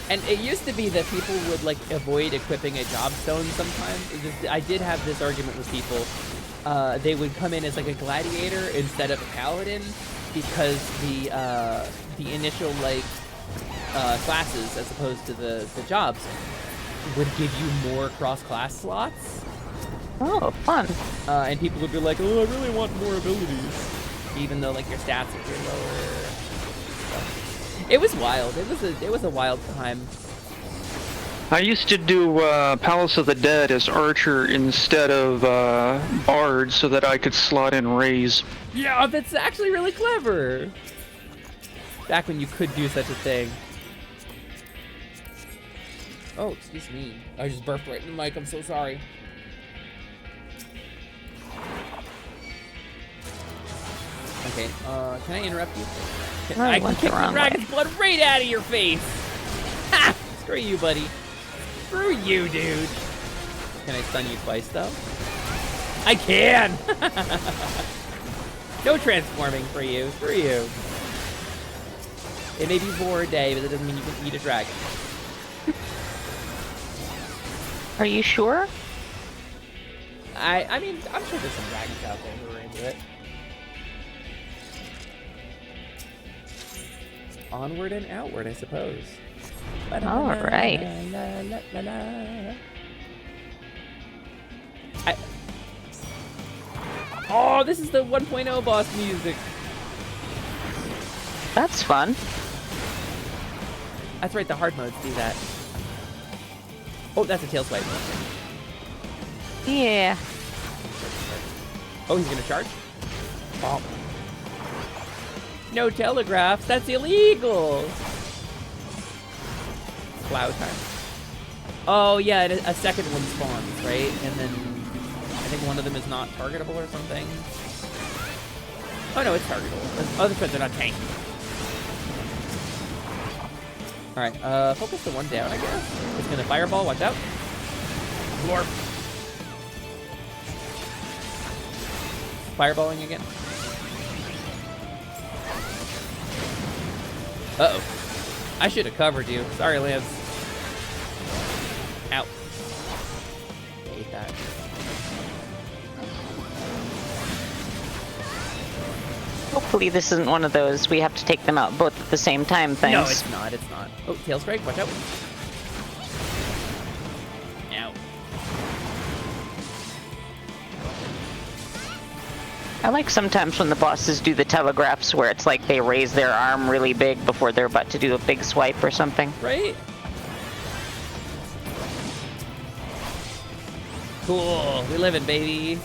Speaker 3: And it used to be that people would like avoid equipping a jobstone sometimes. I did have this argument with people. They would come in as like a gladiator instead of a paladin because the initial like classes as opposed to the jobs would give you more cross-class slots.
Speaker 14: Oh, fun.
Speaker 3: And people would be like, oh, I really want more abilities. Even though like your stats would be lower. So, it was wild. It was a wild time.
Speaker 15: I used to do Palace of the Dead as Archer instead of Bard so that I could slot in Raise.
Speaker 3: Yeah, that's actually really clever. Back when you could do such a thing. Oh, excuse me. I just burped right in the mic. I'm so sorry. Okay, can I interrupt you? I can kick the dragon's blood right out of your face! Ha! Screw you, buddy. Screw you, dude. Can I stun you twice, though? I can! No transforming for you. Screw you. It may be Vor Day, but that doesn't mean you can eat a dragon.
Speaker 14: Are you sure?
Speaker 3: I mean, I'm sure there's some dragons out there who are into it. Onward and outward, I suppose.
Speaker 14: All right.
Speaker 3: Oh, this is the 1.0 boss music.
Speaker 14: That's fun.
Speaker 3: That's right, the hard modes do that. Oh, that's a tail swipe.
Speaker 14: Yeah.
Speaker 3: Oh, he's gonna charge? Oh. No telegraphs, that's illegal! Cloud time. Oh yeah, a second one spawns, right? And then I think one of them is not targetable or something. Oh no, it's targetable. Other threats are not tanked. Alright, focus the one down, I guess. It's gonna fireball, watch out. Glorp. Fireballing again. Uh-oh. I should have covered you. Sorry, Lance. Ow. Hate that.
Speaker 14: Hopefully this isn't one of those we have to take them out both at the same time things.
Speaker 3: No, it's not. It's not. Oh, tail strike. Watch out. Ow.
Speaker 14: I like sometimes when the bosses do the telegraphs where it's like they raise their arm really big before they're about to do a big swipe or something.
Speaker 3: Right? Cool. We living, baby.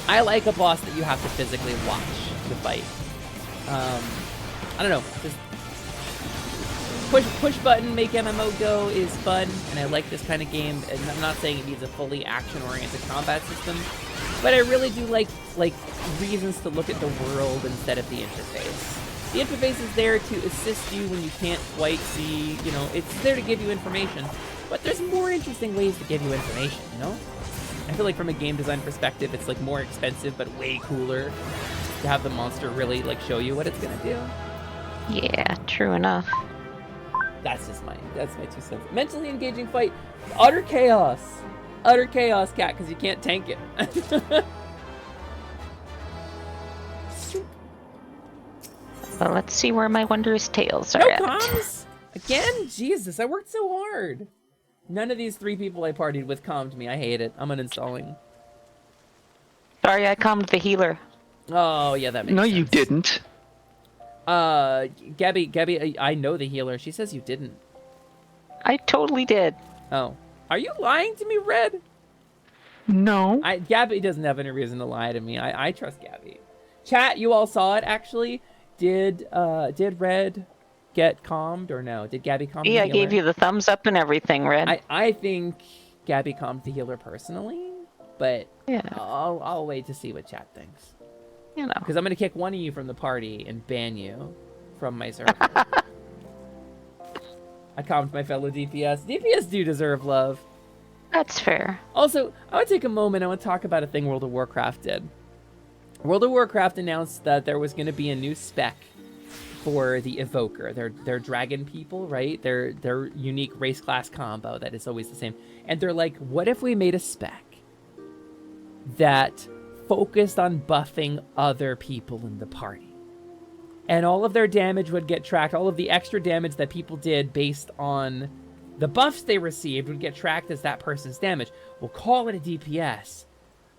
Speaker 3: I like a boss that you have to physically watch to fight. I don't know. Just push button, make MMO go is fun, and I like this kind of game. And I'm not saying it needs a fully action-oriented combat system, but I really do like reasons to look at the world instead of the interface. The interface is there to assist you when you can't quite see, you know, it's there to give you information, but there's more interesting ways to give you information, you know? I feel like from a game design perspective, it's like more expensive, but way cooler to have the monster really like show you what it's gonna do.
Speaker 14: Yeah, true enough.
Speaker 3: That's my 2 cents. Mentally engaging fight, utter chaos, cat, because you can't tank it.
Speaker 14: Well, let's see where my wondrous tails are
Speaker 3: No
Speaker 14: at.
Speaker 3: comms again. Jesus, I worked so hard. None of these 3 people I partied with calmed me. I hate it. I'm uninstalling.
Speaker 14: Sorry, I calmed the healer.
Speaker 3: Oh yeah, that makes sense.
Speaker 15: No, you didn't.
Speaker 3: Gabby, I know the healer. She says you didn't.
Speaker 14: I totally did.
Speaker 3: Oh. Are you lying to me, Red?
Speaker 15: No.
Speaker 3: Gabby doesn't have any reason to lie to me. I trust Gabby. Chat, you all saw it, actually. Did Red get calmed or no? Did Gabby calm the healer?
Speaker 14: Yeah, I gave you the thumbs up and everything, Red.
Speaker 3: I think Gabby calmed the healer personally, but
Speaker 14: yeah.
Speaker 3: I'll wait to see what chat thinks.
Speaker 14: You know.
Speaker 3: Because I'm going to kick one of you from the party and ban you from my server. I calmed my fellow DPS. DPS do deserve love.
Speaker 14: That's fair.
Speaker 3: Also, I want to take a moment. I want to talk about a thing World of Warcraft did. World of Warcraft announced that there was going to be a new spec for the Evoker. They're dragon people, right? Their unique race class combo that is always the same. And they're like, what if we made a spec that focused on buffing other people in the party? And all of their damage would get tracked. All of the extra damage that people did based on the buffs they received would get tracked as that person's damage. We'll call it a DPS.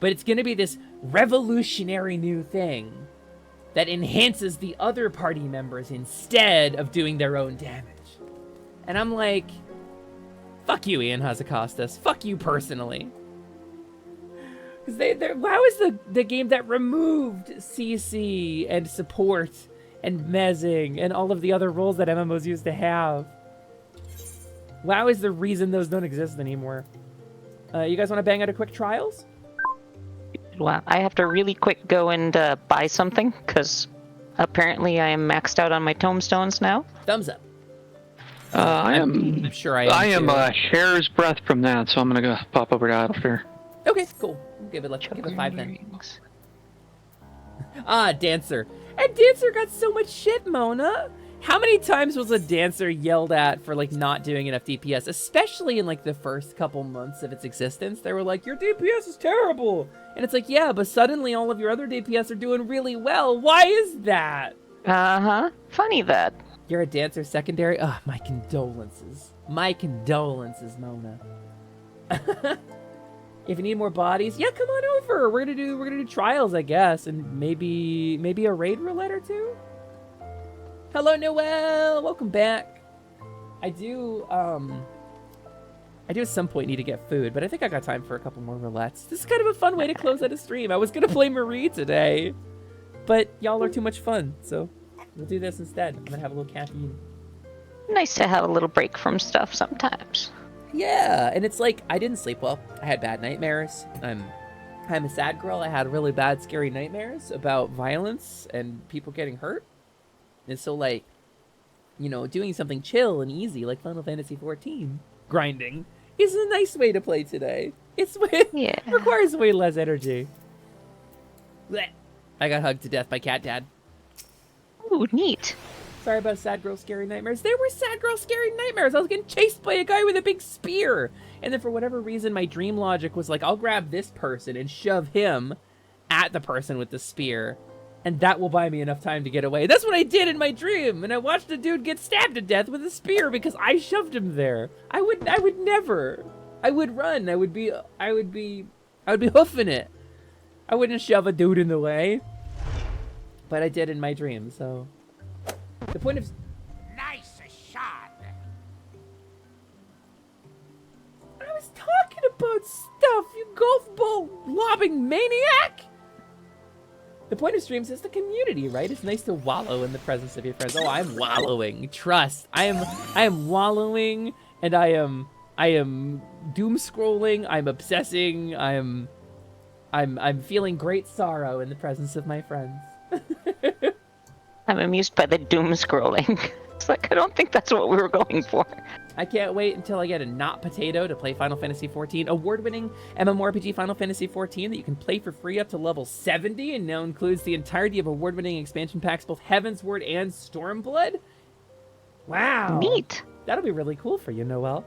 Speaker 3: But it's going to be this revolutionary new thing that enhances the other party members instead of doing their own damage. And I'm like, fuck you, Ian Hazakostas. Fuck you personally. Because WoW is the game that removed CC and support and mezzing and all of the other roles that MMOs used to have. WoW is the reason those don't exist anymore. You guys want to bang out a quick trials?
Speaker 14: Well, I have to really quick go and buy something, because apparently I am maxed out on my tomestones now.
Speaker 3: Thumbs up.
Speaker 15: I'm
Speaker 3: sure I am.
Speaker 15: am a hair's breadth from that, so I'm gonna go pop over to Atelier.
Speaker 3: Okay, cool. Give it 5 then. Ah, Dancer. And Dancer got so much shit, Mona. How many times was a Dancer yelled at for like not doing enough DPS, especially in like the first couple months of its existence? They were like, your DPS is terrible. And it's like, yeah, but suddenly all of your other DPS are doing really well. Why is that?
Speaker 14: Uh-huh. Funny that.
Speaker 3: You're a Dancer secondary? Ugh, my condolences. My condolences, Mona. If you need more bodies, yeah, come on over. We're gonna do trials, I guess, and maybe a raid roulette or two. Hello, Noel. Welcome back. I do at some point need to get food, but I think I got time for a couple more roulettes. This is kind of a fun way to close out a stream. I was gonna play Marie today, but y'all are too much fun, so we'll do this instead. I'm gonna have a little caffeine.
Speaker 14: Nice to have a little break from stuff sometimes.
Speaker 3: Yeah, and it's like, I didn't sleep well. I had bad nightmares. I'm a sad girl. I had really bad, scary nightmares about violence and people getting hurt. And so, like, you know, doing something chill and easy, like Final Fantasy XIV, grinding, is a nice way to play today. It requires way less energy. Blech. I got hugged to death by Cat Dad.
Speaker 14: Ooh, neat.
Speaker 3: Sorry about sad girl scary nightmares. There were sad girl scary nightmares. I was getting chased by a guy with a big spear. And then for whatever reason, my dream logic was like, I'll grab this person and shove him at the person with the spear. And that will buy me enough time to get away. That's what I did in my dream. And I watched a dude get stabbed to death with a spear because I shoved him there. I would never. I would run. I would be hoofing it. I wouldn't shove a dude in the way. But I did in my dream, so... The point of...
Speaker 11: Nice shot.
Speaker 3: I was talking about stuff, you golf ball lobbing maniac! The point of streams is the community, right? It's nice to wallow in the presence of your friends. Oh, I'm wallowing. Trust. I am wallowing, and I am doom scrolling. I'm obsessing. I'm feeling great sorrow in the presence of my friends.
Speaker 14: I'm amused by the doom scrolling. It's like, I don't think that's what we were going for.
Speaker 3: I can't wait until I get a not potato to play Final Fantasy XIV, award-winning MMORPG Final Fantasy XIV that you can play for free up to level 70 and now includes the entirety of award-winning expansion packs, both Heaven's Word and Stormblood. Wow.
Speaker 14: Neat.
Speaker 3: That'll be really cool for you, Noel.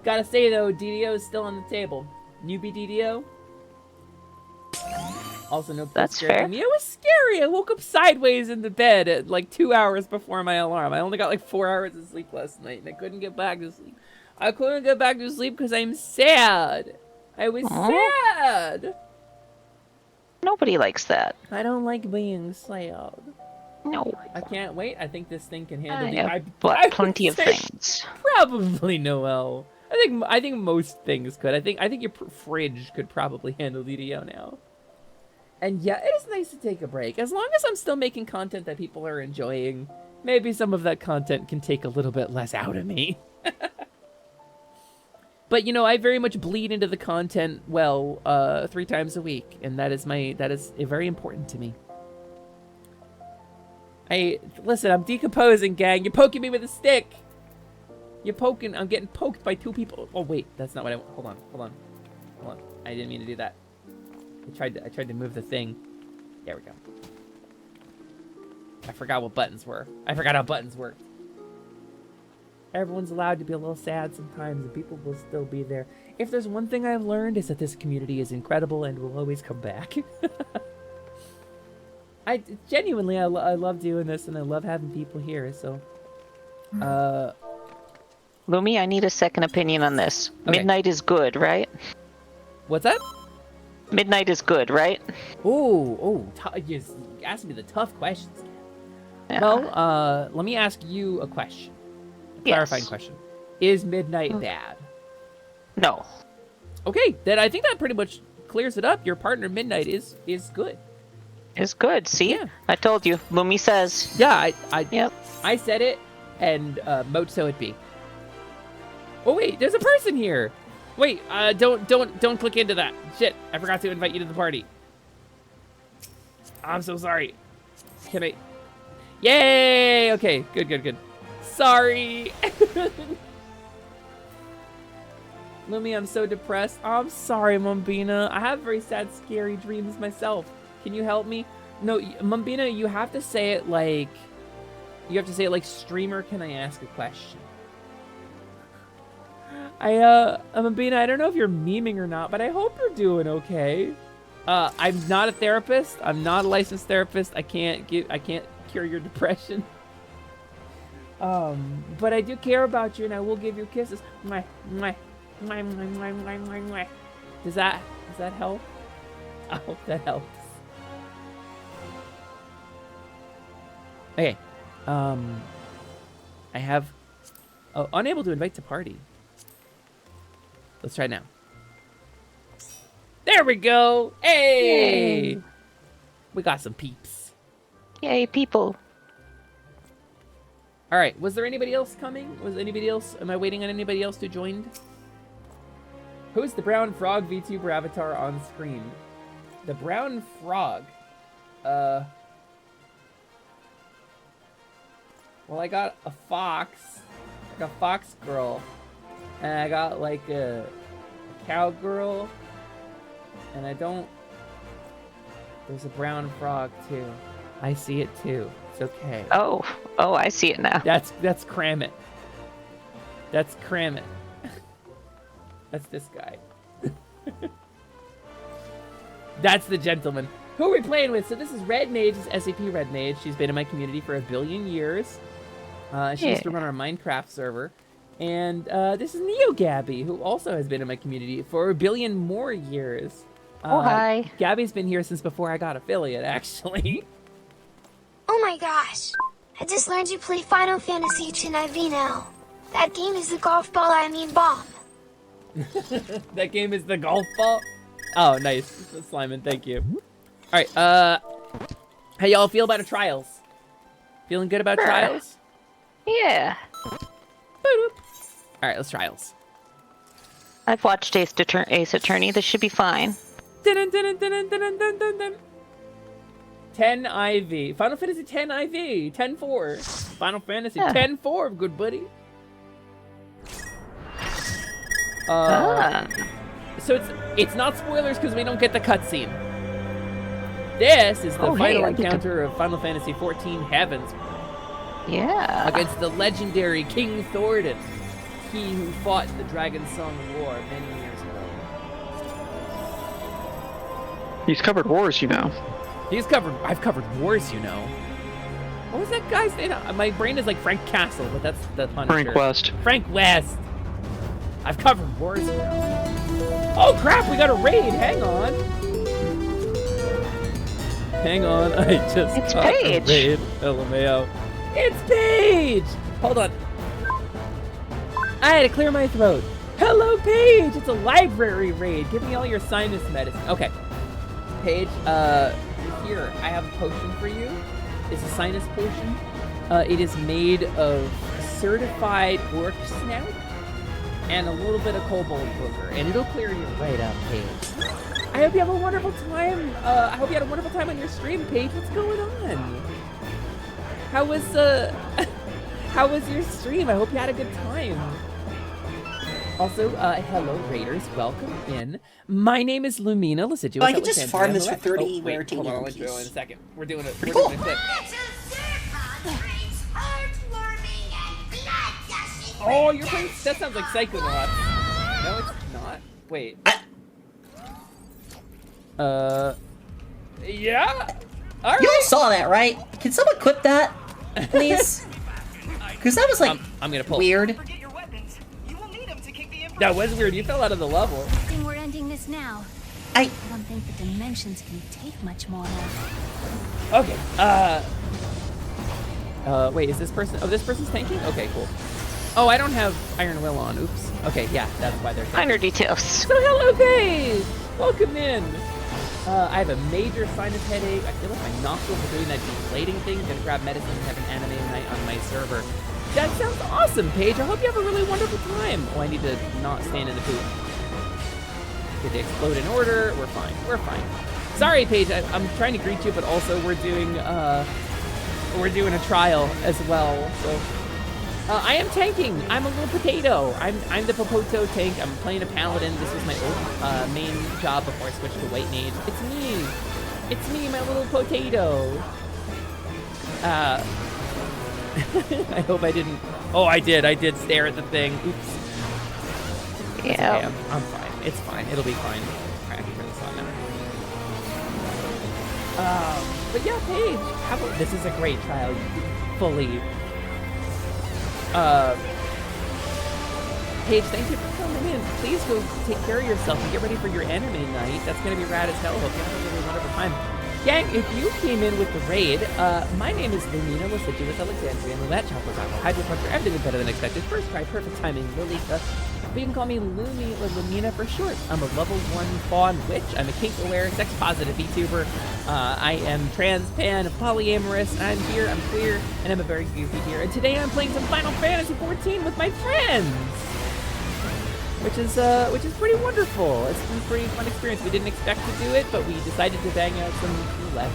Speaker 3: Gotta say though, DDO is still on the table. Newbie DDO. Also, no,
Speaker 14: that's fair.
Speaker 3: Me. It was scary. I woke up sideways in the bed at like 2 hours before my alarm. I only got like 4 hours of sleep last night, and I couldn't get back to sleep. I couldn't get back to sleep because I'm sad. I was sad.
Speaker 14: Nobody likes that.
Speaker 3: I don't like being sad.
Speaker 14: No.
Speaker 3: I can't wait. I think this thing can handle
Speaker 14: I bought plenty of things.
Speaker 3: Probably, Noel. I think most things could. I think your fridge could probably handle DDO now. And yeah, it is nice to take a break. As long as I'm still making content that people are enjoying, maybe some of that content can take a little bit less out of me. But, you know, I very much bleed into the content, 3 times a week. And that is very important to me. Listen, I'm decomposing, gang. You're poking me with a stick. I'm getting poked by 2 people. Oh, wait, that's not what I want. Hold on. I didn't mean to do that. I tried to move the thing. There we go. I forgot what buttons were. I forgot how buttons worked. Everyone's allowed to be a little sad sometimes, and people will still be there. If there's one thing I've learned, is that this community is incredible and will always come back. I genuinely love doing this, and I love having people here, so...
Speaker 14: Lumi, I need a second opinion on this.
Speaker 3: Okay.
Speaker 14: Midnight is good, right?
Speaker 3: What's that?
Speaker 14: Midnight is good, right?
Speaker 3: You asked me the tough questions. Yeah. Well, let me ask you a question. Clarifying question. Is Midnight bad?
Speaker 14: No.
Speaker 3: Okay, then I think that pretty much clears it up. Your partner Midnight is good.
Speaker 14: Is good. See?
Speaker 3: Yeah.
Speaker 14: I told you. Lumi says.
Speaker 3: Yeah,
Speaker 14: Yep.
Speaker 3: I said it, and mote so it be. Oh wait, there's a person here. Wait, don't click into that. Shit, I forgot to invite you to the party. I'm so sorry. Can I? Yay! Okay, good. Sorry. Lumi, I'm so depressed. Oh, I'm sorry, Mumbina. I have very sad, scary dreams myself. Can you help me? No, Mumbina, you have to say it like... streamer, can I ask a question? Mumbina, I don't know if you're memeing or not, but I hope you're doing okay. I'm not a therapist. I'm not a licensed therapist. I can't cure your depression. But I do care about you, and I will give you kisses. Mwah, mwah. Does that help? I hope that helps. Okay. I have unable to invite to party. Let's try it now. There we go. Hey!
Speaker 14: Yay.
Speaker 3: We got some peeps.
Speaker 14: Yay, people.
Speaker 3: All right. Was there anybody else coming? Was anybody else? Am I waiting on anybody else to join? Who's the brown frog VTuber avatar on screen? The brown frog. Well, I got a fox, like a fox girl, and I got like a cowgirl, and there's a brown frog too. I see it too. It's okay.
Speaker 14: Oh, I see it now.
Speaker 3: That's Kramit. That's Kramit. That's this guy. That's the gentleman. Who are we playing with? So this is Red Mage, this is SAP Red Mage. She's been in my community for 1 billion years. She used to run our Minecraft server. And this is NeoGabby, who also has been in my community for 1 billion more years.
Speaker 14: Oh, hi.
Speaker 3: Gabby's been here since before I got affiliate, actually.
Speaker 1: Oh my gosh. I just learned you play Final Fantasy IV now. That game is the golf ball, I mean bomb.
Speaker 3: That game is the golf ball? Oh, nice. Sliman, thank you. Alright, how y'all feel about the trials? Feeling good about trials?
Speaker 14: Yeah.
Speaker 3: Alright, let's trials.
Speaker 14: I've watched Ace Attorney. This should be fine.
Speaker 3: 10 IV. Final Fantasy 10 IV. 10-4. Final Fantasy 10-4, good buddy. So it's not spoilers because we don't get the cutscene. This is the final encounter of Final Fantasy XIV Heavens.
Speaker 14: Yeah.
Speaker 3: Against the legendary King Thordan, he who fought the Dragon Song War many years ago.
Speaker 15: He's covered wars, you know.
Speaker 3: I've covered wars, you know. What was that guy's name? My brain is like Frank Castle, but that's the Punisher.
Speaker 15: Frank West.
Speaker 3: Frank West. I've covered wars, you know. Oh crap, we got a raid, hang on. Hang on, I just
Speaker 14: It's
Speaker 3: got
Speaker 14: Paige.
Speaker 3: a raid. LMAO. It's Paige! Hold on. I had to clear my throat. Hello, Paige! It's a library raid. Give me all your sinus medicine. Okay. Paige, here, I have a potion for you. It's a sinus potion. It is made of certified orc snout and a little bit of kobold booger, and it'll clear you right up, Paige. I hope you have a wonderful time. I hope you had a wonderful time on your stream, Paige. What's going on? How was your stream? I hope you had a good time. Also, hello Raiders, welcome in. My name is Lumina. Listen,
Speaker 16: I could just farm this for 30 rare
Speaker 3: hold on, I'll
Speaker 16: rupees.
Speaker 3: let you go in a second. We're doing it.
Speaker 16: Pretty cool.
Speaker 3: Oh, you're playing. That sounds like Psychonauts. No, it's not. Wait. Yeah. All right.
Speaker 16: You all saw that, right? Can someone clip that, please? Because that was like
Speaker 3: I'm gonna pull.
Speaker 16: weird.
Speaker 3: That was weird. You fell out of the level.
Speaker 17: I think we're ending this now.
Speaker 16: I
Speaker 17: don't think the dimensions can take much more.
Speaker 3: Okay. Wait, is this person? Oh, this person's tanking? Okay, cool. Oh, I don't have Iron Will on. Oops. Okay, yeah, that's why they're tanking.
Speaker 14: Minor details.
Speaker 3: So hello, Paige! Welcome in. I have a major sinus headache. I feel like my nostrils are doing that deflating thing. Gonna grab medicine and have an anime night on my server. That sounds awesome, Paige. I hope you have a really wonderful time. Oh, I need to not stand in the booth. Get the explode in order. We're fine. We're fine. Sorry, Paige. I'm trying to greet you, but also we're doing we're doing a trial as well. So I am tanking. I'm a little potato. I'm the Popoto tank. I'm playing a paladin. This was my old main job before I switched to white mage. It's me. It's me, my little potato. I hope I didn't. Oh, I did. I did stare at the thing. Oops.
Speaker 14: Yeah.
Speaker 3: Okay, I'm fine. It's fine. It'll be fine. Alright, I can turn this on now. But yeah, Paige, how about this is a great trial. You can fully. Paige, thank you for coming in. Please go take care of yourself and get ready for your anime night. That's gonna be rad as hell. Hope you have a really wonderful time. Gang, if you came in with the raid, my name is Lumina Liciduous Alexandria, and that chop was out. Hydro Puncher, everything was better than expected. First try, perfect timing, Lolita. But you can call me Lumi or Lumina for short. I'm a level 1 fawn witch. I'm a kink-aware, sex-positive VTuber. I am trans, pan, polyamorous. I'm here, I'm queer, and I'm a very goofy here. And today I'm playing some Final Fantasy XIV with my friends, which is pretty wonderful. It's been a pretty fun experience. We didn't expect to do it, but we decided to bang out some roulette.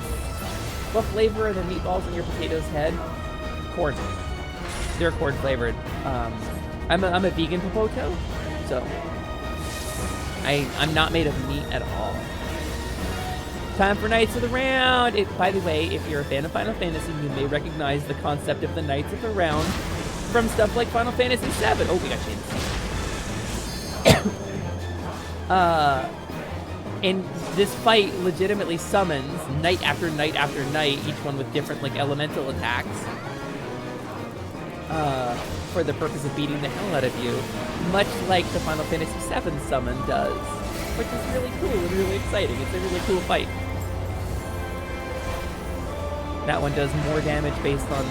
Speaker 3: What flavor are the meatballs in your potato's head? Corn. They're corn flavored. I'm a vegan popoto, so I'm not made of meat at all. Time for Knights of the Round. By the way, if you're a fan of Final Fantasy, you may recognize the concept of the Knights of the Round from stuff like Final Fantasy VII. Oh, we got chains. And this fight legitimately summons night after night after night, each one with different like elemental attacks, for the purpose of beating the hell out of you, much like the Final Fantasy VII summon does, which is really cool and really exciting. It's a really cool fight. That one does more damage based on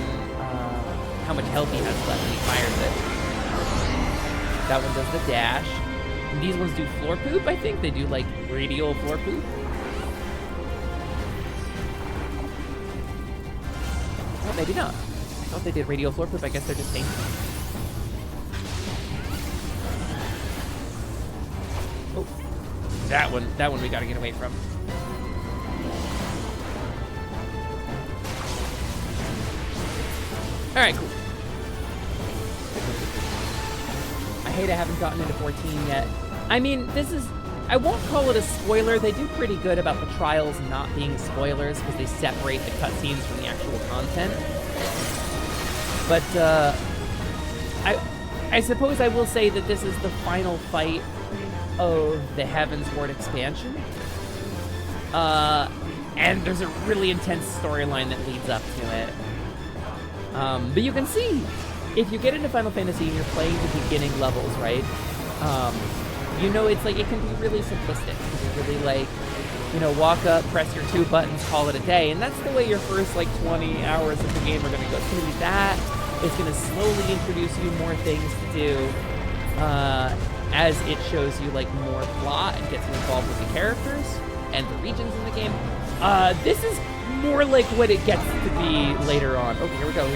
Speaker 3: how much health he has left when he fires it. That one does the dash. And these ones do floor poop, I think. They do, like, radial floor poop. Well, maybe not. I thought they did radial floor poop. I guess they're just tanky. Oh. That one we gotta get away from. Alright, cool. I hate I haven't gotten into 14 yet. I mean, I won't call it a spoiler. They do pretty good about the trials not being spoilers because they separate the cutscenes from the actual content. But, I suppose I will say that this is the final fight of the Heavensward expansion. And there's a really intense storyline that leads up to it. But you can see, if you get into Final Fantasy and you're playing the beginning levels, right? You know, it's like, it can be really simplistic. It can be really like, you know, walk up, press your 2 buttons, call it a day. And that's the way your first, like, 20 hours of the game are gonna go. It's gonna be that. It's gonna slowly introduce you more things to do, as it shows you, like, more plot and gets you involved with the characters and the regions in the game. This is more like what it gets to be later on. Okay, here we go. Do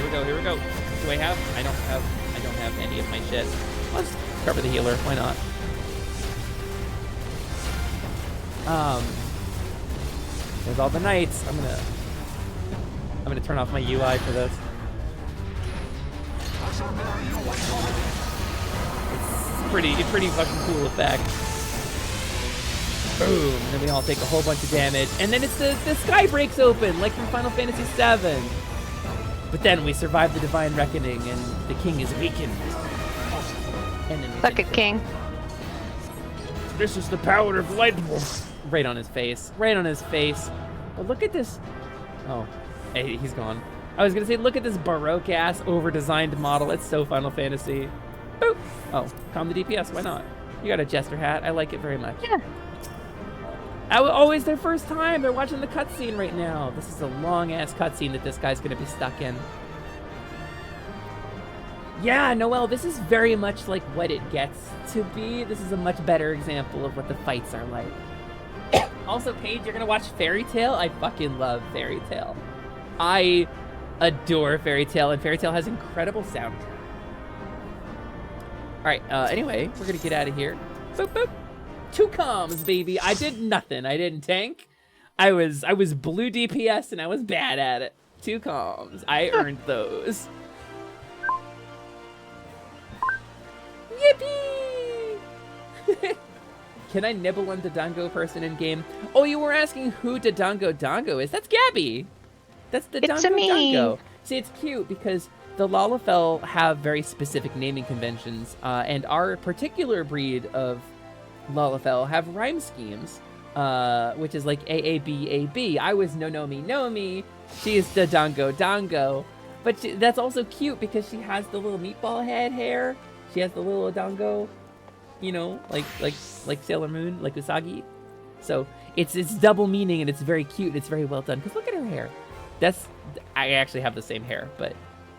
Speaker 3: I have? I don't have any of my shit. Let's cover the healer. Why not? There's all the knights. I'm gonna turn off my UI for this. It's pretty fucking cool effect. Boom, and then we all take a whole bunch of damage, and then it's the sky breaks open, like from Final Fantasy VII. But then we survive the Divine Reckoning, and the king is weakened. And then
Speaker 14: Suck it, king.
Speaker 3: This is the power of light. Right on his face. Right on his face. But look at this. Oh, hey, he's gone. I was gonna say, look at this Baroque-ass, over-designed model. It's so Final Fantasy. Boop. Oh, calm the DPS. Why not? You got a jester hat. I like it very much.
Speaker 14: Yeah.
Speaker 3: Always their first time. They're watching the cutscene right now. This is a long-ass cutscene that this guy's gonna be stuck in. Yeah, Noelle, this is very much like what it gets to be. This is a much better example of what the fights are like. Also, Paige, you're gonna watch Fairy Tail? I fucking love Fairy Tail. I adore Fairy Tail, and Fairy Tail has incredible soundtrack. Alright, anyway, we're gonna get out of here. Boop, boop. 2 comms, baby. I did nothing. I didn't tank. I was blue DPS, and I was bad at it. 2 comms. I earned those. Yippee! Can I nibble on Dodongo person in game? Oh, you were asking who Dodongo Dongo is? That's Gabby. That's the
Speaker 14: It's
Speaker 3: Dongo
Speaker 14: me.
Speaker 3: Dongo. See, it's cute because the Lalafell have very specific naming conventions, and our particular breed of Lalafell have rhyme schemes, which is like AABAB. I was Nomi. She's Dodongo Dongo. But that's also cute because she has the little meatball head hair. She has the little Dongo, you know, like Sailor Moon, like Usagi. So it's double meaning and it's very cute. It's very well done. Because look at her hair. I actually have the same hair, but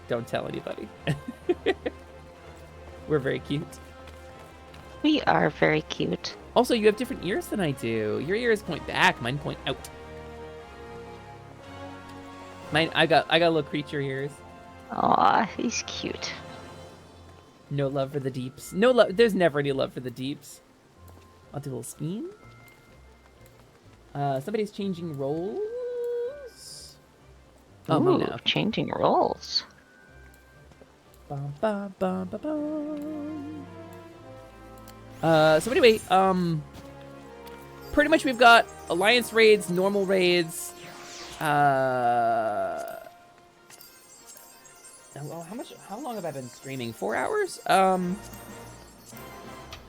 Speaker 3: don't tell anybody. We're very cute.
Speaker 14: We are very cute.
Speaker 3: Also, you have different ears than I do. Your ears point back, mine point out. I got little creature ears.
Speaker 14: Aw, he's cute.
Speaker 3: No love for the deeps. No love. There's never any love for the deeps. I'll do a little spin. Somebody's changing roles. Oh,
Speaker 14: Ooh,
Speaker 3: me now.
Speaker 14: Changing roles.
Speaker 3: Bum, bum, bum, bum, bum. So anyway, pretty much we've got alliance raids, normal raids. How long have I been streaming? 4 hours?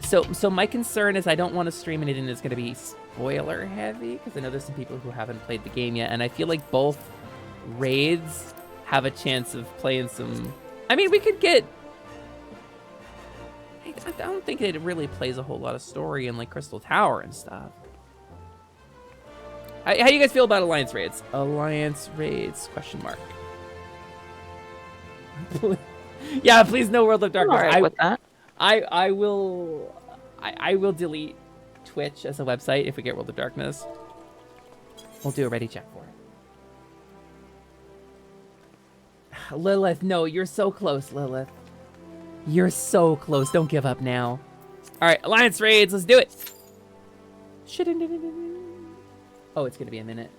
Speaker 3: So my concern is I don't want to stream anything that's going to be spoiler heavy, because I know there's some people who haven't played the game yet, and I feel like both raids have a chance of playing some... I mean, we could get... I don't think it really plays a whole lot of story in like Crystal Tower and stuff. How do you guys feel about alliance raids? Alliance raids, question mark. Yeah, please no World of Darkness.
Speaker 14: I'm all right with that.
Speaker 3: I will delete Twitch as a website if we get World of Darkness. We'll do a ready check for it. Lilith, no, you're so close, Lilith. You're so close. Don't give up now. All right, alliance raids. Let's do it. Oh, it's gonna be a minute.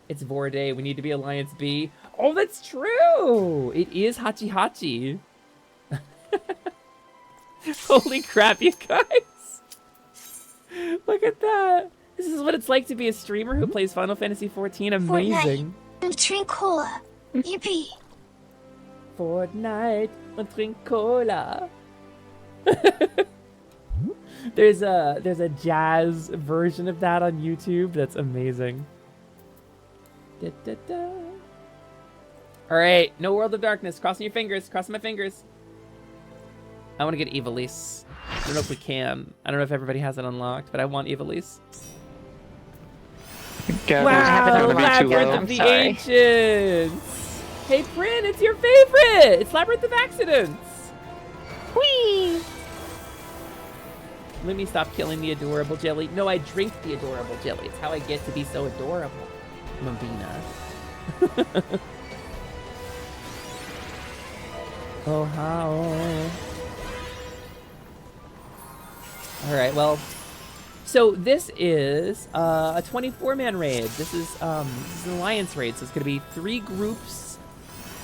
Speaker 3: It's Vorday. We need to be Alliance B. Oh, that's true. It is Hachi Hachi. Holy crap, you guys. Look at that. This is what it's like to be a streamer who plays Final Fantasy XIV. Amazing.
Speaker 1: Fortnite. Drink cola. Yippee.
Speaker 3: Fortnite. Drink cola. There's a jazz version of that on YouTube. That's amazing. Da, da, da. All right, no World of Darkness. Crossing your fingers. Crossing my fingers. I want to get Evilise. I don't know if we can. I don't know if everybody has it unlocked, but I want Evilise. Wow, Labyrinth of the Ancients. Hey, Prin, it's your favorite. It's Labyrinth of Accidents. Whee! Let me stop killing the adorable jelly. No, I drink the adorable jelly. It's how I get to be so adorable. Mabina. Oh, how. All right, well, so this is a 24-man raid. This is an alliance raid, so it's going to be 3 groups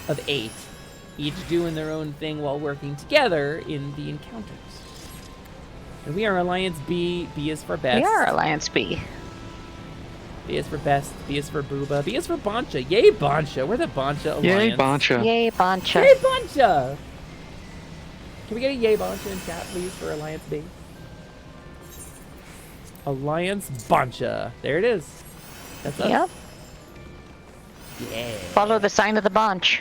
Speaker 3: of 8, each doing their own thing while working together in the encounters. And we are Alliance B. B is for best.
Speaker 14: We are Alliance B.
Speaker 3: B is for best. B is for Booba. B is for Boncha. Yay, Boncha. We're the Boncha Alliance.
Speaker 15: Yay, Boncha.
Speaker 14: Yay, Boncha.
Speaker 3: Yay, Boncha. Can we get a yay, Boncha in chat, please, for Alliance B? Alliance Boncha. There it is. That's us.
Speaker 14: Yep.
Speaker 3: Yeah.
Speaker 14: Follow the sign of the Bonch.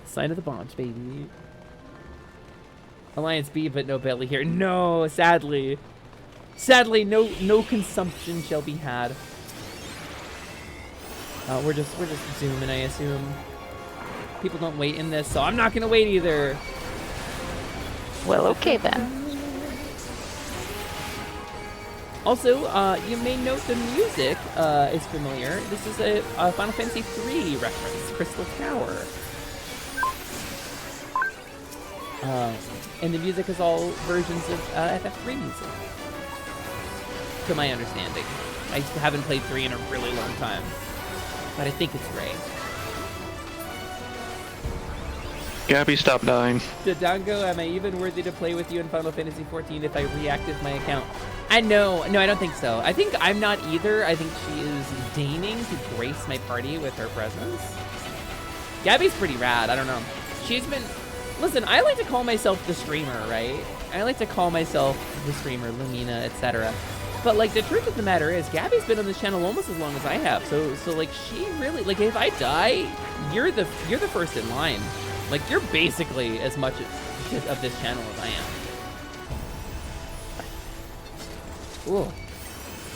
Speaker 3: Sign of the Bonch, baby. Alliance B, but no belly here. No, sadly. Sadly, no consumption shall be had. We're just zooming, I assume. People don't wait in this, so I'm not gonna wait either.
Speaker 14: Well, okay then.
Speaker 3: Also, you may note the music is familiar. This is a Final Fantasy III reference, Crystal Tower. And the music is all versions of FF3 music, to my understanding. I haven't played 3 in a really long time, but I think it's great.
Speaker 15: Gabby, stop dying.
Speaker 3: Dodongo, am I even worthy to play with you in Final Fantasy XIV if I reactive my account? No, I don't think so. I think I'm not either. I think she is deigning to grace my party with her presence. Gabby's pretty rad, I don't know. She's been... Listen, I like to call myself the streamer, right? I like to call myself the streamer, Lumina, etc. But, like, the truth of the matter is, Gabby's been on this channel almost as long as I have. So like, she really... Like, if I die, you're the first in line. Like, you're basically as much of this channel as I am. Ooh.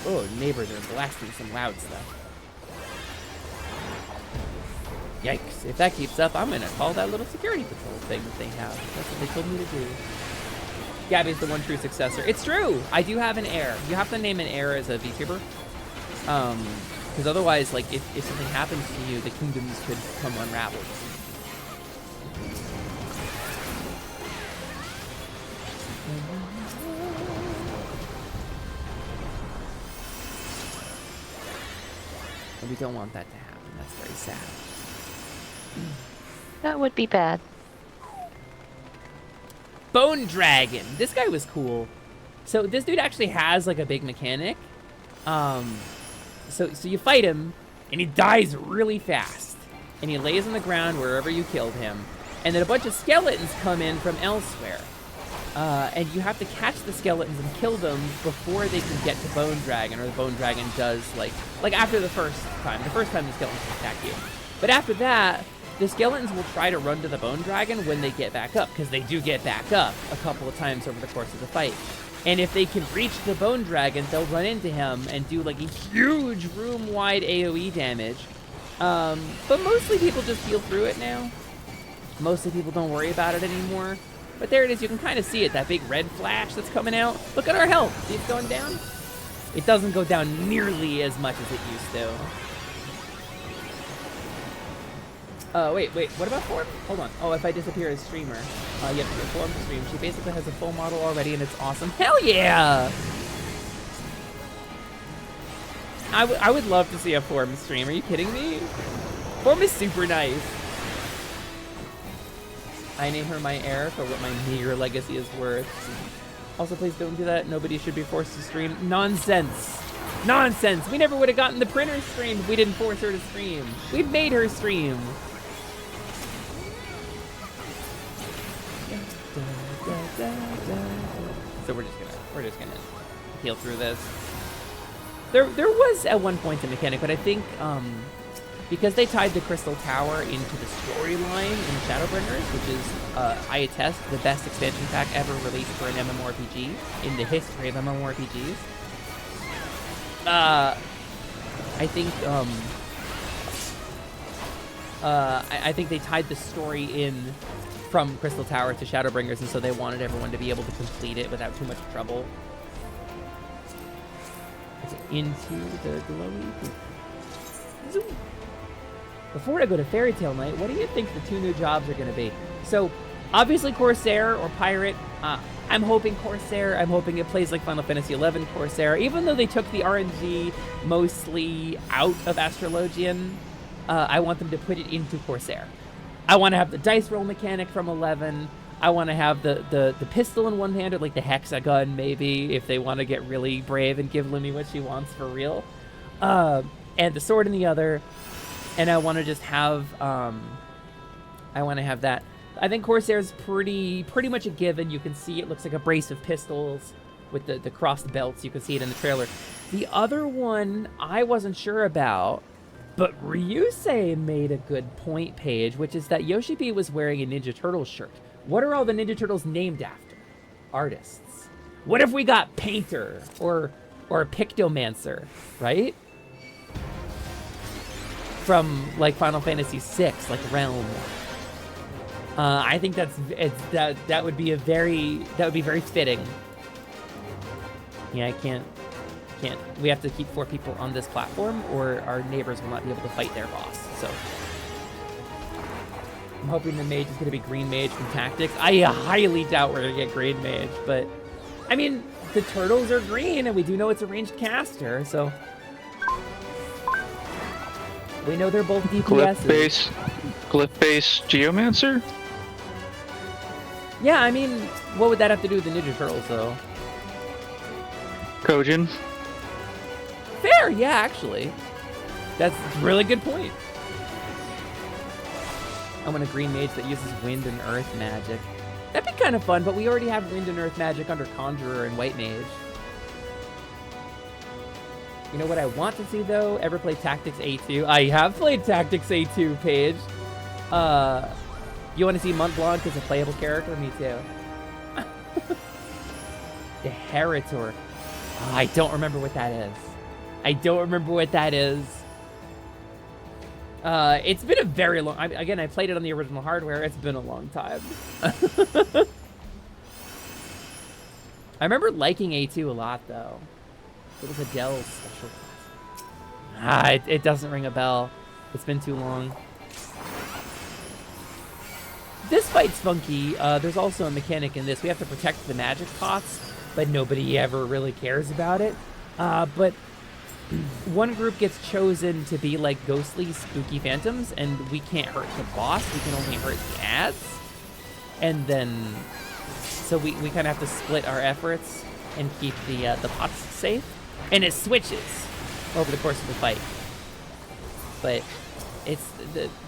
Speaker 3: Oh, neighbors are blasting some loud stuff. Yikes. If that keeps up, I'm gonna call that little security patrol thing that they have. That's what they told me to do. Gabby's the one true successor. It's true! I do have an heir. You have to name an heir as a VTuber. Because otherwise, like, if something happens to you, the kingdoms could come unraveled. And we don't want that to happen. That's very sad.
Speaker 14: That would be bad.
Speaker 3: Bone Dragon. This guy was cool. So this dude actually has like a big mechanic. So you fight him, and he dies really fast. And he lays on the ground wherever you killed him. And then a bunch of skeletons come in from elsewhere. And you have to catch the skeletons and kill them before they can get to Bone Dragon, or the Bone Dragon does like after the first time. The first time the skeletons attack you. But after that, the skeletons will try to run to the Bone Dragon when they get back up, because they do get back up a couple of times over the course of the fight. And if they can reach the Bone Dragon, they'll run into him and do like a huge room-wide AoE damage. But mostly people just heal through it now. Mostly people don't worry about it anymore. But there it is, you can kind of see it, that big red flash that's coming out. Look at our health, see it's going down? It doesn't go down nearly as much as it used to. Wait, what about Form? Hold on. Oh, if I disappear as streamer, you have to get Form to stream. She basically has a full model already, and it's awesome. Hell yeah! I would love to see a Form stream. Are you kidding me? Form is super nice. I name her my heir for what my meager legacy is worth. Also, please don't do that. Nobody should be forced to stream. Nonsense. Nonsense. We never would have gotten the printer stream if we didn't force her to stream. We made her stream. So we're just gonna heal through this. There was at one point a mechanic, but I think because they tied the Crystal Tower into the storyline in Shadowbringers, which is, I attest, the best expansion pack ever released for an MMORPG in the history of MMORPGs. I think they tied the story in from Crystal Tower to Shadowbringers, and so they wanted everyone to be able to complete it without too much trouble. Into the glowy. Zoom. Before I go to Fairy Tale Night, what do you think the 2 new jobs are going to be? So, obviously Corsair or Pirate. I'm hoping Corsair. I'm hoping it plays like Final Fantasy XI Corsair. Even though they took the RNG mostly out of Astrologian, I want them to put it into Corsair. I want to have the dice roll mechanic from 11. I want to have the pistol in one-handed, like the hexagon maybe, if they want to get really brave and give Lumi what she wants for real. And the sword in the other. And I want to just have, that. I think Corsair's pretty much a given. You can see it looks like a brace of pistols with the crossed belts. You can see it in the trailer. The other one I wasn't sure about, but Ryusei made a good point, Paige, which is that Yoshi P was wearing a Ninja Turtles shirt. What are all the Ninja Turtles named after? Artists. What if we got Painter or Pictomancer, right? From like Final Fantasy VI, like Realm. I think that would be very fitting. Yeah, I can't. We have to keep 4 people on this platform, or our neighbors will not be able to fight their boss. So I'm hoping the mage is going to be Green Mage from Tactics. I highly doubt we're going to get Green Mage, but I mean, the turtles are green, and we do know it's a ranged caster, so we know they're both DPSs.
Speaker 15: Glyph base Geomancer?
Speaker 3: Yeah, I mean, what would that have to do with the Ninja Turtles, though?
Speaker 15: Kojin.
Speaker 3: Fair, yeah, actually. That's a really good point. I want a green mage that uses wind and earth magic. That'd be kind of fun, but we already have wind and earth magic under Conjurer and White Mage. You know what I want to see, though? Ever play Tactics A2? I have played Tactics A2, Paige. You want to see Mont Blanc as a playable character? Me too. The Heritor. Oh, I don't remember what that is. I don't remember what that is. It's been a very long... Again, I played it on the original hardware. It's been a long time. I remember liking A2 a lot, though. It was Adele's special class. It doesn't ring a bell. It's been too long. This fight's funky. There's also a mechanic in this. We have to protect the magic pots, but nobody ever really cares about it. But one group gets chosen to be like ghostly, spooky phantoms, and we can't hurt the boss. We can only hurt the ads. And then, so we kind of have to split our efforts and keep the pots safe. And it switches over the course of the fight. But it's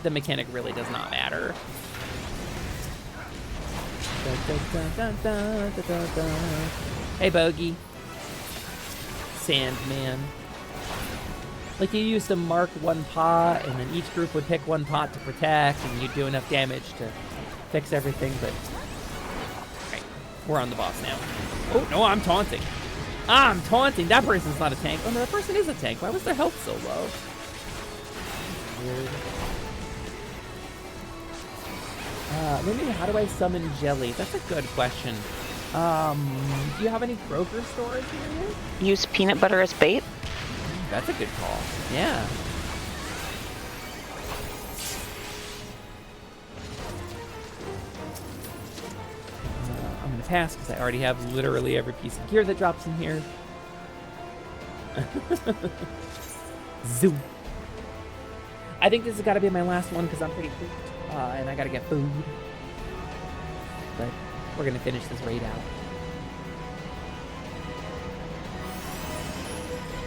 Speaker 3: the mechanic really does not matter. Hey, Bogey. Sandman. Like, you used to mark one pot, and then each group would pick one pot to protect, and you'd do enough damage to fix everything, but... Right, we're on the boss now. Oh, no, I'm taunting. I'm taunting! That person's not a tank. Oh, no, that person is a tank. Why was their health so low? Weird. Maybe how do I summon Jelly? That's a good question. Do you have any Kroger stores near you?
Speaker 14: Use peanut butter as bait?
Speaker 3: That's a good call. Yeah. I'm gonna pass because I already have literally every piece of gear that drops in here. Zoom. I think this has got to be my last one because I'm pretty pooped, and I gotta get food. But we're gonna finish this raid out.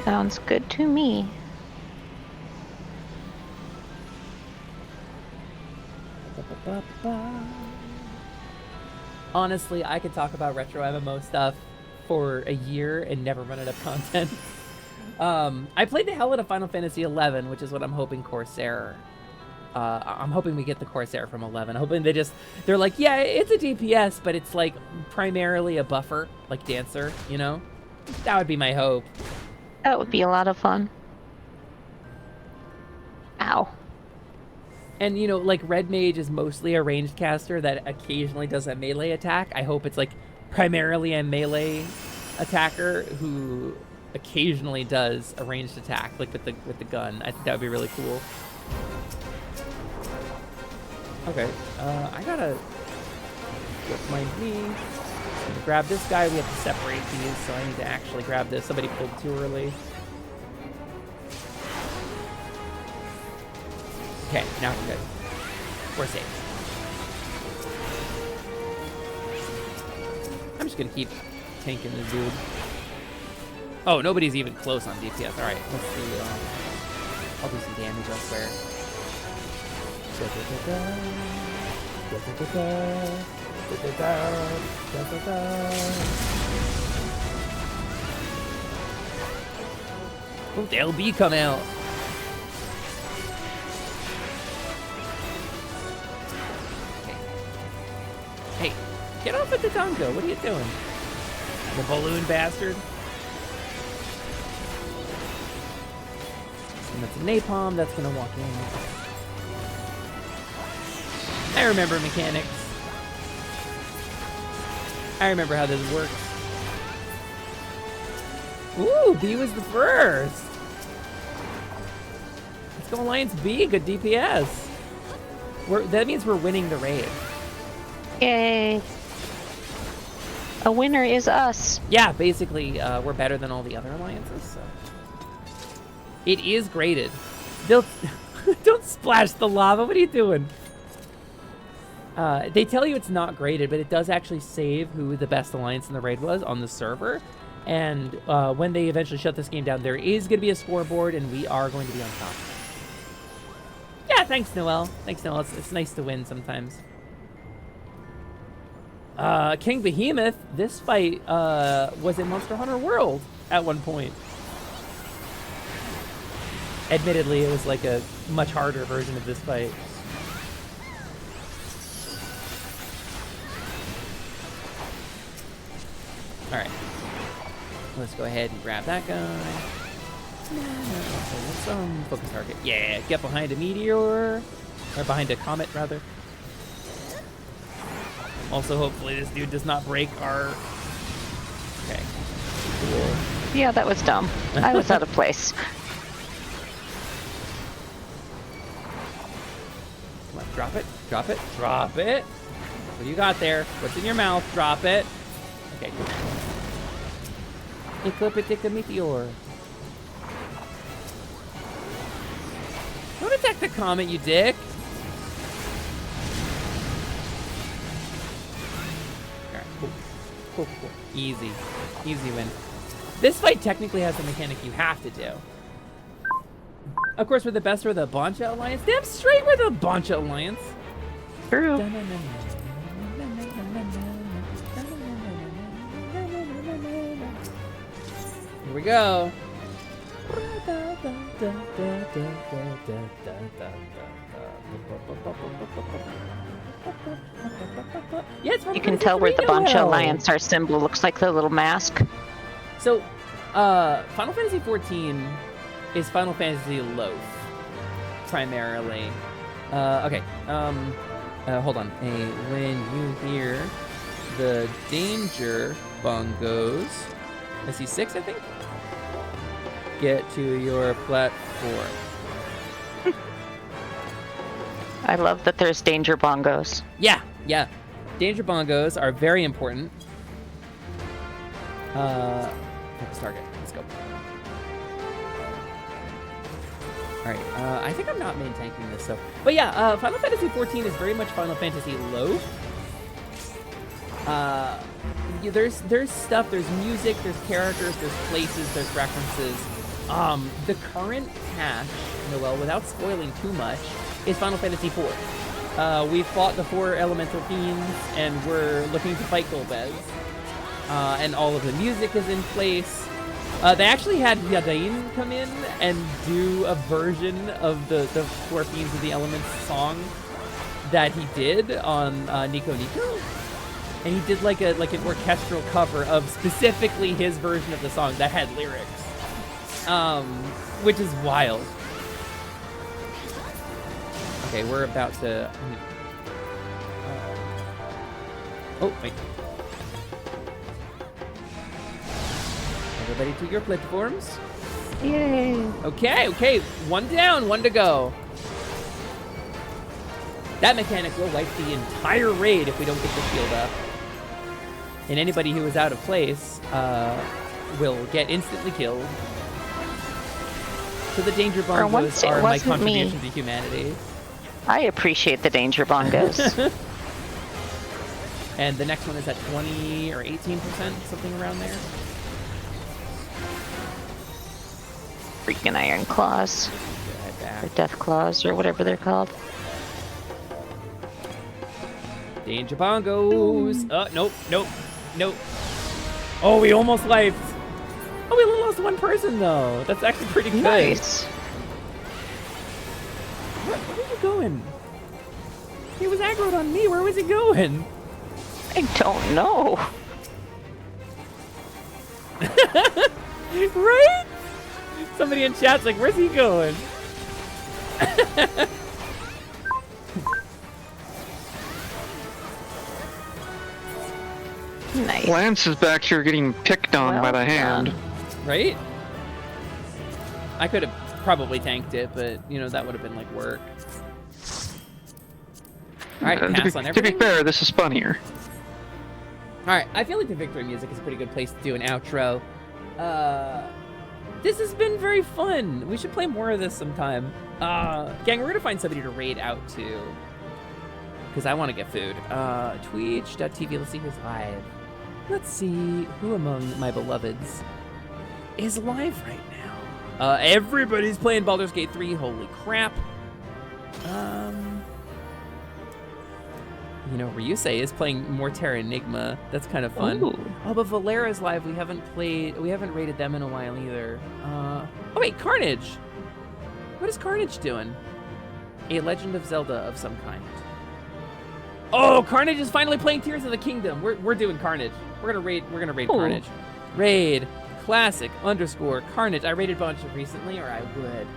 Speaker 14: Sounds good to me.
Speaker 3: Honestly, I could talk about retro MMO stuff for a year and never run out of content. I played the hell out of Final Fantasy XI, which is what I'm hoping Corsair... I'm hoping we get the Corsair from 11. I'm hoping they're like, yeah, it's a DPS, but it's like primarily a buffer, like Dancer, you know? That would be my hope.
Speaker 14: That would be a lot of fun. Ow.
Speaker 3: And, you know, like, Red Mage is mostly a ranged caster that occasionally does a melee attack. I hope it's, like, primarily a melee attacker who occasionally does a ranged attack, like, with the gun. I think that would be really cool. Okay, I gotta get my knee. Grab this guy. We have to separate these, so I need to actually grab this. Somebody pulled too early. Okay, now we're good. We're safe. I'm just gonna keep tanking this dude. Oh, nobody's even close on DPS. All right, let's see. I'll do some damage elsewhere. Oh, the LB come out. Okay. Hey, get off at the Tongo. What are you doing? The balloon bastard. And that's a napalm that's gonna walk in. I remember mechanics. I remember how this works. Ooh, B was the first. Let's go Alliance B, good DPS. That means we're winning the raid.
Speaker 14: Yay. A winner is us.
Speaker 3: Yeah, basically, we're better than all the other alliances, so. It is graded. Don't splash the lava, what are you doing? They tell you it's not graded, but it does actually save who the best alliance in the raid was on the server. And when they eventually shut this game down, there is going to be a scoreboard, and we are going to be on top. Yeah, thanks, Noel. Thanks, Noel. It's nice to win sometimes. King Behemoth, this fight was in Monster Hunter World at one point. Admittedly, it was like a much harder version of this fight. Alright. Let's go ahead and grab that guy. So let's focus target. Yeah, get behind a meteor. Or behind a comet, rather. Also, hopefully this dude does not break our... Okay. Cool.
Speaker 14: Yeah, that was dumb. I was out of place.
Speaker 3: Come on, drop it, drop it, drop it. What do you got there? What's in your mouth? Drop it. Okay, cool. Ecliptic meteor. Don't attack the comet, you dick. Alright, cool. Cool, cool. Easy. Easy win. This fight technically has a mechanic you have to do. Of course, we're the best for the Boncha Alliance. Damn straight we're the Boncha Alliance.
Speaker 14: True.
Speaker 3: Here we go. Yeah,
Speaker 14: You can tell where the Boncha Alliance, our symbol, looks like the little mask.
Speaker 3: So, Final Fantasy XIV is Final Fantasy Loaf, primarily. Okay, hold on. Hey, when you hear the danger bongos, I see 6, I think? Get to your platform.
Speaker 14: I love that there's danger bongos.
Speaker 3: Yeah, yeah. Danger bongos are very important. Focus target. Let's go. Alright, I think I'm not main tanking this, so. But yeah, Final Fantasy XIV is very much Final Fantasy Loaf. There's stuff, there's music, there's characters, there's places, there's references. The current cache, Noel, without spoiling too much, is Final Fantasy IV. We've fought the 4 elemental fiends, and we're looking to fight Golbez. And all of the music is in place. They actually had Yadain come in and do a version of the 4 Fiends of the Elements song that he did on Nico Nico. And he did like an orchestral cover of specifically his version of the song that had lyrics. Which is wild. Okay, we're about to... oh, wait. Everybody to your platforms.
Speaker 14: Yay.
Speaker 3: Okay, 1 down, 1 to go. That mechanic will wipe the entire raid if we don't get the shield up. And anybody who is out of place will get instantly killed. So the danger bongos are my contribution to humanity.
Speaker 14: I appreciate the danger bongos.
Speaker 3: And the next one is at 20 or 18%, something around there.
Speaker 14: Freaking iron claws. Or death claws, or whatever they're called.
Speaker 3: Danger bongos. Nope. Oh, we almost lifed. Oh, we only lost 1 person, though. That's actually pretty good.
Speaker 14: Nice.
Speaker 3: Where are you going? He was aggroed on me. Where was he going?
Speaker 14: I don't know.
Speaker 3: Right? Somebody in chat's like, where's he going?
Speaker 14: Nice.
Speaker 15: Lance is back here getting picked on by the hand.
Speaker 3: Right? I could have probably tanked it, but, you know, that would have been, like, work. Alright, pass on everything.
Speaker 15: To be fair, this is funnier.
Speaker 3: Alright, I feel like the victory music is a pretty good place to do an outro. This has been very fun. We should play more of this sometime. Gang, we're gonna find somebody to raid out to. because I want to get food. Twitch.tv. Let's see who's live. Let's see who among my beloveds is live right now. Everybody's playing Baldur's Gate 3. Holy crap. You know, Ryusei is playing Morterra Enigma. That's kind of fun.
Speaker 14: Ooh.
Speaker 3: Oh, but Valera's live. We haven't rated them in a while either. Oh wait, Carnage. What is Carnage doing? A Legend of Zelda of some kind. Oh, Carnage is finally playing Tears of the Kingdom. We're doing Carnage. We're gonna raid
Speaker 14: Ooh.
Speaker 3: Carnage. Raid classic _ Carnage. I raided a bunch recently, or I would.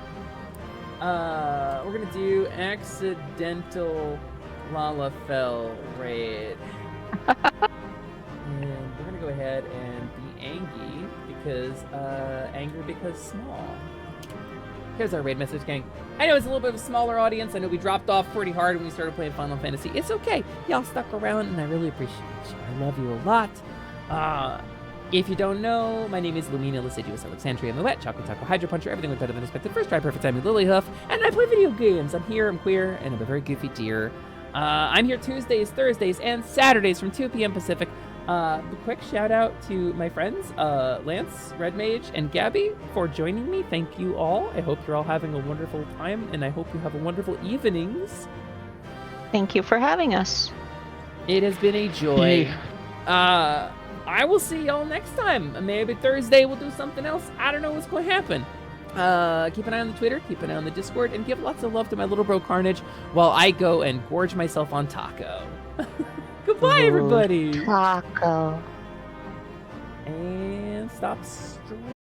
Speaker 3: We're gonna do accidental Lalafell raid. And we're gonna go ahead and be Angie because angry because small. Here's our raid message, gang. I know it's a little bit of a smaller audience. I know we dropped off pretty hard when we started playing Final Fantasy. It's okay. Y'all stuck around, and I really appreciate you. I love you a lot. If you don't know, my name is Lumina Liciduous Alexandria Moet, Chocolate Taco Hydro Puncher, everything was better than expected. First try, perfect timing, Lilyhoof, and I play video games. I'm here, I'm queer, and I'm a very goofy deer. I'm here Tuesdays, Thursdays, and Saturdays from 2 p.m. Pacific. A quick shout out to my friends, Lance, Red Mage, and Gabby for joining me. Thank you all. I hope you're all having a wonderful time, and I hope you have a wonderful evenings.
Speaker 14: Thank you for having us.
Speaker 3: It has been a joy. I will see y'all next time. Maybe Thursday we'll do something else. I don't know what's going to happen. Keep an eye on the Twitter, keep an eye on the Discord, and give lots of love to my little bro Carnage while I go and gorge myself on taco. Goodbye, everybody.
Speaker 14: Taco.
Speaker 3: And stop streaming.